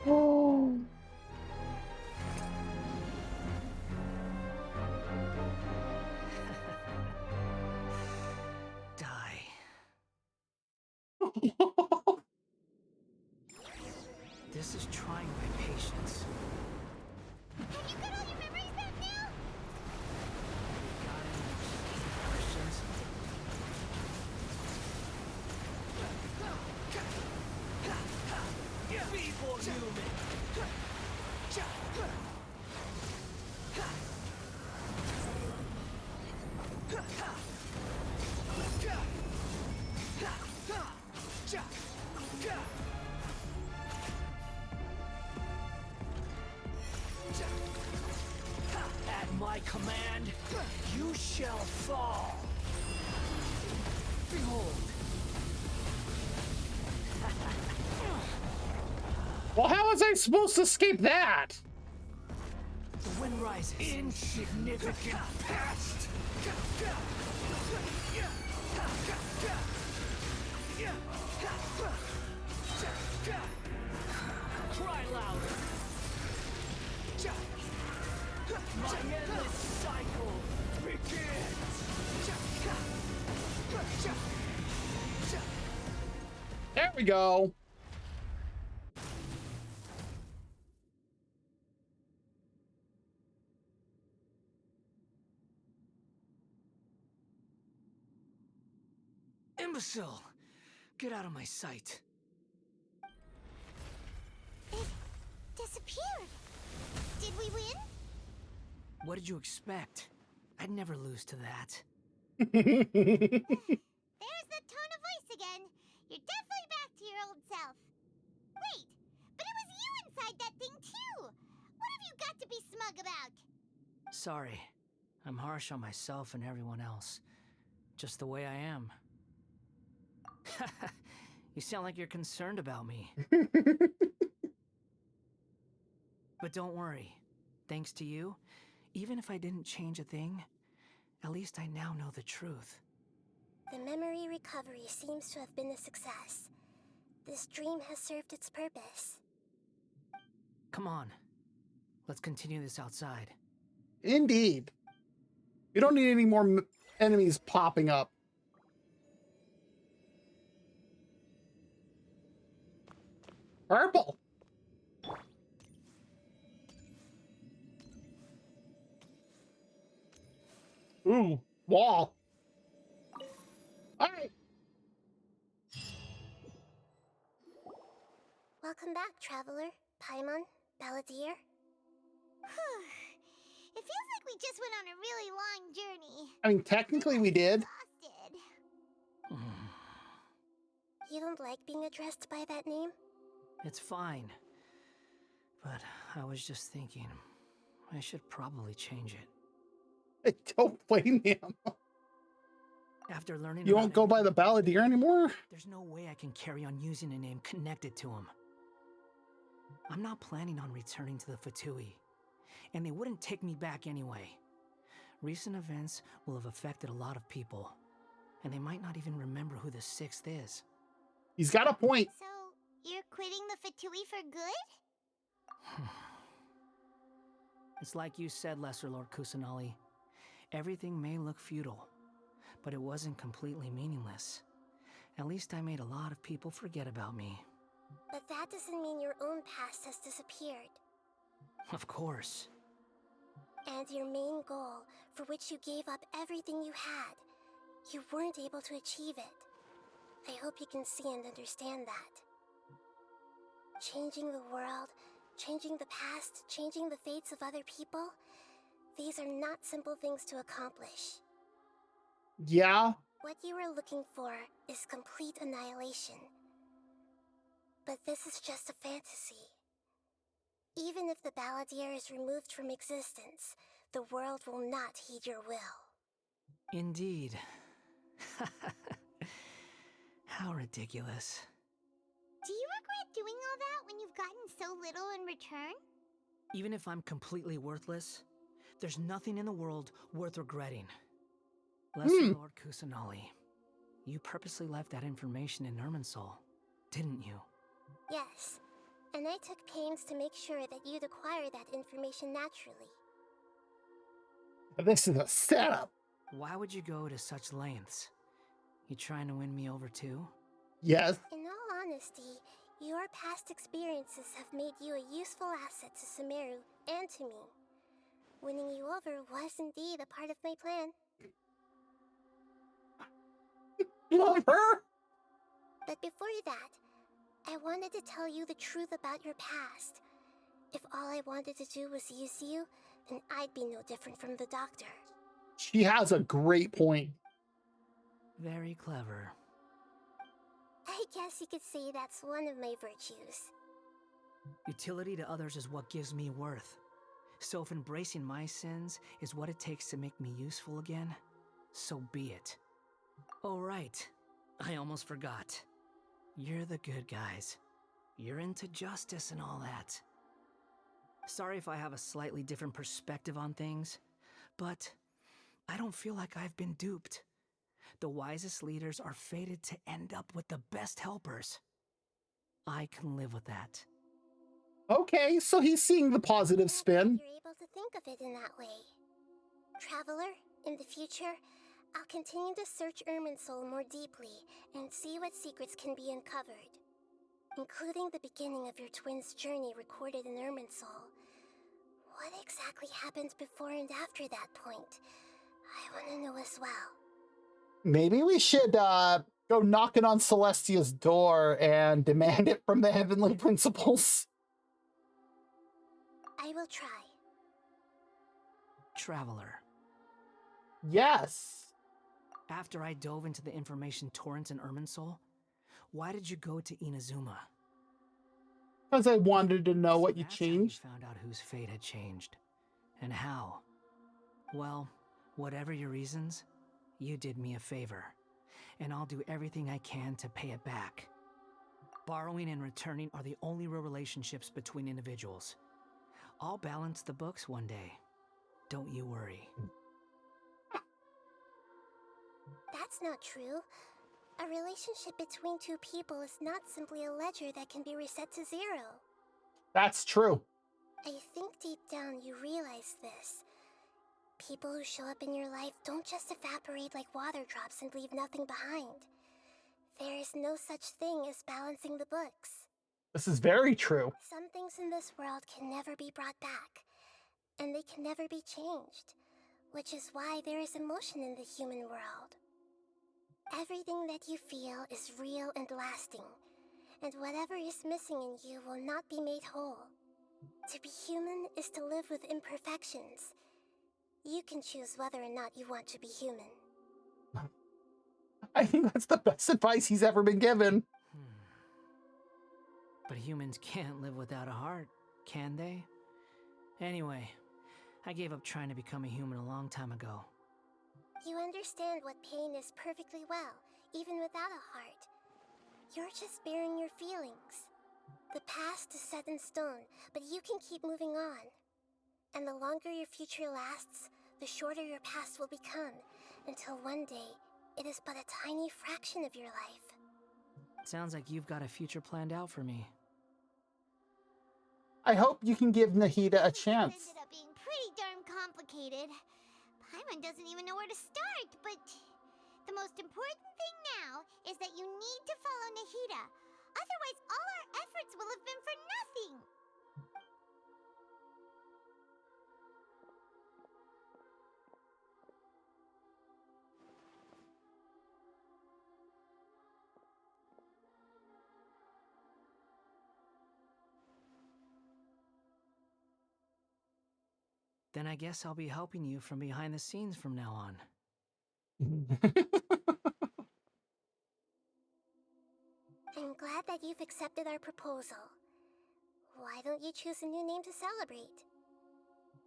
Oh. Die. This is trying my patience. Have you got all your memories back now? Got any questions? Feeble human! At my command, you shall fall. Behold. Well, how was I supposed to escape that? The wind rises. Insignificant pest. Cry louder. My endless cycle begins. There we go. Imbecile! Get out of my sight. It disappeared. Did we win? What did you expect? I'd never lose to that. There's the tone of voice again. You're definitely back to your old self. Wait, but it was you inside that thing too. What have you got to be smug about? Sorry. I'm harsh on myself and everyone else. Just the way I am. You sound like you're concerned about me. But don't worry. Thanks to you, even if I didn't change a thing, at least I now know the truth. The memory recovery seems to have been a success. This dream has served its purpose. Come on. Let's continue this outside. Indeed. We don't need any more enemies popping up. Purple. Ooh, wall. All right. Welcome back, traveler. Paimon, Balladeer. It feels like we just went on a really long journey. I mean, technically we did. Exhausted. You don't like being addressed by that name? It's fine. But I was just thinking, I should probably change it. I don't blame him. After learning You won't go by the Balladeer anymore? There's no way I can carry on using a name connected to him. I'm not planning on returning to the Fatui, and they wouldn't take me back anyway. Recent events will have affected a lot of people, and they might not even remember who the 6th is. He's got a point. So, you're quitting the Fatui for good? It's like you said, Lesser Lord Kusanali. Everything may look futile, but it wasn't completely meaningless. At least I made a lot of people forget about me. But that doesn't mean your own past has disappeared. Of course. And your main goal, for which you gave up everything you had, you weren't able to achieve it. I hope you can see and understand that. Changing the world, changing the past, changing the fates of other people, these are not simple things to accomplish. Yeah. What you are looking for is complete annihilation. But this is just a fantasy. Even if the Balladeer is removed from existence, the world will not heed your will. Indeed. How ridiculous. Do you regret doing all that when you've gotten so little in return? Even if I'm completely worthless, there's nothing in the world worth regretting. Lesser Lord Kusanali, you purposely left that information in Irminsul, didn't you? Yes, and I took pains to make sure that you'd acquire that information naturally. This is a setup. Why would you go to such lengths? You trying to win me over too? Yes. In all honesty, your past experiences have made you a useful asset to Sumeru and to me. Winning you over was indeed a part of my plan. Love her! But before that, I wanted to tell you the truth about your past. If all I wanted to do was use you, then I'd be no different from the doctor. She has a great point. Very clever. I guess you could say that's one of my virtues. Utility to others is what gives me worth. So if embracing my sins is what it takes to make me useful again, so be it. Oh right, I almost forgot. You're the good guys. You're into justice and all that. Sorry if I have a slightly different perspective on things, but I don't feel like I've been duped. The wisest leaders are fated to end up with the best helpers. I can live with that. Okay, so he's seeing the positive spin. You're able to think of it in that way. Traveler, in the future, I'll continue to search Irminsul more deeply and see what secrets can be uncovered, including the beginning of your twins' journey recorded in Irminsul. What exactly happened before and after that point? I want to know as well. Maybe we should go knocking on Celestia's door and demand it from the Heavenly Principles. I will try. Traveler. Yes. After I dove into the information torrents in Irminsul, why did you go to Inazuma? Because I wanted to know what you That's changed. how you found out whose fate had changed. And how. Well, whatever your reasons, you did me a favor. And I'll do everything I can to pay it back. Borrowing and returning are the only real relationships between individuals. I'll balance the books one day. Don't you worry. That's not true. A relationship between two people is not simply a ledger that can be reset to zero. That's true. I think deep down you realize this. People who show up in your life don't just evaporate like water drops and leave nothing behind. There is no such thing as balancing the books. This is very true. Some things in this world can never be brought back, and they can never be changed, which is why there is emotion in the human world. Everything that you feel is real and lasting, and whatever is missing in you will not be made whole. To be human is to live with imperfections. You can choose whether or not you want to be human. I think that's the best advice he's ever been given. But humans can't live without a heart, can they? Anyway, I gave up trying to become a human a long time ago. You understand what pain is perfectly well, even without a heart. You're just bearing your feelings. The past is set in stone, but you can keep moving on. And the longer your future lasts, the shorter your past will become, until one day, it is but a tiny fraction of your life. Sounds like you've got a future planned out for me. I hope you can give Nahida a chance. This ended up being pretty darn complicated. Paimon doesn't even know where to start, but the most important thing now is that you need to follow Nahida. Otherwise, all our efforts will have been for nothing. Then I guess I'll be helping you from behind the scenes from now on. I'm glad that you've accepted our proposal. Why don't you choose a new name to celebrate?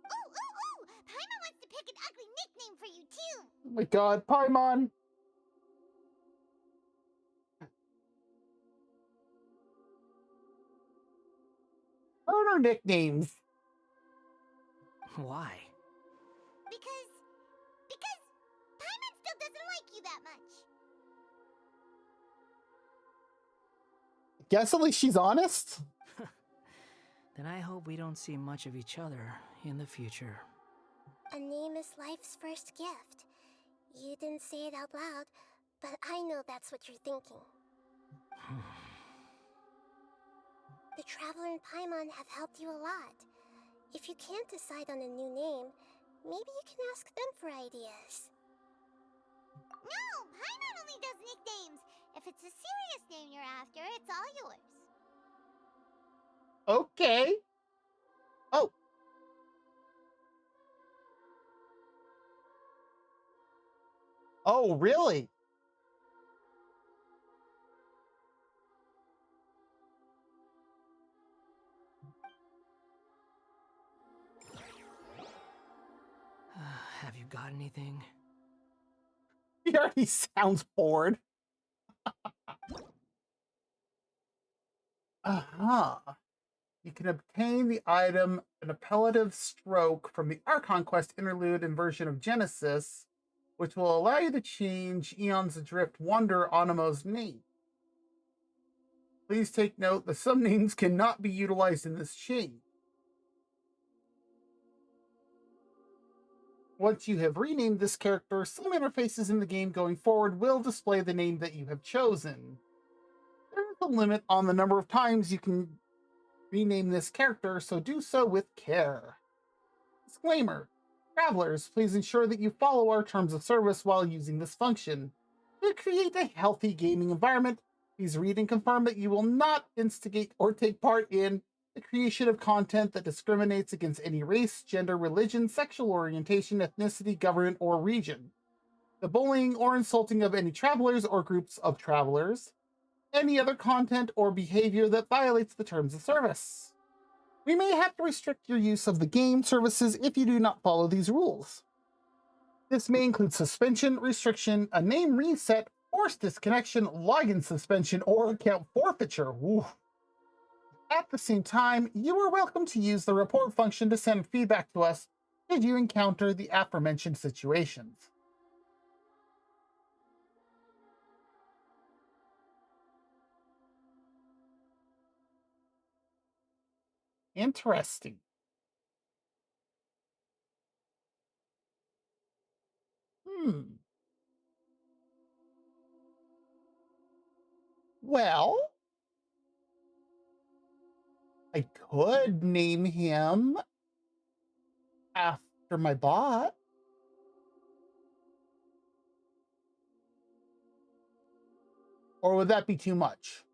Ooh! Paimon wants to pick an ugly nickname for you, too! Oh my god, Paimon! I don't know nicknames. Why? Because Paimon still doesn't like you that much. Guess at least she's honest. Then I hope we don't see much of each other in the future. A name is life's first gift. You didn't say it out loud, but I know that's what you're thinking. The Traveler and Paimon have helped you a lot. If you can't decide on a new name, maybe you can ask them for ideas. No, Paimon only does nicknames. If it's a serious name you're after, it's all yours. Okay. Oh. Oh, really? Got anything? He already sounds bored. Uh-huh. You can obtain the item An Appellative Stroke from the Archon Quest interlude and version of Genesis, which will allow you to change Eon's Adrift Wonder Onimo's name. Please take note that some names cannot be utilized in this change. Once you have renamed this character, some interfaces in the game going forward will display the name that you have chosen. There is a limit on the number of times you can rename this character, so do so with care. Disclaimer: travelers, please ensure that you follow our terms of service while using this function. To create a healthy gaming environment, please read and confirm that you will not instigate or take part in the creation of content that discriminates against any race, gender, religion, sexual orientation, ethnicity, government, or region. The bullying or insulting of any travelers or groups of travelers. Any other content or behavior that violates the terms of service. We may have to restrict your use of the game services if you do not follow these rules. This may include suspension, restriction, a name reset, forced disconnection, login suspension, or account forfeiture. Ooh. At the same time, you are welcome to use the report function to send feedback to us should you encounter the aforementioned situations. Interesting. Well, I could name him after my bot. Or would that be too much?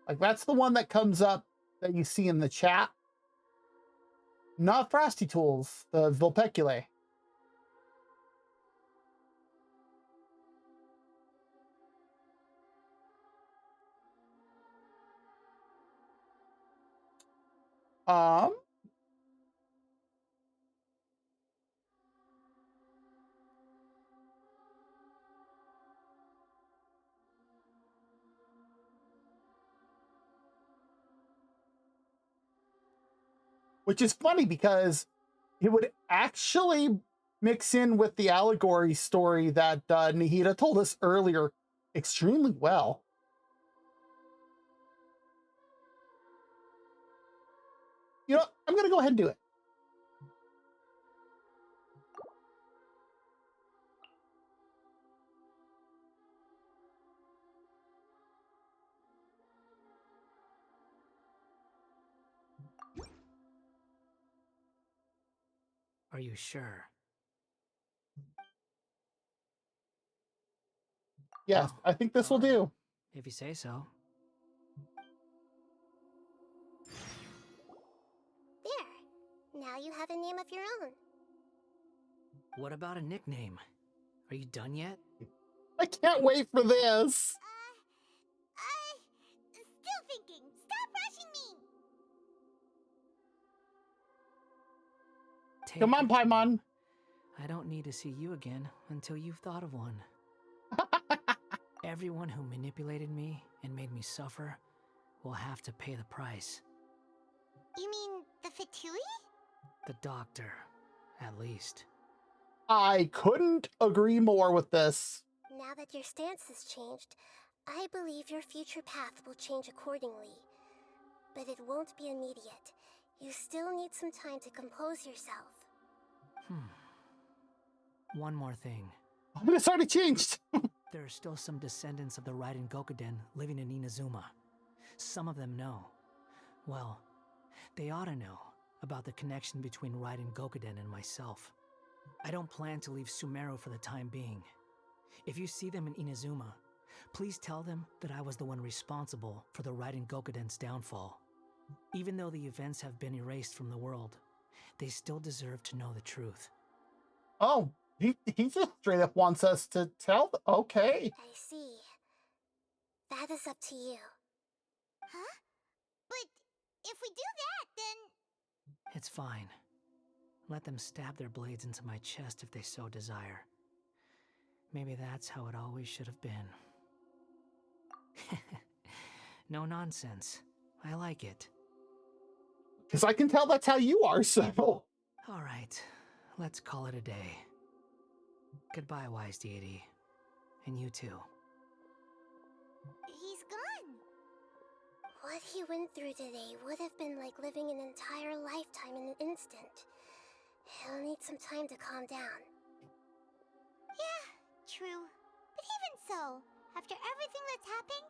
Like, that's the one that comes up that you see in the chat. Not Frosty Tools, the Vulpeculae. Which is funny because it would actually mix in with the allegory story that Nahida told us earlier extremely well. You know, I'm going to go ahead and do it. Are you sure? Yes, I think this will do. If you say so. There. Now you have a name of your own. What about a nickname? Are you done yet? I can't wait for this. Still thinking. Stop rushing me. Come on, Paimon. I don't need to see you again until you've thought of one. Everyone who manipulated me and made me suffer will have to pay the price. You mean the Fatui? The doctor, at least. I couldn't agree more with this. Now that your stance has changed, I believe your future path will change accordingly. But it won't be immediate. You still need some time to compose yourself. One more thing. It's already changed. There are still some descendants of the Raiden Gokuden living in Inazuma. Some of them know. Well, they ought to know about the connection between Raiden Gokuden and myself. I don't plan to leave Sumeru for the time being. If you see them in Inazuma, please tell them that I was the one responsible for the Raiden Gokuden's downfall. Even though the events have been erased from the world, they still deserve to know the truth. Oh, he just straight up wants us to tell. Okay. I see. That is up to you. Huh? But if we do that, then... It's fine. Let them stab their blades into my chest if they so desire. Maybe that's how it always should have been. No nonsense. I like it. Because I can tell that's how you are, so. All right, let's call it a day. Goodbye, wise deity. And you too. He's gone. What he went through today would have been like living an entire lifetime in an instant. He'll need some time to calm down. Yeah, true. But even so, after everything that's happened,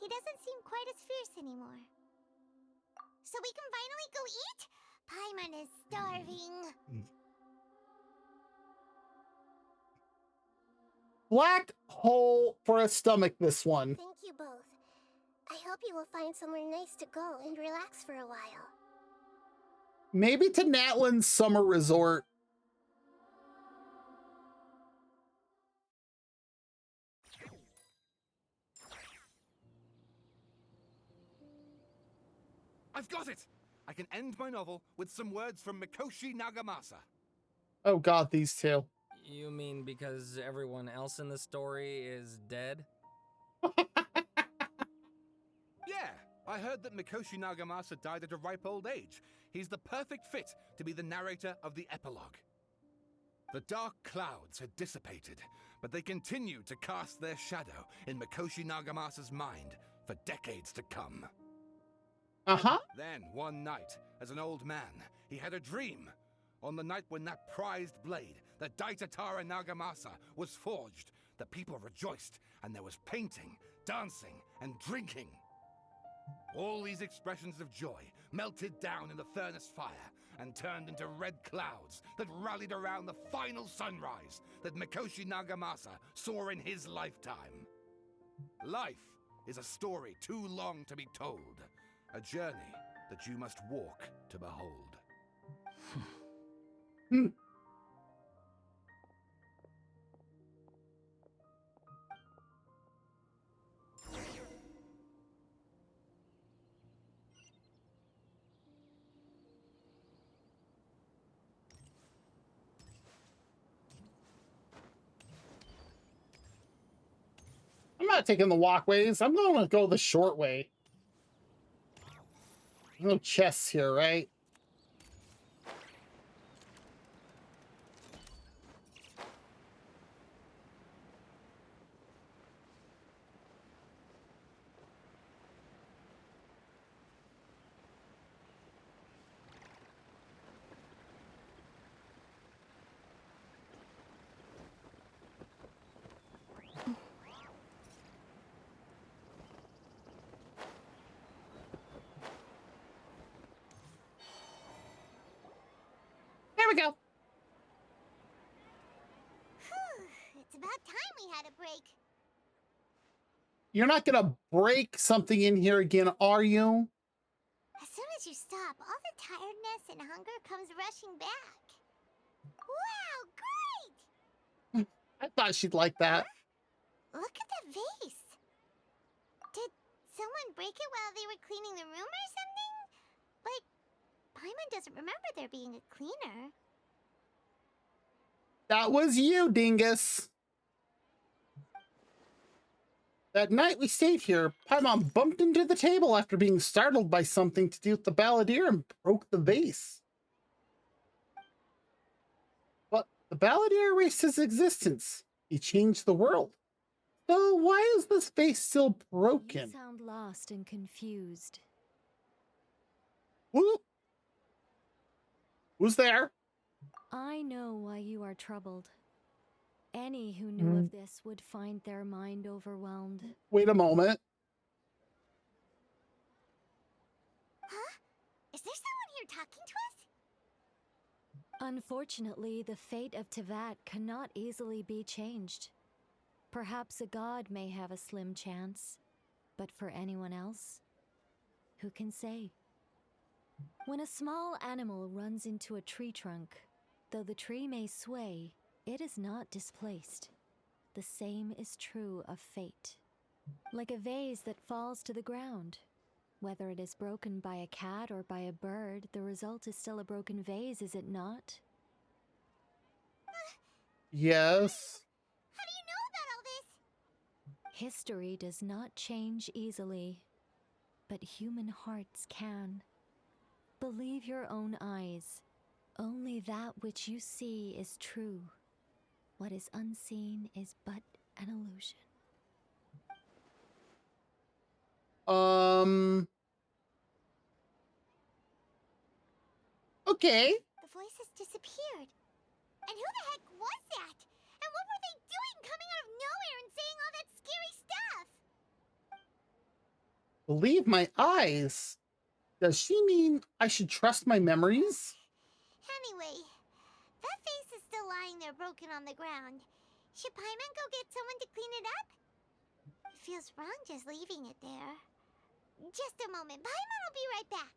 he doesn't seem quite as fierce anymore. So we can finally go eat? Paimon is starving. Black hole for a stomach, this one. Thank you both. I hope you will find somewhere nice to go and relax for a while. Maybe to Natlan's summer resort. I've got it! I can end my novel with some words from Mikoshi Nagamasa. Oh god, these two. You mean because everyone else in the story is dead? Yeah, I heard that Mikoshi Nagamasa died at a ripe old age. He's the perfect fit to be the narrator of the epilogue. The dark clouds had dissipated, but they continued to cast their shadow in Mikoshi Nagamasa's mind for decades to come. Then, one night, as an old man, he had a dream. On the night when that prized blade, the Daitatara Nagamasa, was forged, the people rejoiced, and there was painting, dancing, and drinking. All these expressions of joy melted down in the furnace fire and turned into red clouds that rallied around the final sunrise that Mikoshi Nagamasa saw in his lifetime. Life is a story too long to be told. A journey that you must walk to behold. I'm not taking the walkways. I'm going to go the short way. No chests here, right? There we go. It's about time we had a break. You're not going to break something in here again, are you? As soon as you stop, all the tiredness and hunger comes rushing back. Wow, great! I thought she'd like that. Look at that vase. Did someone break it while they were cleaning the room or something? But Paimon doesn't remember there being a cleaner. That was you, dingus. That night we stayed here, Paimon bumped into the table after being startled by something to do with the balladeer and broke the vase. But the balladeer erased his existence. He changed the world. So why is this vase still broken? You sound lost and confused. Who's there? I know why you are troubled. Any who knew of this would find their mind overwhelmed. Wait a moment. Huh? Is there someone here talking to us? Unfortunately, the fate of Tevat cannot easily be changed. Perhaps a god may have a slim chance, but for anyone else, who can say? When a small animal runs into a tree trunk, though the tree may sway, it is not displaced. The same is true of fate. Like a vase that falls to the ground, Whether it is broken by a cat or by a bird, the result is still a broken vase, is it not? Yes. How do you know about all this? History does not change easily, but human hearts can. Believe your own eyes. Only that which you see is true. What is unseen is but an illusion. Okay. The voices disappeared. And who the heck was that? And what were they doing coming out of nowhere and saying all that scary stuff? Believe my eyes. Does she mean I should trust my memories? Anyway, that face is still lying there broken on the ground. Should Paimon go get someone to clean it up? It feels wrong just leaving it there. Just a moment. Paimon will be right back.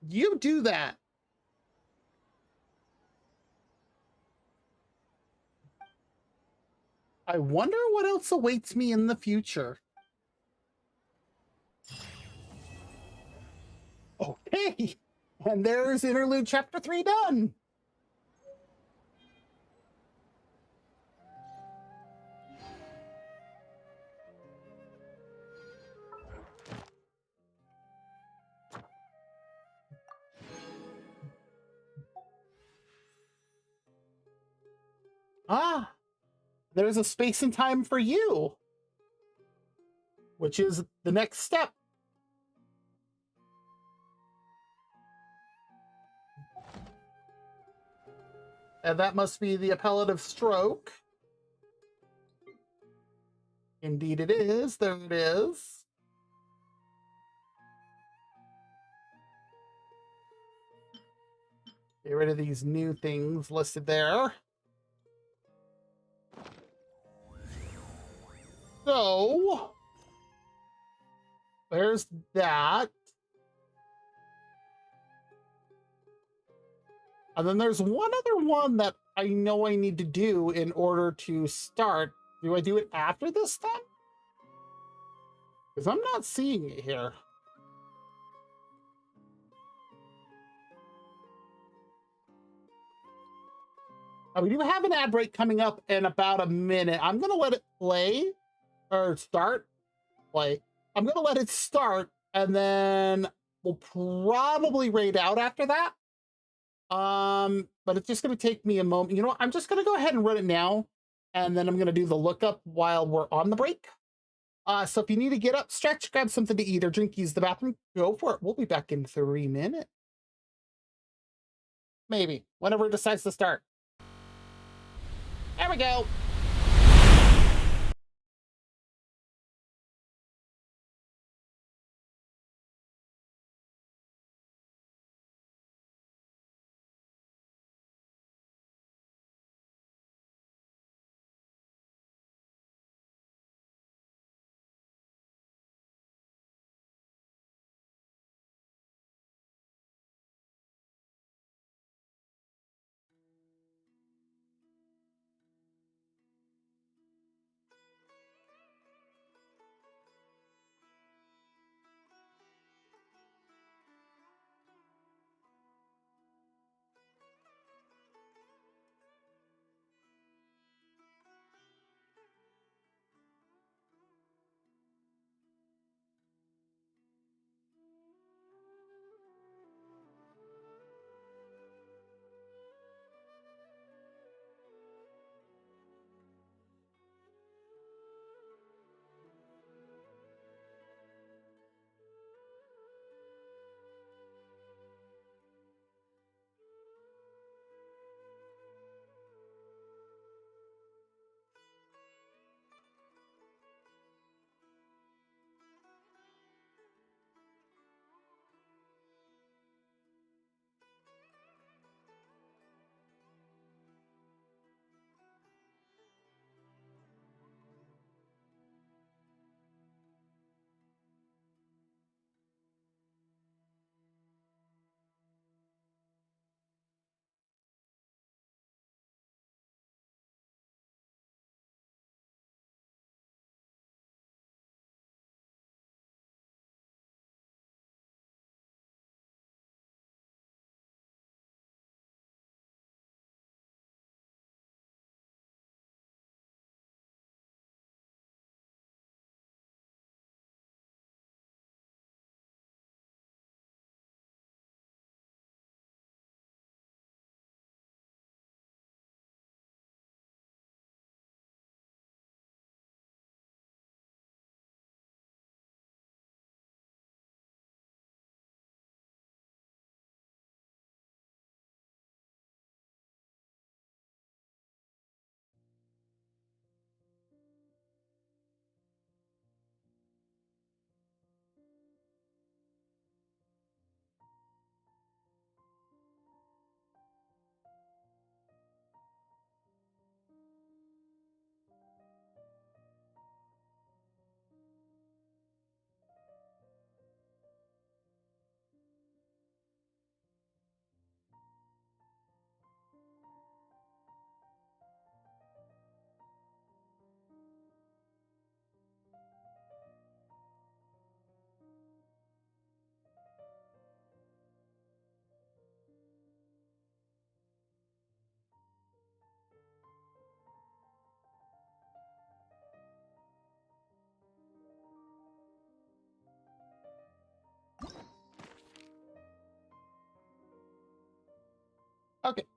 You do that. I wonder what else awaits me in the future. Okay. And there's Interlude Chapter 3 done. Ah, there's a space and time for you, which is the next step. And that must be the appellative stroke. Indeed it is. There it is. Get rid of these new things listed there. So, there's that. And then there's one other one that I know I need to do in order to start. Do I do it after this then? Because I'm not seeing it here. We do have an ad break coming up in about a minute. I'm going to let it play or start. Play. I'm going to let it start and then we'll probably raid out after that. But it's just going to take me a moment. You know what? I'm just going to go ahead and run it now. And then I'm going to do the lookup while we're on the break. So if you need to get up, stretch, grab something to eat or drink, use the bathroom, go for it. We'll be back in 3 minutes. Maybe. Whenever it decides to start. There we go.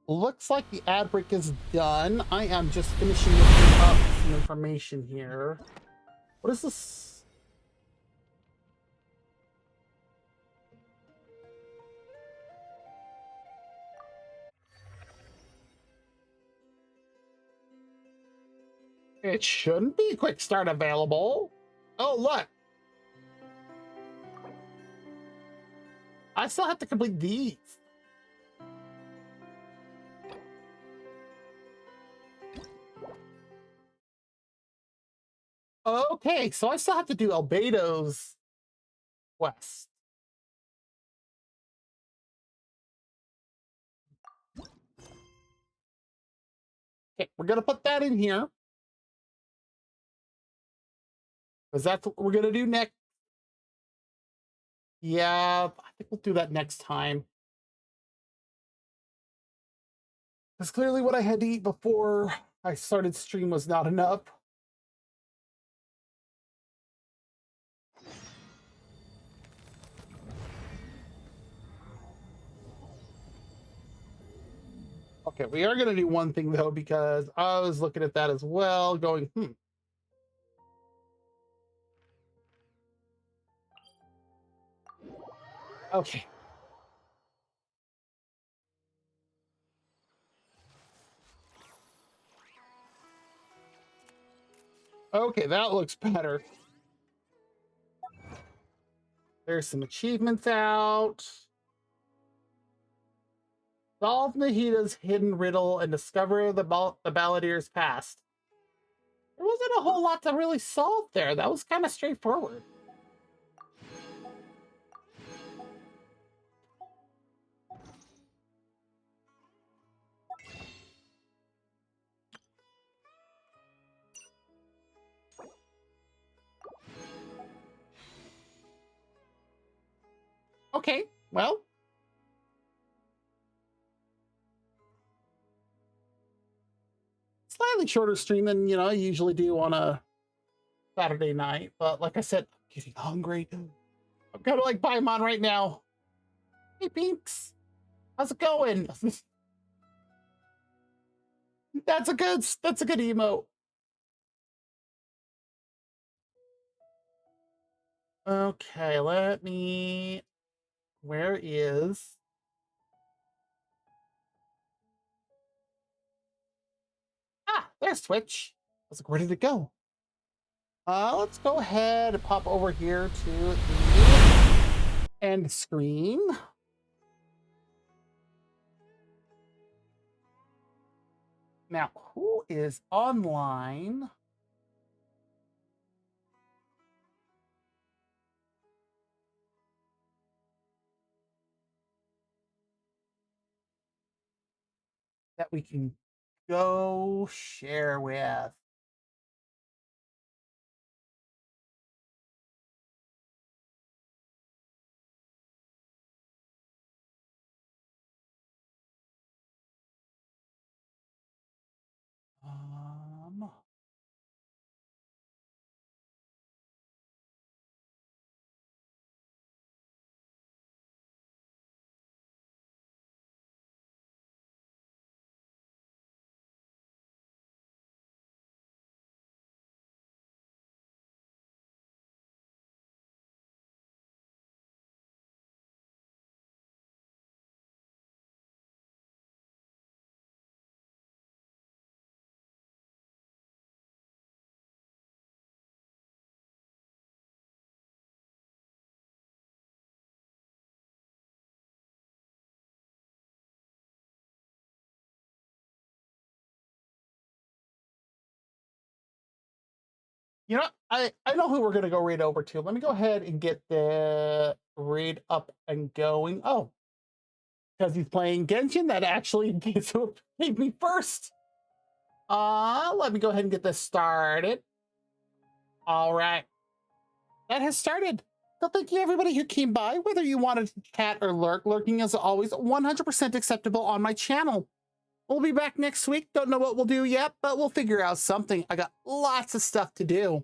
looks like the ad break is done. I am just finishing looking up some information here. What is this? It shouldn't be quick start available. Oh, look. I still have to complete these. Okay, so I still have to do Albedo's quest. Okay, we're gonna put that in here. Because that's what we're gonna do next. Yeah, I think we'll do that next time. Because clearly what I had to eat before I started stream was not enough. Okay, we are going to do one thing, though, because I was looking at that as well, going, Okay. Okay, that looks better. There's some achievements out. Solve Nahida's hidden riddle and discover the Balladier's past. There wasn't a whole lot to really solve there. That was kind of straightforward. Okay, well. Slightly shorter stream than, I usually do on a Saturday night. But like I said, I'm getting hungry. I'm kind of like Paimon right now. Hey, Pinks. How's it going? That's a good emote. Okay, where is... Ah, there's Twitch. I was like, where did it go? Let's go ahead and pop over here to the end screen. Now, who is online? That we can go share with? I know who we're going to go raid over to. Let me go ahead and get the raid up and going. Oh, because he's playing Genshin, that actually gets me first. Let me go ahead and get this started. All right. That has started. So thank you everybody who came by, whether you wanted to chat or lurk. Lurking is always 100% acceptable on my channel. We'll be back next week. Don't know what we'll do yet, but we'll figure out something. I got lots of stuff to do.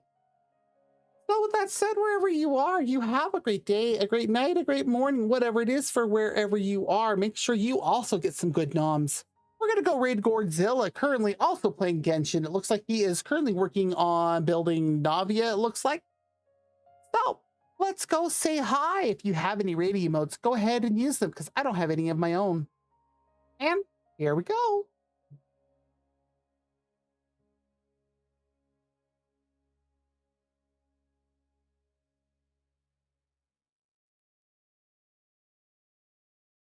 So with that said, wherever you are, you have a great day, a great night, a great morning, whatever it is for wherever you are. Make sure you also get some good noms. we're gonna go raid Godzilla, currently also playing Genshin. It looks like he is currently working on building Navia, it looks like. So let's go say hi. If you have any raid emotes, go ahead and use them because I don't have any of my own. And here we go.